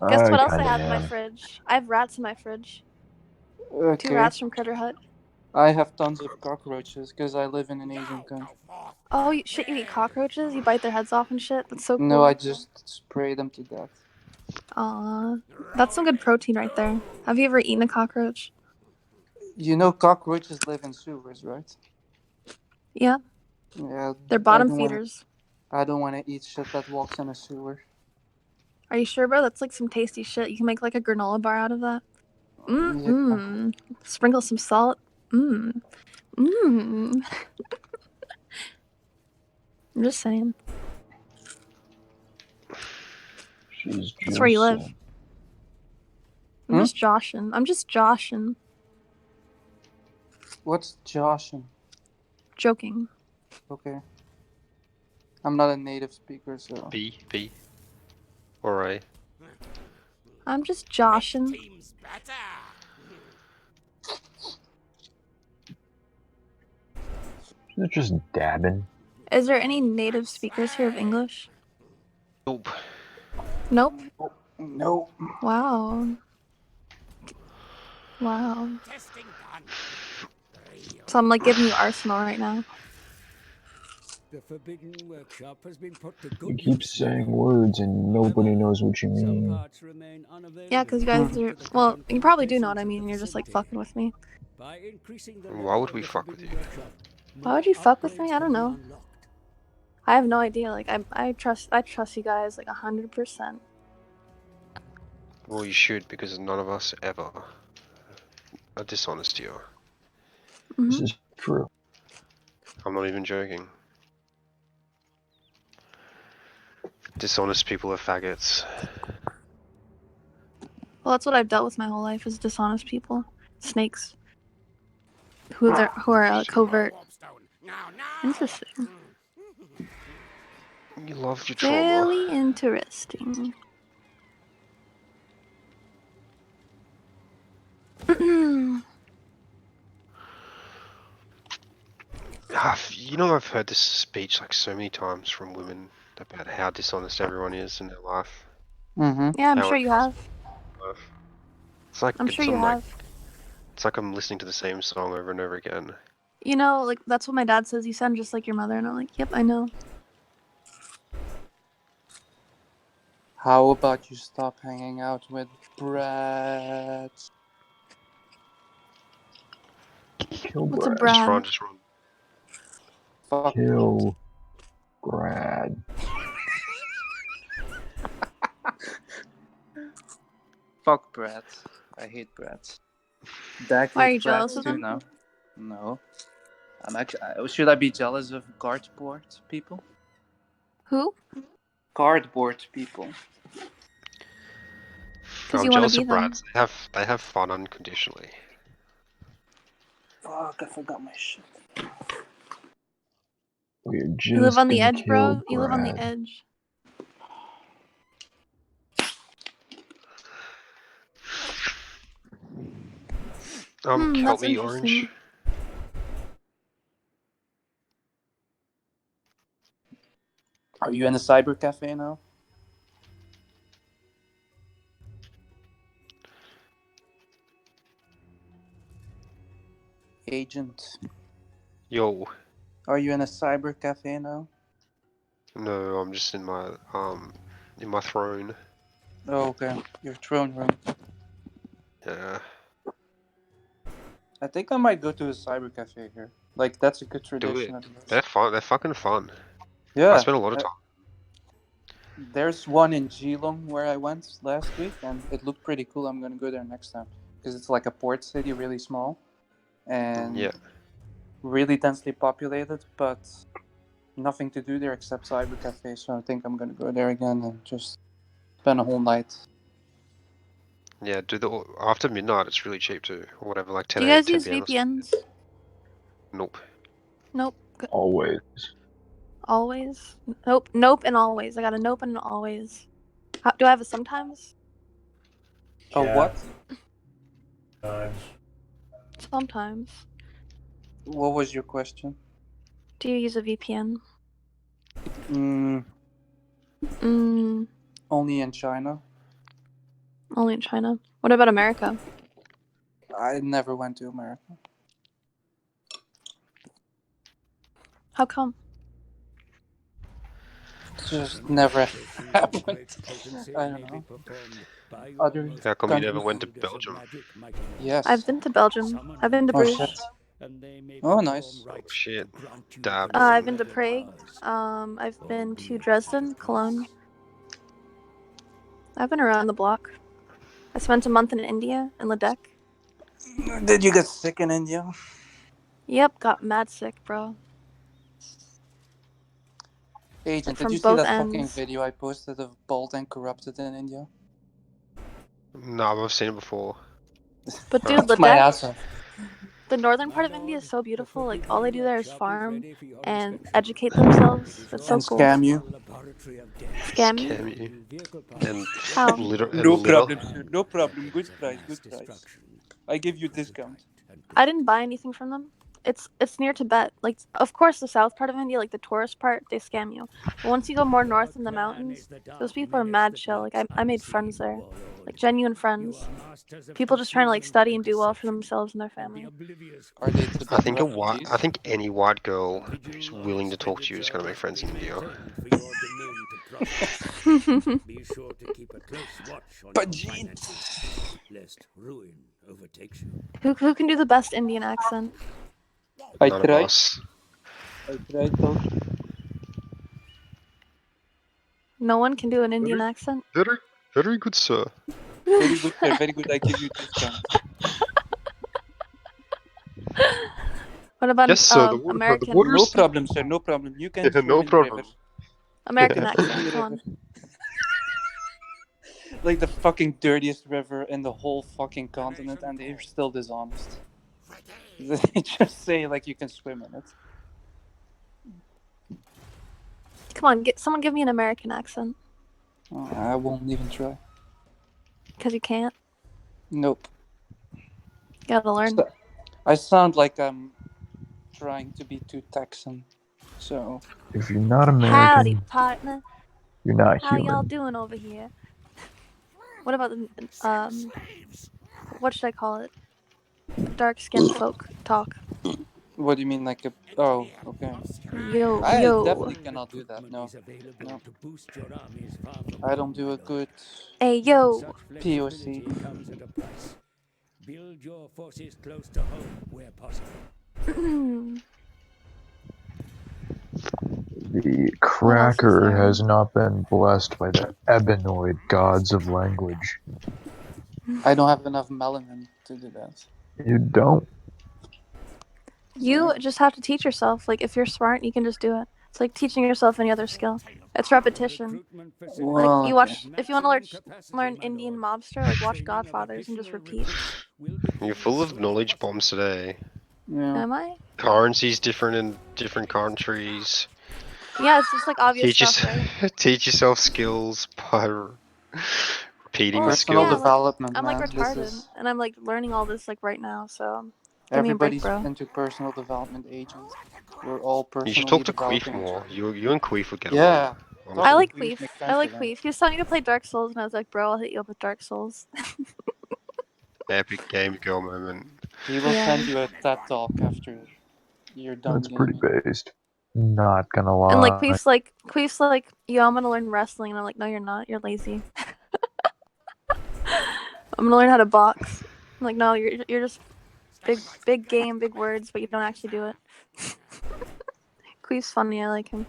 Guess what else I have in my fridge? I have rats in my fridge. Okay. 2 rats from Critter Hut. I have tons of cockroaches because I live in an Asian country. Oh, shit, you eat cockroaches? You bite their heads off and shit? That's so cool. No, I just spray them to death. Aw. That's some good protein right there. Have you ever eaten a cockroach? You know cockroaches live in sewers, right? Yeah. Yeah. They're bottom feeders. I don't want to eat shit that walks in a sewer. Are you sure, bro? That's like some tasty shit. You can make like a granola bar out of that. Mmm. Sprinkle some salt. Mmm. Mmm. I'm just saying. That's where you live. I'm just joshing. I'm just joshing. What's joshing? Joking. Okay. I'm not a native speaker, so. B. Or A. I'm just joshing. They're just dabbing. Is there any native speakers here of English? Nope. Nope? No. Wow. Wow. So I'm like giving you arsenal right now. The forbidden workshop has been put to You good keep use. saying words and nobody knows what you mean. Yeah, because you guys are. Well, you probably do know what I mean. You're just like fucking with me. Why would we fuck with you? Why would you fuck with me? I don't know. I have no idea. Like I trust you guys like 100%. Well, you should, because none of us ever are dishonest to you. This is true. I'm not even joking. Dishonest people are faggots. Well, that's what I've dealt with my whole life is dishonest people, snakes, who are covert. Interesting. You love your trauma. Very interesting. You know, I've heard this speech like so many times from women about how dishonest everyone is in their life. Yeah, I'm sure you have. It's like I'm sure you have. It's like I'm listening to the same song over and over again. You know, like that's what my dad says. You sound just like your mother, and I'm like, yep, I know. How about you stop hanging out with brats? Kill What's a Brad. Just Brad? run, just run. Fuck. Kill Brad. Fuck brats. I hate brats. Why Dak are you hates jealous brats of too them? now. No. I'm actually. Should I be jealous of cardboard people? Who? Cardboard people. Because I'm you want to jealous be of them. brats. They have fun unconditionally. Fuck! I forgot my shit. We're You live just on the gonna edge, kill bro. You live on the Brad. edge. Help That's me, Orange. interesting. Are you in a cyber cafe now? Agent. Yo. Are you in a cyber cafe now? No, I'm just in my throne. Oh, okay. Your throne room. Yeah. I think I might go to a cyber cafe here. Like, that's a good Do tradition. it. They're fun. They're fucking fun. Yeah. I spent a lot of time. There's one in Geelong where I went last week, and it looked pretty cool. I'm gonna go there next time because it's like a port city, really small, and Yeah. really densely populated, but nothing to do there except cyber cafe. So I think I'm gonna go there again and just spend a whole night. Yeah, after midnight it's really cheap too. Or whatever, like 10 Do you guys 10 use p.m. or something. VPNs? Nope. Nope. Always. Always? Nope. Nope and always. I got a nope and an always. Do I have a sometimes? Oh, Yeah. what? Sometimes. What was your question? Do you use a VPN? Mm, Mm, only in China. only in China. What about America? I never went to America. How come? Just never happened. I don't know. Other How come you never countries. went to Belgium? Yes. I've been to Belgium. I've been to Oh Bruges. shit. Oh, nice. Oh shit. Dab. I've been to Prague. I've been to Dresden, Cologne. I've been around the block. I spent a month in India, in Ladakh. Did you get sick in India? Yep, got mad sick, bro. Agent, Like did from you see both that fucking ends. video I posted of Bald and Corrupted in India? No, I've seen it before. But dude, Laughed my ass Ladakh, off. the northern part of India is so beautiful. Like all they do there is farm and educate themselves. It's so And cool. scam you. Scam me? Scam you. And How? No problem, sir. No problem. Good price. Good price. I give you discount. I didn't buy anything from them. It's near Tibet. Like, of course, the south part of India, like the tourist part, they scam you. But once you go more north in the mountains, those people are mad chill. Like I made friends there, like genuine friends. People just trying to like study and do well for themselves and their family. Are they I Tibetan think refugees? I think any white girl who's willing to talk to you is gonna make friends in India. Be sure to keep a close watch on But your finances, lest ruin overtakes you. Who can do the best Indian accent? I None of tried. us. I tried talking. No one can do an Indian accent. Very good, sir. Very good, sir. Very good. I give you discount. What about Yes, sir. The American water No is problem, sir. No problem. You can yeah, swim no in the river. problem. American Swim in accent? the Come river. on. Like the fucking dirtiest river in the whole fucking continent, and they're still dishonest. They just say like you can swim in it. Come on, someone give me an American accent. Oh, I won't even try. Because you can't. Nope. You gotta learn. So, I sound like I'm trying to be too Texan. So If you're not Howdy, American, partner. you're not How y'all human. doing over here? What about the what should I call it? dark skinned folk talk. What do you mean, like a? Oh, okay. Yo, I yo. definitely cannot do that. No, no. I don't do a good Hey, yo. POC. Build your forces close to home where possible. The What else is cracker there? has not been blessed by the ebenoid gods of language. I don't have enough melanin to do that. You don't. You just have to teach yourself. Like, if you're smart, you can just do it. It's like teaching yourself any other skill. It's repetition. Like, Well, you okay. watch, if you want to learn Indian mobster, like, watch Godfathers and just repeat. You're full of knowledge bombs today. Yeah. Am I? Currency's different in different countries. Yeah, it's just like obvious Teach, stuff, right? teach yourself skills by repeating Well, the Personal skill. yeah, like, development, I'm like man. This retarded, is and I'm like learning all this like right now. So give me a break, everybody's bro. into personal development agents. We're all You should personally talk to Queef developing each more. other. You and Queef would get Yeah. along. I Talking Honestly. like to Queef Queef. makes I sense like again. Queef. He was telling me to play Dark Souls, and I was like, bro, I'll hit you up with Dark Souls. Epic game girl moment. He will Yeah. send you a TED talk after you're done That's pretty gaming. based. Not gonna And like lie. Queef's like, yo, I'm gonna learn wrestling, and I'm like, no, you're not. You're lazy. I'm gonna learn how to box. I'm like, no, you're just big game, big words, but you don't actually do it. Queef's funny. I like him.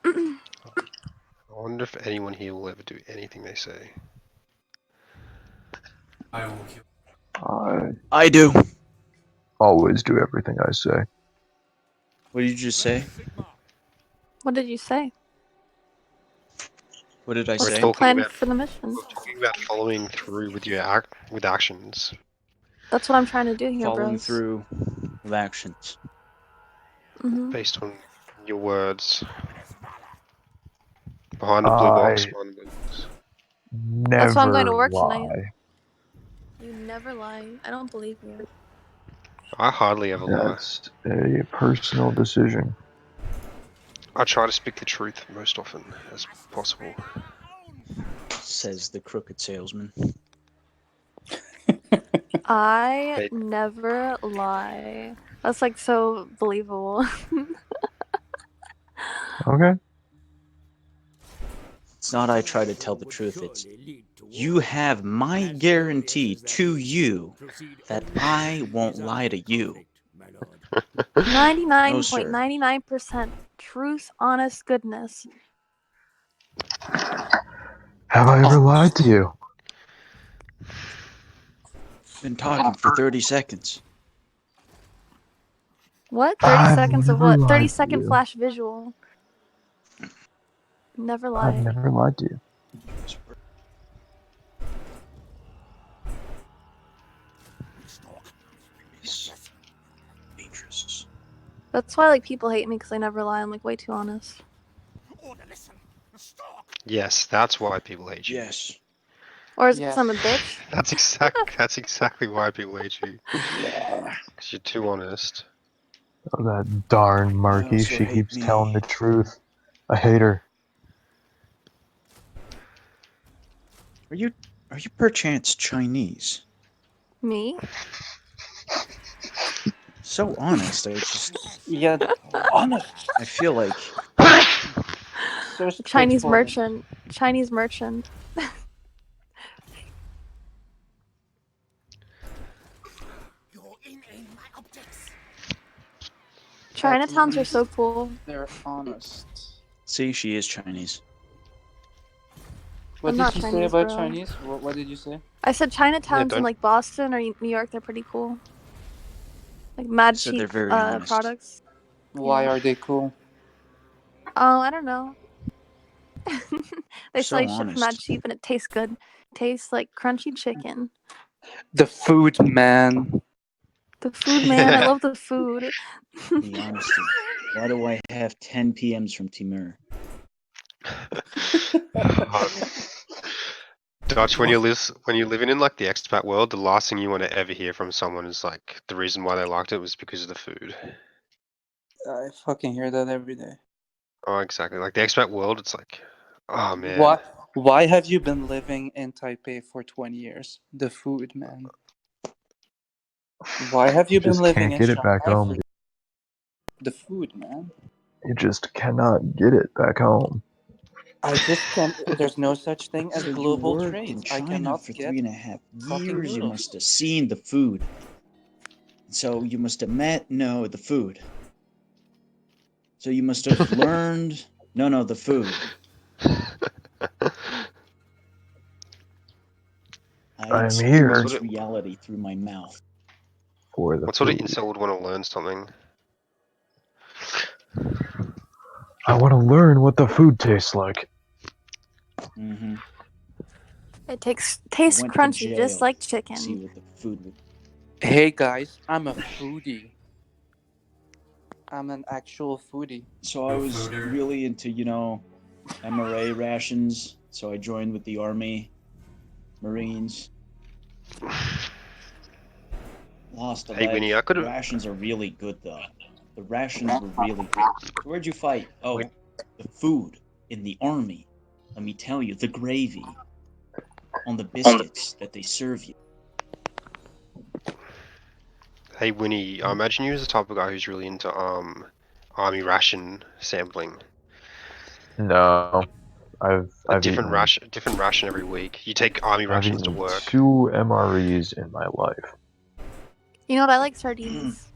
I wonder if anyone here will ever do anything they say. I will kill. I do. Always do everything I say. What did you just say? What did you say? What did I What's say? the plan for the mission? We're talking about following through with your with actions. That's what I'm trying to do here, Following bros. through with actions. Based on your words. Behind the blue box. Behind the blue box. That's why I'm going Never to work lie. tonight. You never lie. I don't believe you. I hardly ever lie. That's a personal decision. I try to speak the truth most often as possible. Says the crooked salesman. I Hey. never lie. That's like so believable. Okay. It's not I try to tell the truth. It's you have my guarantee to you that I won't lie to you. 99.99% truth, honest goodness. Have I ever lied to you? Been talking for 30 seconds. What? 30 I've seconds of never what? lied 30 to second you. flash visual. Never I've lied. never lied to you. Dangerous. That's why like people hate me because I never lie. I'm like way too honest. Yes, that's why people hate you. Yes. Or is it because I'm a bitch? That's exactly why people hate you. Yeah. Because you're too honest. Oh, that darn Marky. also She hate keeps me. telling the truth. I hate her. Are you perchance Chinese? Me? So honest. I just Yeah, honest. I feel like So Chinese straightforward. merchant. Chinese merchant. At Chinatowns are least so cool. they're honest. see she is Chinese. What I'm did not you say Chinese, about bro. Chinese? What did you say? I said Chinatowns in don't- like Boston or New York, they're pretty cool. Like mad Said they're cheap very honest. products. Why Yeah. are they cool? Oh, I don't know. They So sell you shit for mad honest. cheap and it tastes good. Tastes like crunchy chicken. The food man. The food, man. I love the food. The honesty. Why do I have 10 PMs from Timur? Dutch, when you're living in like the expat world, the last thing you want to ever hear from someone is like the reason why they liked it was because of the food. I fucking hear that every day. Oh, exactly. Like the expat world, it's like, oh man. What? Why have you been living in Taipei for 20 years? The food, man. Why have you been Just living can't in get it back Shanghai home. for the food, man? You just cannot get it back home. I just can't. There's no such thing as So you global worked trade. in I China cannot for get 3.5 fucking years. You noodles. must have seen the food. So you must have met the food. So you must have learned the food. I I'm experience here reality through my mouth. for the What sort of food. incel would want to learn something? I want to learn what the food tastes like. Mm-hmm. It tastes went to crunchy, just jail like See chicken. what the food would. Hey guys, I'm a foodie. I'm an actual foodie. So I was Fooder. really into, MRA rations. So I joined with the Army, Marines. Lost a Hey, leg. Winnie, I could The have. rations are really good, though. The rations were really good. So where'd you fight? Oh, the food in the Army. Let me tell you, the gravy on the biscuits that they serve you. Hey, Winnie, I imagine you as the type of guy who's really into army ration sampling. No, I've Different eaten ration every week. You take army I've rations to eaten work. 2 MREs in my life. You know what? I like sardines.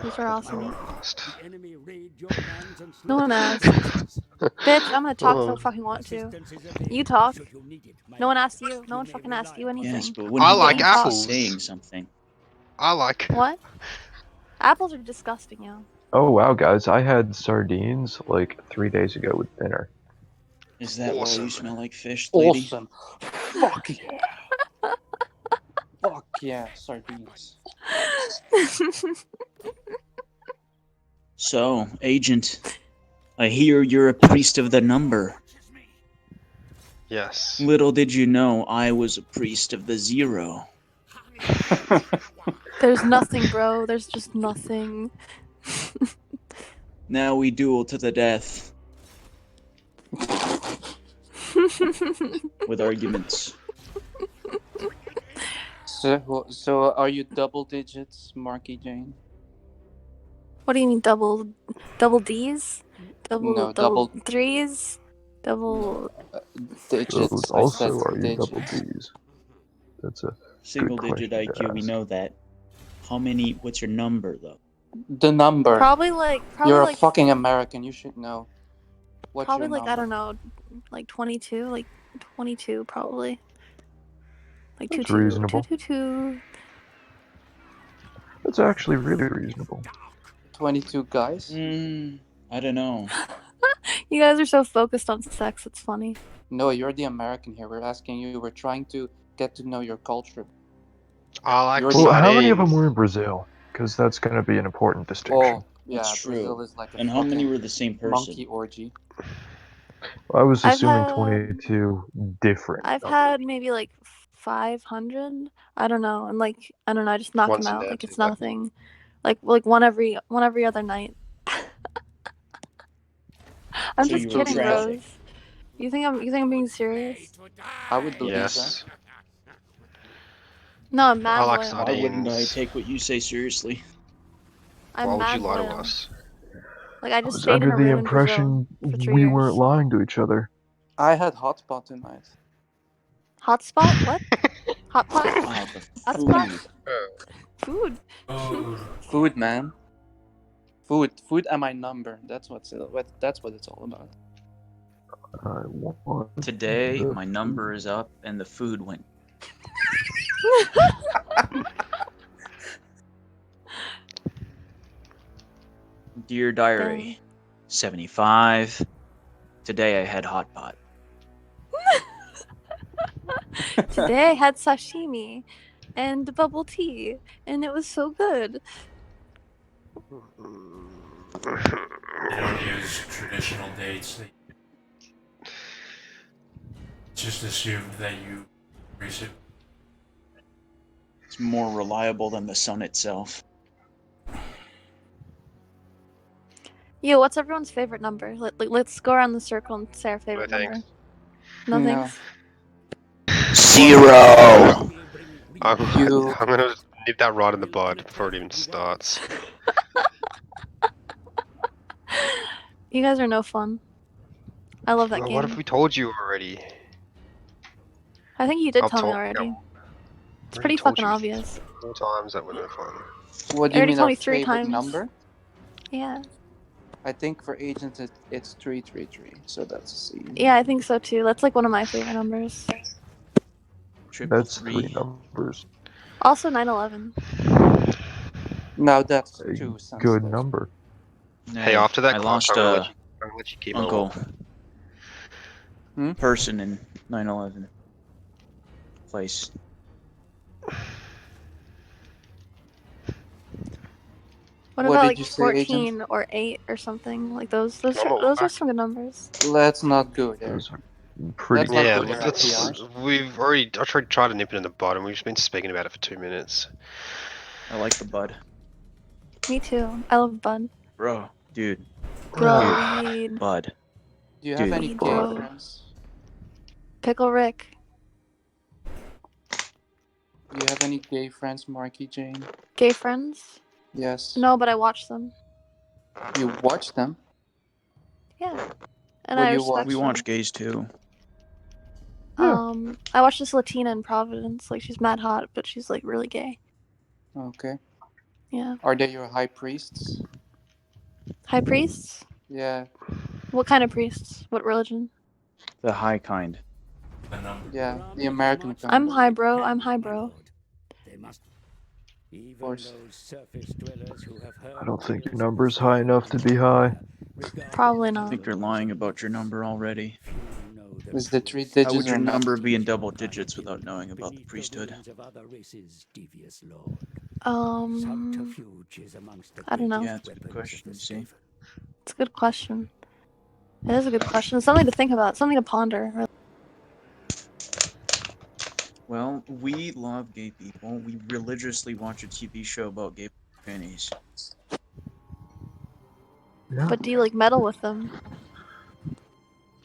Those are awesome. No one asked. The enemy raid your lands and No one slaughter your asked. citizens. Bitch, I'm gonna talk so Oh. fucking want to. Assistance is available You talk. should you need it, my No one lord. asked you. No You one may fucking rely asked you on me. Yes, anything. but when I he like thinks he's apples. saying something. I like. What? Apples are disgusting, yo. Oh wow, guys, I had sardines like 3 days ago with dinner. Is that why you Awesome. smell like fish, lady? Awesome. Fuck yeah. Fuck yeah, sardines. So, Agent, I hear you're a priest of the number. Yes. Little did you know I was a priest of the 0. There's nothing, bro. There's just nothing. Now we duel to the death with arguments. So are you double digits, Marky Jane? What do you mean double D's? No, Double double threes? Double digits. So I said also, are you double digits. D's? That's a Single good digit question to IQ, we ask. know that. What's your number, though? The number. probably like You're a fucking American. You should know. What's probably your like number? I don't know, like 22 probably. Like That's 22 reasonable. 222. That's actually really reasonable. 22 guys? I don't know. You guys are so focused on sex, it's funny. No, you're the American here. We're asking you. We're trying to get to know your culture. I like You're Well, how many of them sardines. were in Brazil? Because that's going to be an important distinction. Oh, yeah, That's true. Brazil is like a And how many fucking were the same person? monkey orgy. I was I've assuming had 22 different. I've numbers. had maybe like 500. I don't know, and like I don't know, I just knock Once them in out. there Like too, it's though. nothing. Like one every other night. I'm So just you were kidding, traffic. Rose. You think I'm being serious? I would believe Yes. No, I'm I mad like loyal. Why wouldn't I sardines. take what you say seriously? Why I'm would you mad lie to loyal. us? Like I I just was stayed in under a the room in Brazil impression for 3 we years. weren't lying to each other. I had hot pot tonight. Hotspot? What? Hot pot? Ah, the Hotspot? food. Food. Oh, Food, man. Food and my number. That's what it's all about. I want Today, the my number is up and the food went. Dear Diary, 75. Today I had hot pot. Today I had sashimi and bubble tea, and it was so good. they don't use traditional dates. They just assume that you receive. It's more reliable than the sun itself. Yo, what's everyone's favorite number? Let's go around the circle and say our favorite No thanks. number. No, No. thanks. 0. I'm You- gonna nip that right in the bud before it even starts. You guys are no fun. I love that Well, game. what if we told you already? I think you did I've tell me told- already. yeah, It's already pretty told fucking you obvious. 4 times that we're no fun. What do You you already mean told our me 3 favorite times. number? Yeah. I think for agents it's 333, so that's C. Yeah, I think so too. That's like one of my favorite numbers. That's 3 333. numbers. Also 9/11. Now that's A too good sensitive. number. Hey, No, after that I clutch, lost I'm gonna a let you keep my uncle Hmm? person in 9/11 place. What What about did like you say, Agent? 14 or 8 or something? Like those I'm all are back. some good numbers. Let's not go there. Those are pretty Let's not Yeah, go there, let's. FDR. We've already. I tried to nip it in the bud, and we've just been speaking about it for 2 minutes. I like the bud. Me too. I love Bud. Bro, dude, Bro, Dude. weed. bud. Do you have Dude, any Weed, gay bro. friends? Pickle Rick. Do you have any gay friends, Marky Jane? Gay friends? Yes. No, but I watch them. You watch them? Yeah. And What I do you respect watch? We them. watch gays too. I watched this Latina in Providence. Like she's mad hot, but she's like really gay. Okay. Yeah. Are they your high priests? High priests? Yeah. What kind of priests? What religion? The high kind. Yeah, the American kind. I'm high bro. I'm high bro. They must. Even course. those surface dwellers who have heard I don't think your tales of number's the high enough to be high. Probably I not. think you're lying about your number already. Is the 3 How digits would your or not? number be in double digits without knowing about the priesthood? I don't know. Yeah, it's a good question, you see. It's a good question. It is a good question. It's something to think about. Something to ponder. Well, we love gay people. We religiously watch a TV show about gay trannies. Yeah. But do you like meddle with them?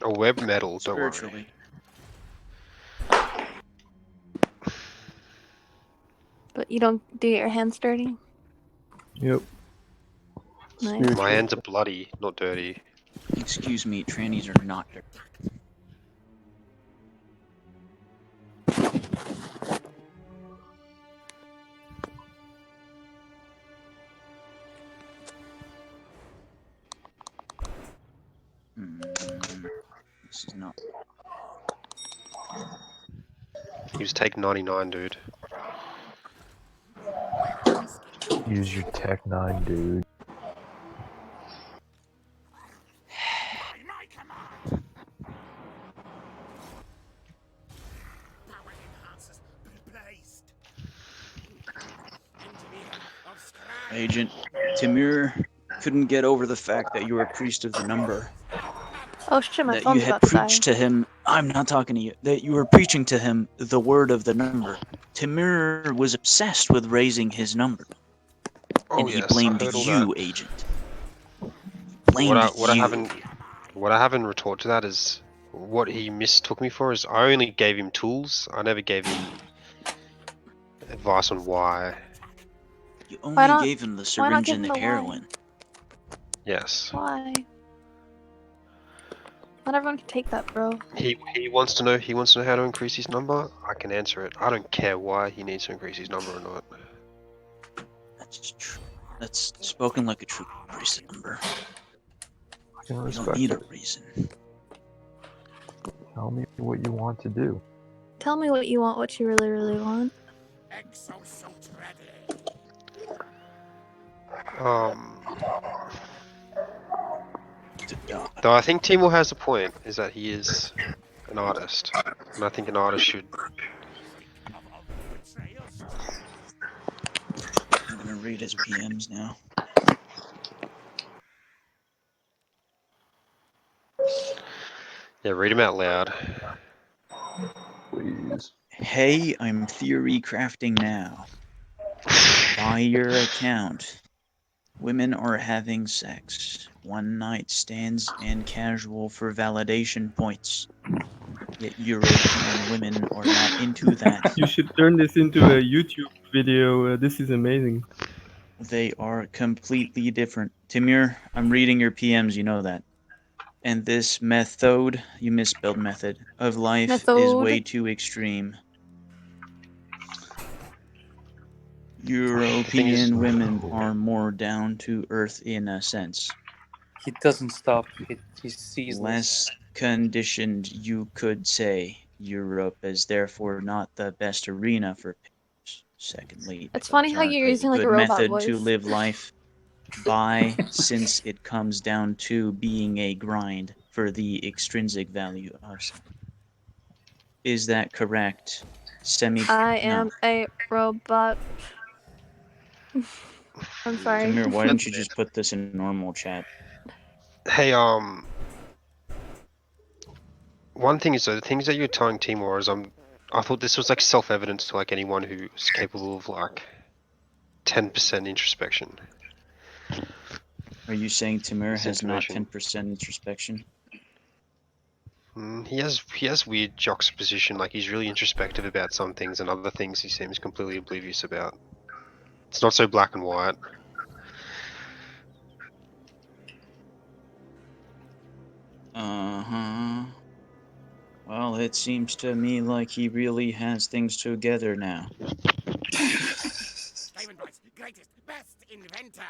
Oh, web metal. Don't worry. Spiritually. But you don't do your hands dirty? Yep. Nice. My hands are bloody, not dirty. Excuse me, trannies are not dirty. This is not. He was taking 99, dude. Use your Tech 9, dude. Agent Timur couldn't get over the fact that you were a priest of the number. Oh shit, my That you phone's had about to die. preached to him. I'm not talking to you. That you were preaching to him the word of the number. Timur was obsessed with raising his number. Oh And he yes, I blamed heard all you, that. Agent. What I You. haven't retort to that is what he mistook me for is I only gave him tools. I never gave him advice on why. You only gave him the Why not syringe give and him the the heroin. Yes. Why? Not everyone can take that, bro. He wants to know how to increase his number. I can answer it. I don't care why he needs to increase his number or not. That's true. That's spoken like a true priest number. I can You respect don't need a it. reason. Tell me what you want to do. Tell me what you want, what you really, really want. Though I think Timur has a point, is that he is an artist, and I think an artist should. I'm gonna read his PMs now. Yeah, read him out loud. Please. Hey, I'm theory crafting now. By your account. Women are having sex. One night stands and casual for validation points. Yet European women are not into that. You should turn this into a YouTube video. This is amazing. They are completely different. Timur, I'm reading your PMs, you know that. And this method, you misspelled method, of life is way Method. too extreme. The thing is, European women are more down to earth in a sense. He doesn't stop. He's ceaseless. Less conditioned, you could say. Europe is therefore not the best arena for pictures. Secondly, It's funny pickups how aren't you're a using like a good robot method to voice. live life by, since it comes down to being a grind for the extrinsic value of sex. Is that correct? I am a robot. I'm sorry. Tamir, why don't you just put this in normal chat? hey, one thing is though, the things that you're telling Timor is I thought this was like self-evident to like anyone who's capable of like 10% introspection. Are you saying Tamir This has not information. 10% introspection? He has weird juxtaposition. Like he's really introspective about some things, and other things he seems completely oblivious about. It's not so black and white. Uh-huh. Well, it seems to me like he really has things together now. Diamond's greatest, best inventor.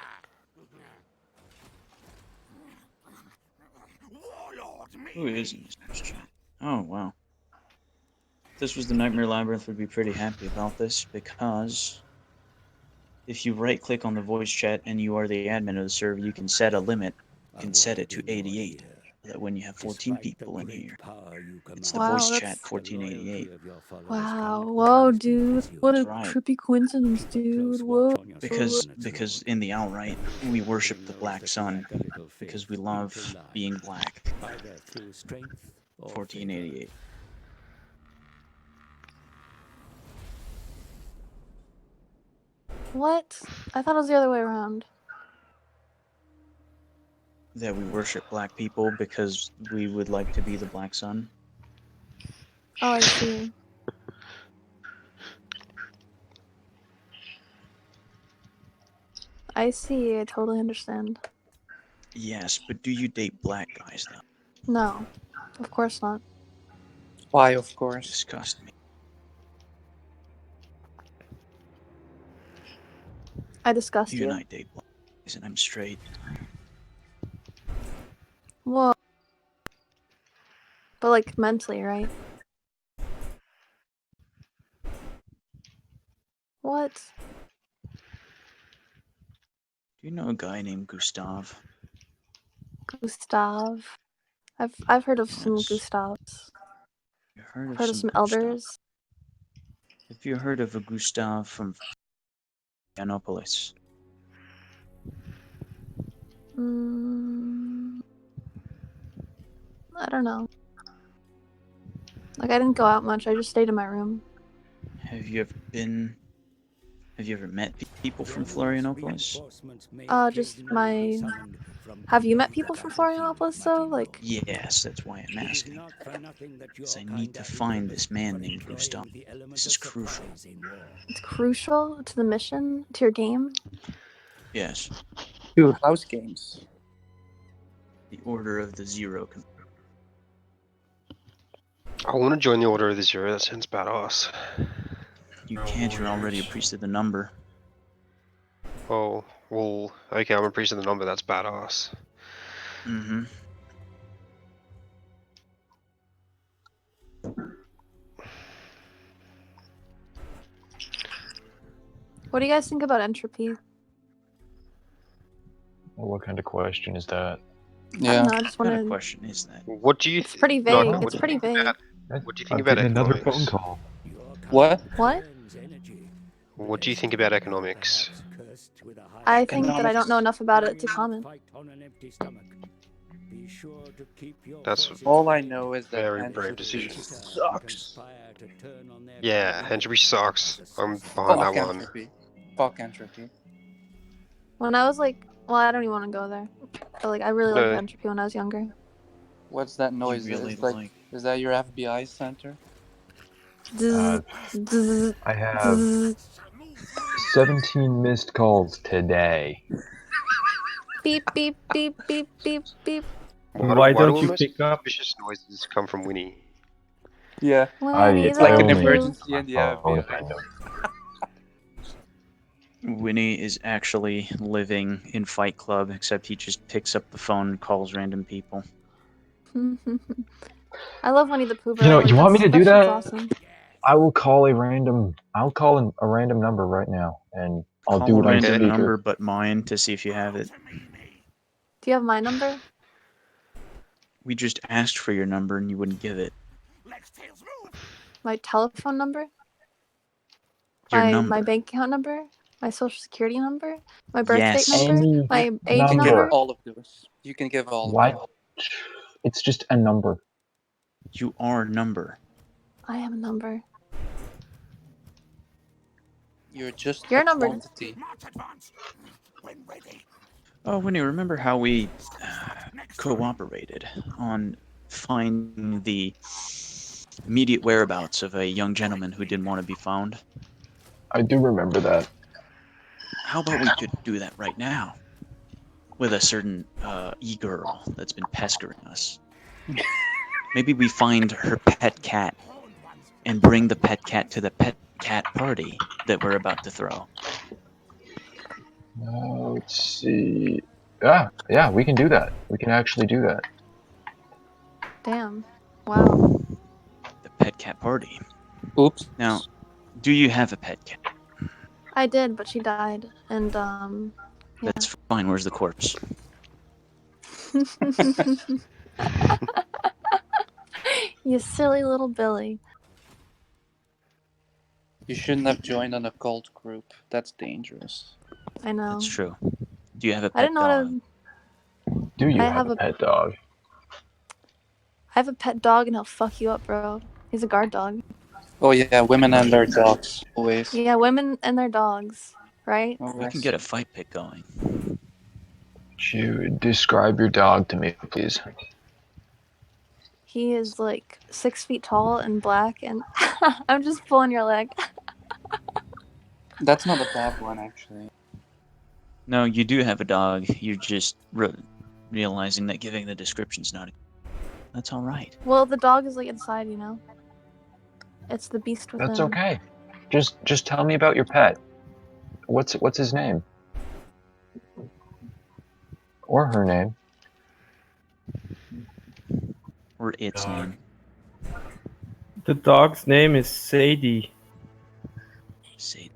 Who is in this chat? Oh, wow. If this was the Nightmare Labyrinth, would be pretty happy about this, because if you right-click on the voice chat and you are the admin of the server, you can set a limit. You can set it to 88, so that when you have 14 people in here, it's the voice chat 1488. Wow. Whoa, dude. What a That's right. trippy coincidence, dude. Whoa. Because in the outright, we worship the black sun, because we love being black. 1488. What? I thought it was the other way around. That we worship black people because we would like to be the black sun. Oh, I see. I see. I totally understand. Yes, but do you date black guys, though? No, of course not. Why, of course? Disgust me. I disgust You you. and I date black guys, and I'm straight. Whoa. But like mentally, right? What? Do you know a guy named Gustav? Gustav. I've heard of some Yes. Gustavs. You heard I've of heard of some some Gustav? elders. Have you heard of a Gustav from Florianopolis? I don't know. Like I didn't go out much. I just stayed in my room. Have you ever met people from Florianopolis? Just my. Have you met people from Florianopolis though? Like. Yes, that's why I'm asking. Because I need to find this man named Gustav. This is crucial. It's crucial to the mission, to your game. Yes. Two house games. The Order of the Zero. I want to join the Order of the Zero. That sounds badass. You can't. You're already a priest of the number. Oh, well, okay, I'm a priest of the number. That's badass. Mm-hmm. What do you guys think about entropy? Well, what kind of question is that? I don't know. I just What want kind of to. question is that? What do you? It's pretty vague. It's pretty vague. What do you think I'm about getting another economics? phone call. What? What? What do you think about economics? I think that I don't know enough about it to comment. That's All I know is that very brave entropy decision. sucks. Yeah, entropy sucks. I'm behind that Fuck one. entropy. Fuck entropy. When I was like, well, I don't even want to go there. But like, I really liked No. entropy when I was younger. What's that noise? You really It's like like Is that your FBI center? Zzz, zzz, I have zzz. 17 missed calls today. Beep beep beep beep beep beep. Why Why do don't all you most pick up? suspicious noises come from Winnie? Yeah. Winnie It's like the an only Pooh. emergency in the phone FBI. random. Winnie is actually living in Fight Club, except he just picks up the phone and calls random people. I love Winnie the Pooh, bro. You know, Like, you want me to do shit's that? awesome. I will call a random. I'll call a random number right now, and I'll Call do a it on random speaker. number but mine to see if you have it. Do you have my number? We just asked for your number and you wouldn't give it. My telephone number? Your My number. bank account number? My social security number? My birth date Yes. number? Any My You age can give number? number. all of those. You can give all of Why? them. It's just a number. You are a number. I am a number. You're just Your a number. quantity. Oh, Winnie, remember how we cooperated on finding the immediate whereabouts of a young gentleman who didn't want to be found? I do remember that. How about we could do that right now with a certain e-girl that's been pestering us? Maybe we find her pet cat and bring the pet cat to the pet cat party that we're about to throw. Let's see. Yeah, we can do that. We can actually do that. Damn. Wow. The pet cat party. Oops. Now, do you have a pet cat? I did, but she died. And, yeah. That's fine. Where's the corpse? You silly little Billy. You shouldn't have joined an occult group. That's dangerous. I know. That's true. Do you have a I pet didn't know dog? Do you I have have a a pet dog? I have a pet dog and he'll fuck you up, bro. He's a guard dog. Oh yeah, women and their dogs. Always. Yeah, women and their dogs, right? We can get a fight pit going. Could you describe your dog to me, please? He is like 6 feet tall and black, and I'm just pulling your leg. That's not a bad one, actually. No, you do have a dog. You're just realizing that giving the description's not. That's all right. Well, the dog is like inside, you know. It's the beast within. That's okay. Just tell me about your pet. What's his name? Or her name? Or its Dog. name. The dog's name is Sadie. Sadie.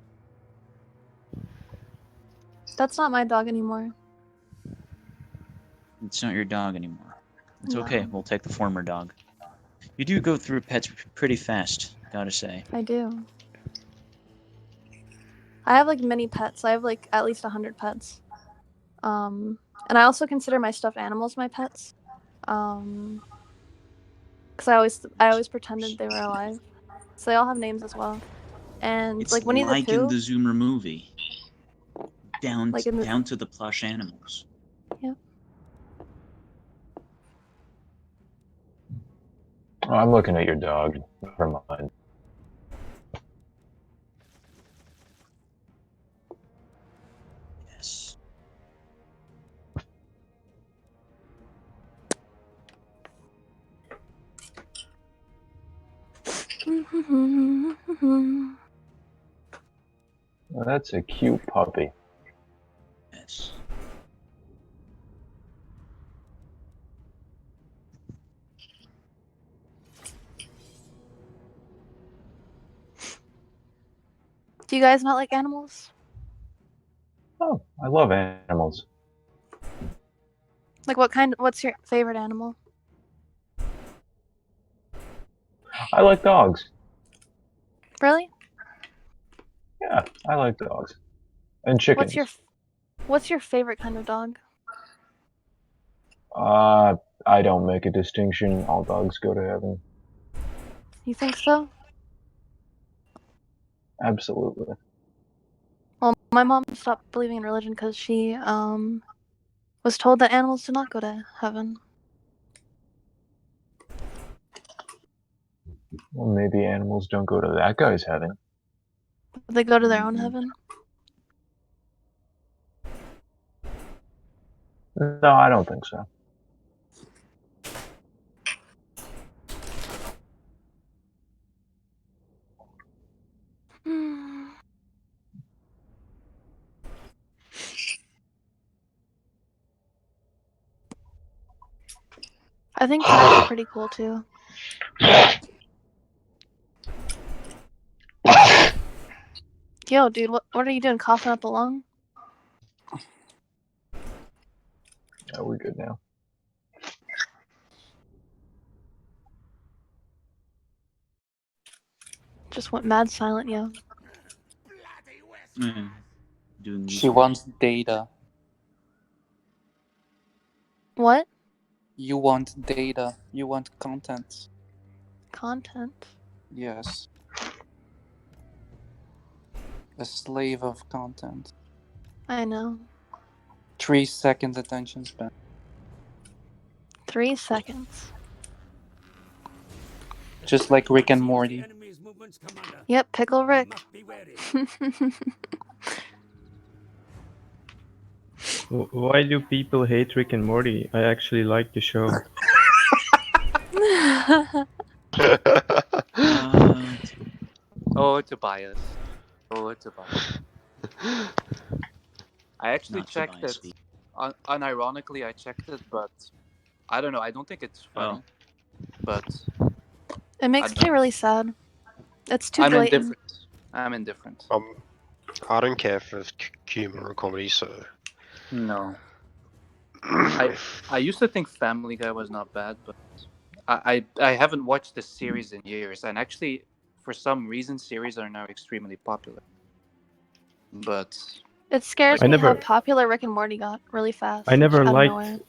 That's not my dog anymore. It's not your dog anymore. It's No. okay. We'll take the former dog. You do go through pets pretty fast, gotta say. I do. I have like many pets. I have like at least 100 pets. And I also consider my stuffed animals my pets. Because I always pretended they were alive. So they all have names as well. And It's like Winnie the like Pooh. in the Zoomer movie. Down Like in the, down to the plush animals. yeah. Oh, I'm looking at your dog. Never mind. Yes. Well, that's a cute puppy. Yes. Do you guys not like animals? Oh, I love animals. Like what's your favorite animal? I like dogs. Really? Yeah, I like dogs. And chickens. What's your favorite kind of dog? I don't make a distinction. All dogs go to heaven. You think so? Absolutely. Well, my mom stopped believing in religion because she was told that animals do not go to heaven. Well, maybe animals don't go to that guy's heaven. They go to their own heaven. No, I don't think so. I think cats are pretty cool too. Yo, dude, what are you doing? Coughing up a lung? Yeah, we're good now. Just went mad silent, yo. Doing She music. wants data. What? You want data. You want content. Content? Yes. A slave of content. I know. 3 second attention span. 3 seconds. Just like Rick and Morty. Yep, Pickle Rick. Why do people hate Rick and Morty? I actually like the show. Oh, Tobias. Oh, Tobias. I actually Not checked Tobias it. speak. Unironically, I checked it, but I don't know. I don't think it's funny. But It makes me really sad. It's too I'm blatant. indifferent. I'm indifferent. I don't care for humor or comedy, so. No. I used to think Family Guy was not bad, but I haven't watched the series in years, and actually, for some reason, series are now extremely popular. But It scares I me how never- popular Rick and Morty got really fast. I never out of liked nowhere.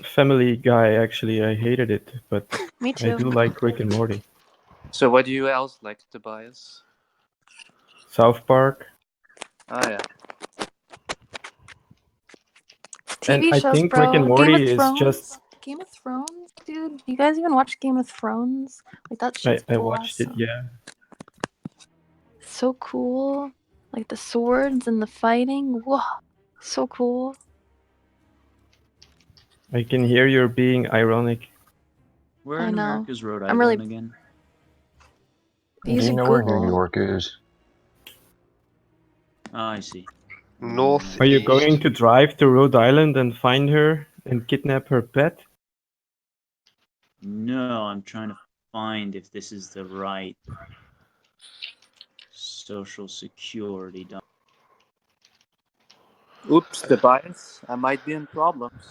Family Guy, actually. I hated it, but Me I too. do like Rick and Morty. so, what do you else like, Tobias? South Park. Oh yeah. And TV I shows, think bro. Rick and Game Morty of is Thrones. just... Game of Thrones, dude. You guys even watch Game of Thrones? Like that shit's I watched it, awesome. yeah. So cool. Like the swords and the fighting. Whoa. So cool. I can hear you're being ironic. Where I in know. America's Rhode I'm Island really- again? Do Use you a know where New Google. York is? Oh, I see. Northeast. Are you going to drive to Rhode Island and find her and kidnap her pet? No, I'm trying to find if this is the right Social Security document. Oops, Tobias. I might be in problems.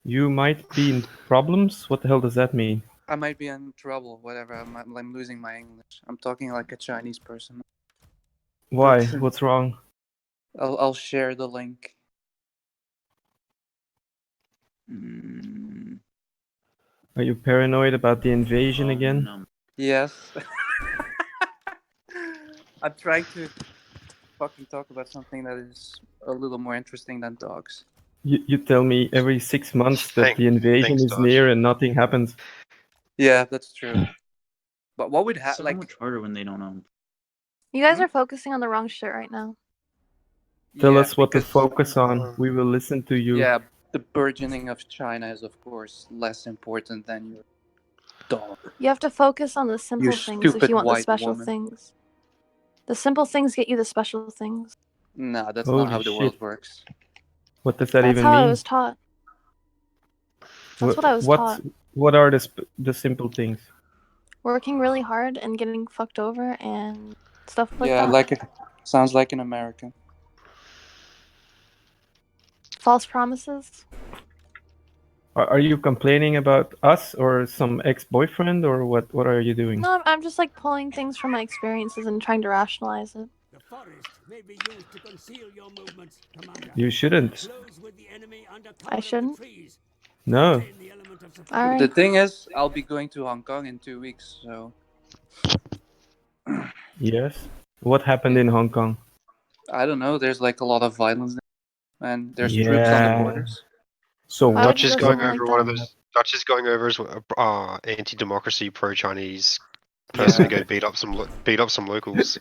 You might be in problems? What the hell does that mean? I might be in trouble. Whatever. I'm losing my English. I'm talking like a Chinese person. Why? But- What's wrong? I'll share the link. Are you paranoid about the invasion again? No. Yes. I'm trying to fucking talk about something that is a little more interesting than dogs. You tell me every 6 months that the invasion thanks, is Dodge. near and nothing happens. Yeah, that's true. But what would It's happen? so Like, much harder when they don't know. You guys are focusing on the wrong shit right now. Tell yeah, us what to because- focus on. We will listen to you. Yeah, the burgeoning of China is, of course, less important than your dog. You have to focus on the simple You things if stupid you want the white special woman. things. The simple things get you the special things. No, that's Holy not how the shit. world works. What does that That's even how mean? I was taught. That's what I was taught. What are the simple things? Working really hard and getting fucked over and stuff like Yeah, that. sounds like an American. False promises. Are you complaining about us or some ex-boyfriend or what? What are you doing? No, I'm just like pulling things from my experiences and trying to rationalize it. The forest may be used to conceal your movements, Commander. You shouldn't. Close with the enemy under cover I of the shouldn't. trees. No. Retain the element of surprise. All right. The thing is, I'll be going to Hong Kong in 2 weeks, so Yes. What happened in Hong Kong? I don't know. There's like a lot of violence, and there's troops on the Yeah. borders. So Why what would you Just go going somewhere over like one of that? those Dutch is going over as anti-democracy, pro-Chinese person to go beat up some locals.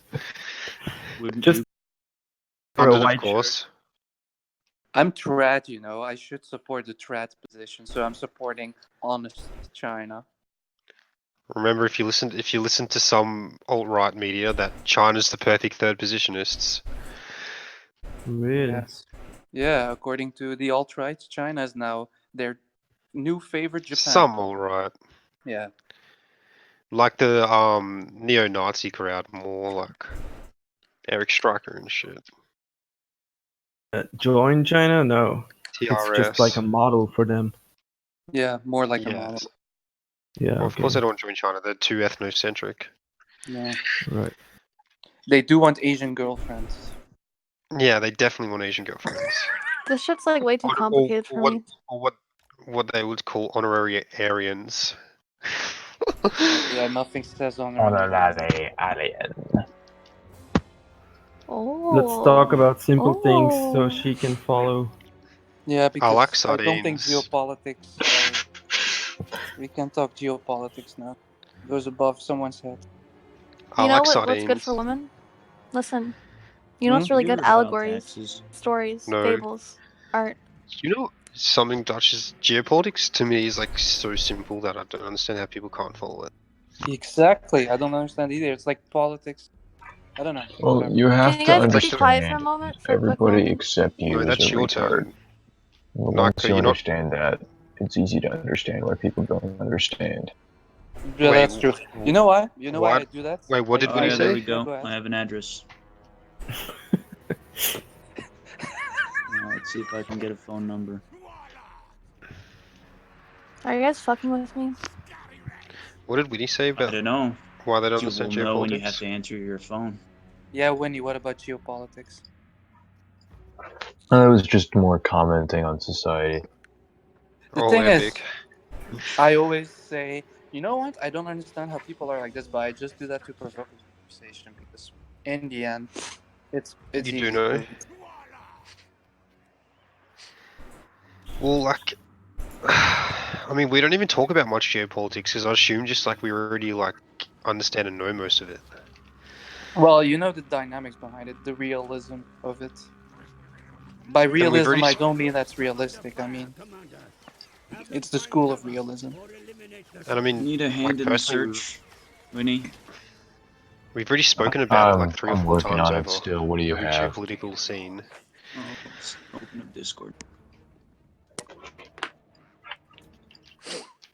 Wouldn't Just you? for a Funded, of white course. I'm trad, you know. I should support the trad position, so I'm supporting honest China. Remember, if you listen to some alt-right media, that China's the perfect third positionists. Really? Yes. Yeah, according to the alt-right, China is now their new favorite Japan. Some alt-right. Yeah. Like the neo-Nazi crowd, more like Eric Striker and shit. Join China? No. It's just like a TRS. model for them. Yeah, more like a Yes. model. Yeah. Well, of okay. course they don't want to join China. They're too ethnocentric. No. Right. They do want Asian girlfriends. Yeah, they definitely want Asian girlfriends. This shit's like way too complicated for me. Or what they would call honorary Aryans. Yeah, nothing says honorary. Honorary alien. Oh. Let's talk about simple things so Oh. she can follow. Yeah, I like because I don't think sardines. geopolitics are... We can't talk geopolitics now. It goes above someone's head. You I know like what's good for sardines. women? Listen. You know what's really Have you good? ever filed Allegories, taxes? stories, No. fables, art. You know something Dutch's geopolitics to me is like so simple that I don't understand how people can't follow it. Exactly. I don't understand either. It's like politics. I don't know. Well, Whatever. you have Can you to guys be quiet for a understand. moment? For a quick Everybody moment? except you No, is that's a your retard. turn. Well, Naka, once you you're not. understand that, it's easy to understand why people don't understand. Yeah, Wait, that's true. You know why? You know why I what? do that? Wait, what did Oh Winnie yeah, there say? we go. Go ahead. I have an address. Let's see if I can get a phone number. Are you guys fucking with me? What did Winnie say I about don't know. why they don't You will understand know when you have geopolitics? to answer your phone. Yeah, Winnie, what about geopolitics? I was just more commenting on society. The Oh, thing epic. is, I always say, you know what? I don't understand how people are like this, but I just do that to provoke a conversation because in the end, it's You easy. do know. Well, like, I mean, we don't even talk about much geopolitics because I assume just like we already like understand and know most of it. Well, you know the dynamics behind it, the realism of it. By And we've realism, already I don't mean that's realistic. I mean, it's the school of realism. and I mean, Need a hand like in the personally, search, Winnie? we've already spoken about it like 3 or I'm 4 working times on it over still. What do you the have? geopolitical scene. Oh, let's open up Discord.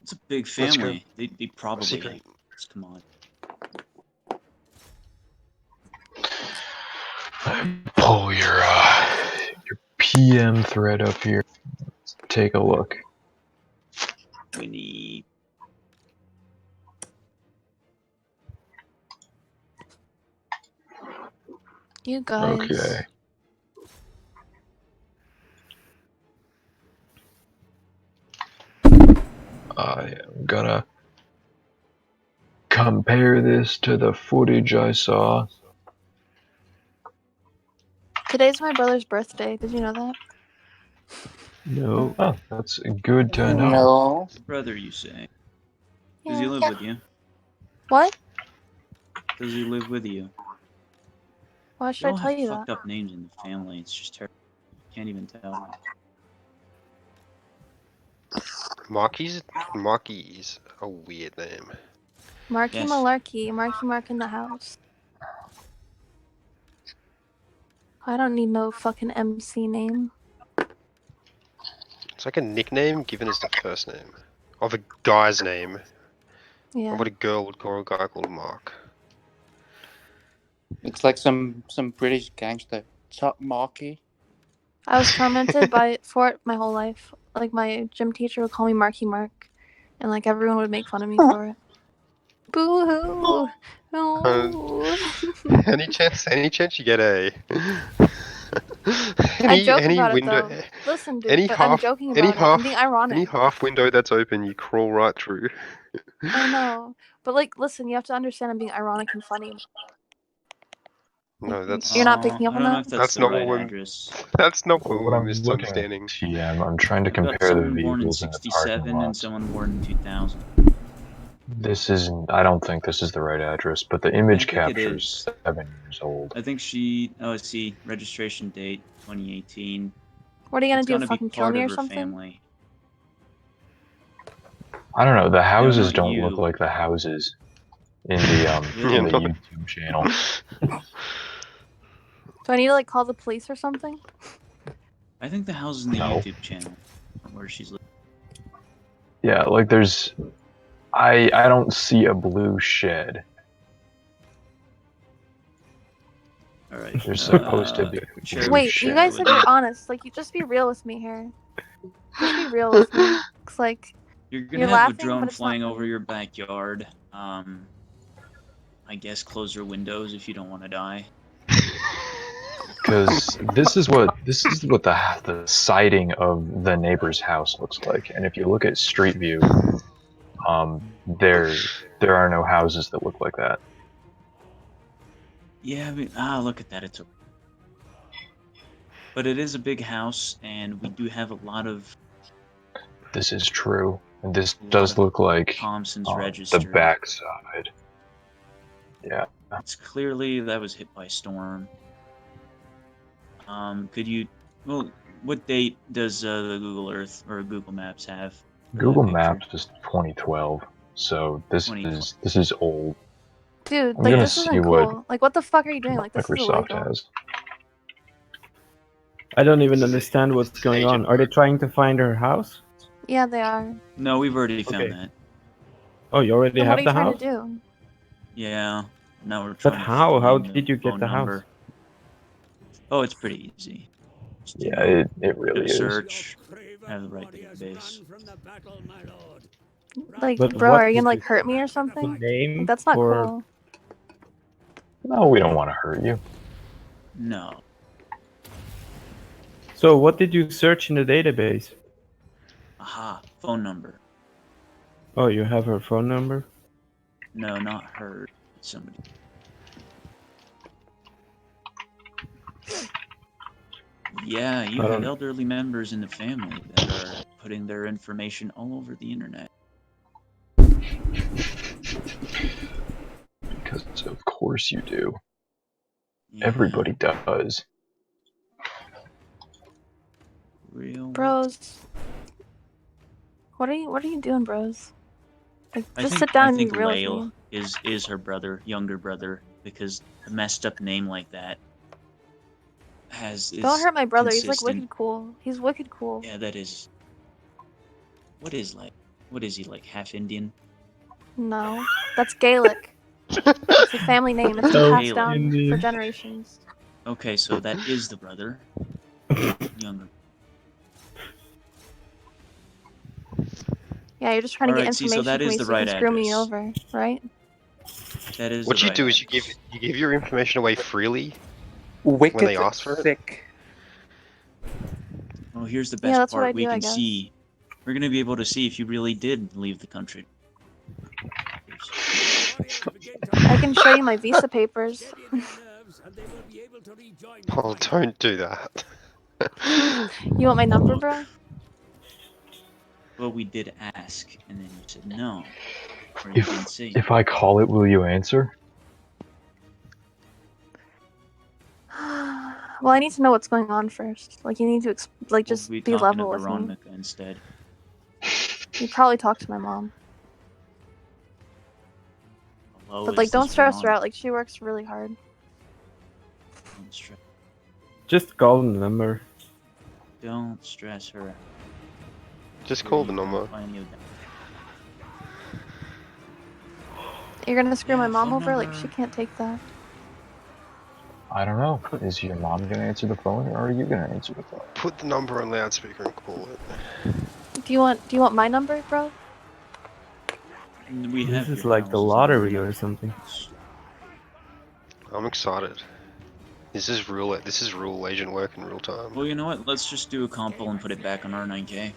It's a big Let's go. family. They probably Secret. have. Come on. Pull your PM thread up here. Let's take a look. Winnie. You guys. Okay. I am gonna compare this to the footage I saw. Today's my brother's birthday. Did you know that? No. Oh, that's good to know. No. Brother, you say? Does Yeah. he live with you? What? Does he live with you? Why They should I all tell have you fucked that? up names in the family. It's just terrible. Can't even tell. Marky's a weird name. Marky Yes. Malarkey. Marky Mark in the house. I don't need no fucking MC name. It's like a nickname given as the first name of a guy's name. Yeah. Of what a girl would call a guy called Mark. It's like some British gangster. Top Marky. I was tormented for it my whole life. Like my gym teacher would call me Marky Mark, and like everyone would make fun of me for it. Boo hoo! No. Any chance you get a I joke any about it window though. Listen, dude, any but I'm half joking any about it. I'm being half ironic. any half window that's open you crawl right through. I know, but like, listen, you have to understand I'm being ironic and funny. No, that's You're not picking up I on don't know that? if that's the not right what we're address. that's not what What we're I'm looking at misunderstanding. TM, I'm trying to We've got compare the someone born in vehicles in the parking '67 and lots. someone born in 2000. This isn't. I don't think this is the right address, but the I image think it captures is. 7 years old. I think she. Oh, I see. Registration date 2018. What are you gonna It's do? gonna be Fucking kill part me of or her something? family. I don't know. The houses not don't you. look like the houses in the Really? in the YouTube channel. Do I need to like call the police or something? I think the house is in the No. YouTube channel where she's living. Yeah, like there's. I don't see a blue shed. All right. There's supposed to be a Cherry, blue Wait, shed. you guys said you're honest. Like, you just be real with me here. Just be real with me. It's like You're gonna you're have a laughing, drone but it's not flying over funny. your backyard. I guess close your windows if you don't want to die. Because this is what the siding of the neighbor's house looks like, and if you look at Street View, there are no houses that look like that. Yeah, I mean, look at that. But it is a big house, and we do have a lot of. This is true, and this does look like Thompson's the Registry. backside. Yeah. It's clearly that was hit by storm. Could you? Well, what date does the Google Earth or Google Maps have? Google Maps is 2012, so this is old. Dude, I'm like gonna this see isn't what cool. Like, what the fuck are you doing? Like, this is Microsoft illegal. has. I don't even understand what's going on. Are they trying to find her house? Yeah, they are. No, we've already found Okay. that. Oh, you already Then have what are you the trying house? to do? Yeah. Now we're But trying to how? How find did you get phone the number. house? Oh, it's pretty easy. Just, Yeah, know, it really do a is. search, have the right database. Like, But bro, what are you is gonna like it? hurt me or something? Name Like, that's not or cool. No, we don't want to hurt you. No. So what did you search in the database? Aha, phone number. Oh, you have her phone number? No, not her. Somebody. Yeah, you have elderly members in the family that are putting their information all over the internet. Because of course you do. Yeah. Everybody does. Real. Bros. What are you doing, bros? Like, just sit I down and be think real with Lael me. is her brother, younger brother, because a messed up name like that Don't hurt my brother. He's like consistent. wicked cool. He's wicked cool. Yeah, that is. What is he, like half Indian? No, that's Gaelic. It's a family name. It's been passed down Indian. for generations. Okay, so that is the brother. Younger. Yeah, you're just trying to get Alright, see, so information that from is me the so you right can screw me address. over, right? That is What the you right do is address. you give your information away freely Wicked when they ask for it. sick. Oh, here's the Yeah, best that's what part. I We do, I can guess. see. We're gonna be able to see if you really did leave the country. I can show you my visa papers. Oh, don't do that. You want my number, bro? Well, we did ask, and then you said no. Or you didn't say. If I call it, will you answer? Well, I need to know what's going on first. Like, you need to just We'll be be talking level to with me. Veronica instead. You probably talk to my mom. Hello, But like, is don't this stress her Veronica? out. Like, she works really hard. Don't stress. Just call the number. Don't stress her out. Just call the number. You're gonna screw my mom phone over? Like, number. she can't take that. I don't know. Is your mom gonna answer the phone, or are you gonna answer the phone? Put the number on loudspeaker and call it. Do you want my number, bro? We have This is your like the house's lottery number. or something. I'm excited. This is real agent work in real time. Well, you know what? Let's just do a compo and put it back on our 9K.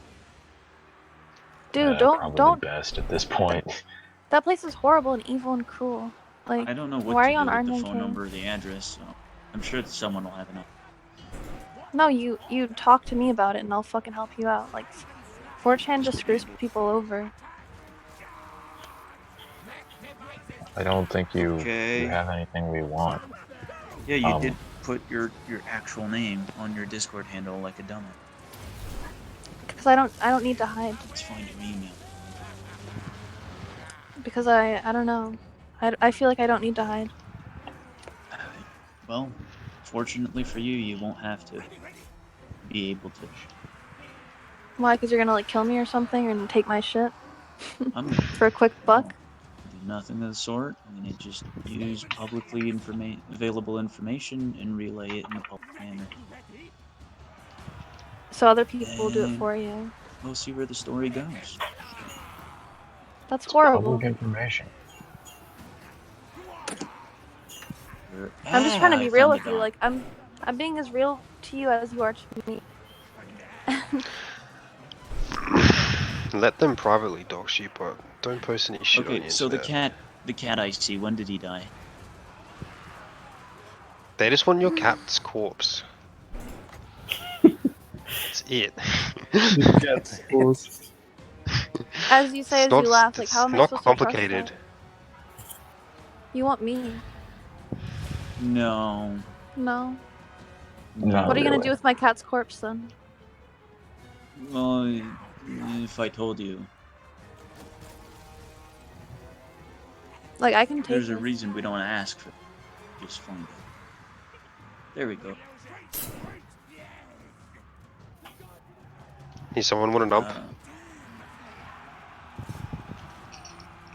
Dude, Probably don't. best at this point. That place is horrible and evil and cruel. Like, I don't know why what are to you on do with the R9K? phone number or the address. So. I'm sure that someone will have enough. No, you talk to me about it and I'll fucking help you out. Like, 4chan just screws people over. I don't think you Okay. have anything we want. Yeah, you did put your actual name on your Discord handle like a dumbass. Because I don't need to hide. Let's find your email. Because I don't know. I feel like I don't need to hide. Well, fortunately for you, you won't have to be able to. Why? Because you're gonna like kill me or something? You're gonna take my shit? I'm For a quick buck? do nothing of the sort. I'm gonna just use publicly available information and relay it in a public manner. So other people will do it for you. We'll see where the story goes. That's horrible. Public information. I'm just trying to be real with you. Dog. Like I'm being as real to you as you are to me. Let them privately dox you, but don't post any shit on the Okay, so the internet. cat I see, when did he die? They just want your cat's corpse. That's it. The cat's corpse. As you say, It's as you laugh, like how am I not supposed complicated. to trust that? You want me? No. No. Not What are you gonna really. do with my cat's corpse then? Well, if I told you. Like I can take There's a it. reason we don't ask for it. Just find it. There we go. Hey, someone want a nump?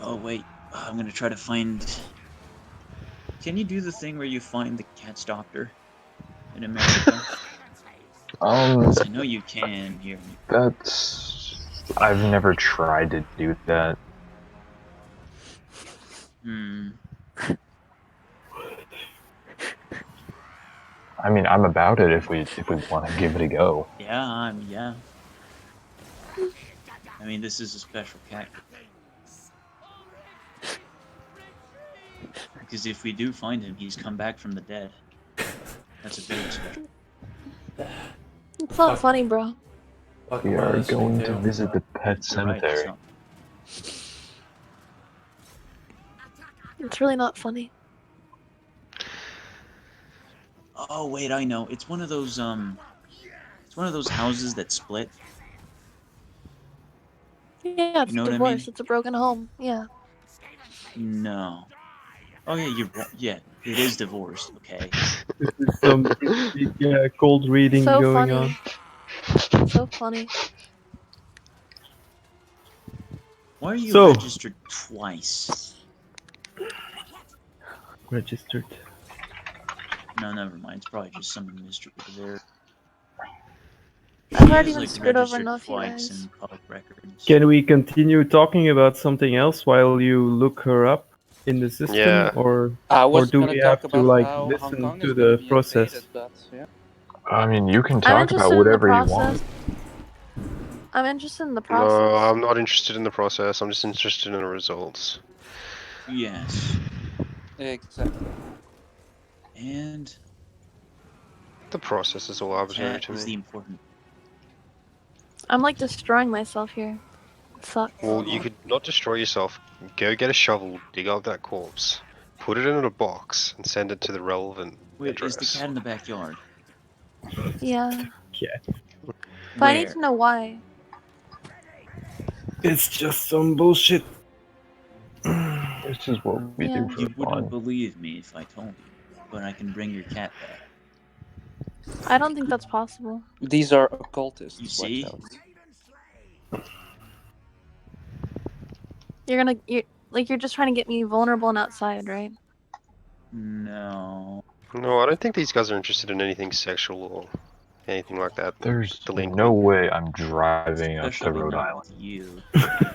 Oh wait, I'm gonna try to find. Can you do the thing where you find the cat's doctor in America? I know you can here. I've never tried to do that. I mean, I'm about it if we want to give it a go. Yeah, yeah. I mean, this is a special cat. Because if we do find him, he's come back from the dead. That's a very special. It's not funny, bro. We are going to visit the pet cemetery. Right, It's really not funny. Oh wait, I know. It's one of those houses that split. Yeah, it's You know divorce. what I mean? It's a broken home. Yeah. No. Oh yeah, it is divorced. Okay. This is some big cold reading So going funny. on. So funny. Why are you So- registered twice? Registered. No, never mind. It's probably just some administrative error. I've already He is, been like, screwed over registered enough, you twice guys. in public records. Can we continue talking about something else while you look her up in the system, Yeah. or was do gonna we talk have to about like how Hong listen Kong to is gonna the be process? invaded, but yeah. I mean, you can I'm talk interested about in the whatever you process. want. I'm interested in the No, process. I'm not interested in the process. I'm just interested in the results. Yes. Exactly. And The process is all arbitrary cat to is me. the important. I'm like destroying myself here. It sucks. Well, you could not destroy yourself. Go get a shovel, dig up that corpse, put it in a box, and send it to the relevant Wait, address. is the cat in the backyard? Yeah. Yeah. But I need Where? to know why. It's just some bullshit. This is what we Yeah. do for You wouldn't fun. believe me if I told you, but I can bring your cat back. I don't think that's possible. These are occultists. You Watch see? out. You're just trying to get me vulnerable and outside, right? No. No, I don't think these guys are interested in anything sexual or anything like that. There's Delinquent. no way I'm driving up to Especially Rhode not Island. with you.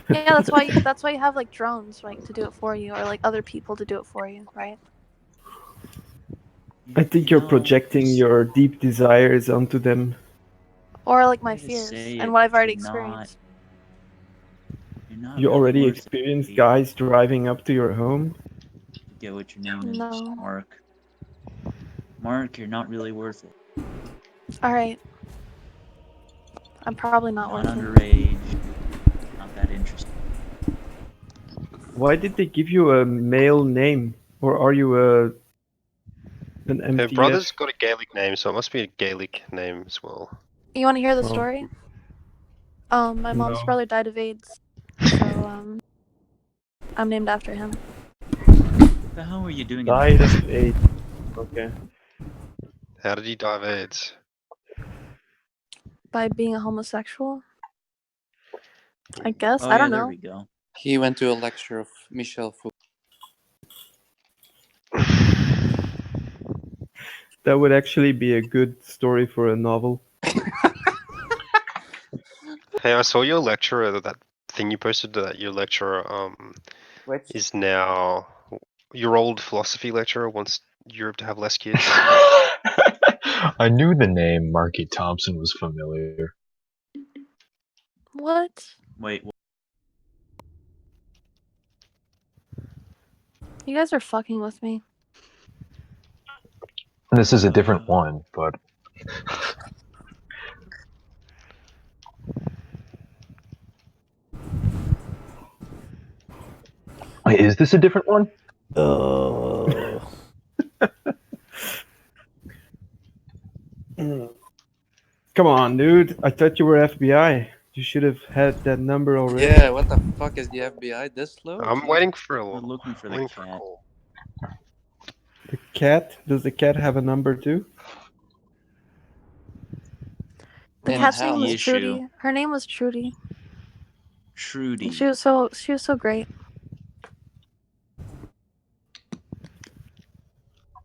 Yeah, that's why you have like drones, right, to do it for you, or like other people to do it for you, right? I think you're projecting your deep desires onto them. Or like my Way to fears say and it, what I've already you're not- experienced. You're not You really already worth it. experienced guys driving up to your home? Forget what your name is, No. Mark. Mark, you're not really worth it. Alright. I'm probably not Not worth it. underage. Not that interesting. Why did they give you a male name? Or are you an Her MTF? brother's got a Gaelic name, so it must be a Gaelic name as well. You want to hear the Oh. story? My mom's No. brother died of AIDS, so I'm named after him. What the hell were you doing in Died the of AIDS. Okay. How did he die of AIDS? By being a homosexual? I guess. Oh I yeah, don't there know. we go. He went to a lecture of Michel Foucault. That would actually be a good story for a novel. Hey, I saw your lecturer, that thing you posted, that your lecturer Which? is now your old philosophy lecturer wants Europe to have less kids. I knew the name Marky Thompson was familiar. What? Wait, You guys are fucking with me. This is a different one, but wait, is this a different one? Come on, dude. I thought you were FBI. You should have had that number already. Yeah, what the fuck is the FBI this slow? I'm Jesus. waiting for we're looking for the waiting for a cat. call. The cat? Does the cat have a number too? The In cat's hell. name was The issue. Trudy. Her name was Trudy. Trudy. She was so great.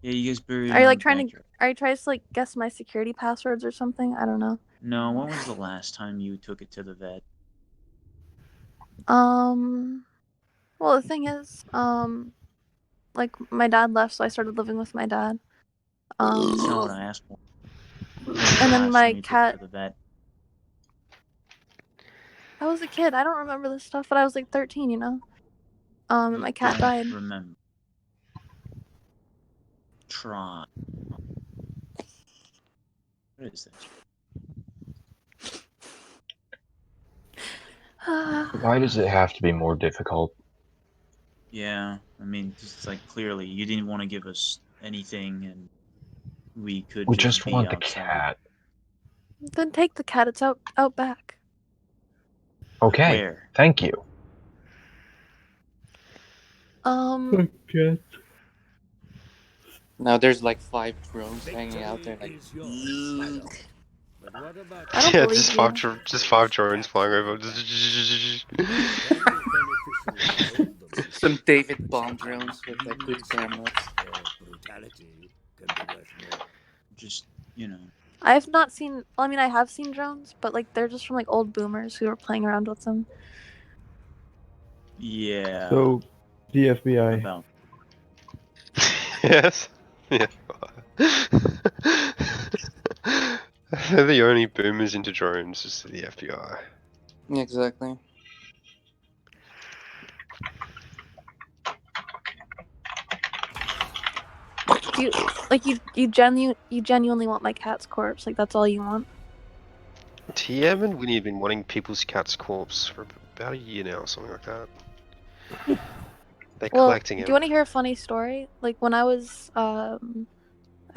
Yeah, you guys buried Are you her like in the trying to? backyard. Are you trying to like guess my security passwords or something? I don't know. No, when was the last time you took it to the vet? Well, the thing is, like my dad left, so I started living with my dad. That's not what I asked for. When was the And then last my time you cat. took it to the vet? I was a kid. I don't remember this stuff, but I was like 13, you know. And my cat Don't died. remember. Try. What is this? Why does it have to be more difficult? Yeah, I mean, just like clearly you didn't want to give us anything, and we could We just just be want the outside. cat. Then take the cat. It's out back. Okay, Where? thank you. Okay. Now there's like 5 drones hanging out there like Is yours, my lord. But what about I don't Yeah, believe just five drones flying over. Very beneficial to hold them. some David Bond Sometimes drones with like good leniency cameras. or brutality can be worth more. Just, you know. I have not seen. Well, I mean, I have seen drones, but like they're just from like old boomers who are playing around with them. Yeah. So, the FBI. About. Yes. Yeah. They're the only boomers into drones is the FBI. Exactly. Do you like you genuinely want my cat's corpse? Like that's all you want? TM and Winnie have been wanting people's cat's corpse for about a year now, something like that. They're Well, collecting do him. you want to hear a funny story? Like when I was I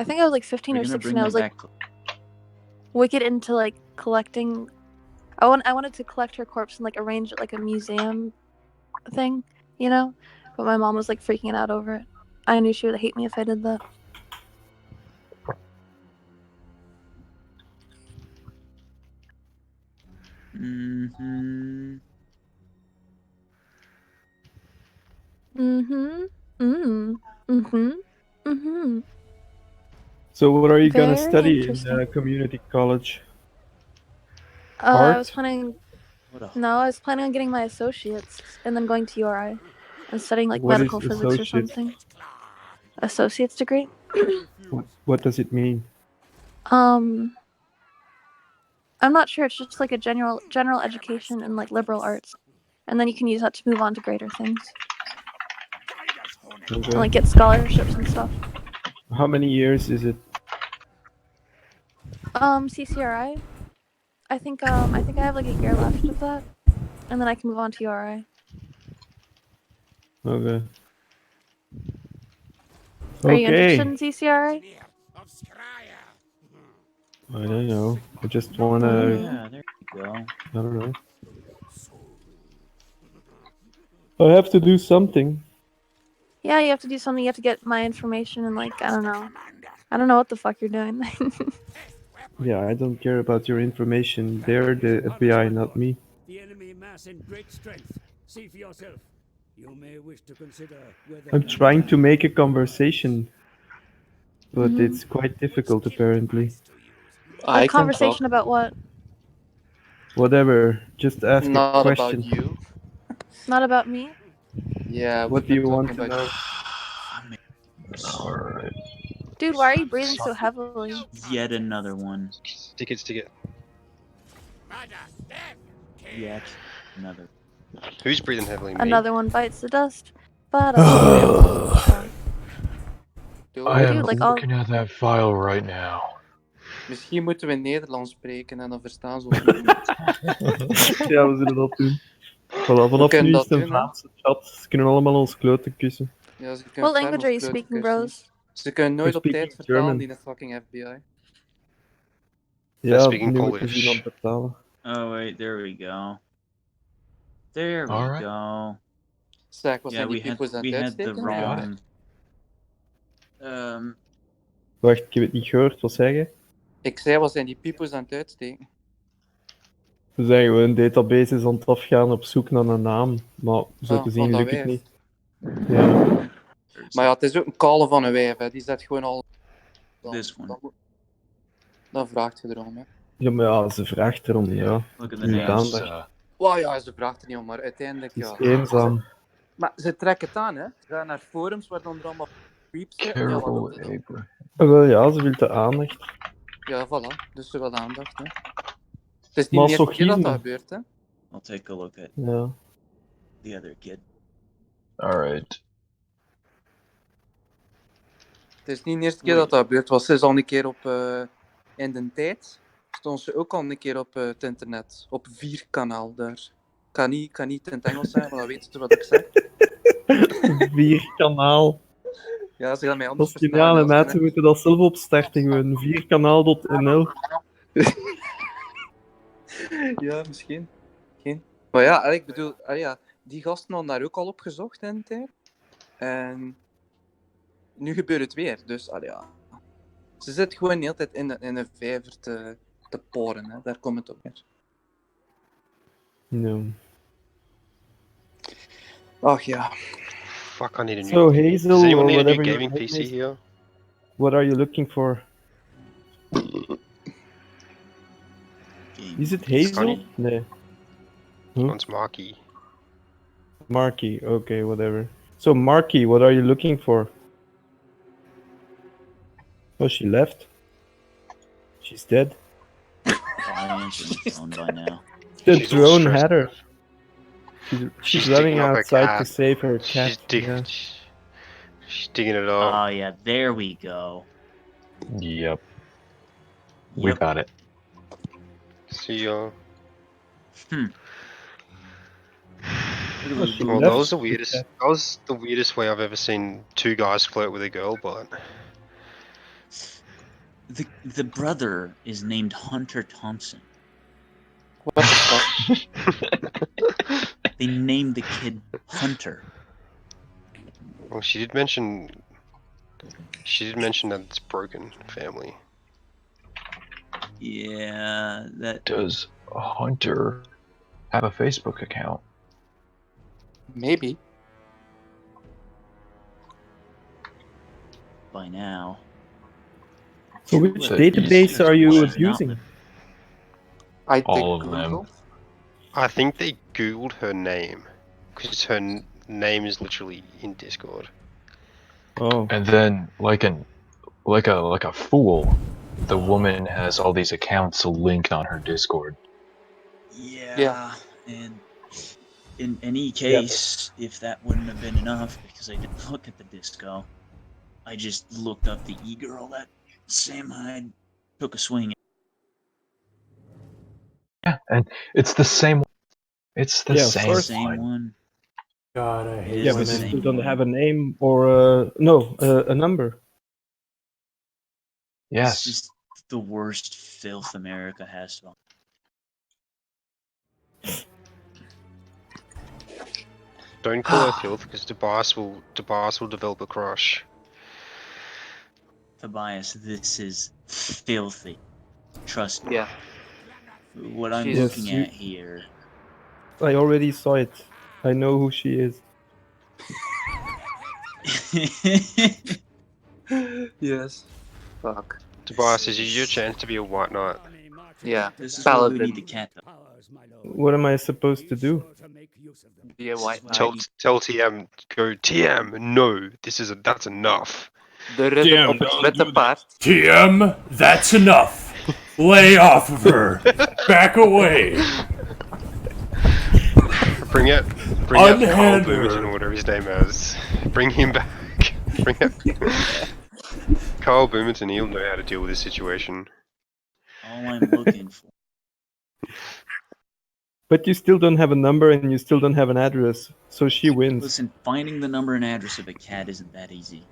think I was like 15 We're or gonna 16. bring I them was like back. wicked into like collecting. I wanted to collect her corpse and like arrange it like a museum thing, you know. But my mom was like freaking out over it. I knew she would hate me if I did that. Mm-hmm. Mm-hmm. Mm. Mm-hmm. Mm-hmm. So, what are you gonna Very study in interesting. community college? I was Art? planning. What a No, I was planning on getting my associates and then going to URI and studying like What is medical physics or associate? something. Associate's degree. What does it mean? I'm not sure. It's just like a general education in like liberal arts, and then you can use that to move on to greater things and Okay. like get scholarships and stuff. How many years is it? CCRI. I think I have like a year left of that, and then I can move on to URI. Okay. Are you interested Okay. in CCRI? I don't know. I just Oh, wanna. yeah, there you go. I don't know. I have to do something. Yeah, you have to do something. You have to get my information and like I don't know what the fuck you're doing. Yeah, I don't care about your information. They're the FBI, not me. The enemy mass in great strength. See for yourself. You may wish to consider whether I'm trying to make a conversation, but Mhm. it's quite difficult apparently. I Like can talk. conversation about what? Whatever, just ask a Not about question. you. Not about me. Yeah, What we've do been you talking want to about. know? Alright. Dude, why are you breathing so heavily? Yet another one. Stick it. Yet another. Who's breathing heavily? Me? Another one bites the dust. Ba-da-ba-ba-ba. I am Dude, like all. looking at that file right now. Misschien moeten we Nederlands spreken en dan verstaan ze ons nog niet. Ja, we zullen dat doen. Voilà, We vanaf kunnen nu is dat het een doen, hè? Vlaamse chat. Ze kunnen allemaal ons kloten kussen. Ja, ze kunnen What ferm language are ons you kloten speaking, kussen. bros? Ze kunnen nooit I'm op tijd speaking vertalen, German. die de fucking FBI. Ja, speaking nu moeten ze Polish. iemand betalen. Oh, wait, there we go. There we Alright. go. Zeg, wat Yeah, zijn die peoples aan we het had the uitsteken? wrong. Wacht, ik heb het niet gehoord. Wat zeg je? Ik zei, wat zijn die peoples aan het uitsteken? We zijn gewoon databases aan het afgaan op zoek naar een naam. Maar zo te zien van dat lukt het wijf. niet. Ja. Maar ja, het is ook een kale van een wijf, hè. Die zet gewoon al... This one. Dan vraagt je erom, hè. Ja, maar ja, ze vraagt erom, ja. Look at Ze the moet names. aandacht. Well, ja, ze vraagt er niet om, maar uiteindelijk, Ze is ja. eenzaam. Maar ze trekken het aan, hè. Ze gaan naar forums waar dan er allemaal creeps zitten. Ja, wat Carol doet ze dan? Abraham. Wel ja, ze wil de aandacht. Ja, voilà. Dus ze wil aandacht, hè. Het is niet de eerste keer dat dat gebeurt, hè. I'll take a look at Ja. the other kid. Alright. Het is niet de eerste keer dat dat gebeurt. Was ze is al een keer op... in de tijd stond ze ook al een keer op het internet. Op 4 kanaal daar. Kan niet in het Engels zijn, maar dan weet je wat ik zeg. 4 kanaal. Ja, ze gaan mij anders Dat is geniaal, verstaan. en mensen moeten dat zelf opstarten. Gewoon 4kanaal.nl. Ja, misschien. Maar ja, ik bedoel, ja, die gasten hadden daar ook al op gezocht in de tijd. En nu gebeurt het weer. Dus ja. Ze zit gewoon de hele tijd in een vijver te poren. Hè. Daar komt het op neer. No. Ach ja. Fuck, I need a new... So Hazel, Does anyone or need a new whatever your gaming name PC is, here? what are you looking for? Is it Hazel? Sonny. Nee. Huh? One's Marky. Marky, okay, whatever. So Marky, what are you looking for? Oh, she left. She's dead. I answered the phone by now. The She's all drone stressed. had her. She's running digging up her outside cat. to save her She's cat. Yeah. She's digging it up. Oh, yeah, there we go. Yep. We Yep. got it. See ya. Oh, she Well, left. that was the weirdest. That was the weirdest way I've ever seen two guys flirt with a girl. But The brother is named Hunter Thompson. What the fuck? They named the kid Hunter. well, she did mention. She did mention that it's broken family. Yeah, that. Does Hunter have a Facebook account? Maybe. By now. So which It's a database easy are you question. abusing? I think All of Google. them. I think they googled her name because her name is literally in Discord. Oh. And then, like a fool, the woman has all these accounts linked on her Discord. Yeah. And in any case, if that wouldn't have been enough, because I didn't look at the disco, I just looked up the e-girl that Sam Hyde took a swing at. And it's the same. It's the Yeah, of same course. Same one. one. God, I It hate is Yeah, the but you women. still same don't one. have a name or a number. This Yes. is the worst filth America has to offer. Don't call her filth, because Tobias will develop a crush. Tobias, this is filthy. Trust me. Yeah. What I'm She's- looking Yes, at here. I already saw it. I know who she is. Yes. Fuck. Tobias, is your chance to be a white knight? Yeah. This is why we Paladin. need the cat, though. What am I supposed to do? Be a white This is why knight. Tell TM, go TM. No, that's enough. De ridder op het witte paard. TM, that's enough. Lay off of her. Back away. Bring out Carl Unhand Boomerton her. or whatever his name is. Bring him back. Bring out Carl Boomerton. He'll know how to deal with this situation. all I'm looking for. But you still don't have a number and you still don't have an address, so she wins. Listen, finding the number and address of a cat isn't that easy.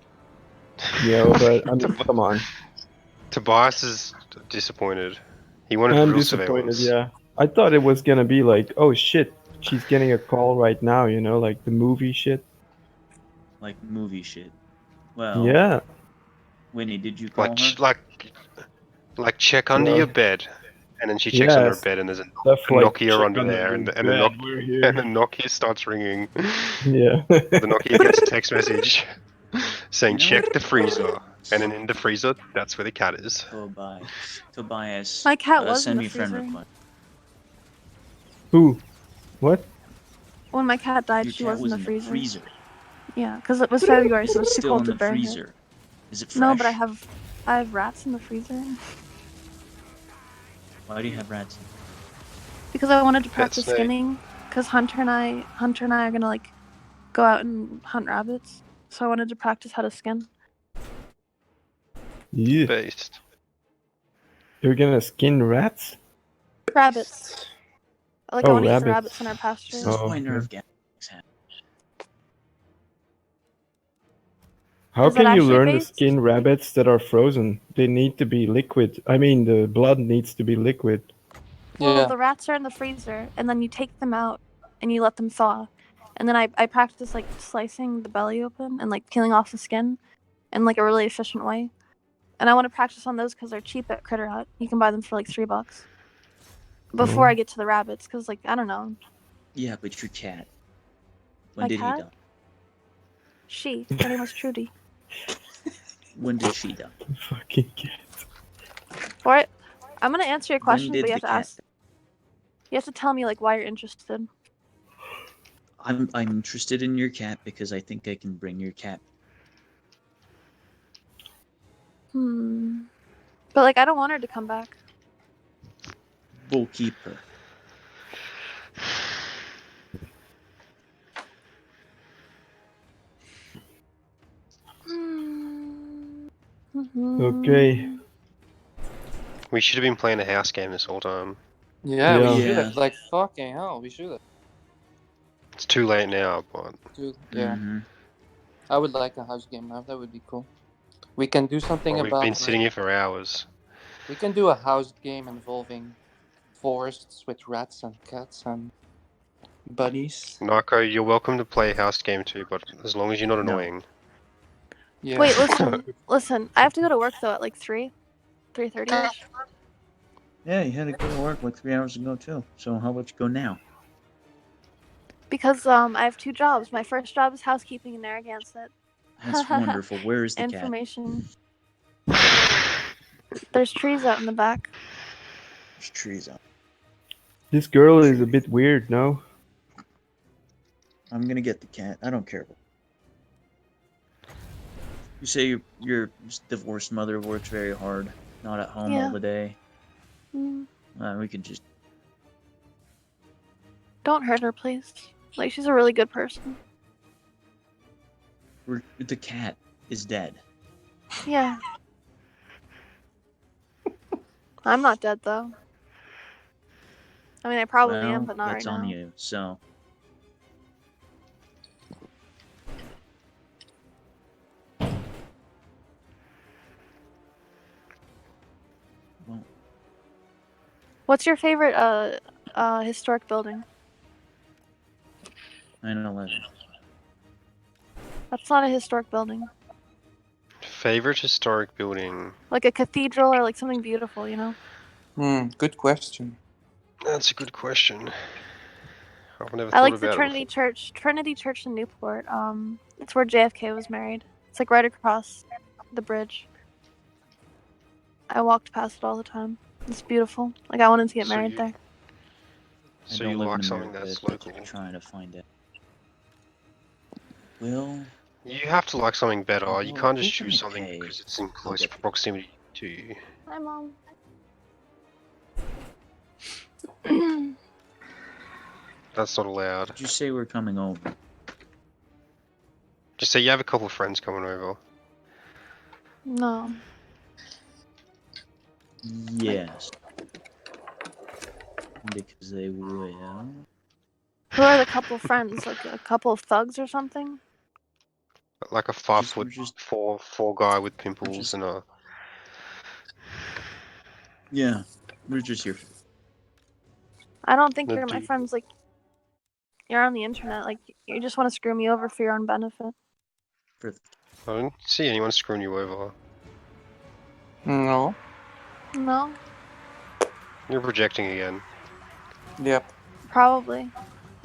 Yeah, but I mean, come on. Tobias is disappointed. He wanted I'm real disappointed, surveillance. yeah. I thought it was gonna be like, oh shit, she's getting a call right now, you know, like the movie shit. Like movie shit. Well, Yeah. Winnie, did you call her? Like check under Well, your bed, and then she checks under her yes. bed, and there's a Stuff like Nokia check under there, your and bed, the we're here. and the Nokia starts ringing. Yeah. The Nokia gets a text message saying You know check what? the freezer, and then in the freezer, that's where the cat is. Tobias. My cat was in Send the me a friend freezer. request. Who? What? When my cat died, Your she cat was in was the in the freezer. freezer. Yeah, because it was February, so it was too Still cold in to the bury her. freezer. Is it fresh? No, but I have rats in the freezer. Why do you have rats? Because I wanted to Pet practice snake. skinning. Because Hunter and I are gonna like go out and hunt rabbits. So I wanted to practice how to skin. Yeah. Based. You're gonna skin rats? Rabbits. Like I Oh, want to eat the rabbits. rabbits in our pasture. This is Oh, why okay. nerve gas happen. How Is that can you actually learn to based? skin rabbits that are frozen? They need to be liquid. I mean, the blood needs to be liquid. Well, Yeah. the rats are in the freezer, and then you take them out and you let them thaw. And then I practice like slicing the belly open and like peeling off the skin in like a really efficient way. And I want to practice on those because they're cheap at Critter Hut. You can buy them for like $3 before I get to the rabbits. Because like I don't know, Yeah, but your cat. When my did he cat. die? Her name was Trudy. When did she die? Fucking cat. Alright, I'm gonna answer your When question, did but you the have to cat ask. You have to tell me like why you're interested. I'm interested in your cat because I think I can bring your cat. But like I don't want her to come back. We'll keep her. Okay. We should have been playing a house game this whole time. Yeah, we Yeah. should Yeah. have. Like, fucking hell, we should have. It's too late now, but Dude, yeah. Mm-hmm. I would like a house game now. That would be cool. We can do something we've about. been sitting here for hours. We can do a house game involving forests with rats and cats and bunnies. Narco, you're welcome to play house game too, but as long as you're not No. annoying. Yeah. Wait, listen. I have to go to work though at like 3:30ish. Yeah, you had to go to work like 3 hours ago too. So how about you go now? Because I have two jobs. My first job is housekeeping in Narragansett. That's wonderful. Where is the cat? Information. There's trees out in the back. There's trees out. This girl is a bit weird, no? I'm gonna get the cat. I don't care. You say your divorced mother works very hard, not at home all Yeah. the day. Mm. We could just. Don't hurt her, please. Like she's a really good person. The cat is dead. Yeah. I'm not dead though. I mean, I probably well, am, but not that's right on now. you. So. Well, What's your favorite historic building? 9/11. That's not a historic building. Favorite historic building? Like a cathedral or like something beautiful, you know? Good question. That's a good question. I've never I thought like the about it Trinity before. Church. Trinity Church in Newport. It's where JFK was married. It's like right across the bridge. I walked past it all the time. It's beautiful. Like I wanted to get So married you, there. I so don't you live in like something America. that's If that's local? what you're trying to find out. Well. You have to like something better. You Although can't I just think choose I something pay. because it's in I'll close get the proximity to you. Hi, Mom. That's not allowed. Did you say we're coming over? Just say you have a couple of friends coming over. No. Yes. Because they will. Who are the couple friends? Like a couple of thugs or something? Like a 5'4" guy with pimples and a. Yeah, we're just here. I don't think a you're my dude. friends. Like you're on the internet. Like you just want to screw me over for your own benefit. I don't see anyone screwing you over. No. No. You're projecting again. Yep. Probably.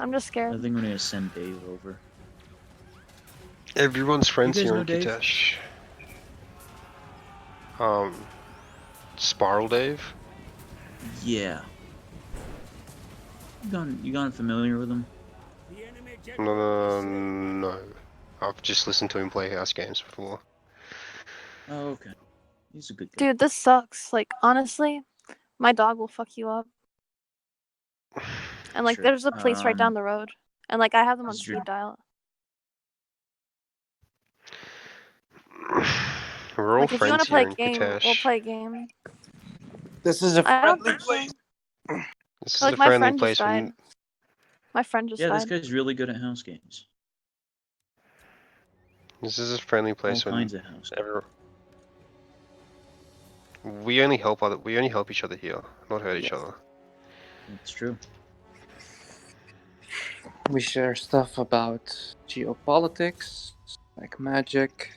I'm just scared. I think we're gonna send Dave over. Everyone's friends You guys here know in Dave? Kitesh. Spiral Dave? Yeah. You gone familiar with him? No. I've just listened to him play house games before. Oh, okay. He's a good guy. Dude, this sucks. Like honestly, my dog will fuck you up. And like, Sure. there's a place right down the road, and like I have them on speed dial. We're all Like if you want friends to play here a in game, we'll Kitesh. play a game. This is a I don't friendly think so. place. This is Like the my friendly friend just place died. when. My friend just Yeah, this died. guy's really good at house games. This is a friendly place All when. kinds of house games. We only help each other here, not hurt each other. It's true. We share stuff about geopolitics, like magic,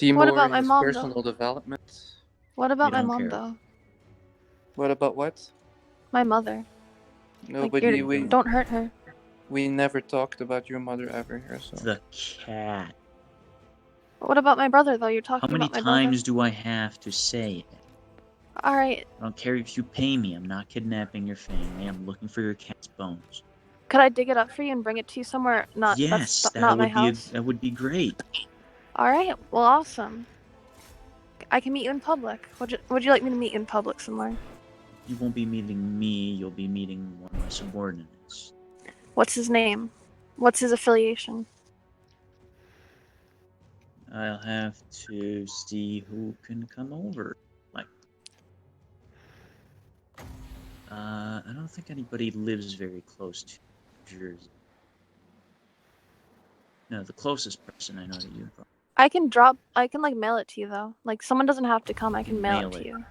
What about teamwork, my mom though? personal development. What about We my don't mom care. though? What about what? My mother. Nobody. Like, don't hurt her. We never talked about your mother ever here, so. The cat. What about my brother though? You're talking How many about my brother. times do I have to say it? Alright. I don't care if you pay me. I'm not kidnapping your family. I'm looking for your cat's bones. Could I dig it up for you and bring it to you somewhere? Yes, That's that not my would be house. that would be great. Alright. Well, awesome. I can meet you in public. Would you like me to meet you in public somewhere? You won't be meeting me. You'll be meeting one of my subordinates. What's his name? What's his affiliation? I'll have to see who can come over. Like, I don't think anybody lives very close to Jersey. No, the closest person I know to you. I can like mail it to you though. Like someone doesn't have to come. I can mail it to you.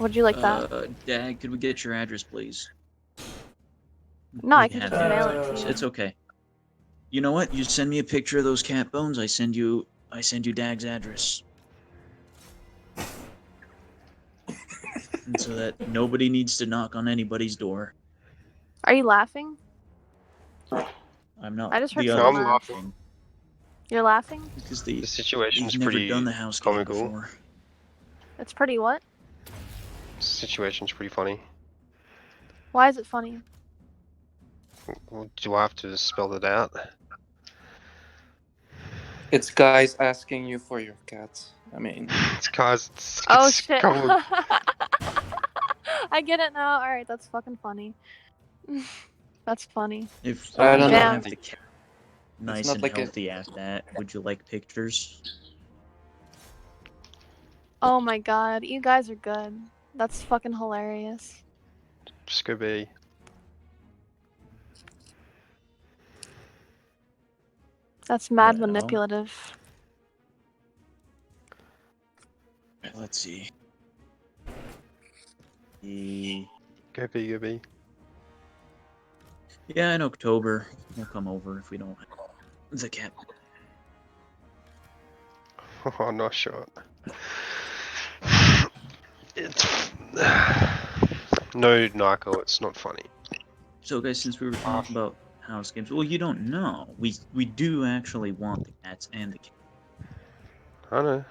Would you like that? Dad, could we get your address, please? No, We I can have just the mail it address. to you. It's okay. You know what? You send me a picture of those cat bones. I send you Dag's address. And so that nobody needs to knock on anybody's door. Are you laughing? I'm not. I just heard The someone others laugh. laughing. You're laughing? Because The situation's they've never pretty done the house game comical. before. It's pretty what? The situation's pretty funny. Why is it funny? Do I have to spell it out? It's guys asking you for your cat. I mean. It's guys. It's Oh shit. couple of- I get it now. Alright, that's fucking funny. That's funny. If I you don't don't know. have the cat nice not and like healthy after that, would you like pictures? Oh my god, you guys are good. That's fucking hilarious. Just go B. That's mad Well. manipulative. Let's see. The... Go B, go B. Yeah, in October we'll come over if we don't have the cat. Oh, nice shot. It's no, Narco. It's not funny. So, guys, since we were talking about house games, well, you don't know. We do actually want the cats and the cat. I don't know.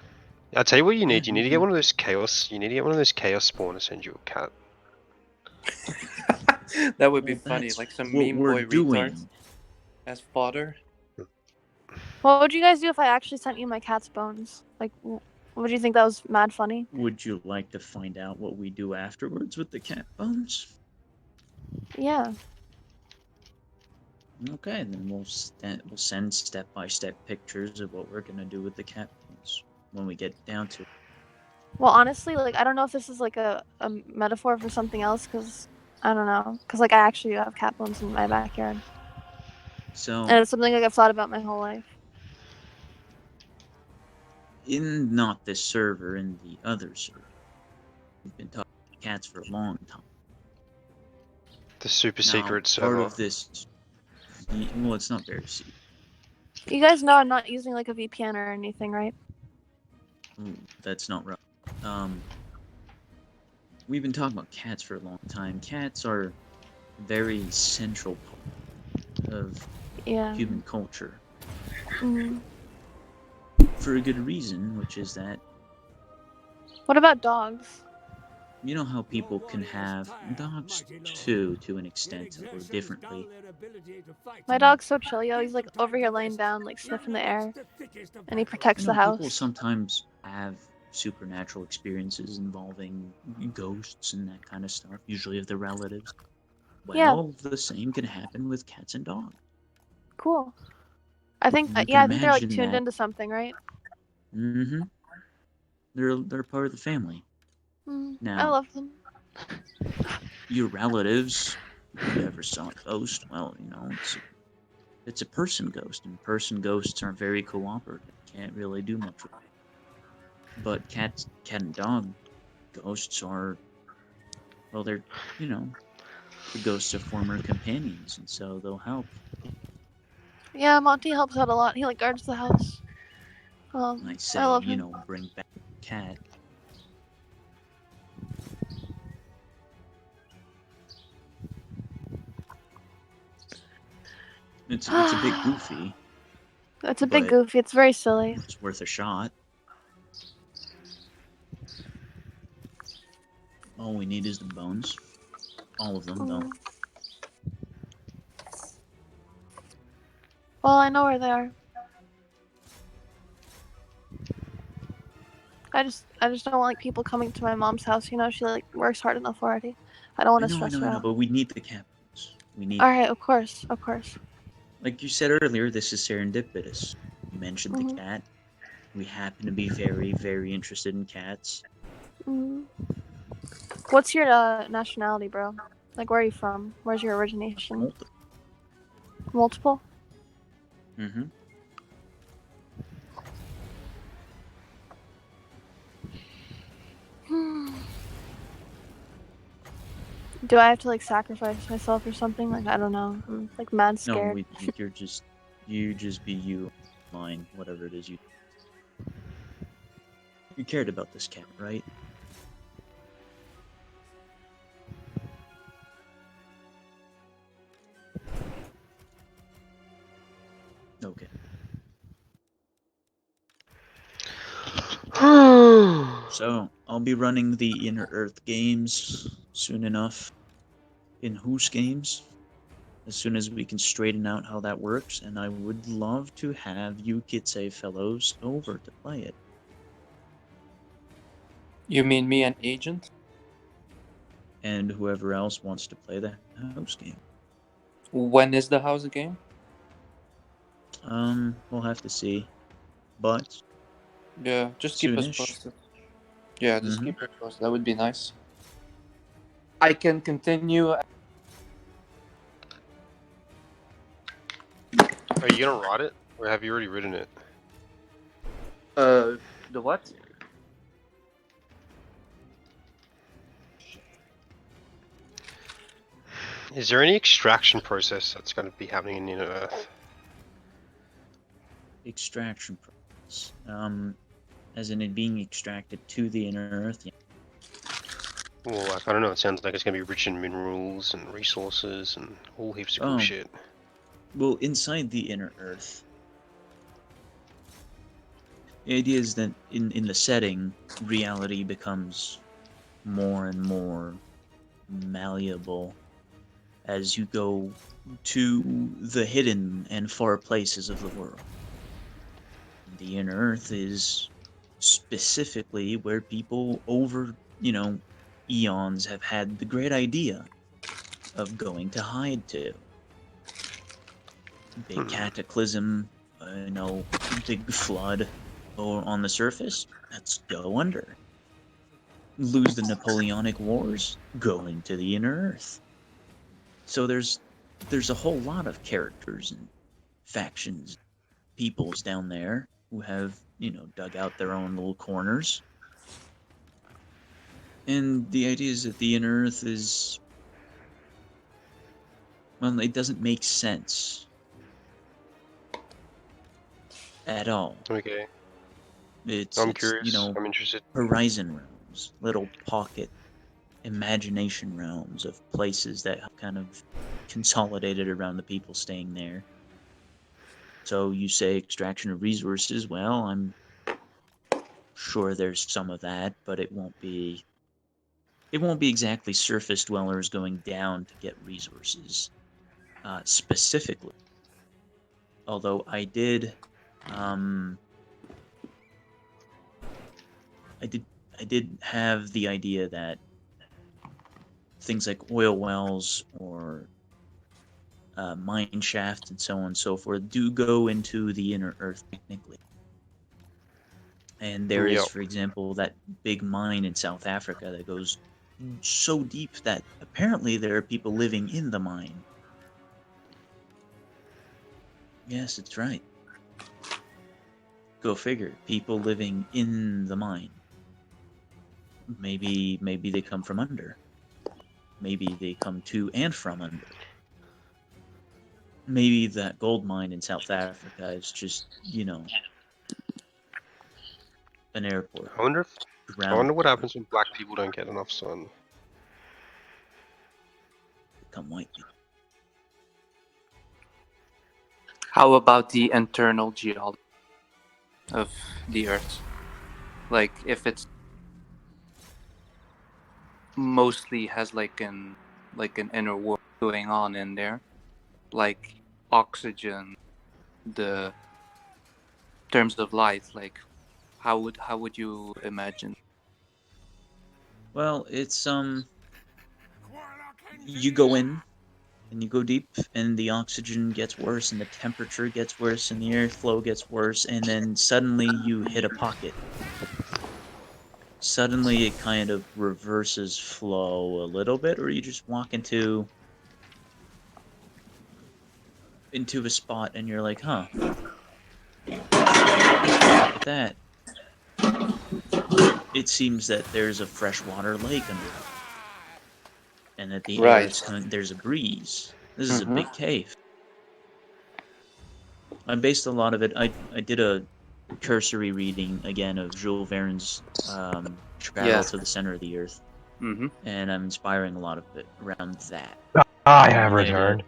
I'll tell you what you need. Yeah, You need to get one of those chaos. You need to get one of those chaos spawn to send you a cat. That would be Well, funny, that's like some what meme we're boy retard doing. as fodder. What would you guys do if I actually sent you my cat's bones? Like, would you think that was mad funny? Would you like to find out what we do afterwards with the cat bones? Yeah. Okay, then we'll send step-by-step pictures of what we're gonna do with the cat bones when we get down to it. Well, honestly, like, I don't know if this is like a metaphor for something else, because I don't know. Because, like, I actually have cat bones in my backyard. So, And it's something like I've thought about my whole life. in not this server, in the other server, we've been talking about cats for a long time. The super Now, secret server. part of this, well, it's not very secret. You guys know I'm not using like a VPN or anything, right? Ooh, that's not right. We've been talking about cats for a long time. Cats are a very central part of human culture. For a good reason, which is that... What about dogs? You know how people can have dogs too, to an extent, or differently. My dog's so chill, yo. He's like over here laying down, like sniffing the air, and he protects the house. People sometimes have supernatural experiences involving ghosts and that kind of stuff, usually of their relatives. Well, the same can happen with cats and dogs. Cool. I think, I think they're like tuned into something, right? Mm-hmm. They're part of the family. Now, I love them. Your relatives, if you ever saw a ghost, well, it's a person ghost, and person ghosts aren't very cooperative. Can't really do much with it. But cat and dog ghosts are, well, they're, the ghosts of former companions, and so they'll help. Yeah, Monty helps out a lot. He like guards the house. I say, I love him. Bring back the cat. It's a bit goofy. It's a bit goofy. It's very silly. It's worth a shot. All we need is the bones. All of them, though. Well, I know where they are. I just don't want like people coming to my mom's house. You know, she like works hard enough already. I don't want to stress her out. But we need the cat bones. We need. All right, of course. Like you said earlier, this is serendipitous. You mentioned the cat. We happen to be very, very interested in cats. What's your nationality, bro? Like, where are you from? Where's your origination? Multiple? Mm-hmm. Do I have to like sacrifice myself or something? Like, I don't know. I'm like mad scared. No, you just be you, mine, whatever it is you. You cared about this cat, right? Okay. So, I'll be running the Inner Earth games soon enough. In Who's games. As soon as we can straighten out how that works, and I would love to have you Kitsei fellows over to play it. You mean me and Agent? And whoever else wants to play the house game. When is the house game? We'll have to see. But yeah, just keep us soonish. posted. Yeah, just keep us posted. That would be nice. I can continue. Are you gonna write it, or have you already written it? The what? Is there any extraction process that's going to be happening in Inner Earth? Extraction process. As in it being extracted to the inner Earth. Yeah. Well, like, I don't know. It sounds like it's going to be rich in minerals and resources and all heaps of cool shit. Well, inside the inner Earth, the idea is that in the setting, reality becomes more and more malleable as you go to the hidden and far places of the world. The inner Earth is specifically where people over, eons have had the great idea of going to hide to. Big cataclysm, big flood, or on the surface, let's go under. Lose the Napoleonic Wars, go into the inner Earth. So there's a whole lot of characters and factions, peoples down there who have, dug out their own little corners. And the idea is that the inner Earth is, well, it doesn't make sense at all. Okay. I'm curious. I'm interested. Horizon realms, little pocket imagination realms of places that have kind of consolidated around the people staying there. So you say extraction of resources, well, I'm sure there's some of that, but it won't be exactly surface dwellers going down to get resources, specifically. Although I did have the idea that things like oil wells or mine shafts and so on and so forth do go into the inner Earth technically. And there is, for example, that big mine in South Africa that goes so deep that apparently there are people living in the mine. Yes, it's right. Go figure. People living in the mine. Maybe they come from under. Maybe they come to and from under. Maybe that gold mine in South Africa is just, an airport. I wonder what happens when black people don't get enough sun. Become white people. How about the internal geology of the Earth? Like, if it's mostly has like an inner world going on in there, like oxygen, the terms of light, like how would you imagine? Well, it's you go in and you go deep and the oxygen gets worse and the temperature gets worse and the airflow gets worse, and then suddenly you hit a pocket. Suddenly it kind of reverses flow a little bit, or you just walk into a spot and you're like, huh, look at that. It seems that there's a freshwater lake underneath, and that the air is there's a breeze. This is a big cave. I based a lot of it. I did a cursory reading again of Jules Verne's Travel to the Center of the Earth, and I'm inspiring a lot of it around that. I have returned.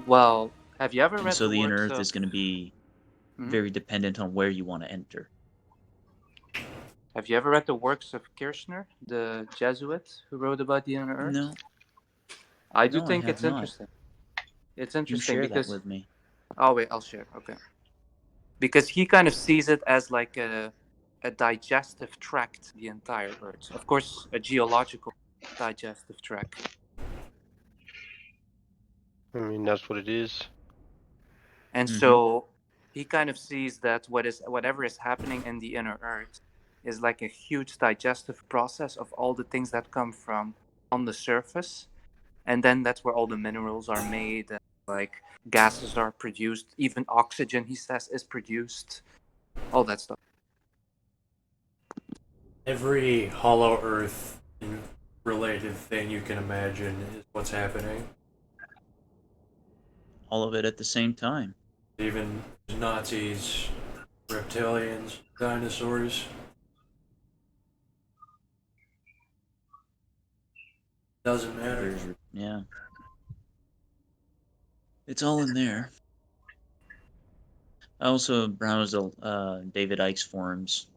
Well, have you ever read so the inner works Earth of... is going to be very dependent on where you want to enter. Have you ever read the works of Kirchner, the Jesuit who wrote about the inner Earth? No. I do think it's not. interesting. It's interesting You share because... that with me. Oh wait, I'll share. Okay. Because he kind of sees it as like a digestive tract, the entire Earth. Of course, a geological digestive tract. I mean, that's what it is. And so he kind of sees that whatever is happening in the inner Earth is like a huge digestive process of all the things that come from on the surface, and then that's where all the minerals are made, and, like, gases are produced. Even oxygen, he says, is produced. All that stuff. Every Hollow Earth related thing you can imagine is what's happening. All of it at the same time. Even Nazis, reptilians, dinosaurs. Doesn't matter. Yeah. It's all in there. I also browsed David Icke's forums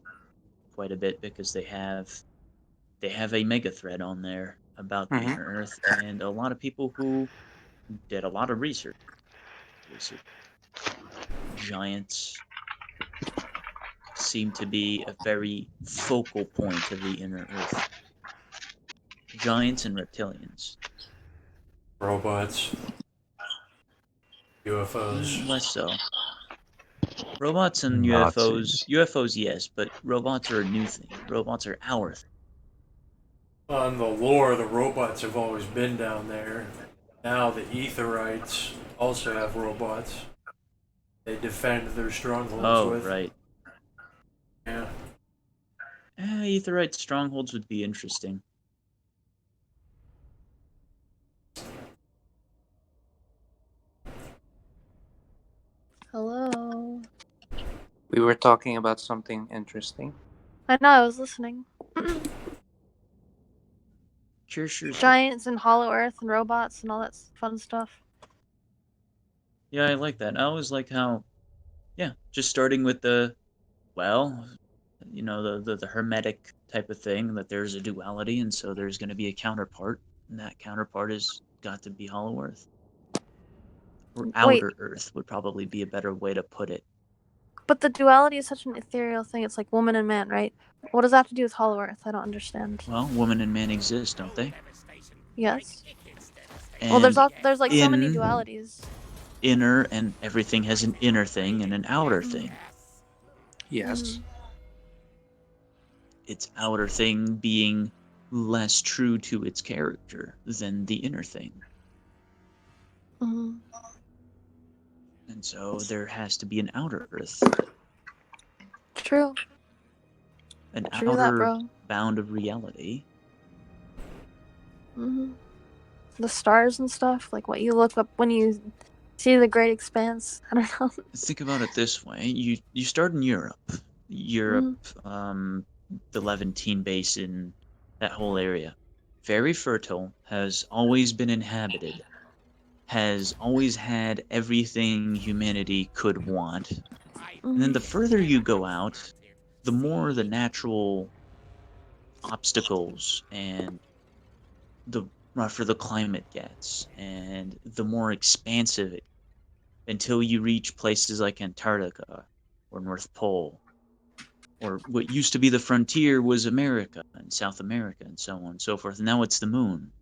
quite a bit because they have a mega thread on there about the inner Earth, and a lot of people who did a lot of research. Giants seem to be a very focal point of the inner Earth. Giants and reptilians. Robots. UFOs. Less so. Robots and Nazis. UFOs, yes, but robots are a new thing. Robots are our thing. On the lore, the robots have always been down there. Now the Etherites also have robots. They defend their strongholds with. Oh, right. Yeah. Aetherite strongholds would be interesting. Hello. We were talking about something interesting. I know, I was listening. Sure. Giants and Hollow Earth and robots and all that fun stuff. Yeah, I like that. I always like how, just starting with the hermetic type of thing, that there's a duality, and so there's going to be a counterpart, and that counterpart has got to be Hollow Earth. Or Outer Earth would probably be a better way to put it. But the duality is such an ethereal thing. It's like woman and man, right? What does that have to do with Hollow Earth? I don't understand. Well, woman and man exist, don't they? Yes. And well, there's like so many dualities. Inner, and everything has an inner thing and an outer thing. Yes. Its outer thing being less true to its character than the inner thing. Mm-hmm. And so there has to be an outer Earth. True. An True outer that, bro. bound of reality. Mm-hmm. The stars and stuff, like what you look up when you see the great expanse. I don't know. Think about it this way: you start in Europe, the Levantine Basin, that whole area, very fertile, has always been inhabited, has always had everything humanity could want. And then the further you go out, the more the natural obstacles and the rougher the climate gets, and the more expansive it, until you reach places like Antarctica or North Pole, or what used to be the frontier was America and South America and so on and so forth. Now it's the moon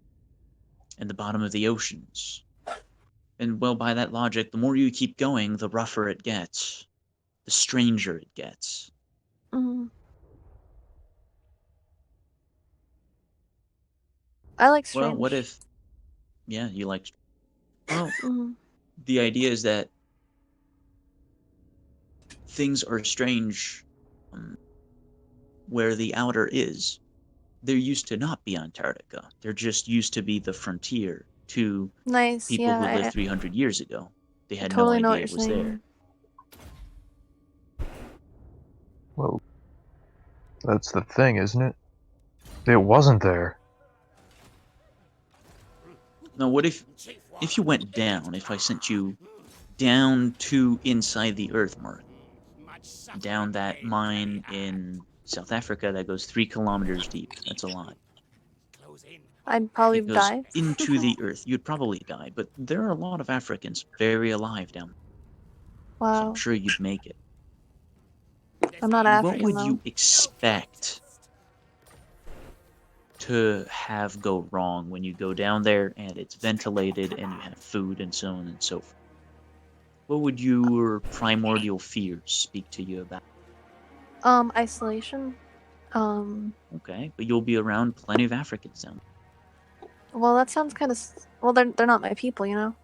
and the bottom of the oceans. And well, by that logic, the more you keep going, the rougher it gets, the stranger it gets. I like strange. Well, what if... Yeah, you like... Well, the idea is that things are strange where the outer is. There used to not be Antarctica. There just used to be the frontier to people who lived 300 years ago. They had no idea it was there. Well, that's the thing, isn't it? It wasn't there. Now, what if you went down, if I sent you down to inside the Earth, Mark? Down that mine in South Africa that goes 3 kilometers deep. That's a lot. I'd probably die. Into the Earth. You'd probably die, but there are a lot of Africans very alive down there. Wow. So I'm sure you'd make it. I'm not African, What would though. you expect to have go wrong when you go down there and it's ventilated and you have food and so on and so forth? What would your primordial fears speak to you about? Isolation. Okay, but you'll be around plenty of Africans down there. Well, that sounds kind of. Well, they're not my people, you know.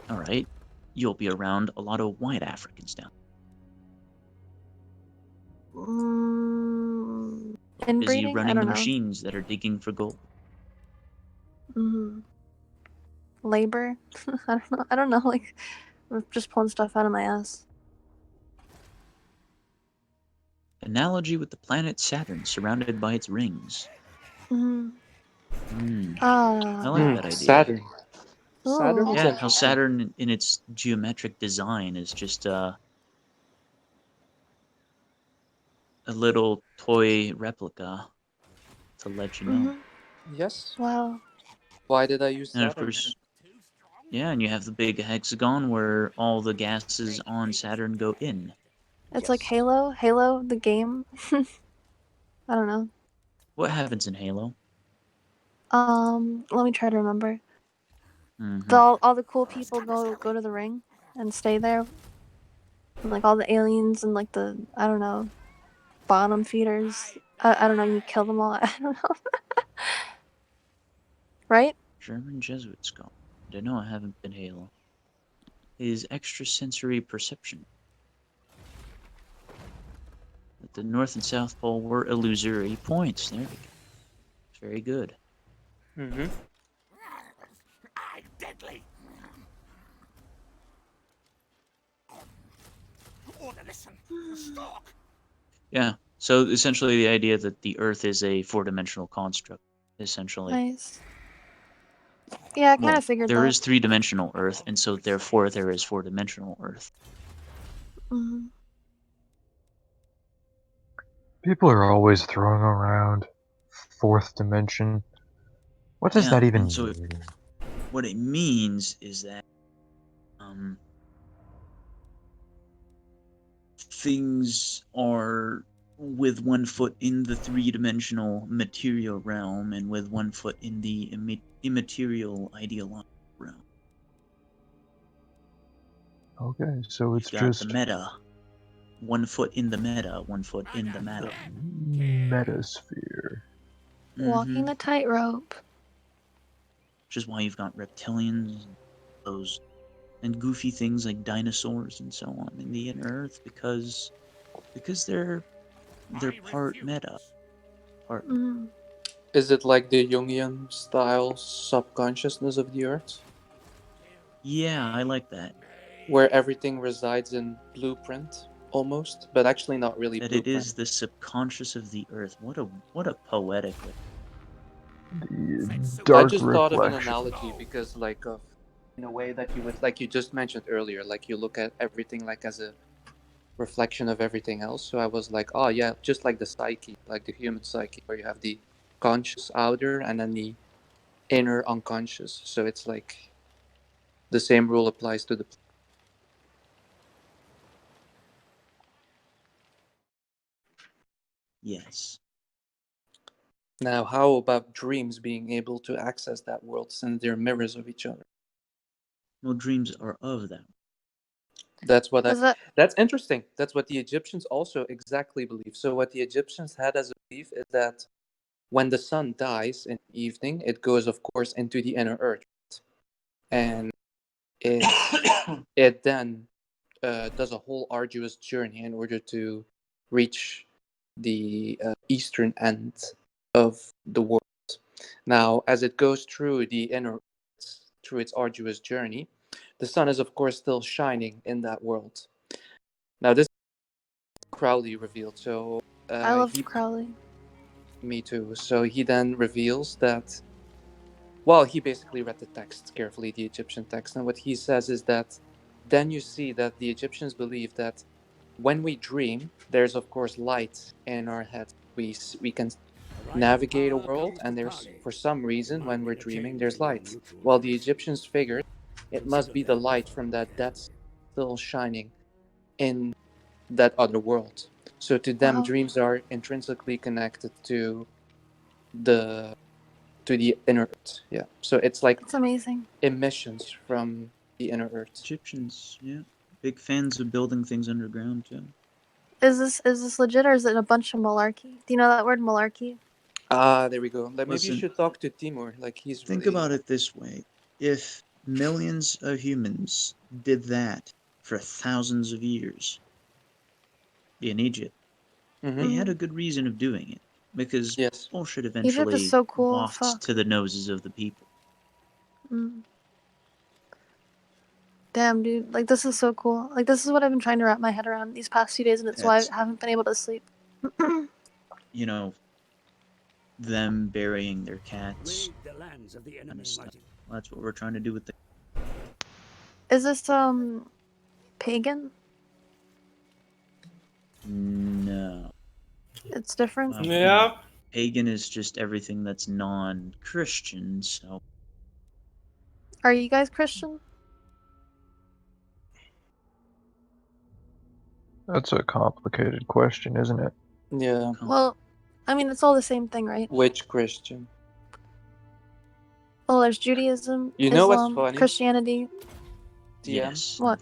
All right, you'll be around a lot of white Africans down. Mm, Busy inbreeding? I running the don't know. machines that are digging for gold. Labor? I don't know. I don't know. Like, I'm just pulling stuff out of my ass. Analogy with the planet Saturn surrounded by its rings. I like that idea. Saturn. Saturn is Yeah, how interesting. Saturn in its geometric design is just a little toy replica to let you know. Yes. Wow. Why did I use And of Saturn? course, yeah, and you have the big hexagon where all the gases on Saturn go in. It's like Halo. Halo, the game. I don't know. What happens in Halo? Let me try to remember. All the cool people go to the ring and stay there. And, like all the aliens and like the I don't know bottom feeders. I don't know. You kill them all. I don't know. Right? German Jesuit scholar. I know I haven't been Halo. Is extrasensory perception. That the North and South Pole were illusory points. There we go. Very good. I'm deadly. Order, listen. Stalk. Yeah. So essentially, the idea that the Earth is a four-dimensional construct. Essentially. Nice. Yeah, I kind Well, of figured there that. is three-dimensional Earth, and so therefore there is four-dimensional Earth. People are always throwing around fourth dimension. What does that even mean? What it means is that things are with one foot in the three-dimensional material realm and with one foot in the immaterial ideological realm. Okay, so it's You've got just the meta. One foot in the meta, one foot in the meta. metasphere. Walking the tightrope. Which is why you've got reptilians, those, and goofy things like dinosaurs and so on in the inner Earth because they're part meta. Part. Is it like the Jungian style subconsciousness of the Earth? Yeah, I like that. Where everything resides in blueprint, almost, but actually not really That blueprint. it is the subconscious of the Earth. What a poetic way. Dark I just thought of an reflection. analogy because, like, in a way that you would, like you just mentioned earlier, like you look at everything like as a reflection of everything else. So I was like, oh yeah, just like the psyche, like the human psyche, where you have the conscious outer and then the inner unconscious. So it's like the same rule applies to the. Yes. Now, how about dreams being able to access that world since they're mirrors of each other? Well, dreams are of them. That's what that's interesting. That's what the Egyptians also exactly believe. So what the Egyptians had as a belief is that when the sun dies in the evening, it goes, of course, into the inner earth, and it then does a whole arduous journey in order to reach the eastern end of the world. Now, as it goes through the inner through its arduous journey, the sun is, of course, still shining in that world. Now, this Crowley revealed. So I love Crowley. Me too. So he then reveals that. Well, he basically read the text carefully, the Egyptian text, and what he says is that then you see that the Egyptians believe that when we dream, there's of course light in our head. We can navigate a world, and there's for some reason when we're dreaming, there's light. Well, the Egyptians figured it must be the light from that that's still shining in that other world. So to them, dreams are intrinsically connected to the inner earth. Yeah. So it's like It's amazing. emissions from the inner earth. Egyptians, yeah, big fans of building things underground too. Is this legit or is it a bunch of malarkey? Do you know that word malarkey? Ah, there we go. Like, maybe you Listen, should talk to Timur. Like, he's think really... about it this way. If millions of humans did that for thousands of years in Egypt, they had a good reason of doing it, because Yes. bullshit Egypt is eventually so cool. wafts Fuck. to the noses of the people. Mm. Damn, dude. Like, this is so cool. Like, this is what I've been trying to wrap my head around these past 2 days, and it's why That's, I haven't been able to sleep. you know, them burying their cats, Raid the lands of the kind enemy, of stuff. mighty. Well, that's what we're trying to do with the... Is this, pagan? No. It's different? Well, Yeah. Pagan is just everything that's non-Christian, so... Are you guys Christian? That's a complicated question, isn't it? Yeah. Well, I mean, it's all the same thing, right? Which Christian? Well, there's Judaism, You know what's Islam, funny? Christianity. TM? Yes, What?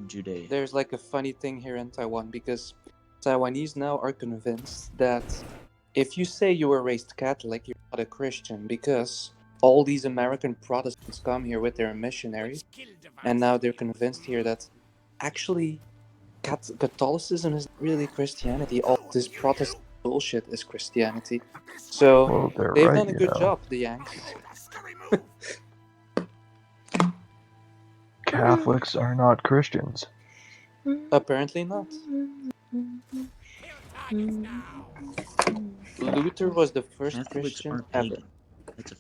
Judea. There's like a funny thing here in Taiwan because Taiwanese now are convinced that if you say you were raised Catholic, you're not a Christian because all these American Protestants come here with their missionaries, and now they're convinced here that actually Catholicism is really Christianity. All this Protestant bullshit is Christianity. So Well, they're they've right, done a you good know. job, the Yanks. Catholics are not Christians. Apparently not. Luther was the first Catholics Christian aren't ever. pagan. That's a...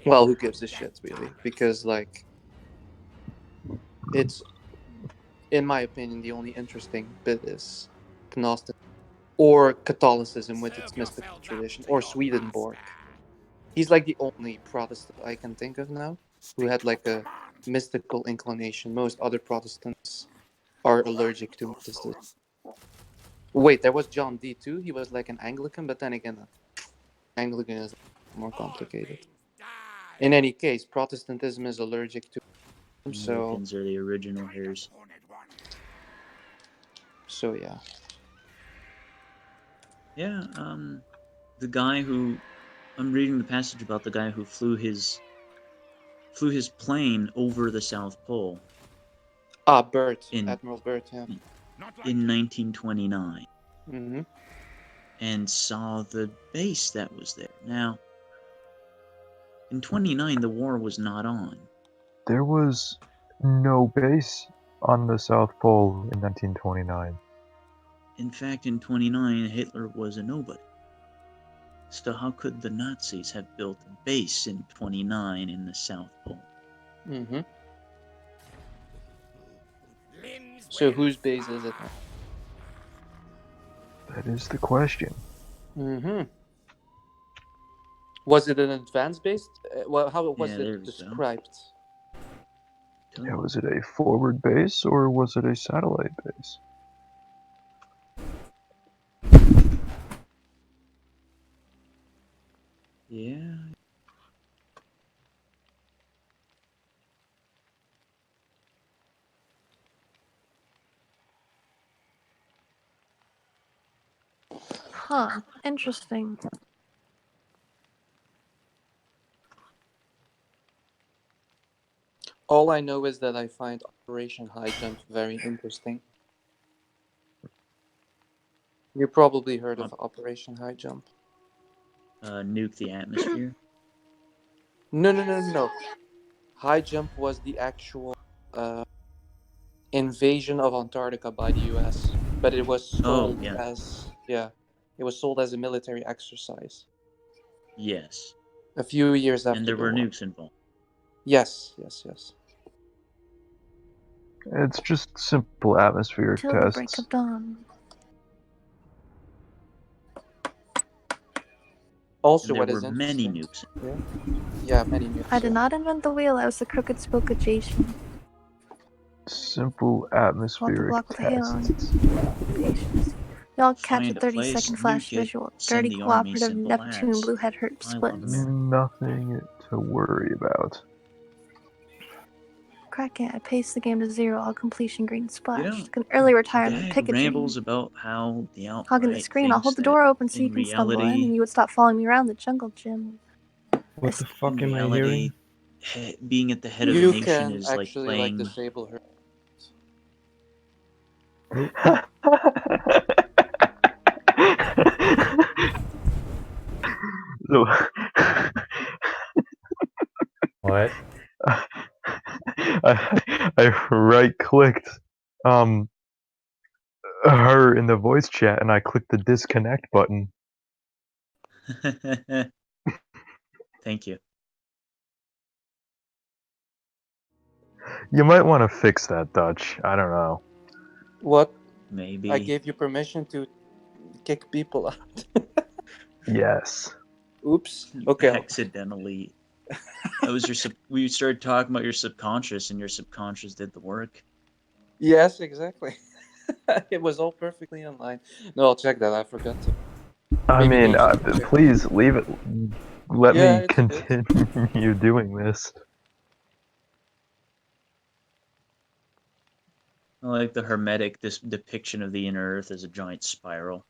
Well, who gives a shit, really? Because, like, it's, in my opinion, the only interesting bit is Gnosticism or Catholicism with its mystical tradition, or Swedenborg. He's like the only Protestant I can think of now who had like a mystical inclination. Most other Protestants are allergic to mysticism. Wait, there was John Dee too. He was like an Anglican, but then again, Anglican is more complicated. In any case, Protestantism is allergic to him, so Anglicans are the original hairs. Yeah. Yeah, the guy who... I'm reading the passage about the guy who flew his plane over the South Pole. Ah, Bert. Admiral Bert, yeah. In 1929. Mm-hmm. And saw the base that was there. Now, in 29, the war was not on. There was no base on the South Pole in 1929. In fact, in 29, Hitler was a nobody. So how could the Nazis have built a base in 29 in the South Pole? Mm-hmm. So whose base is it now? That is the question. Mm-hmm. Was it an advanced base? Well, how was it described? Yeah, was it a forward base or was it a satellite base? Yeah. Huh. Interesting. All I know is that I find Operation High Jump very interesting. You probably heard of Operation High Jump. Nuke the atmosphere? No. High Jump was the actual invasion of Antarctica by the US, but it was sold as it was sold as a military exercise. Yes. A few years after And there the were war. nukes involved. Yes. It's just simple atmospheric Till the break tests. of dawn. Also, And there what were is many interesting? nukes. Yeah, many nukes. I did not invent the wheel. I was the crooked spoke of Jason. Simple Walk the atmospheric block with a halo tests. and patience. Y'all catch a Find a place, 30-second flash nuke it, visual. send Dirty the army cooperative simple Neptune as. blue head hurt I love splits. America. Nothing to worry about. cracking it. I paced the game to 0, all completion green splash. You know, Like an early retirement, Dad pick a dream. rambles about how the Hogging the outright screen, I'll thinks hold the that door open so in you can stumble in, and reality, you would stop following me around the jungle gym. What the fuck am I reality, hearing? being at the head of a You nation can is like actually like playing. disable her. So, What? I right clicked her in the voice chat and I clicked the disconnect button. Thank you. You might want to fix that, Dutch. I don't know. What? Maybe. I gave you permission to kick people out. Yes. Oops. You Okay. accidentally. That was your. We started talking about your subconscious, and your subconscious did the work. Yes, exactly. It was all perfectly in line. No, I'll check that. I forgot to. I Maybe mean, they should check. please leave it. Let Yeah, me it's good. continue doing this. I like the hermetic this depiction of the inner Earth as a giant spiral.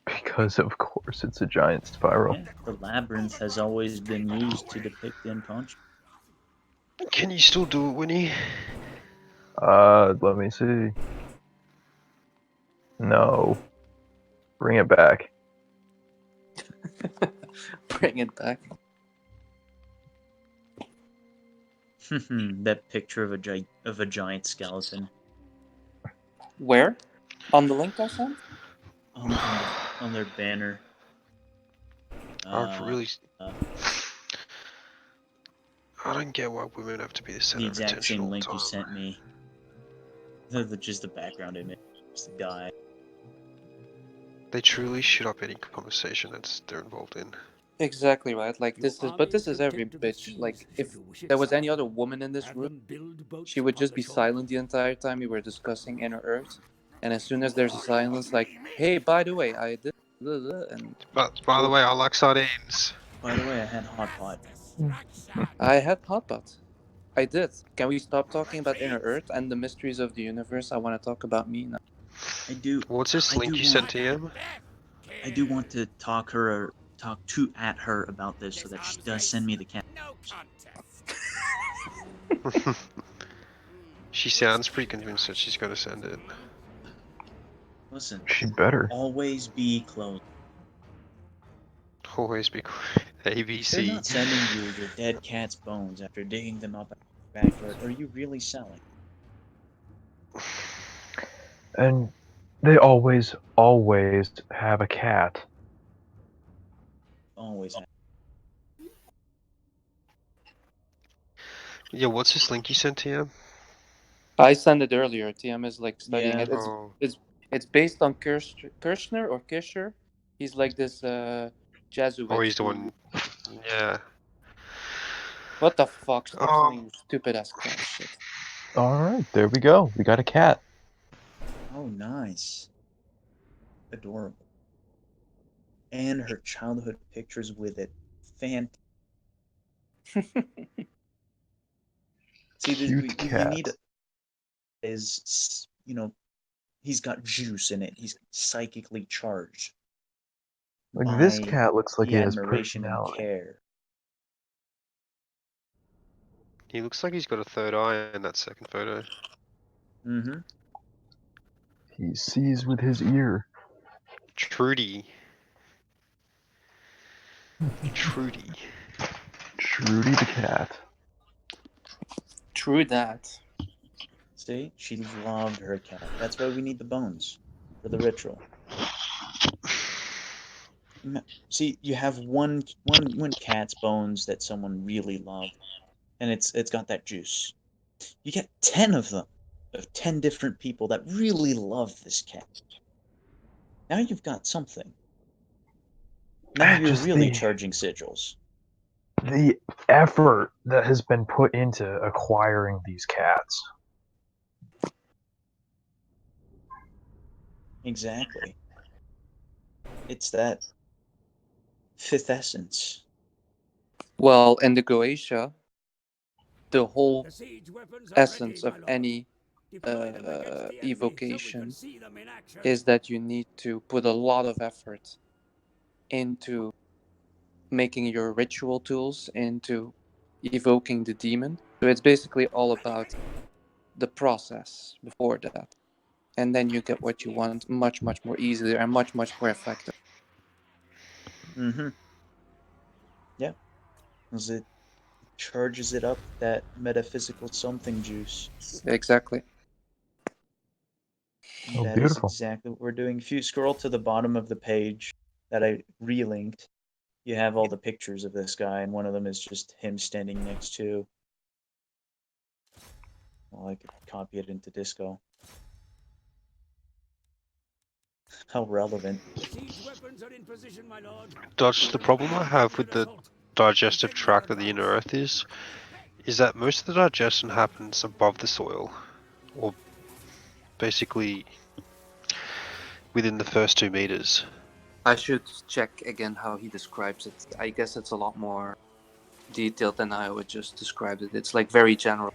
Because of course it's a giant spiral. Yeah, the labyrinth has always been used to depict the unconscious. Can you still do it, Winnie? Let me see. No. Bring it back. Bring it back. That picture of a giant skeleton. Where? On the link I sent? On their banner. I've really. I don't get why women have to be the The center of exact attention same all the link you time. sent me. Just the background image. Just the guy. They truly shit up any conversation that they're involved in. Exactly right. Like this is, but this is every protector the bitch. seas, Like should if you wish it there was so. any other woman in this Have room, them build boats she would upon just the be shore. silent the entire time we were discussing inner Earth. And as soon as there's a silence, like, hey, by the way, I did, blah, blah, and But by the way, I like sardines. By the way, I had hot pot. I had hot pot. I did. Can we stop talking about inner Earth and the mysteries of the universe? I want to talk about me now. I do. What's this I link do you want. sent to him? I do want to talk at her about this, so that she does send me the cat. She sounds pretty convinced that she's going to send it. Listen. She better. Always be close. Always be ABC. They're not sending you your dead cat's bones after digging them up in your backyard. Are you really selling? And they always have a cat. Always have. Yeah, what's this link you sent to him? I sent it earlier. TM is like studying Yeah. it. Oh. It's based on Kirchner or Kisher. He's like this Jesuit. Oh, he's the who- one. Yeah. What the fuck? Stop Oh. sending stupid ass cat shit. Alright, there we go. We got a cat. Oh, nice. Adorable. And her childhood pictures with it. Fantastic. See, Cute we cat. need he's got juice in it. He's psychically charged. Like this By cat looks like the he has admiration and personality. care. He looks like he's got a third eye in that second photo. Mm-hmm. He sees with his ear. Trudy. Trudy. Trudy the cat. True that. See, she loved her cat. That's why we need the bones for the ritual. See, you have one cat's bones that someone really loved, and it's got that juice. You get 10 of them, of 10 different people that really love this cat. Now you've got something. Now you're Just really charging sigils. The effort that has been put into acquiring these cats. Exactly. It's that fifth essence. Well, in the Goetia, the whole The siege weapons are essence ready, of my lord. any Deploy them against the enemy so we evocation can see them in action. is that you need to put a lot of effort into making your ritual tools, into evoking the demon. So it's basically all about the process before that. And then you get what you want much, much more easily and much, much more effective. Mm-hmm. Yeah. Because it charges it up with that metaphysical something juice. Exactly. Oh, That is beautiful. exactly what we're doing. If you scroll to the bottom of the page that I relinked, you have all the pictures of this guy, and one of them is just him standing next to. Well, I could copy it into Disco. How relevant. The siege weapons are in position, my lord. Dodge, the problem I have with the digestive tract of the inner earth is that most of the digestion happens above the soil, or basically within the first 2 meters. I should check again how he describes it. I guess it's a lot more detailed than I would just describe it. It's like very general.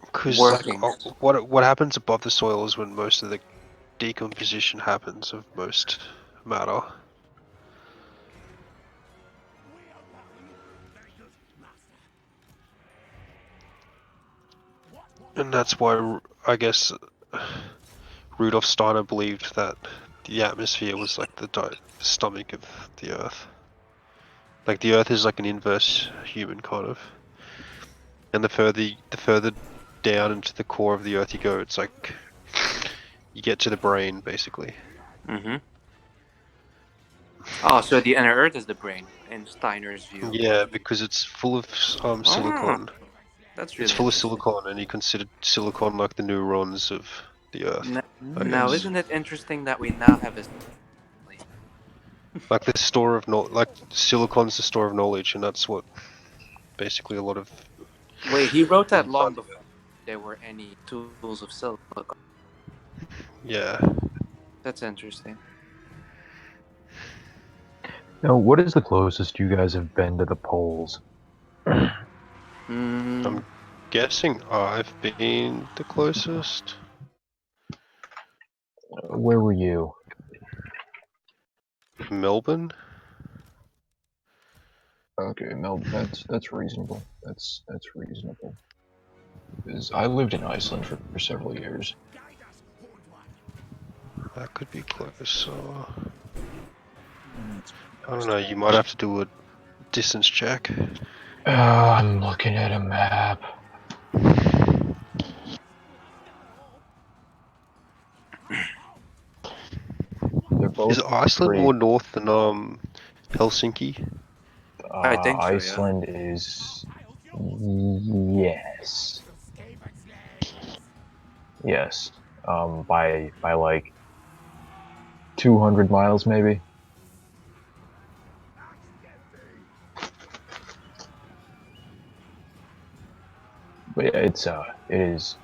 Because Workings. what happens above the soil is when most of the decomposition happens of most matter. And that's why I guess Rudolf Steiner believed that the atmosphere was like the stomach of the Earth. Like the Earth is like an inverse human kind of. And the further down into the core of the Earth you go, it's like you get to the brain basically. Mm-hmm. Oh, so the inner earth is the brain in Steiner's view. Yeah, because it's full of silicon. That's It's really full of interesting. silicon, and he considered silicon like the neurons of the Earth. I Now, guess. isn't it interesting that we now have a Like the store of like silicon's the store of knowledge, and that's what basically a lot of. Wait, he wrote that long implanting. before there were any tools of silicon. Yeah. That's interesting. Now, what is the closest you guys have been to the poles? I'm guessing I've been the closest. Where were you? Melbourne. Okay, that's reasonable. That's reasonable. Because I lived in Iceland for several years. That could be close. I don't know. You might have to do a distance check. I'm looking at a map. They're both Is Iceland pretty. more north than Helsinki? I think so, yeah. Iceland is. Yes. Yes. By like 200 miles maybe. But yeah, it is.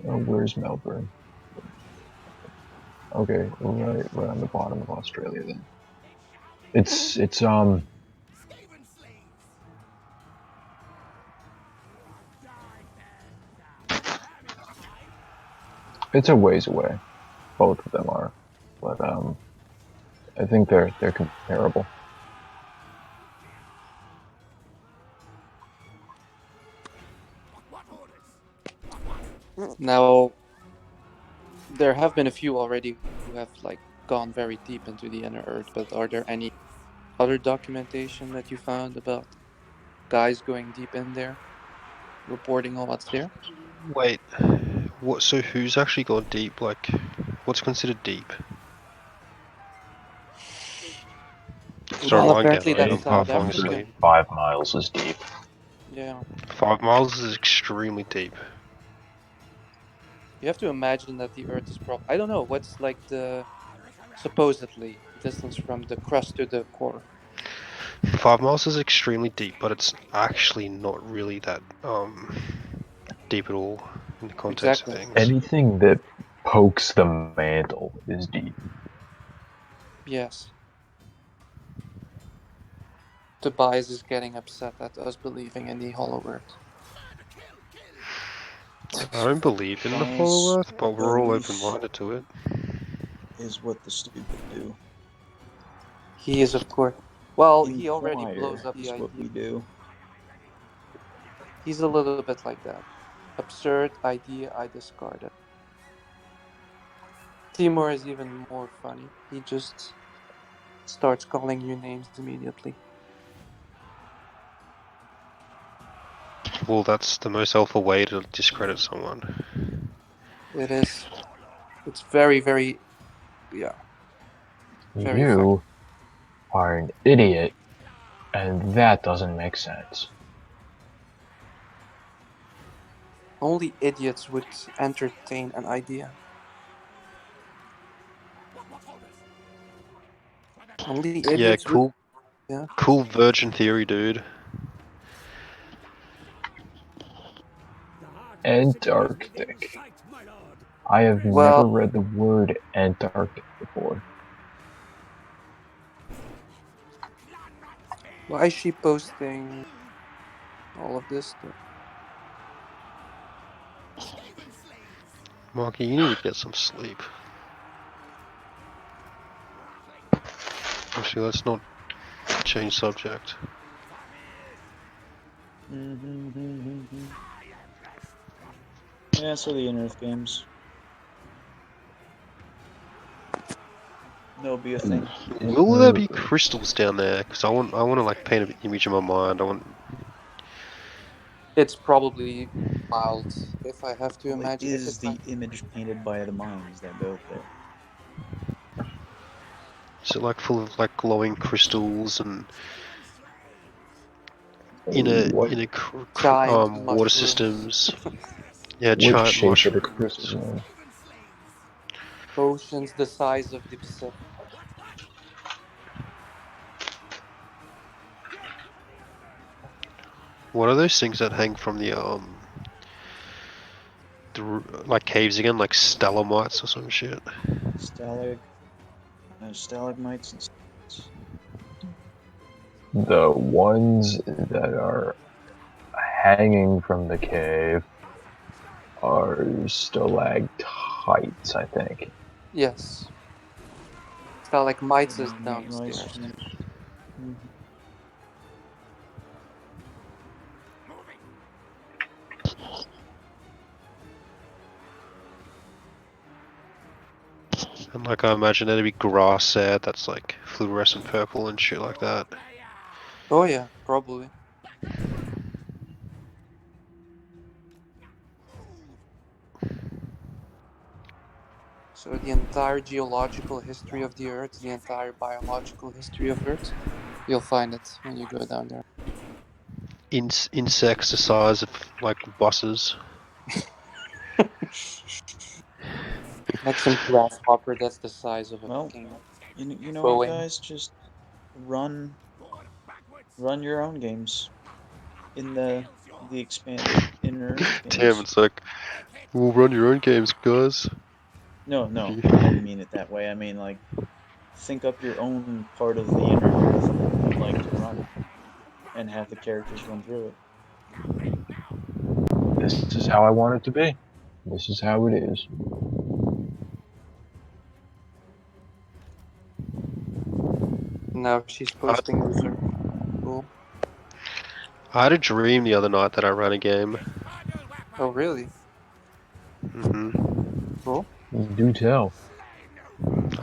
Oh, where's Melbourne? Okay, right on the bottom of Australia then. It's it's a ways away. Both of them are, but I think they're comparable. Now, there have been a few already who have like gone very deep into the inner earth, but are there any other documentation that you found about guys going deep in there, reporting on what's there? Wait, what? So who's actually gone deep? Like, what's considered deep? Sorry, Well, mine apparently getting late. that's I'm South half falling African. asleep. 5 miles is deep. Yeah. 5 miles is extremely deep. You have to imagine that the Earth is I don't know, what's like the supposedly distance from the crust to the core? 5 miles is extremely deep, but it's actually not really that deep at all in the context of Exactly. things. Anything that pokes the mantle is deep. Yes. Tobias is getting upset at us believing in the Hollow Earth. I don't believe in the Hollow Earth, but we're all open-minded to it. Is what the stupid do. He is, of course. Well, he already Inquire blows up is the what idea. we do. He's a little bit like that. Absurd idea, I discard it. Timur is even more funny. He just starts calling you names immediately. Well, that's the most alpha way to discredit someone. It is. It's very, very. Yeah. Very You are an idiot, and that doesn't make sense. Only idiots would entertain an idea. Only Yeah, idiots would. cool. Yeah. Cool virgin theory, dude. Antarctic. I have never read the word Antarctic before. Why is she posting all of this stuff? Marky, you need to get some sleep. Actually, let's not change subject. Yeah, so the in-earth games. There'll be a thing. Will there be crystals down there? Because I want to like paint an image in my mind. I want. It's probably wild, if I have to Well, it imagine. If is it's the image painted by the minds that go there. Is it like full of like glowing crystals and What giant water mushrooms. systems? Yeah, Which giant shape are the mushrooms. crystals in? Oceans the size of the Pacific. What are those things that hang from the like caves again, like stalagmites or some shit? Stalagmites and The ones that are hanging from the cave are stalactites, I think. Yes. Stalagmites is downstairs. And like I imagine there'd be grass there that's like fluorescent purple and shit like that. Oh yeah, probably. So the entire geological history of the Earth, the entire biological history of Earth, you'll find it when you go down there. Insects the size of like buses. Like some grasshopper that's the size of a fucking you know what, Boeing. guys? Just run your own games in the expanded in-earth Damn, games. it's like, we'll run your own games, guys. No, I didn't mean it that way. I mean, like, think up your own part of the inner earth that you'd like to run and have the characters run through it. This is how I want it to be. This is how it is. Now she's posting reserve. Cool. I had a dream the other night that I ran a game. Oh really? Cool. Do tell.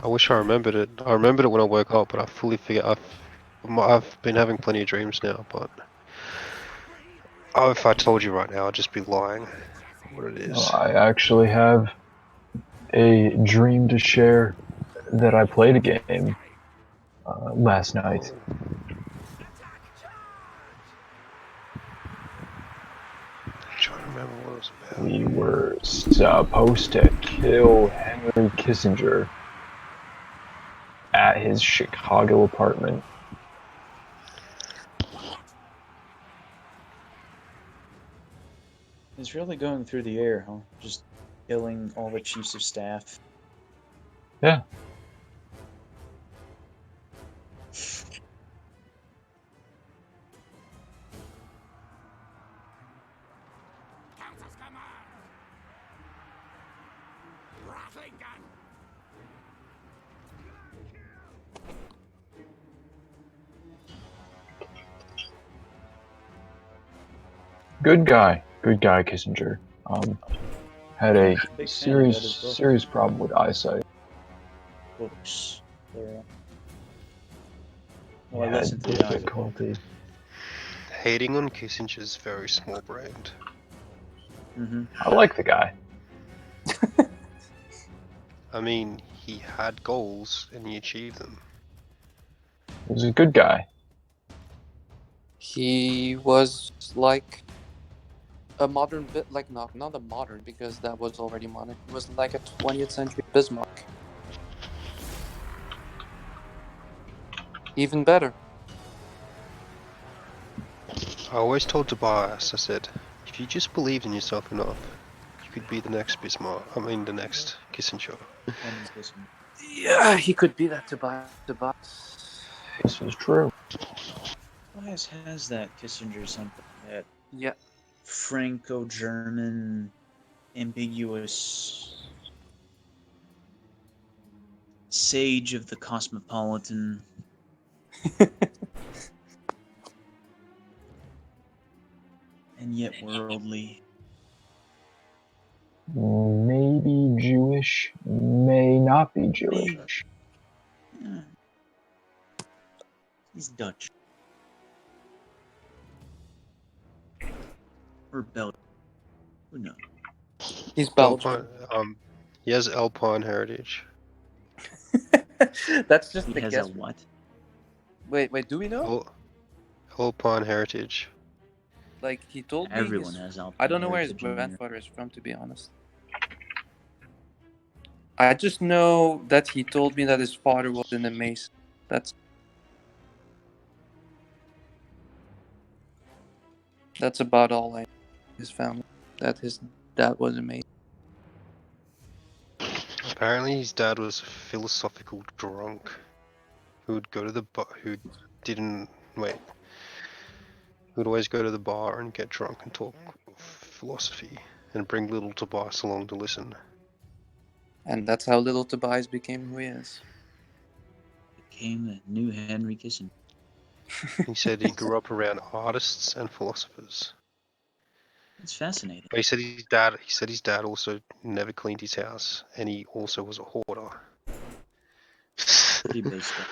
I wish I remembered it. I remembered it when I woke up, but I fully forget. I've been having plenty of dreams now, but if I told you right now, I'd just be lying. What it is. I actually have a dream to share that I played a game last night. I'm trying to remember what it was about. We were supposed to kill Henry Kissinger at his Chicago apartment. It's really going through the air, huh? Just killing all the chiefs of staff. Yeah. Good guy Kissinger. Had a Big fan. I read his book. serious problem with eyesight. Books. Plural. He Well, I had listened to the audio. difficulty. Hating on Kissinger's very small-brained. Mm-hmm. I like the guy. I mean, he had goals and he achieved them. He was a good guy. He was like a modern bit, like not a modern because that was already modern. He was like a 20th century Bismarck. Even better. I always told Tobias, I said, if you just believed in yourself enough, you could be the next Bismarck. I mean, the next Kissinger. Henry Kissinger. Yeah, he could be that Tobias. This is true. Tobias has that Kissinger something, that Yeah. Franco-German ambiguous sage of the cosmopolitan. And yet worldly. Maybe Jewish, may not be Jewish. Yeah. He's Dutch. Or Belgian. Who knows? He's Belgian. He has Alpine heritage. That's just He the has guess. a what? Wait, do we know? Alpine heritage. Like, he told me Everyone has Alpine I don't know where his heritage in there. grandfather is from, to be honest. I just know that he told me that his father was in the mace. That's about all I know. His family. That his dad was a mace. Apparently, his dad was a philosophical drunk who would go to the bar. Who'd always go to the bar and get drunk and talk philosophy, and bring little Tobias along to listen. And that's how little Tobias became who he is. Became the new Henry Kissinger. He said he grew up around artists and philosophers. It's fascinating. But he said his dad also never cleaned his house, and he also was a hoarder. Pretty base stuff.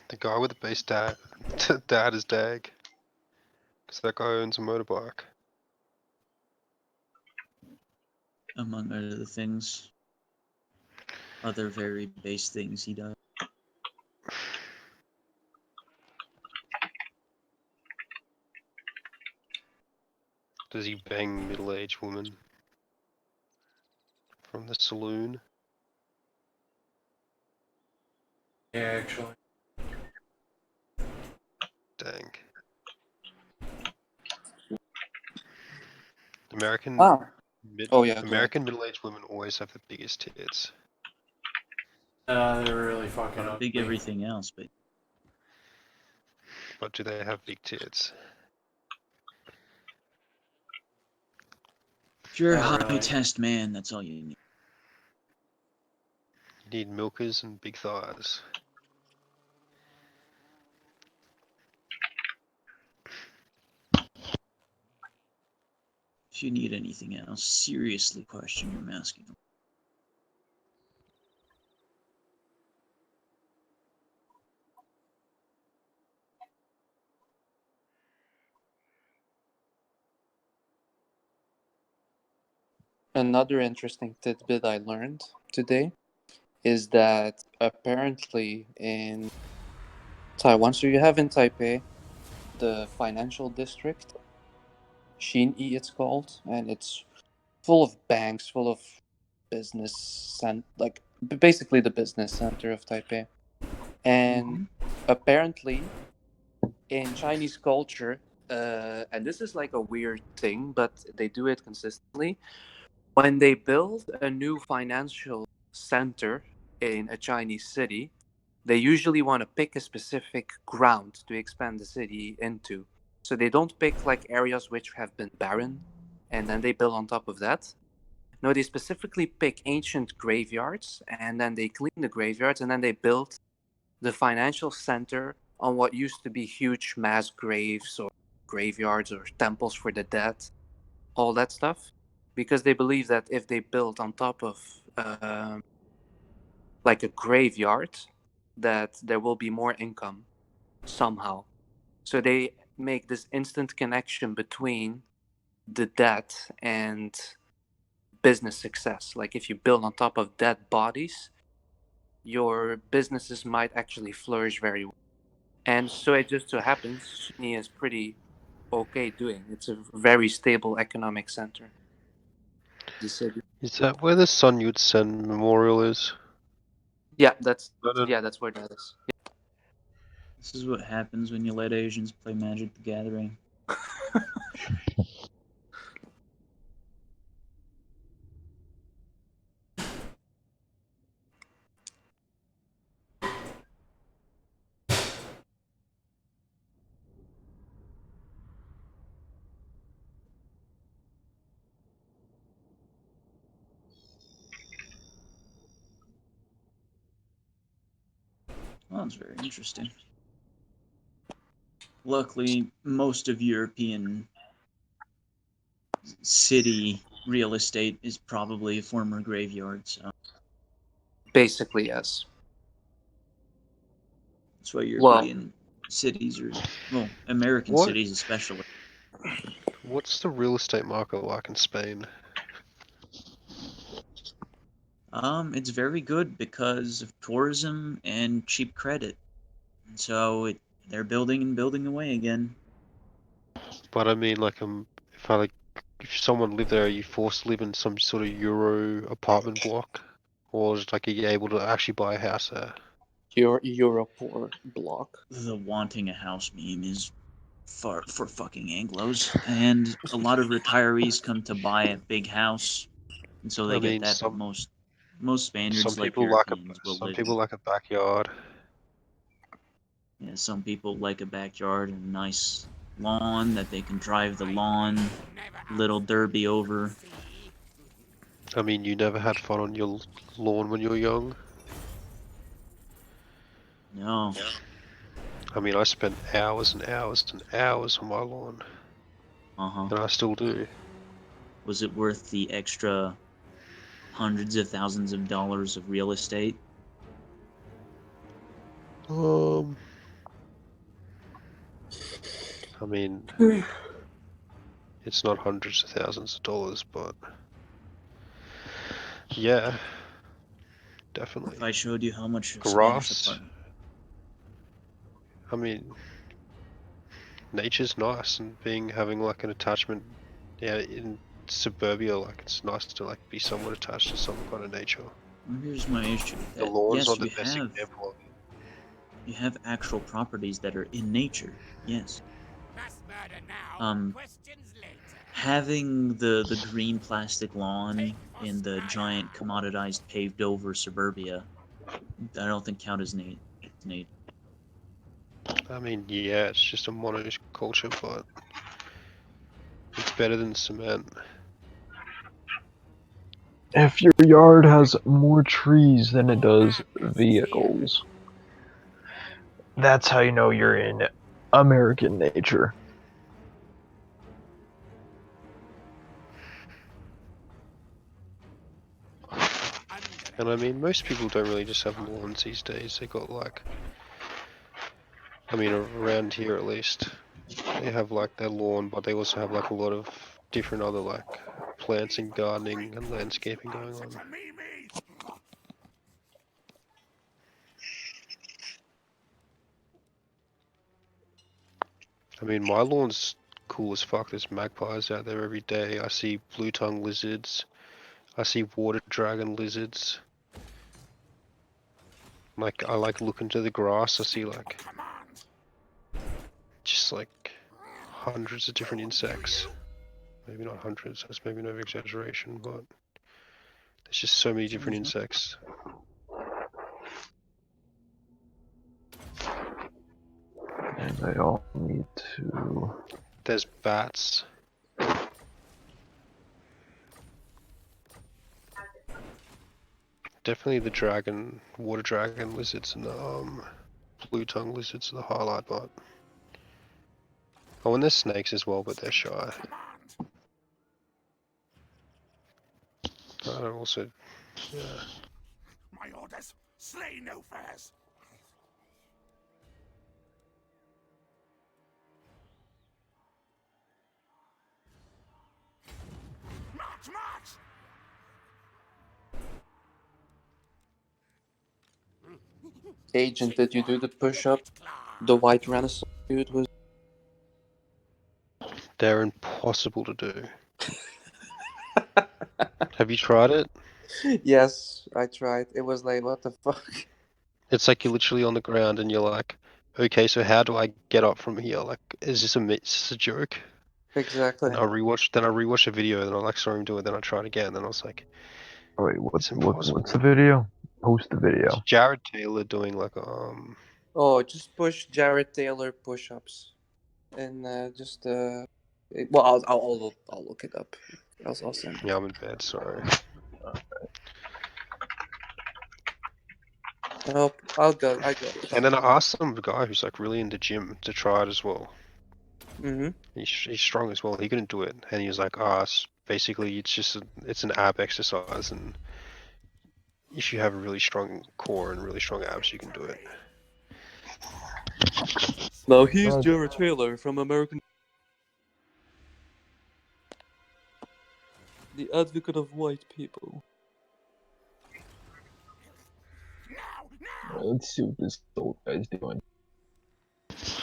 The guy with the bass dad is Dag. Because that guy owns a motorbike. Among other things. Other very base things he does. Does he bang middle-aged women from the saloon? Yeah, actually. Dang. American middle-aged women always have the biggest tits. They're really fucking ugly. Big everything else, but do they have big tits? if you're a Not high really. test man, that's all you need. You need milkers and big thighs. If you need anything else, seriously question your masculine. Another interesting tidbit I learned today is that apparently in Taiwan, so you have in Taipei the financial district, Xinyi it's called, and it's full of banks, full of business, and like basically the business center of Taipei. And apparently in Chinese culture, and this is like a weird thing, but they do it consistently. When they build a new financial center in a Chinese city, they usually want to pick a specific ground to expand the city into. So they don't pick like areas which have been barren and then they build on top of that. No, they specifically pick ancient graveyards and then they clean the graveyards and then they build the financial center on what used to be huge mass graves or graveyards or temples for the dead, all that stuff, because they believe that if they build on top of like a graveyard, that there will be more income somehow. So they make this instant connection between the dead and business success. Like if you build on top of dead bodies, your businesses might actually flourish very well. And so it just so happens Sydney is pretty okay doing. It's a very stable economic center. The city. Is that where the Sun Yat-sen Memorial is? Yeah, that's I don't- that's where that is. This is what happens when you let Asians play Magic the Gathering. Well, that's very interesting. Luckily, most of European city real estate is probably a former graveyard, so Basically, yes. that's why Well, European cities are, well, American What? cities especially. What's the real estate market like in Spain? It's very good because of tourism and cheap credit. And so they're building and building away again. But I mean, like, if someone lived there, are you forced to live in some sort of Euro apartment block, or is like, are you able to actually buy a house there? Your Europor block. The wanting a house meme is for fucking Anglos, and a lot of retirees come to buy a big house, and so they I get mean, that. But most some Spaniards, like people like Europeans, will live. a backyard. Yeah, some people like a backyard and a nice lawn that they can drive the lawn little derby over. I mean, you never had fun on your lawn when you were young. No. I mean, I spent hours and hours and hours on my lawn. And I still do. Was it worth the extra hundreds of thousands of dollars of real estate? I mean, it's not hundreds of thousands of dollars, but yeah, definitely. If I showed you how much a Spanish Grass. apartment. I mean, nature's nice, and having like an attachment, yeah, in suburbia, like it's nice to like be somewhat attached to some kind of nature. Well, here's my issue with The that. lawn's Yes, not the best example of it. you have actual properties that are in nature. Yes. Having the green plastic lawn in the giant commoditized paved over suburbia, I don't think count as nature. I mean, yeah, it's just a monoculture, but it's better than cement. If your yard has more trees than it does vehicles, that's how you know you're in American nature. And I mean, most people don't really just have lawns these days. They got like, I mean, around here at least, they have like their lawn, but they also have like a lot of different other like plants and gardening and landscaping going on. I mean, my lawn's cool as fuck. There's magpies out there every day. I see blue-tongue lizards. I see water dragon lizards. Like, I like looking to the grass. I see like, just like hundreds of different insects. Maybe not hundreds, that's maybe no exaggeration, but there's just so many different insects. They all need to. There's bats. Definitely the dragon, water dragon lizards and the blue tongue lizards are the highlight part. Oh, and there's snakes as well, but they're shy. Also, yeah. My orders, slay no fares. March, march! Agent, did you do the push-up? The white Renaissance dude was. They're impossible to do. Have you tried it? Yes, I tried. It was like, what the fuck? It's like you're literally on the ground and you're like, okay, so how do I get up from here? Like, is this a joke? Exactly. And I rewatched a video and I like saw him do it. Then I tried again. Then I was like, Oh, wait, it's impossible. what's the video? Post the video. It's Jared Taylor doing like Oh, just push Jared Taylor push-ups, and just well, I'll look it up. I'll send. Yeah, I'm in bed. Sorry. Oh, I got it. And then I asked some guy who's like really into gym to try it as well. Mhm. He's strong as well. He couldn't do it, and he was like, basically it's an ab exercise, and if you have a really strong core and really strong abs, you can do it. Now he's Jared Taylor from American, the advocate of white people. Let's see what this old guy's doing.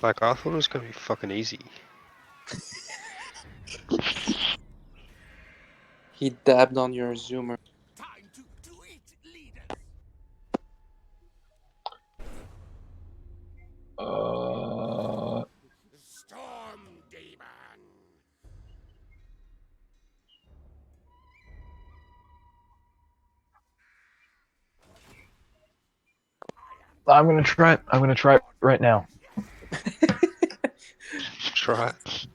Like I thought it was gonna be fucking easy. He dabbed on your zoomer. Time to eat, leaders. Storm demon. I'm gonna try it. I'm gonna try it right now. Try it.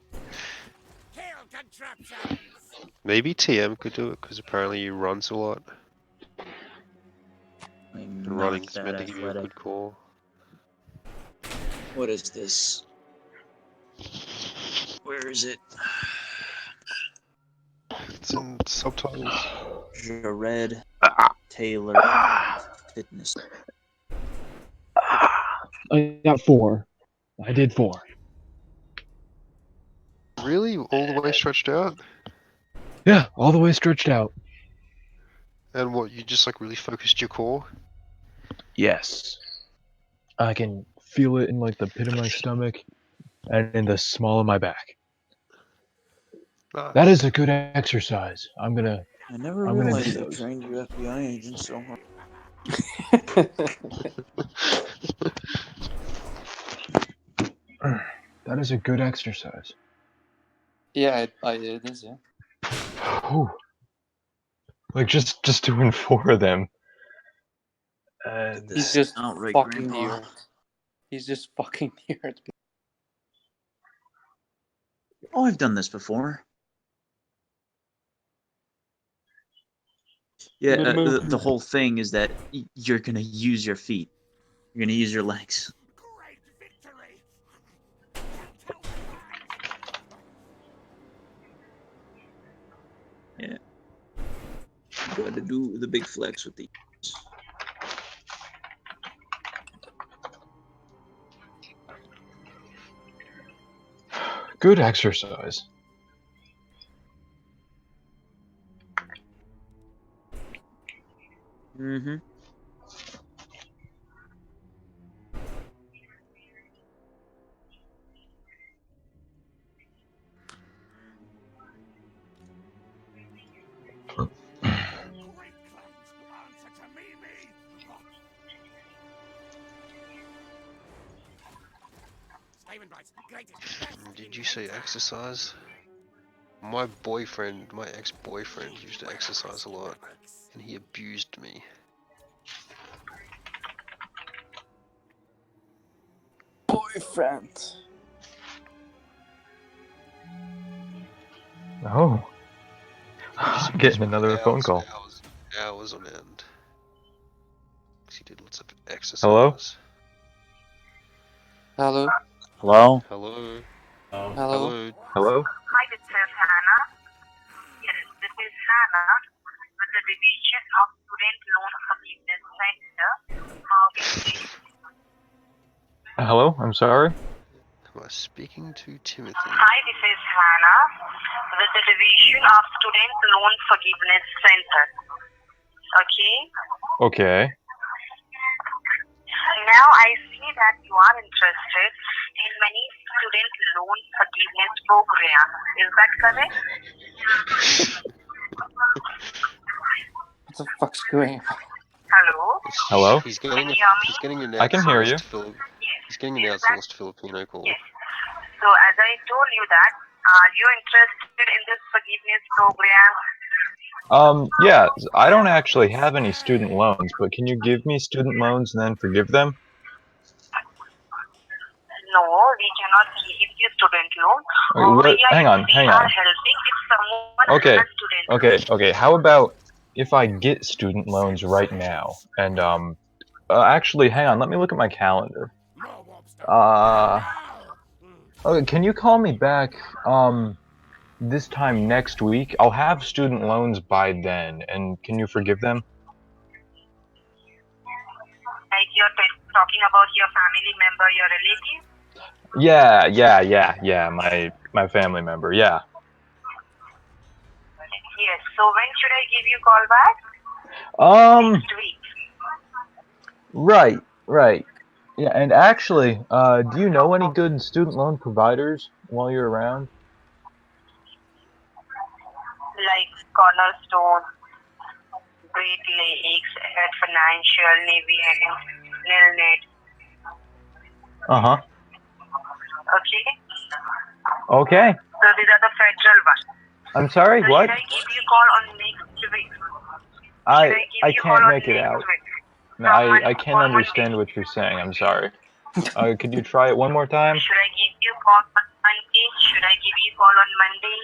Maybe TM could do it because apparently he runs a lot. I'm And not running's that meant to give you a athletic. good core. What is this? Where is it? It's in subtitles. Jared Taylor Fitness. I got 4. I did 4. Really? All the way stretched out? Yeah, all the way stretched out. And what, you just like really focused your core? Yes. I can feel it in like the pit of my stomach and in the small of my back. Nice. That is a good exercise. I'm gonna never do realized they those. trained your FBI agents so hard. That is a good exercise. Yeah, it is. Yeah. Whew. Like just doing 4 of them. And He's just outright fucking grandpa. the earth. He's just fucking the earth. Oh, I've done this before. Yeah, the whole thing is that you're gonna use your feet. You're gonna use your legs. Great victory. Yeah. You gotta do the big flex with these. good exercise. Mm-hmm. Did you say exercise? My boyfriend, my ex-boyfriend used to exercise a lot, and he abused me. Boyfriend. Oh. He disappears Getting for another phone hours, call. hours on end. 'Cause he did lots of Hello? exercise. Hello? Hello? Hello. Oh. Hello. Hello? Hi, this is Hannah. Yes, this is Hannah with the Division of Student Loan Forgiveness Center. How do you please? Hello? I'm sorry? Am I speaking to Timothy? Hi, this is Hannah with the Division of Student Loan Forgiveness Center. Okay? Okay. Now I see that you are interested in many student loan forgiveness programs. Is that correct? What the fuck's going on? Hello? Hello? He's Can getting you hear me? he's getting an I can hear you. outsourced Yes. he's getting an Is that outsourced Filipino call. yes? So as I told you that, are you interested in this forgiveness program? Yeah, I don't actually have any student loans, but can you give me student loans and then forgive them? No, we cannot give you student loan. Wait, Over what? here, Hang on, we hang are on. helping if someone Okay, has student loan. okay. How about if I get student loans right now? And, actually, hang on, let me look at my calendar. Okay, can you call me back, this time next week? I'll have student loans by then, and can you forgive them? Like you're talking about your family member, your relative? Yeah, my family member, yeah. Yes. So when should I give you call back? Next week. Right. Yeah, and actually, do you know any good student loan providers while you're around? Like Cornerstone, Great Lakes, Ed Financial, Navy, and Nilnet. Uh-huh. Okay? Okay. So these are the federal ones. I'm sorry, So what? should I give you call on next week? I can't make it out. No, I can't understand what you're saying. I'm sorry. Could you try it one more time? Should I give you call on Monday? Should I give you call on Monday?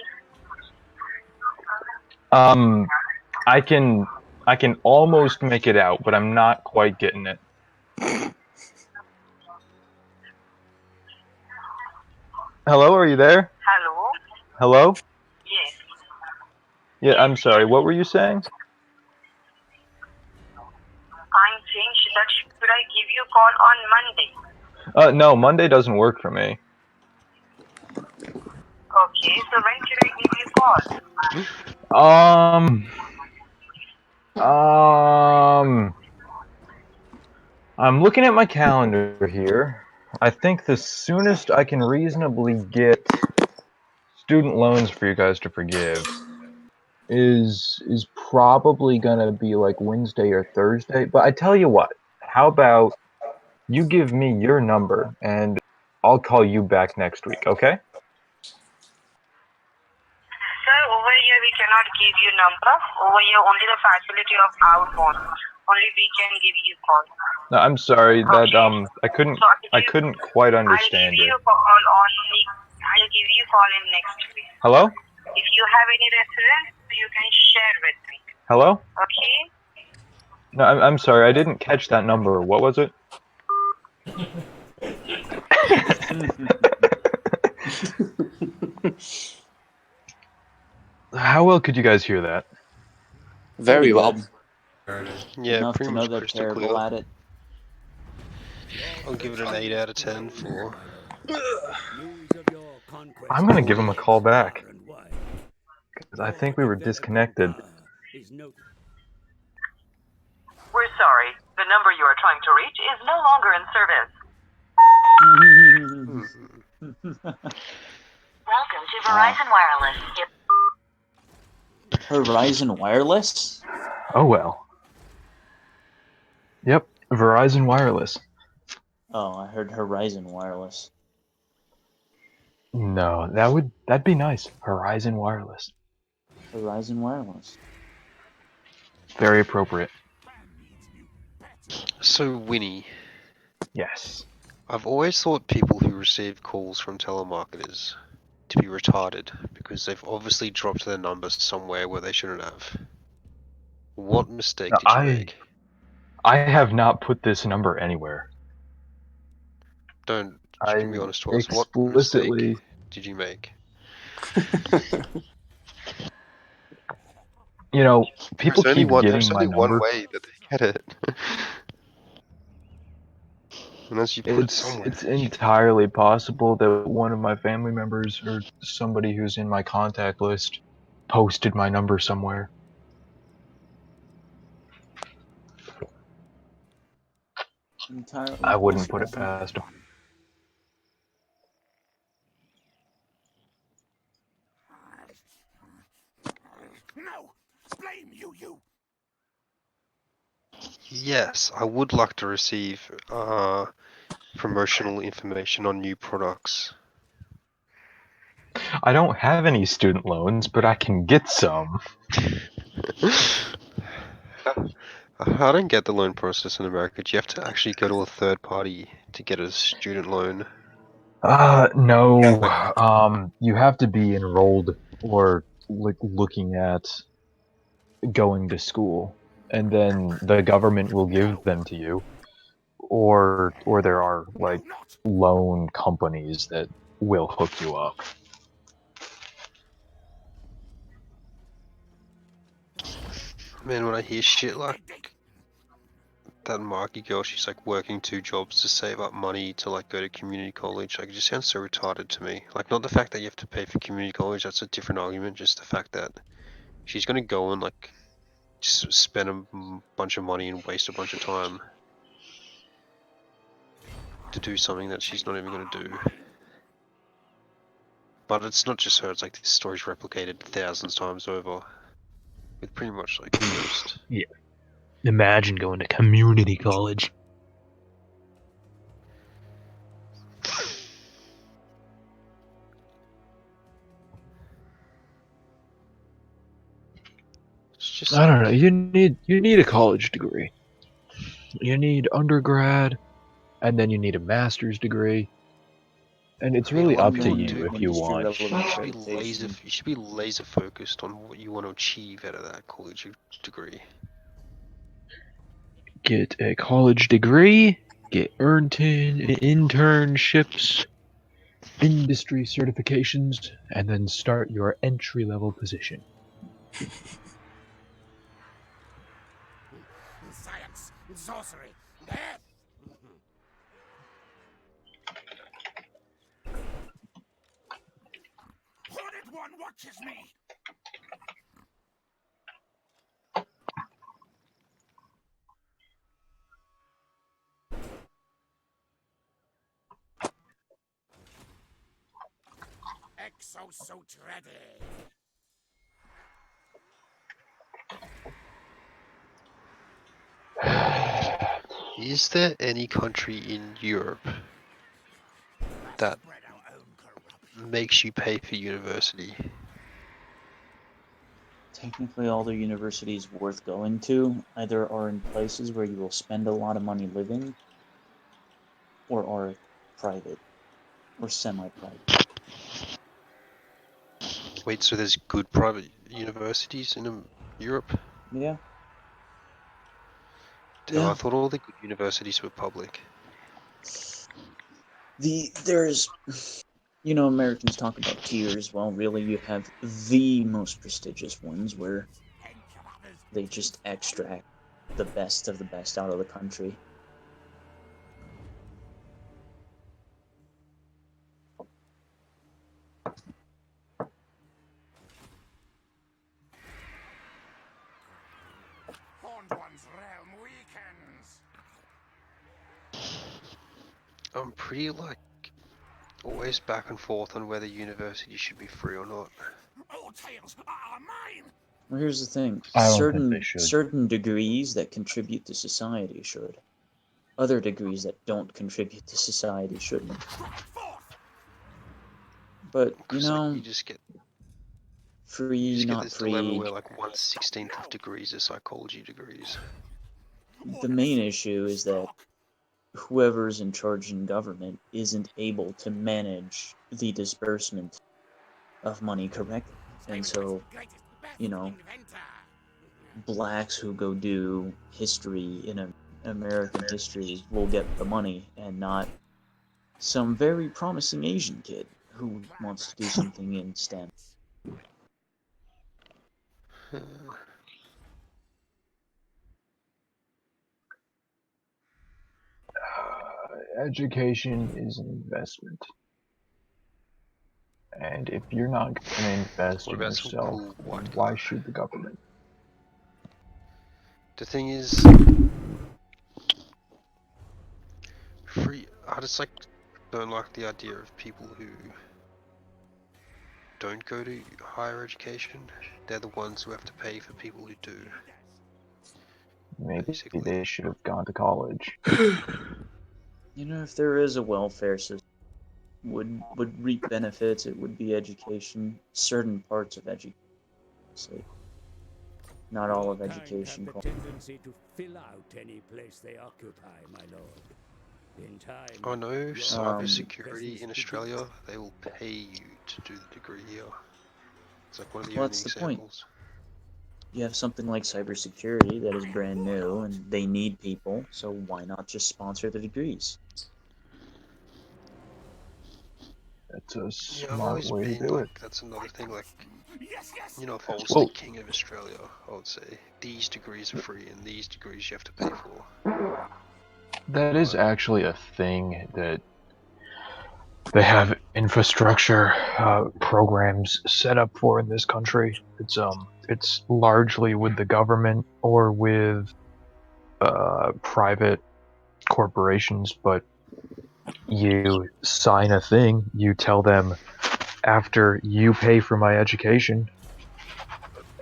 I can almost make it out, but I'm not quite getting it. Hello, are you there? Hello? Hello? Yes. Yeah, I'm sorry. What were you saying? I'm saying that should I give you call on Monday? No, Monday doesn't work for me. Okay, so when should I give you call? I'm looking at my calendar here. I think the soonest I can reasonably get student loans for you guys to forgive is probably gonna be like Wednesday or Thursday. But I tell you what, how about you give me your number and I'll call you back next week, okay? Sir, over here we cannot give you number. Over here only the facility of outbound. Only we can give you call. No, I'm sorry that I couldn't quite I'll understand give you. you I'll give you call in next week. Hello? If you have any reference, you can share with me. Hello? Okay? No, I'm sorry, I didn't catch that number. What was it? How well could you guys hear that? Very well. Yeah, Enough pretty to know much they're crystal terrible clear. at it. I'll give it an 8 out of 10 for. I'm gonna give him a call back. Because I think we were disconnected. We're sorry. The number you are trying to reach is no longer in service. Welcome to Verizon Wireless. Horizon Wireless? Oh well. Yep, Verizon Wireless. Oh, I heard Horizon Wireless. No, that'd be nice. Horizon Wireless. Horizon Wireless. Very appropriate. So, Winnie. Yes. I've always thought people who receive calls from telemarketers to be retarded because they've obviously dropped their numbers somewhere where they shouldn't have. What mistake did you make? I have not put this number anywhere. Don't I you can be honest to us. What explicitly mistake did you make? You know, people There's only keep one. getting There's my only one number. way that they get it, unless you put it somewhere. It's entirely possible that one of my family members or somebody who's in my contact list posted my number somewhere. Entirely I wouldn't put possible. it past them. No! Blame you! Yes, I would like to receive promotional information on new products. I don't have any student loans, but I can get some. I don't get the loan process in America. Do you have to actually go to a third party to get a student loan? No. You have to be enrolled or looking at going to school, and then the government will give them to you, or there are like loan companies that will hook you up. Man, when I hear shit like that Marky girl, she's like working 2 jobs to save up money to like go to community college. Like, it just sounds so retarded to me. Like, not the fact that you have to pay for community college, that's a different argument. Just the fact that she's gonna go and like just spend a bunch of money and waste a bunch of time to do something that she's not even gonna do. But it's not just her. It's like this story's replicated thousands times over with pretty much like most. Yeah. Imagine going to community college. It's just I don't know. You need a college degree. You need undergrad, and then you need a master's degree. And it's I mean, a really lot of up to people Minimum you do. if you industry want. relevant You should be accreditation. you should be laser focused on what you want to achieve out of that college degree. Get a college degree, get internships, industry certifications, and then start your entry level position. Science, sorcery, death! Hornet One watches me! Exosuit ready! Is there any country in Europe that makes you pay for university? Technically, all the universities worth going to either are in places where you will spend a lot of money living, or are private or semi-private. Wait, so there's good private universities in Europe? Yeah. Damn, Yeah. I thought all the good universities were public. There's Americans talk about tiers. Well, really, you have the most prestigious ones where they just extract the best of the best out of the country. Horned One's realm weakens! I'm pretty like always back and forth on whether university should be free or not. All tales are mine! Well, here's the thing: I don't think they should. certain degrees that contribute to society should. Other degrees that don't contribute to society shouldn't. But Like, you just get free, not this dilemma free. where like 1/16 of degrees are psychology degrees. The main issue is that whoever's in charge in government isn't able to manage the disbursement of money correctly. And so, you know, blacks who go do history in American history will get the money and not some very promising Asian kid who wants to do something in STEM. Education is an investment. And if you're not going to invest What in about some yourself, cool white why guy? should the government? The thing is, I just like don't like the idea of people who don't go to higher education. They're the ones who have to pay for people who do. Maybe Basically. they should have gone to college. You know, if there is a welfare system would reap benefits, it would be education, certain parts of education. So not all of Your kind education. have the tendency to fill out any place they occupy, my lord. In time, I know your cybersecurity in presence Australia, they will pay you to do the degree here. It's like one of the Well, only that's the point. examples. You have something like cybersecurity that is brand new and they need people, so why not just sponsor the degrees? That's a Yeah, I've smart always way to been do like, it. that's another thing, like, you know, if I was Well, the king of Australia, I would say, these degrees are free and these degrees you have to pay for. that is actually a thing that they have infrastructure programs set up for in this country. It's largely with the government or with private corporations, but you sign a thing, you tell them after you pay for my education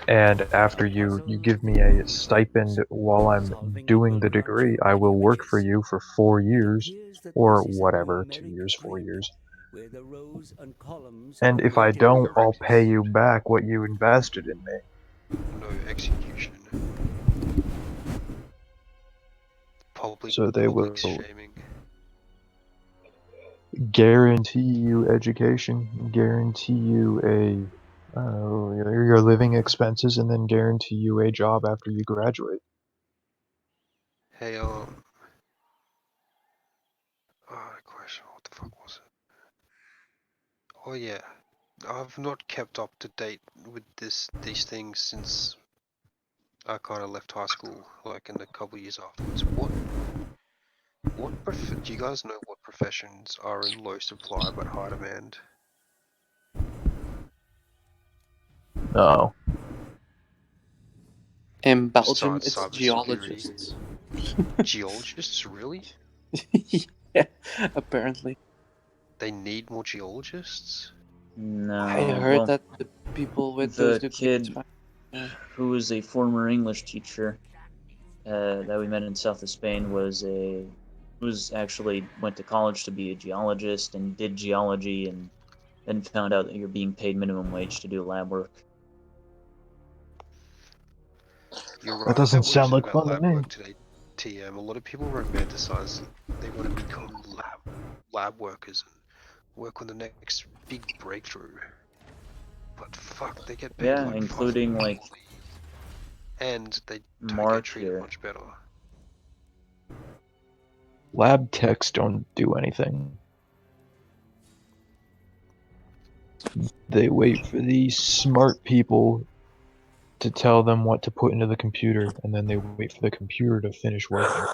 and after you give me a stipend while I'm doing the degree, I will work for you for 4 years or whatever, 2 years, 4 years. where the rows and columns And are if I weighted in don't, I'll pay practice. you back what you invested in me. No execution. Public So they will shaming. guarantee you education, guarantee you your living expenses, and then guarantee you a job after you graduate. Hey, question, what the fuck was it? Oh yeah, I've not kept up to date with these things since I kind of left high school, like in the couple years afterwards. Do you guys know what professions are in low supply but high demand? Oh. In Belgium, Besides it's cybersecurity. geologists. Geologists, really? Yeah, apparently. They need more geologists? No, I heard well, that the people with those the degrees kid yeah. who was a former English teacher that we met in south of Spain was actually went to college to be a geologist and did geology and then found out that you're being paid minimum wage to do lab work. You're That right doesn't about what you sound said like about fun to lab me. work today, TM. A lot of people romanticize they want to become lab workers and work on the next big breakthrough. But fuck, they get paid Yeah, like fucking including like and they don't get Mark treated here. much better. Lab techs don't do anything. They wait for these smart people to tell them what to put into the computer, and then they wait for the computer to finish working.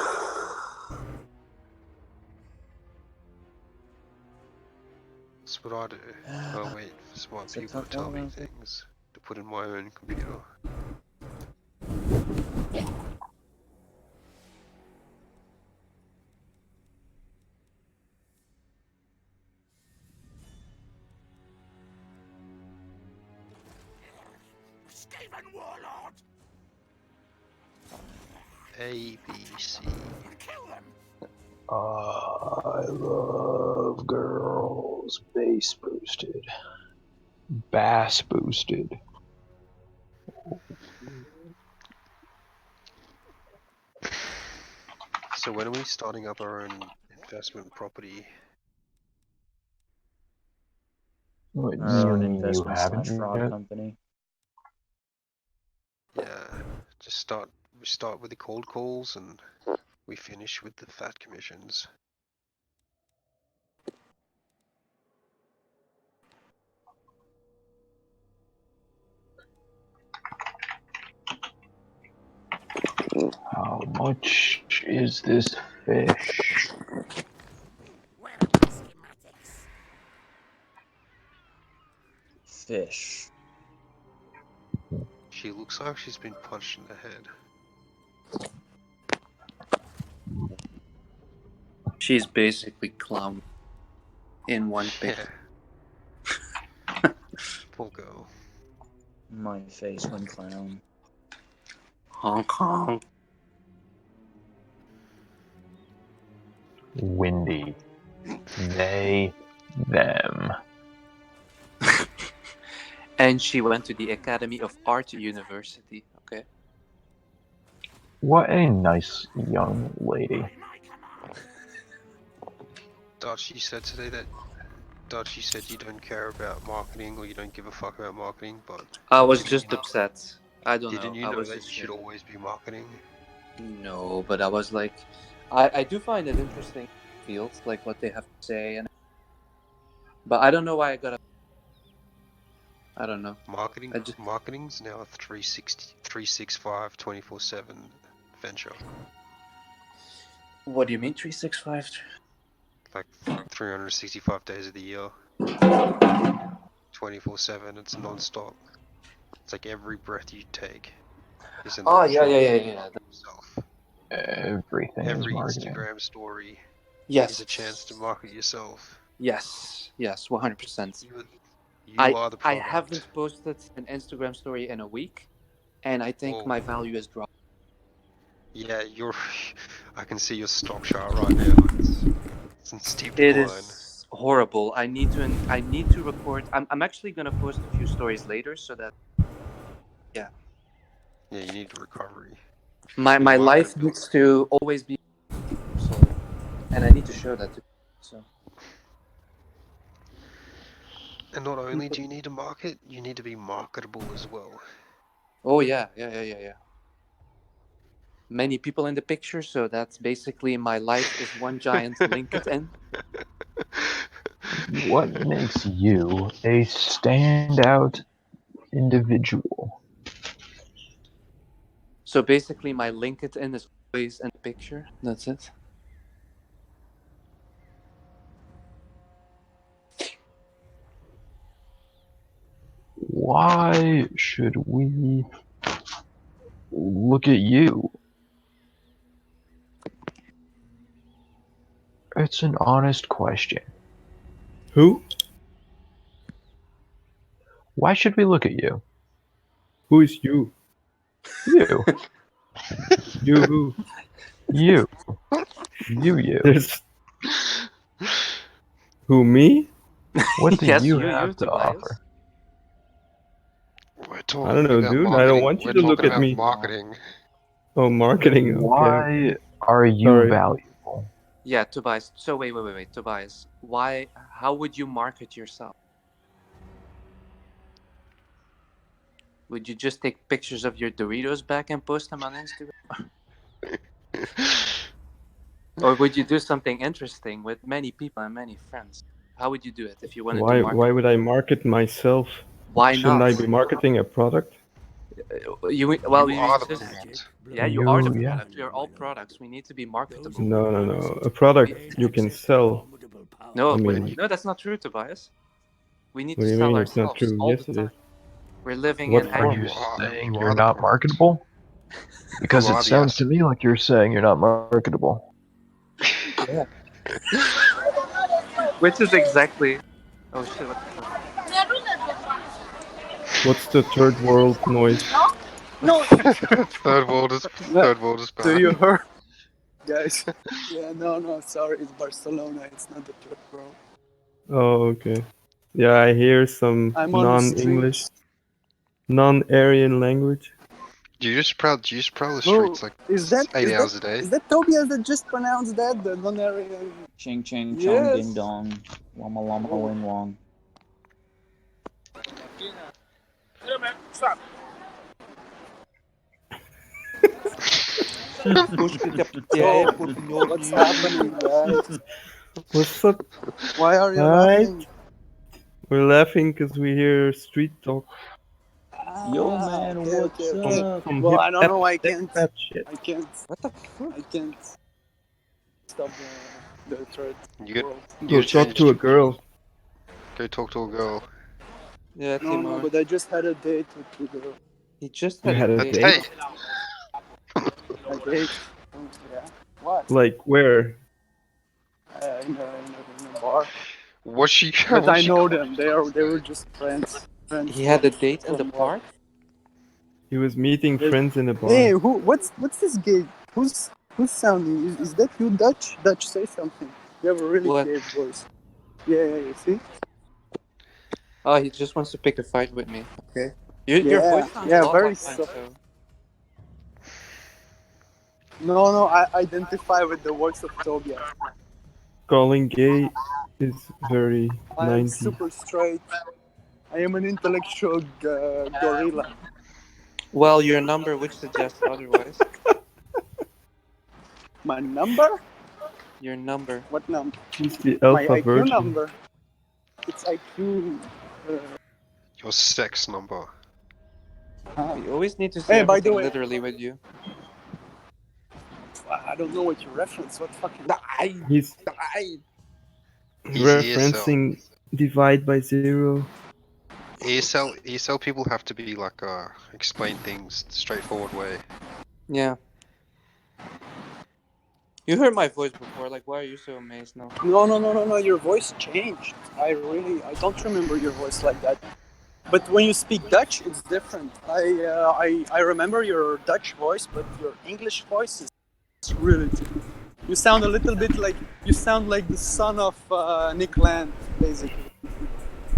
That's what I do. I wait for smart It's a people to tough tell one me out there. things to put in my own computer. Skaven warlord! A, B, C. Kill them! I love girls. Bass boosted. Bass boosted. So when are we starting up our own investment property? What, Or you an mean you investment haven't slash fraud yet? company. Yeah, we start with the cold calls and we finish with the fat commissions. How much is this fish? Where are my schematics? Fish. She looks like she's been punched in the head. She's basically clown in one pic. Yeah. Poor girl. My face when clown. Hong Kong. Windy. They, them. And she went to the Academy of Art University. Okay. What a nice young lady. Darcy said today that Darcy said you don't care about marketing or you don't give a fuck about marketing, but I was didn't you just know, upset. I don't didn't know. you I know was that you just should always be marketing? No, but I was like, I do find it interesting fields like what they have to say, and but I don't know why I got. I don't know. Marketing's now a 365, 24/7 venture. What do you mean 365? Like 365 days of the year. 24/7, it's non-stop. It's like every breath you take is an Oh yeah. opportunity to market yourself. Everything is Every marketing. Instagram story Yes. is a chance to market yourself. Yes, 100%. You are the I product. haven't posted an Instagram story in a week, and I think my value has dropped. Yeah, I can see your stock chart right now. It's in steep It decline. is horrible. I need to record. I'm actually gonna post a few stories later so that. Yeah. Yeah, you need recovery. My Your life marketability. needs to always be so, and I need to show that to so. And not only do you need to market, you need to be marketable as well. Oh yeah. Many people in the picture, so that's basically my life is one giant LinkedIn. What makes you a standout individual? So basically, my LinkedIn is always in the picture. That's it. Why should we look at you? It's an honest question. Who? Why should we look at you? Who is you? You. You who? You. You. There's who, me? What do Yes, you you, have to Tobias. offer? We're I talking don't know, about dude. marketing. I don't want you We're to look talking at about me. marketing. Oh, marketing. Okay. Why are you Sorry. valuable? Yeah, Tobias. So wait, Tobias. Why? How would you market yourself? Would you just take pictures of your Doritos back and post them on Instagram? Or would you do something interesting with many people and many friends? How would you do it if you wanted to market? Why would I market myself? Why Shouldn't not? I be marketing a product? You are the just product. yeah, you are the Yeah. product. We are all products. We need to be marketable. No. A product you can sell. No, I mean, no, that's not true, Tobias. We need what to do you sell mean it's not ourselves true? all Yes, the it time. is. We're living What in Are you angry. saying You you're are the not product. marketable? Because You it are the sounds to asset. me like you're saying you're not marketable. Yeah. Which is exactly. Oh shit! What the fuck? What's the third world noise? No. Third world is Do back. you heard, guys? Yeah, no, sorry, it's Barcelona. It's not the third world. Oh, okay. Yeah, I hear some I'm on the non-English, streets. non-Aryan language. Do you just prowl the Who streets like is that? 8 hours a day? Is that Tobias that just pronounced that the non-Aryan? Ching ching chong Yes. ding dong. Llama llama Oh. wing wong. Hey, man, stop. So, what's happening, guys? What's up? Why are you Hi. laughing? We're laughing because we hear street talk. Yo, Ah, man, okay, what's okay, okay. up? Some Well, hip I don't hop know. I can't. that shit. I can't. What the fuck? I can't stop the third You world. Go gotta talk to a change. girl. Go talk to a girl. Yeah, No, no, Timur. but I just had a date with the girl. He just You had a had a date. date? A date. Yeah. What? Like where? In a bar. Was she? But Was I she? know them. They were just friends. Friends He had a from date in the work. park? He was meeting Hey, friends in a bar. Hey, what's this gay? Who's sounding? Is that you, Dutch? Dutch, say something. You have a really What? gay voice. Yeah, you see? Oh, he just wants to pick a fight with me. Okay. Your Yeah, voice sounds a yeah, lot very like mine, soft. so. No, I identify with the voice of Tobias. Calling gay is very I am 90s. super straight. I am an intellectual gorilla. Well, your number would suggest otherwise. My number? Your number. What number? He's the My alpha IQ virgin. number. It's IQ. Your sex number. You always need to say Hey, by the everything way, literally with you. I don't know what you reference. What fucking? He's He's ESL. referencing divide by zero. ESL people have to be like explain things the straightforward way. Yeah. You heard my voice before. Like, why are you so amazed now? No. Your voice changed. I don't remember your voice like that. But when you speak Dutch, it's different. I remember your Dutch voice, but your English voice is really different. You sound a little bit like the son of Nick Land, basically.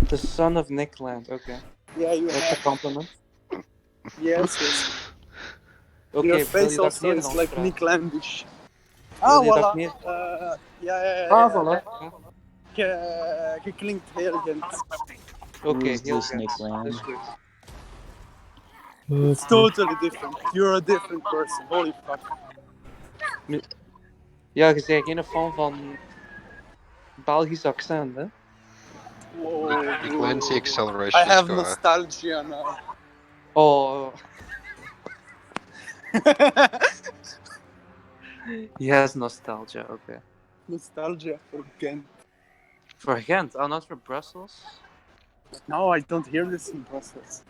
The son of Nick Land. Okay. Yeah, you That's a have. compliment. Yes. Oké, Your wil face je dat also is Nederlands like praten? Nick Landish. Wil Ah, je dat voilà. niet? Ja. voilà. Je klinkt heel Gent. Oké, Who's heel this goed. Nick Dat is Land? goed. It's totally different. You're a different person. Holy fuck. Ja, je bent geen fan van Belgisch accent, hè? Whoa. Nick Land's the I acceleration have guy. nostalgia now. Oh. He has nostalgia, okay. Nostalgia for Ghent. For Ghent, oh, not for Brussels? No, I don't hear this in Brussels.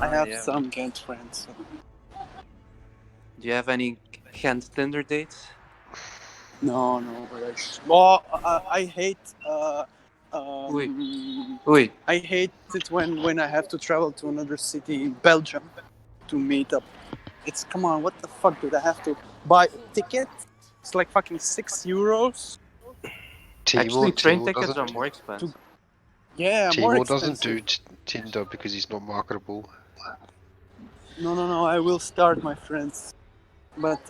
I have yeah. some Ghent friends. Do you have any Ghent Tinder dates? No, but I hate. Oei. I hate it when I have to travel to another city in Belgium to meet up. It's come on, what the fuck, dude? I have to buy a ticket. It's like fucking €6. Actually, train Timur tickets are doesn't. more expensive. Yeah, more Timur doesn't do expensive. Tinder because he's not marketable. No. I will start, my friends. But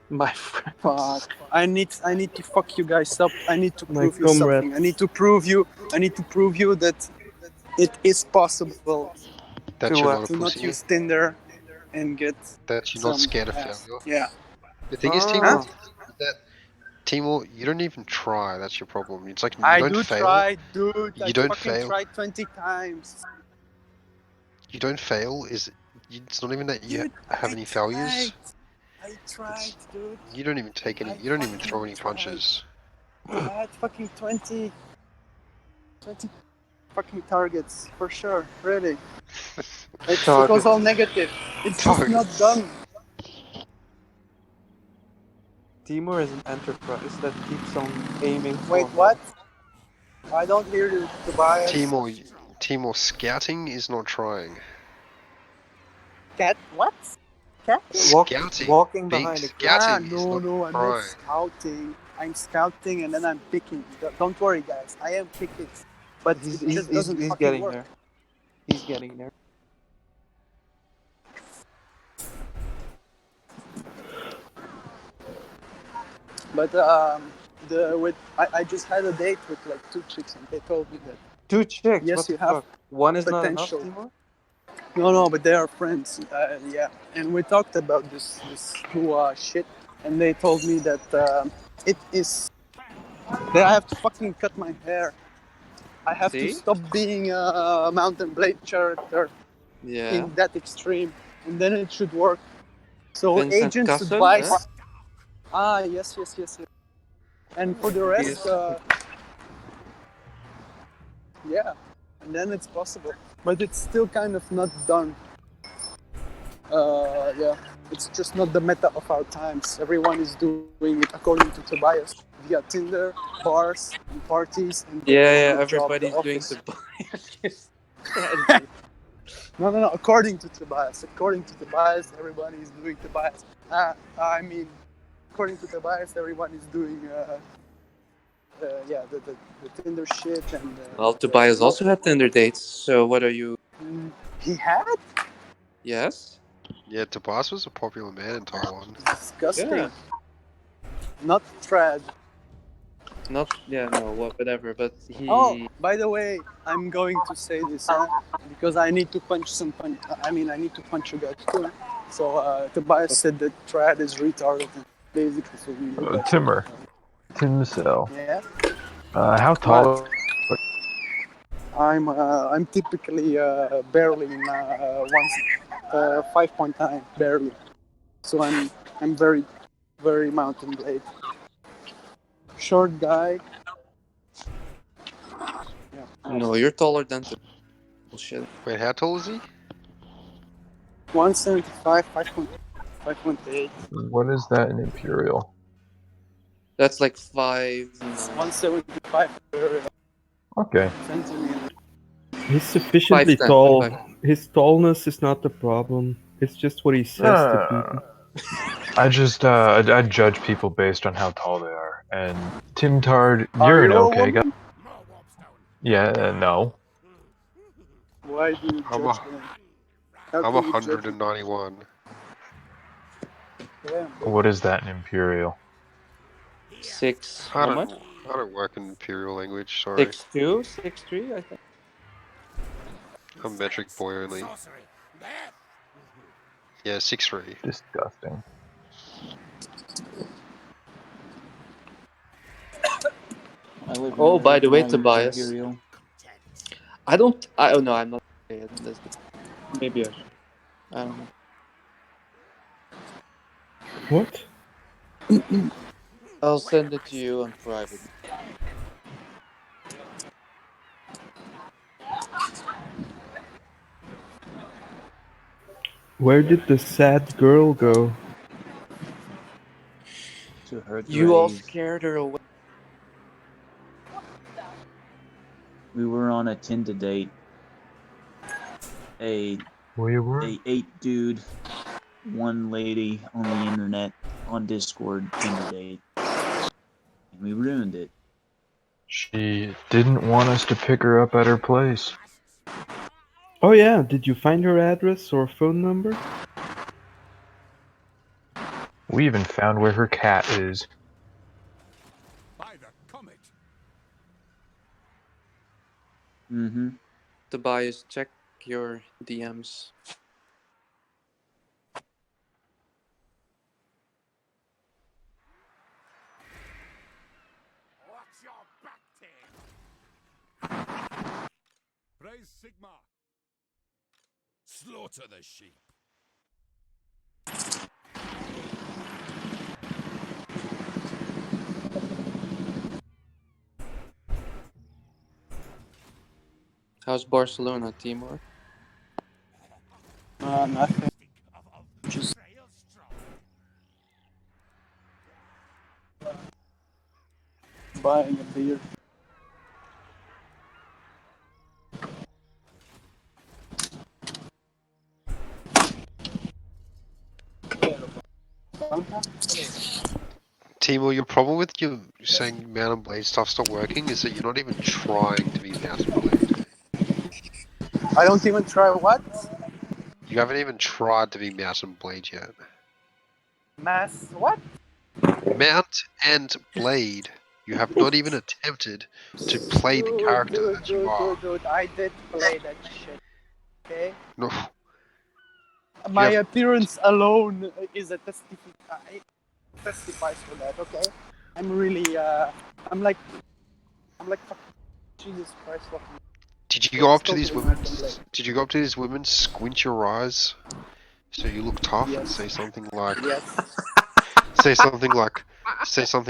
my friend. Fuck. I need to fuck you guys up. I need to My prove you comrade. something. I need to prove you that it is possible That to you're not a not pussy. use Tinder and get That you're some not scared of ass. failure. Yeah. The thing is, Timur, that Timur, you don't even try. That's your problem. It's like you I don't do fail. try, dude. You I don't fucking fail. tried 20 times. You don't fail. It's not even that you Dude, have any failures. I tried, dude. You don't even take any. You don't even throw any punches. I had fucking 20 fucking targets for sure. Really. It was all negative. It's just not done. Timur is an enterprise that keeps on aiming for Wait, what? I don't hear you, Tobias. Timur, scouting is not trying. What? Scouting. Walking behind a Scouting is not No, I'm trying. not scouting. I'm scouting and then I'm picking. Don't worry, guys. I am picking. But it just doesn't he's fucking getting work. there. He's getting there. But I just had a date with like 2 chicks and they told me that 2 chicks. Yes, what you the have fuck? One is not enough potential. anymore. No, but they are friends. Yeah, and we talked about this who shit, and they told me that it is that I have to fucking cut my hair. I have to See? stop being a Mountain Blade character Yeah. in that extreme, and then it should work. So Vincent agents Cassel, advise. eh? Yes. And for the rest, yeah, and then it's possible, but it's still kind of not done. Yeah, it's just not the meta of our times. Everyone is doing it according to Tobias via Tinder, bars, and parties, and the Yeah, good job, the everybody's doing office. Tobias strategy. No. According to Tobias, everybody is doing Tobias. I mean, according to Tobias, everyone is doing yeah, the Tinder shit and. Well, Tobias also had Tinder dates. So what are you? He had? Yes. Yeah, Tobias was a popular man in Taiwan. Disgusting. Yeah. Not trad. Not no whatever. But he. Oh, by the way, I'm going to say this because I need to punch some punch. I mean, I need to punch you guys too. So Tobias said that trad is retarded. Basically, so you guys are Timmer. retarded. Tim Cell. Yeah. How tall? I'm typically barely in 5.9, barely. So I'm very Mountain Blade. Short guy. Yeah. No, you're taller than bullshit. Wait, how tall is he? 175, 5.8. What is that in Imperial? That's like 5'9". 175. Okay. Centimeters. He's sufficiently 5'10", tall. 5'10". His tallness is not the problem. It's just what he says to people. I just I judge people based on how tall they are. And Tim Tard, Are you're an you a okay guy. woman? Yeah, no. Why do you I'm judge them? How I'm can you judge them? 191. Yeah. What is that in Imperial? 6. I How don't much? I don't work in Imperial language. Sorry, 6'2", 6'3", I think. I'm metric boy only. Yeah, 6'3". Disgusting. Oh, by the way, Tobias. I don't. Oh no, I'm not. Maybe I should. I don't know. What? I'll send it to you on private. Where did the sad girl go? To her You all grave. scared her away. We were on a Tinder date. A 8 dude, 1 lady on the internet, on Discord Tinder date. And we ruined it. She didn't want us to pick her up at her place. Oh yeah, did you find her address or phone number? We even found where her cat is. By the comet. Mm-hmm. Tobias, check your DMs. Watch your back, Praise Sigma. Slaughter the sheep. How's Barcelona, Timor? Nothing. Just buying a beer. Timo, your problem with you saying Mountain Blade stuff's not working is that you're not even trying to be Mountain Blade. I don't even try what? You haven't even tried to be Mountain Blade yet. Mass what? Mount and Blade. You have not even attempted to play the character that you are. Dude, I did play that shit. Okay. No. My have- appearance alone is a testifies for that. Okay. I'm really. I'm like. Fuck, Jesus Christ. Fucking. Did you go up to It's these totally women? Matt and Blake. Did you go up to these women, squint your eyes, so you look tough, and Yes. say something like, Yes. say something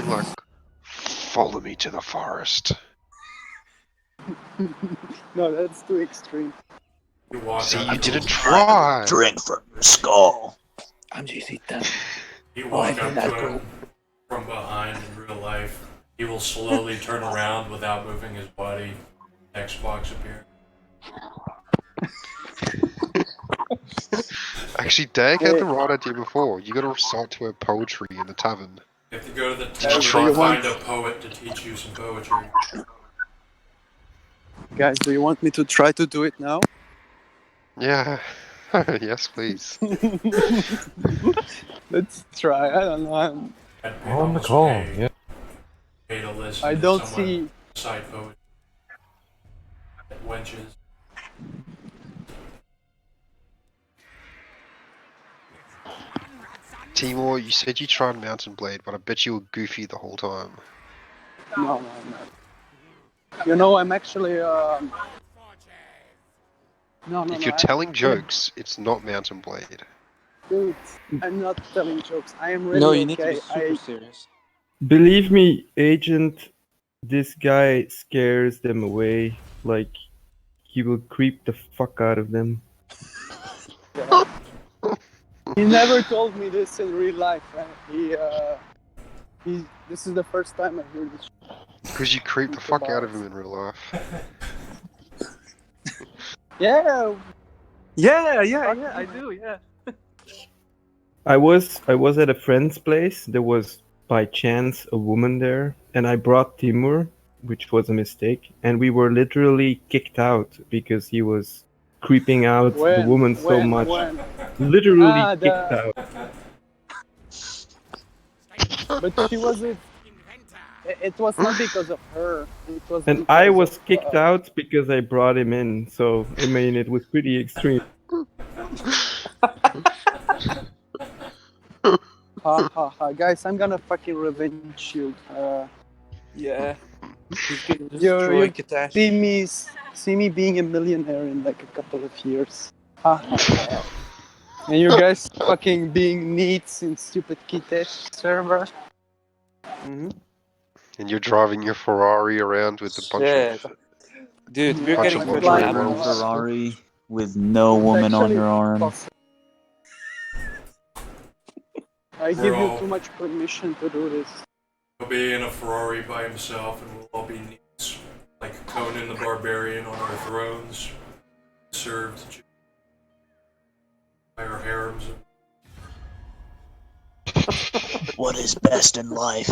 like, "Follow me to the forest." No, that's too extreme. You walk See, up you to didn't him. try. Drink from your skull. I'm JC10. You Oh, I walk think up that's to him cool. from behind in real life. He will slowly turn around without moving his body. Xbox appear. Actually, Dag had the right idea before. You gotta recite to her poetry in the tavern. You have to go to the Did you tavern try and that? find a poet to teach you some poetry. Guys, do you want me to try to do it now? Yeah. Yes, please. Let's try. I don't know. I'd pay On the almost call, pay, yeah. pay to listen I to don't someone see. recite poetry. Wenches. Timor, you said you tried Mountain Blade, but I bet you were goofy the whole time. No. You know, I'm actually. No. If you're telling jokes, it's not Mountain Blade. Dude, I'm not telling jokes. I am No, really you need to be okay. super serious. Believe me, Agent, this guy scares them away. Like, he will creep the fuck out of them. Yeah. He never told me this in real life. This is the first time I hear this. Because you creep the fuck out of him in real life. Yeah. Yeah, I do, yeah. I was at a friend's place. There was by chance a woman there, and I brought Timur, which was a mistake, and we were literally kicked out because he was creeping out the woman so much. Literally kicked out. But she wasn't. It was not because of her. It was. And I was kicked out because I brought him in. So I mean, it was pretty extreme. Guys, I'm gonna fucking revenge you. Yeah. He's gonna You destroy Katash. see me being a millionaire in like a couple of years. Yeah. And you guys fucking being neats in stupid Kitesh server. Mm-hmm. And you're driving your Ferrari around with a bunch Shit. of Dude, we're bunch getting of pretty lingerie happy. models. Ferrari with no woman on your arm. I give you too much permission to do this. He'll be in a Ferrari by himself, and we'll all be neats, like Conan the Barbarian on our thrones, served by our harems. What is best in life?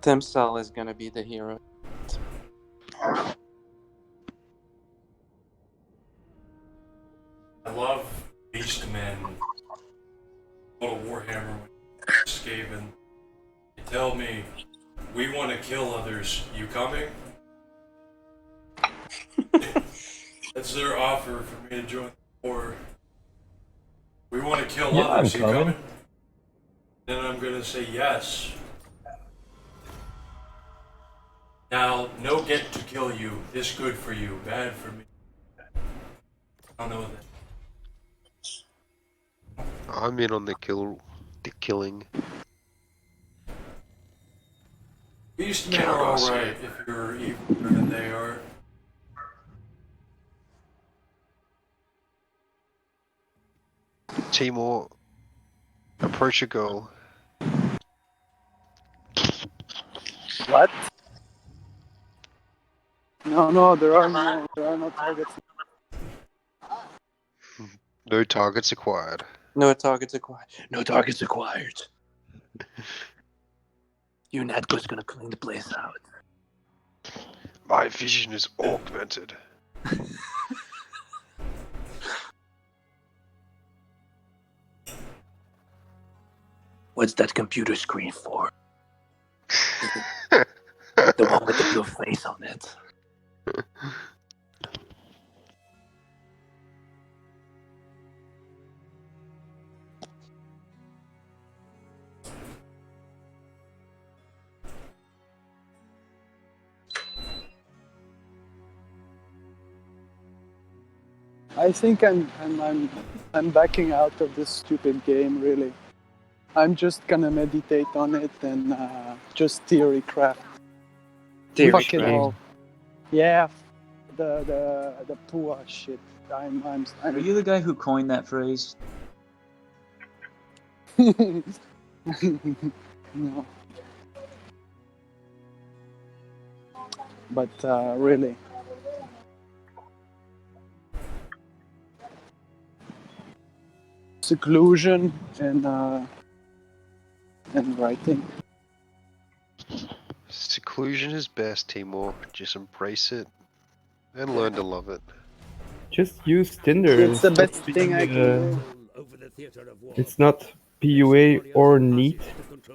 Timsel is gonna be the hero. I love Beastmen. Total Warhammer Skaven. They tell me, we want to kill others. You coming? That's their offer for me to join the war. We want to kill Yeah, others. I'm You coming. coming? Then I'm gonna say yes. Now, no get to kill you. This good for you, bad for me. I don't know that. I'm in on the killing. Beastmen are alright if you're eviler than they are. Timor, approach a girl. What? No, there are no targets. No targets acquired. No targets acquired. No targets acquired. You and Natko's gonna clean the place out. My vision is augmented. What's that computer screen for? The one with your face on it. I think I'm backing out of this stupid game. Really, I'm just gonna meditate on it and just theory craft. Fuck it all. Yeah, the Pua shit. Are you the guy who coined that phrase? No. But really, seclusion and writing. Seclusion is best, Timor. Just embrace it and learn to love it. Just use Tinder. It's the best thing I can do. It's not PUA or neat.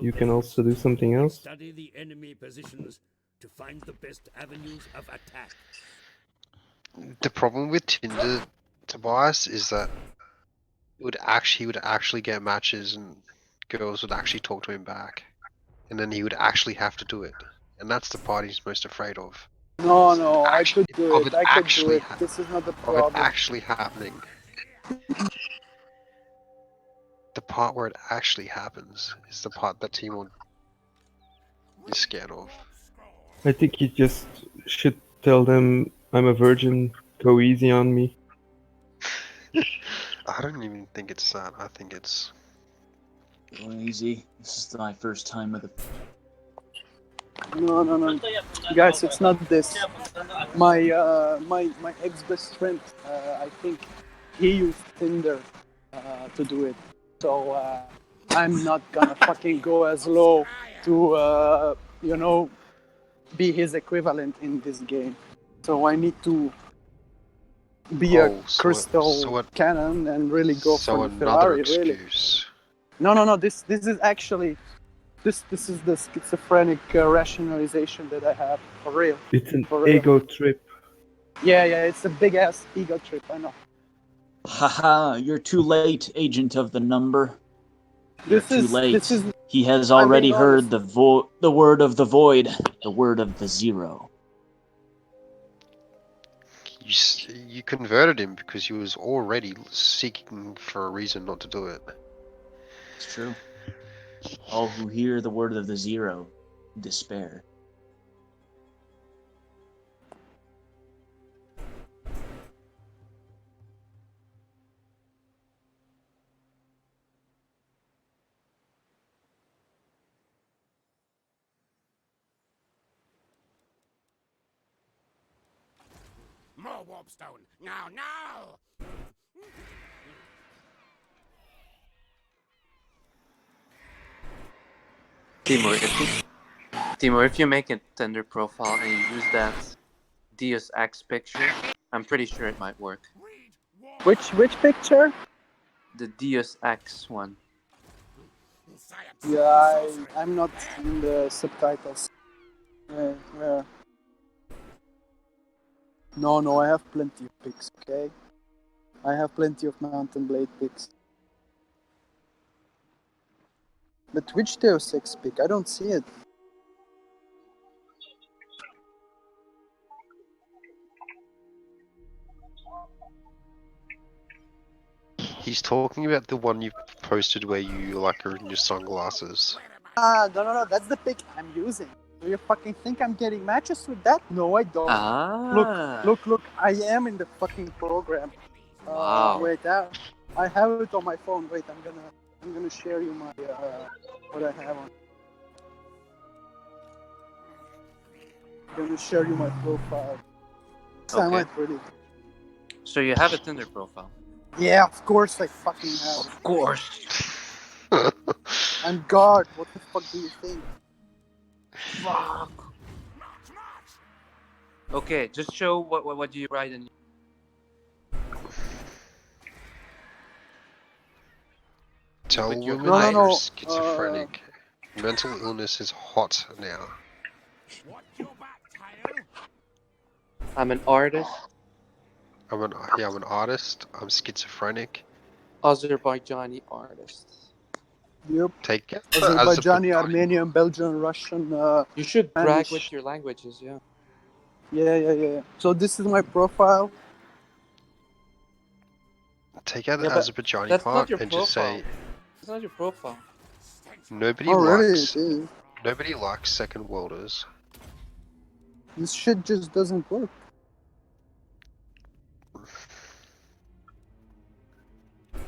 You can also do something else. Study the enemy positions to find the best avenues of attack. The problem with Tinder, Tobias, is that he would actually get matches and girls would actually talk to him back. And then he would actually have to do it. And that's the part he's most afraid of. No, I could do Of it. it I could do actually it. This is not the of it problem. actually happening. The part where it actually happens is the part that Timon is scared of. I think you just should tell them I'm a virgin. Go easy on me. I don't even think it's that. I think it's Go easy. This is my first time with a. No, guys, it's not this. My ex-best friend, I think he used Tinder to do it. So I'm not gonna fucking go as low to be his equivalent in this game. So I need to be a crystal cannon and really go for the Ferrari. excuse. Really. No. This is actually. This is the schizophrenic rationalization that I have, for real. It's an ego trip. Yeah, it's a big ass ego trip, I know. Haha, you're too late, agent of the number. You're too late. He has I'm already being heard the word of the void, the word of the zero. You converted him because he was already seeking for a reason not to do it. It's true. All who hear the word of the zero despair. More warpstone! Now! Timur, if you make a Tinder profile and you use that Deus Ex picture, I'm pretty sure it might work. Which picture? The Deus Ex one. Yeah, I'm not in the subtitles. Yeah. No, I have plenty of pics, okay? I have plenty of Mountain Blade pics. But which Deus Ex pic? I don't see it. He's talking about the one you posted where you are in your sunglasses. No, that's the pic I'm using. Do you fucking think I'm getting matches with that? No, I don't. Look, I am in the fucking program. Wow. Wait, I have it on my phone. Wait, I'm gonna share you my what I have on. I'm gonna share you my profile. Okay. I might really. So you have a Tinder profile? Yeah, of course I fucking have. Of course. I'm God. What the fuck do you think? Fuck. Okay, just show what do you write in. Tell But you're women No, no, that you're no. schizophrenic. Mental illness is hot now. Watch your back, Tail. I'm an artist. I'm an artist. I'm schizophrenic. Azerbaijani artist. Yep. Take it. Azerbaijani, Armenian, Belgian, Russian, You should brag Spanish. with your languages, yeah. Yeah. So this is my profile. Take out the Yeah, but Azerbaijani that's not part your and just profile. say It's not your profile. nobody Oh, really? likes It is. nobody likes second worlders. This shit just doesn't work.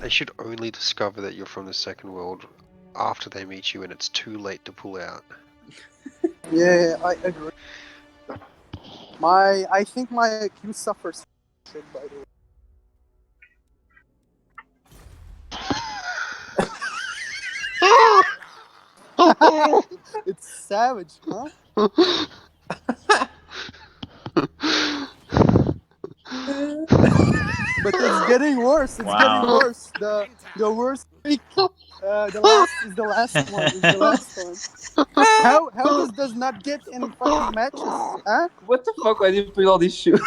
They should only discover that you're from the second world after they meet you and it's too late to pull out. Yeah, I agree. I think my IQ suffers shit, by the way. It's savage, huh? But it's getting worse. It's getting Wow. worse. The worst week. The last one. Is the last one. How does not get any fucking matches? Huh? What the fuck? Why did you put all these shoes?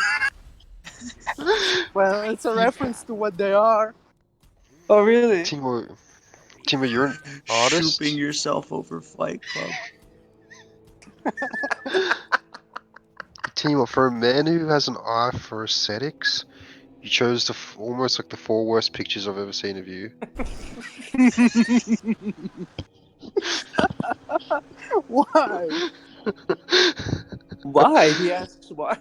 Well, it's a reference to what they are. Oh, really? Timo, you're an artist. Shooping yourself over Fight Club. Timo, for a man who has an eye for aesthetics, you chose almost like the 4 worst pictures I've ever seen of you. Why? Why? He asks why.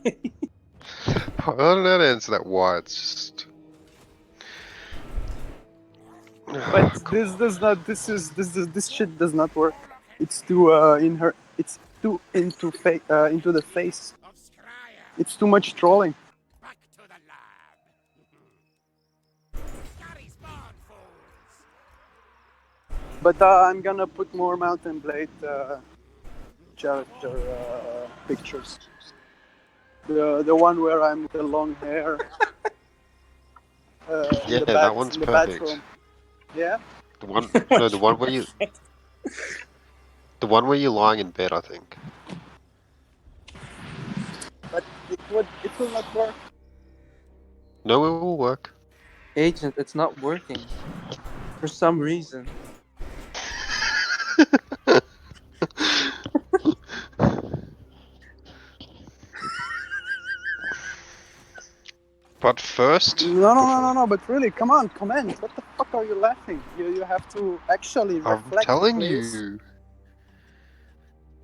I don't know how to answer that why. It's just. But this does not. This shit does not work. It's too It's too into the face. It's too much trolling. Back to the lab. Scary spawn fools. But I'm gonna put more Mountain Blade character pictures. The one where I'm with the long hair. Yeah, In that one's the perfect. bathroom. Yeah. The one where you. The one where you're lying in bed, I think. But it will not work. No, it will work. Agent, it's not working. For some reason. But first, No. But really, come on, comment. What the fuck are you laughing? You have to actually I'm reflect, telling please. you.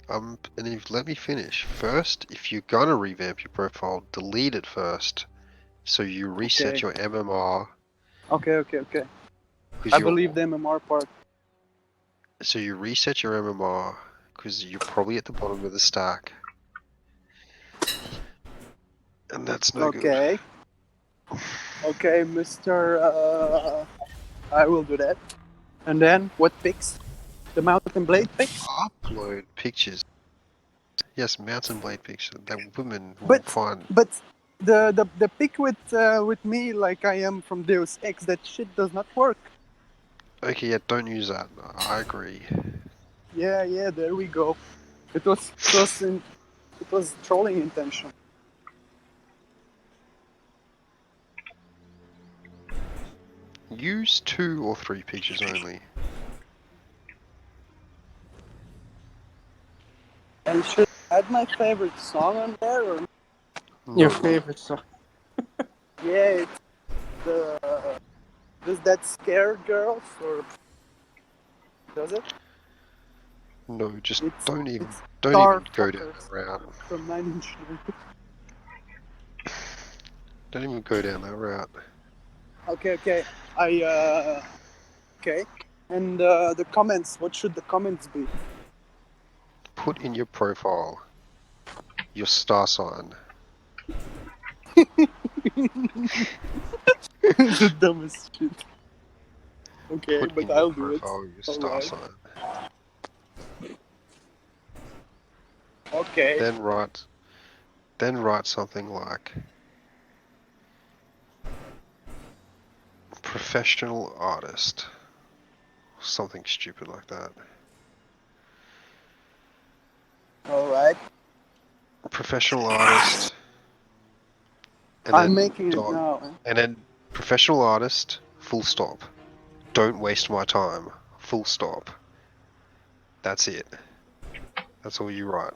And if let me finish. First, if you're gonna revamp your profile, delete it first, so you reset Okay. your MMR. Okay. I believe the MMR part. So you reset your MMR because you're probably at the bottom of the stack, and that's no good. Okay, Mister. I will do that. And then what pics? The Mountain Blade pics? Upload pictures. Yes, Mountain Blade picture. That women will But find. the pic with me like I am from Deus Ex, that shit does not work. Okay, yeah, don't use that. I agree. Yeah, there we go. It was trolling intention. Use 2 or 3 pictures only. And should I add my favorite song on there or? Your favorite song? Yeah, it's does that scare girls or does it? No, just don't even Star go down Fuckers that route. from 9 Inch Nails. Don't even go down that route. Okay. Okay. And the comments. What should the comments be? Put in your profile your star sign. The dumbest shit. Okay, Put but in your I'll do it. profile your star Alright. sign. Okay. Then write something like professional artist. something stupid like that. All right. Professional artist. And I'm then making it dot. now. And then professional artist, full stop. Don't waste my time, full stop. That's it. That's all you write.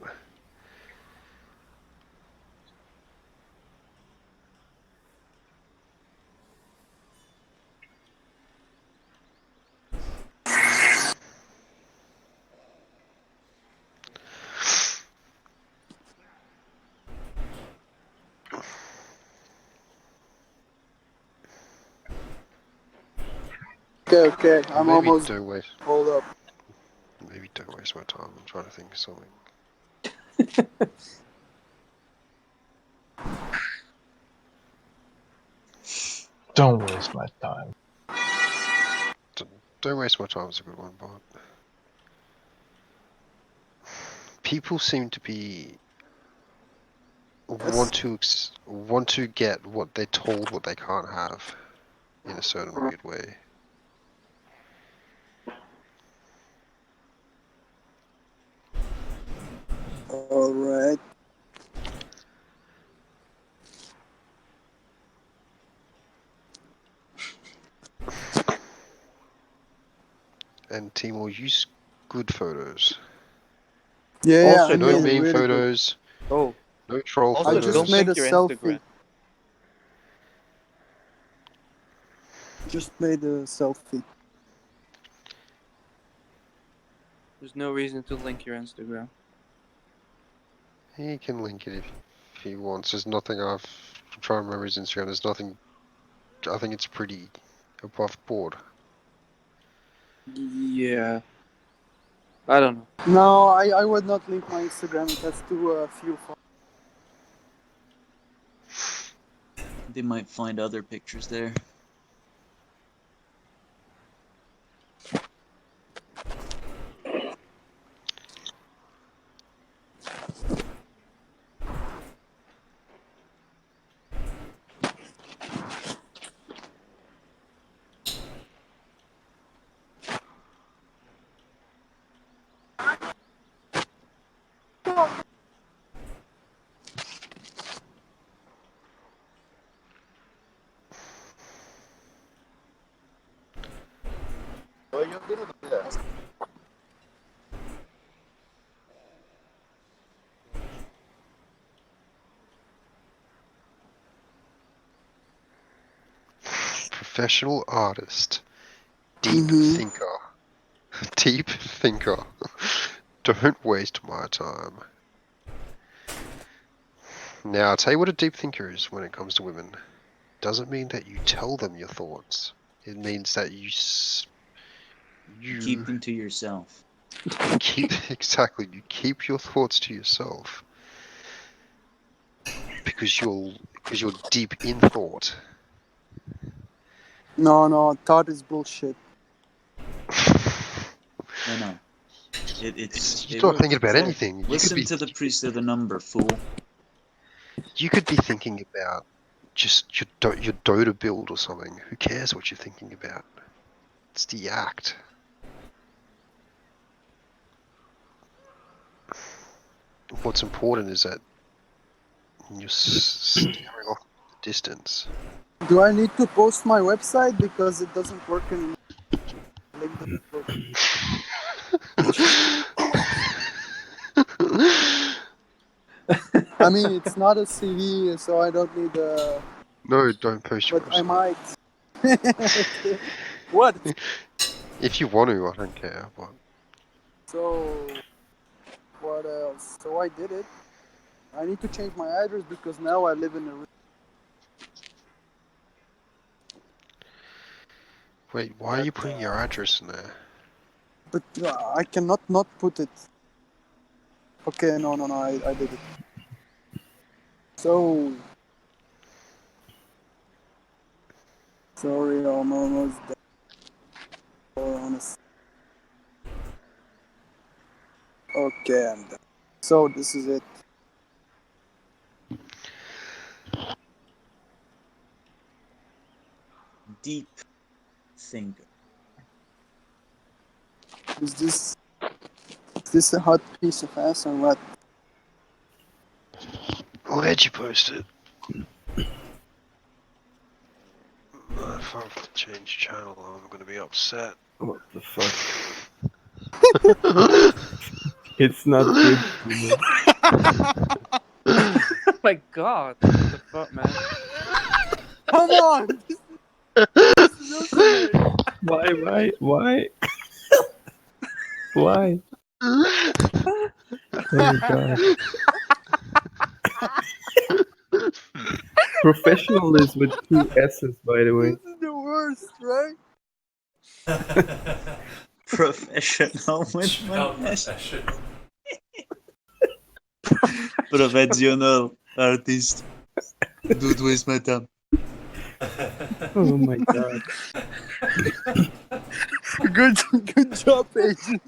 Okay. I'm Maybe almost. don't waste. Hold up. Maybe don't waste my time. I'm trying to think of something. Don't waste my time. Don't waste my time is a good one, but people seem to be want to get what they're told what they can't have in a certain weird way. All right. And Timor, use good photos. Yeah, Also, I No made it meme really good. photos. Oh, No troll also, I photos. just don't made a link your selfie. Instagram. Just made a selfie. There's no reason to link your Instagram. He can link it if he wants. There's nothing I'm trying to remember his Instagram. There's nothing. I think it's pretty above board. Yeah. I don't know. No, I would not link my Instagram. It has too few followers. They might find other pictures there. Professional artist. Deep thinker. Deep thinker. Don't waste my time. Now, I'll tell you what a deep thinker is when it comes to women. Doesn't mean that you tell them your thoughts. It means that you Keep them to yourself. keep exactly. You keep your thoughts to yourself because you're deep in thought. No, thought is bullshit. No. It's You're it not works. thinking about It's there. anything. Listen to the priest of the number, fool. You could be thinking about just your Dota build or something. Who cares what you're thinking about? It's the act. What's important is that you're staring off the distance. Do I need to post my website because it doesn't work anymore? Link doesn't work. I mean, it's not a CV, so I don't need a. No, don't post your But I website. might. What? If you want to, I don't care. But So, what else? So I did it. I need to change my address because now I live in a. wait, why are you putting your address in there? But I cannot not put it. Okay, no, I did it. So. Sorry, I'm almost there. Honest. Okay, I'm done. So this is it. Deep thinker. Is this a hot piece of ass or what? Where'd you post it? If I change channel, I'm gonna be upset. What the fuck? It's not good. Oh my god. What the fuck, man? Come on! This is ultimate! Why? Why? Oh my god. Professional is with 2 S's, by the way. This is the worst, right? Professional with Spelled one S. professional. Professional artist. Don't waste my time. Oh my god. Good job, agent.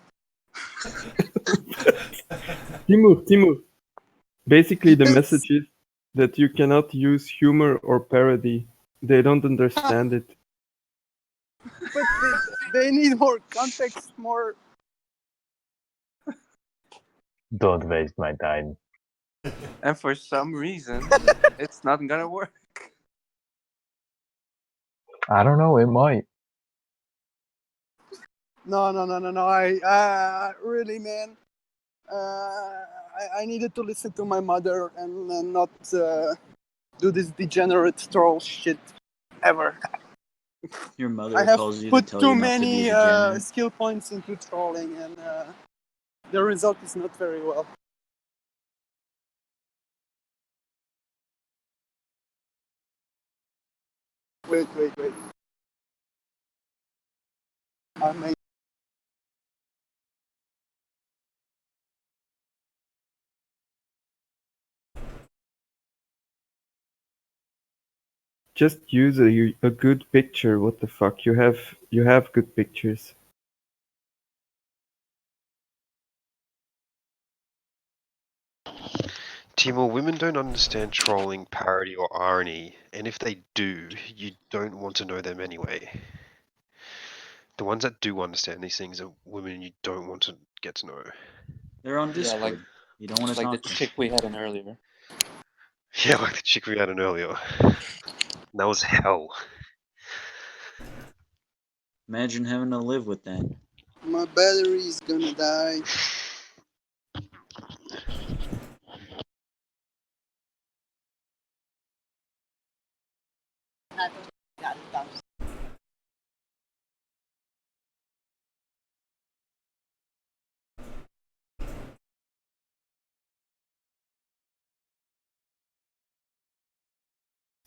Timur. Basically, the Yes. message is that you cannot use humor or parody. They don't understand it. But they need more context, more. Don't waste my time. And for some reason, it's not gonna work. I don't know, it might. No. I really, man. I needed to listen to my mother and not do this degenerate troll shit ever. Your mother I have calls you to put tell too you not to be many degenerate. skill points into trolling, and the result is not very well. Wait. I may. Just use a good picture. What the fuck? You have good pictures. Timor, women don't understand trolling, parody, or irony, and if they do, you don't want to know them anyway. The ones that do understand these things are women you don't want to get to know. They're on Yeah, Discord. like You don't want to like the talk to them. chick we had in earlier. Yeah, like the chick we had in earlier. That was hell. Imagine having to live with that. My battery is gonna die.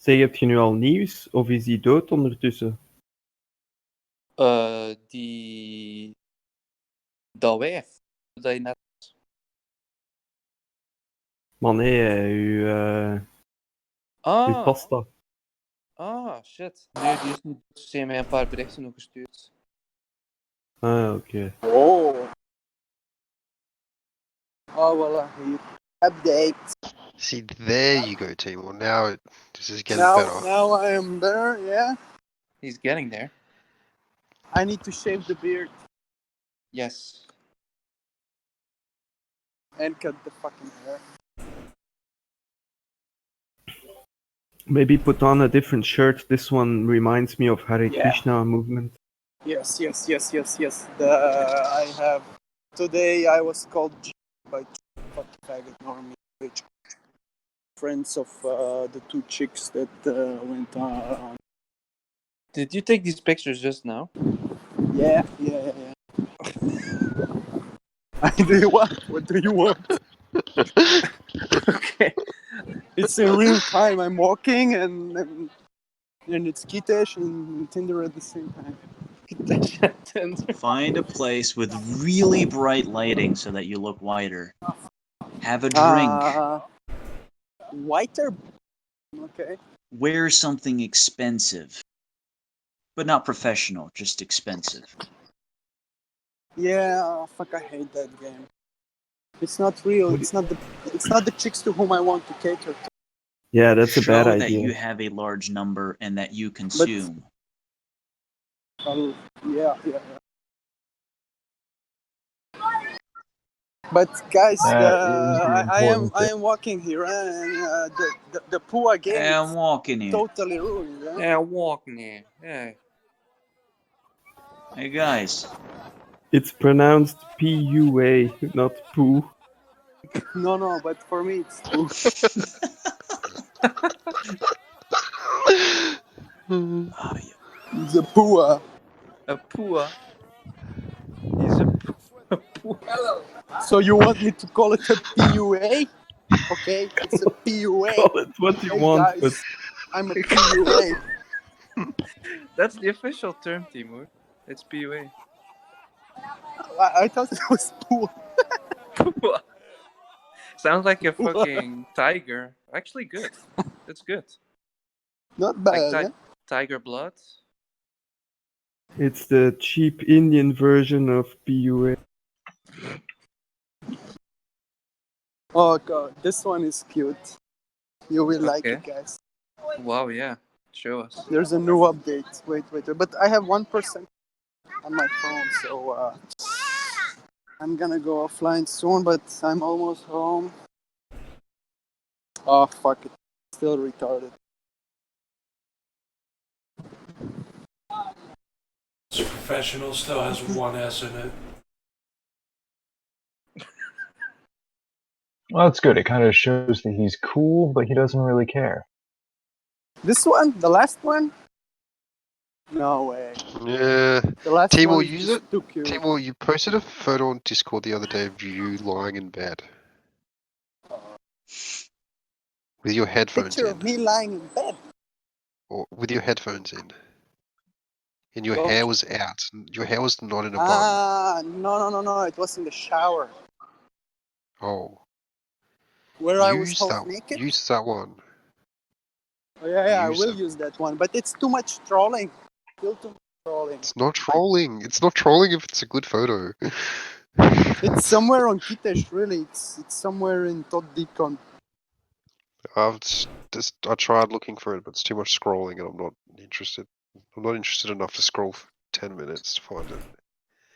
Zeg, heb je nu al nieuws? Of is hij dood ondertussen? Dat wijf. Dat je net... Maar nee, uw Ah, pasta. shit. Nee, die is niet... Ze heeft mij een paar berichten nog gestuurd. Ah, oké. Oh, voilà, here. Update. See, there you go, Timor. Now this is getting better. Now I am better, yeah. He's getting there. I need to shave the beard Yes. and cut the fucking hair. Maybe put on a different shirt. This one reminds me of Hare Yeah. Krishna movement. Yes. I have. Today I was called G by fucking faggot normie, which friends of the two chicks that went on. Did you take these pictures just now? Yeah. Do you want? What do you want? Okay. It's in real time. I'm walking and it's Kitesh and Tinder at the same time. Find a place with really bright lighting so that you look whiter. Have a drink. Whiter. Okay. Wear something expensive. But not professional, just expensive. Yeah, fuck! I hate that game. It's not real. It's not the chicks to whom I want to cater to. Yeah, that's a bad Show that idea. you have a large number and that you consume. Yeah. But guys, That is the I important thing. am walking here, and the Pua game Yeah, I'm is walking here. totally ruined. Eh? Yeah, walking here. Yeah. Hey guys. It's pronounced P-U-A, not poo. No, but for me it's Poo. Oh, yeah. The Pua. A pua. He's a pua. So you want me to call it a PUA? Okay, it's a PUA. Call it what you Hey want, guys, but I'm a PUA. That's the official term, Timur. It's PUA. I thought it was Pua. Pua. Sounds like a fucking tiger. Actually, good. It's good. Not Like bad, eh? tiger blood. it's the cheap Indian version of PUA. Oh god, this one is cute. You will like Okay. it, guys. Wow, yeah. Show us. There's a new update. Wait. But I have 1% on my phone, so I'm gonna go offline soon, but I'm almost home. Oh, fuck it. Still retarded. This professional still has one S in it. Well, that's good. It kind of shows that he's cool, but he doesn't really care. This one? The last one? No way. Yeah. The last Timur, one is use just it. too cute. Timur, you posted a photo on Discord the other day of you lying in bed with your headphones Picture in, of me lying in bed. or with your headphones in, and your Oh. hair was out. Your hair was not in a bun. No. It was in the shower. Oh, Where I was half naked. use that one. Oh, yeah, I Use will it. use that one. But it's too much trolling. Still too much trolling. It's not trolling. It's not trolling if it's a good photo. It's somewhere on Kitesh, really. It's somewhere in Todd Deacon. I tried looking for it, but it's too much scrolling, and I'm not interested. I'm not interested enough to scroll for 10 minutes to find it.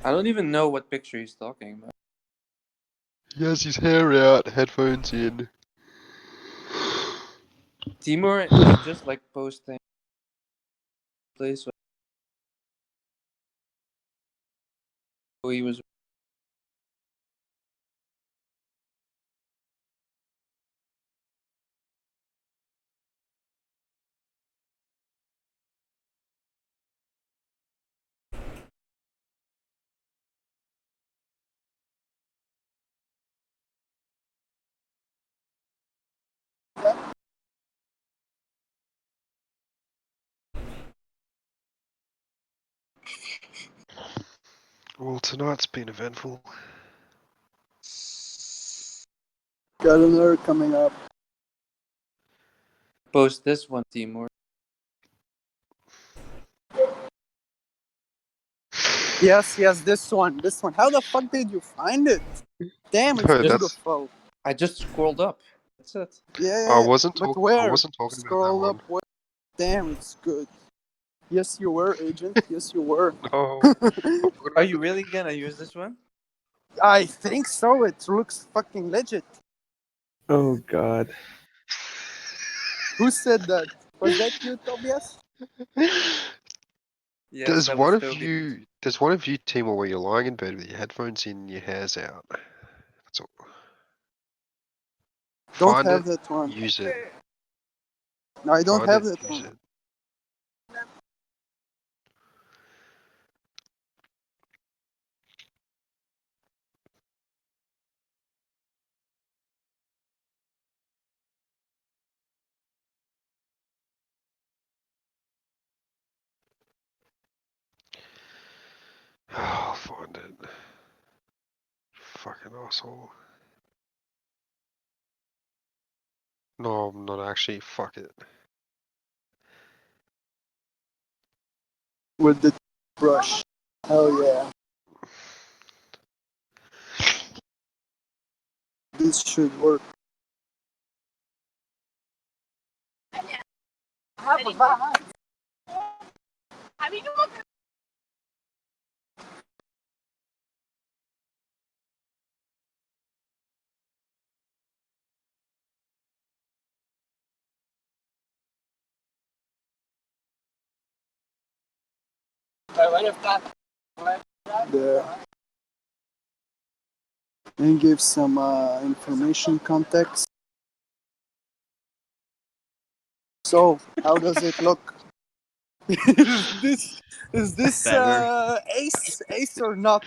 I don't even know what picture he's talking about. He has his hair out, headphones in. Timur is just like posting place where he was. Well, tonight's been eventful. Got another coming up. Post this one, Timur. Yes, this one. How the fuck did you find it? Damn, it's No, beautiful. I just scrolled up. That's it. Yeah, I wasn't but talking. where? I wasn't talking about that Scroll one. up. Where? Damn, it's good. Yes, you were, agent. Yes, you were. No. Are you really gonna use this one? I think so. It looks fucking legit. Oh god. Who said that? Was that you, Tobias? Yes, There's that one was of Toby. you. There's one of you, Timur, where you're lying in bed with your headphones in, your hair's out. That's all. Don't Find have it. that one. Use it. No, I don't Find have it. that Use one. it. I'll find it. Fucking asshole. No, I'm not actually. Fuck it. With the brush. Oh yeah. This should work. There. And give some information context. So, how does it look? is this Better. ace or not?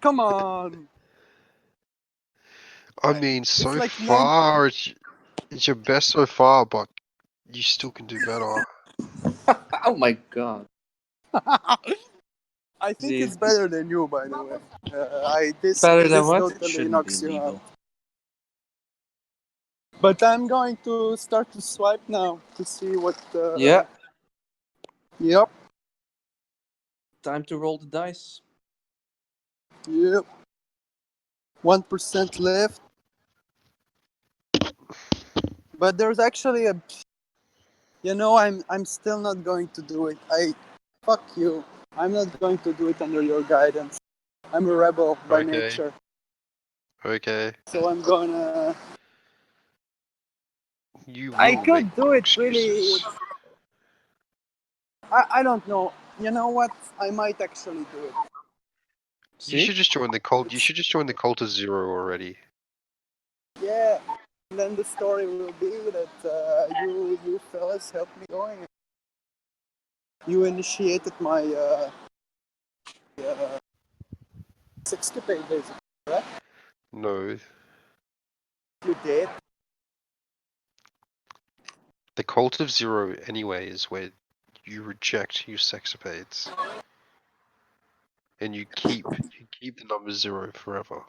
Come on. I mean, It's so like non. far, it's your best so far, but you still can do better. Oh my god. I think it's Jeez. better than you, by the way. This Better than this what? totally Shouldn't be knocks you out. legal. But I'm going to start to swipe now to see what. Yeah. Yep. Time to roll the dice. Yep. 1% left. But there's actually a. I'm still not going to do it. Fuck you. I'm not going to do it under your guidance. I'm a rebel by Okay. nature. Okay. So I'm gonna. You I will could make do more it really. excuses. I don't know. You know what? I might actually do it. You should just join the cult. You should just join the cult of zero already. Yeah. And then the story will be that you fellas helped me going. You initiated my escapade, basically, right? No. You did. The cult of zero, anyway, is where you reject your sexapades. And you keep the number zero forever.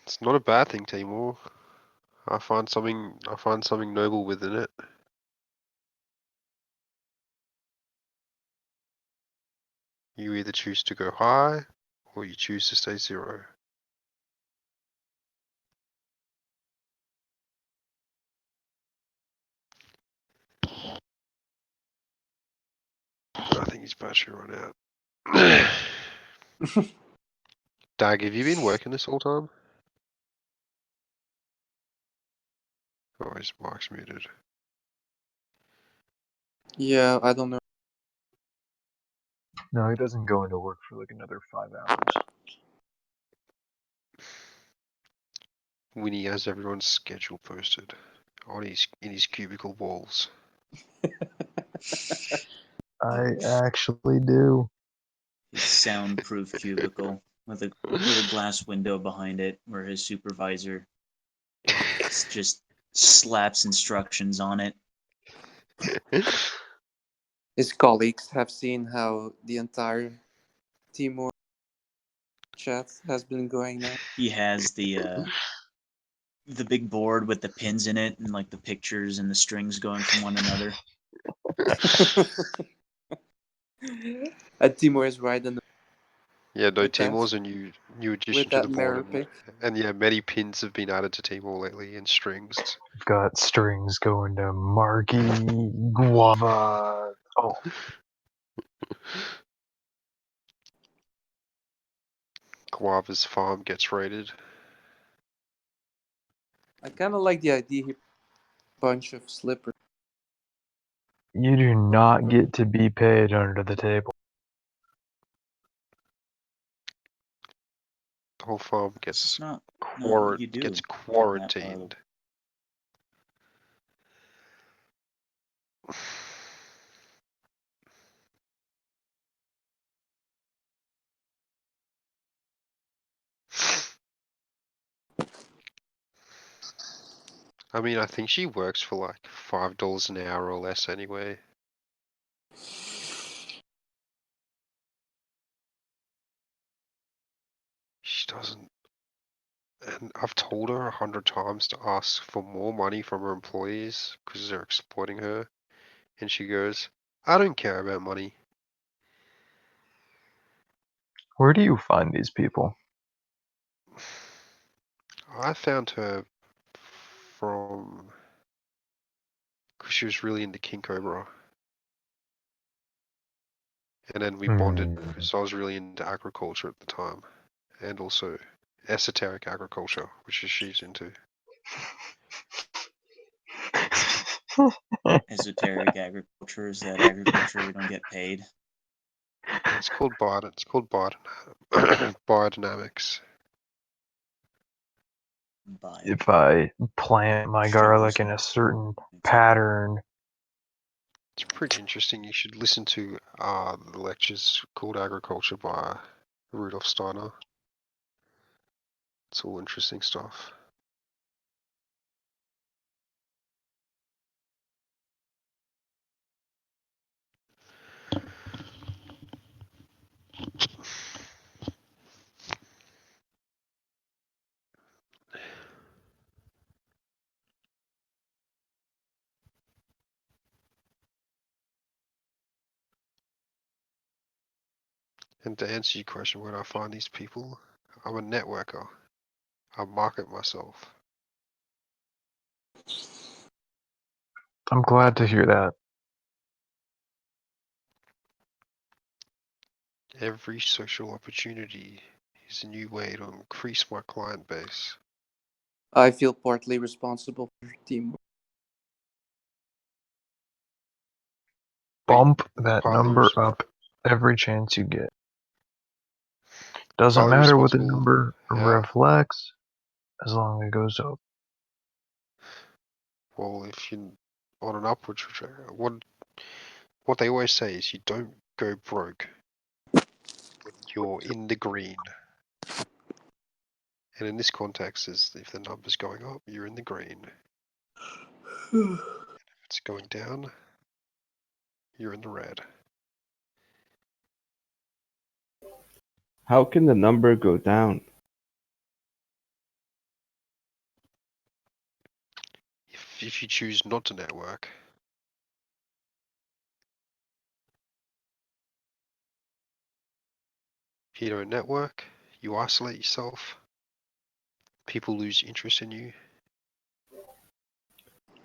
It's not a bad thing, Timur. I find something noble within it. You either choose to go high, or you choose to stay zero. I think he's battery run out. Dag, have you been working this whole time? Oh, his mic's muted. Yeah, I don't know. No, he doesn't go into work for like another 5 hours. Winnie has everyone's schedule posted in his cubicle walls. I actually do. His soundproof cubicle with a glass window behind it where his supervisor just slaps instructions on it. His colleagues have seen how the entire Timor chat has been going now. He has the big board with the pins in it and like the pictures and the strings going from one another. And Timor is right in the Yeah, no, with that. Timor's a new addition With to the that board, mirror pick. and yeah, many pins have been added to Timor lately and strings. We've got strings going to Marky, Guava. Oh, Guava's farm gets raided. I kind of like the idea he bunch of slippers. you do not get to be paid under the table. The whole farm It's gets not what you do gets in that part. quarantined. I mean, I think she works for like $5 an hour or less anyway. She doesn't. And I've told her 100 times to ask for more money from her employees because they're exploiting her. And she goes, I don't care about money. Where do you find these people? I found her from. Because she was really into King Cobra. And then we bonded because I was really into agriculture at the time. And also esoteric agriculture, which is she's into. Esoteric agriculture is that agriculture we don't get paid. It's called biodynamics. If I plant my garlic in a certain pattern, It's pretty interesting. You should listen to the lectures called Agriculture by Rudolf Steiner. It's all interesting stuff. And to answer your question, where do I find these people? I'm a networker. I market myself. I'm glad to hear that. Every social opportunity is a new way to increase my client base. I feel partly responsible for teamwork. Bump that Partly number up every chance you get. Doesn't partly matter what the responsible. number Yeah. reflects, as long as it goes up. Well, if you're on an upward trajectory, what they always say is you don't go broke. You're in the green. And in this context, is if the number's going up, you're in the green. If it's going down, you're in the red. How can the number go down? If you choose not to network, if you don't network, you isolate yourself, people lose interest in you,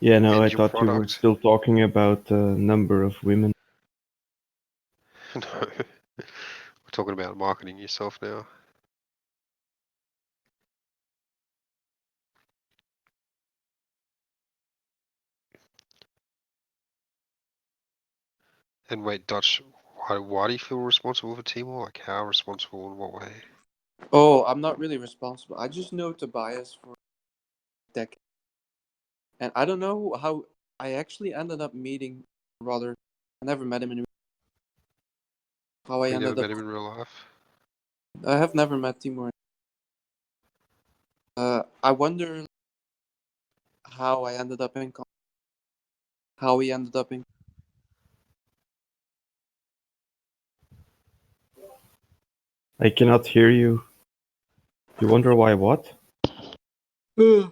Yeah, no, and I your thought you were product. still talking about the number of women. No, we're talking about marketing yourself now. And wait, Dutch, why do you feel responsible for Timor? Like, how responsible in what way? Oh, I'm not really responsible. I just know Tobias for a decade. And I don't know how I actually ended up meeting, rather, I never met him in how I You never ended up. met him in real life? I have never met Timur. I wonder how I ended up in how we ended up in. I cannot hear you. You wonder why what? I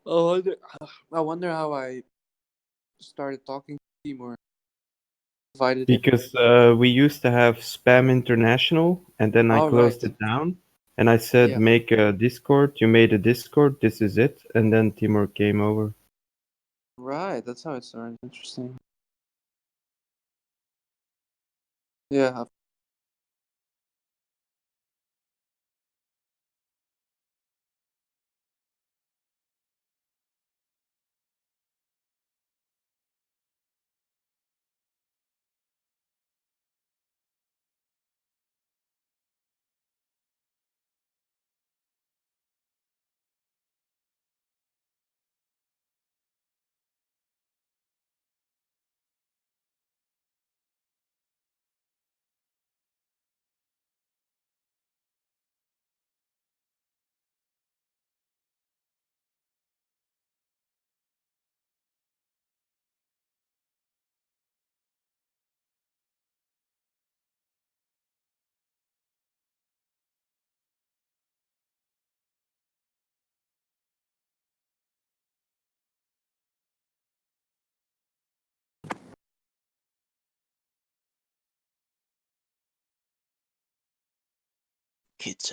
wonder, I wonder how I started talking to Timur. Invited him. Because we used to have Spam International, and then I All right. closed it down. And I said, Yeah. make a Discord. You made a Discord. This is it. And then Timur came over. Right, that's how it started. Interesting. Yeah. It's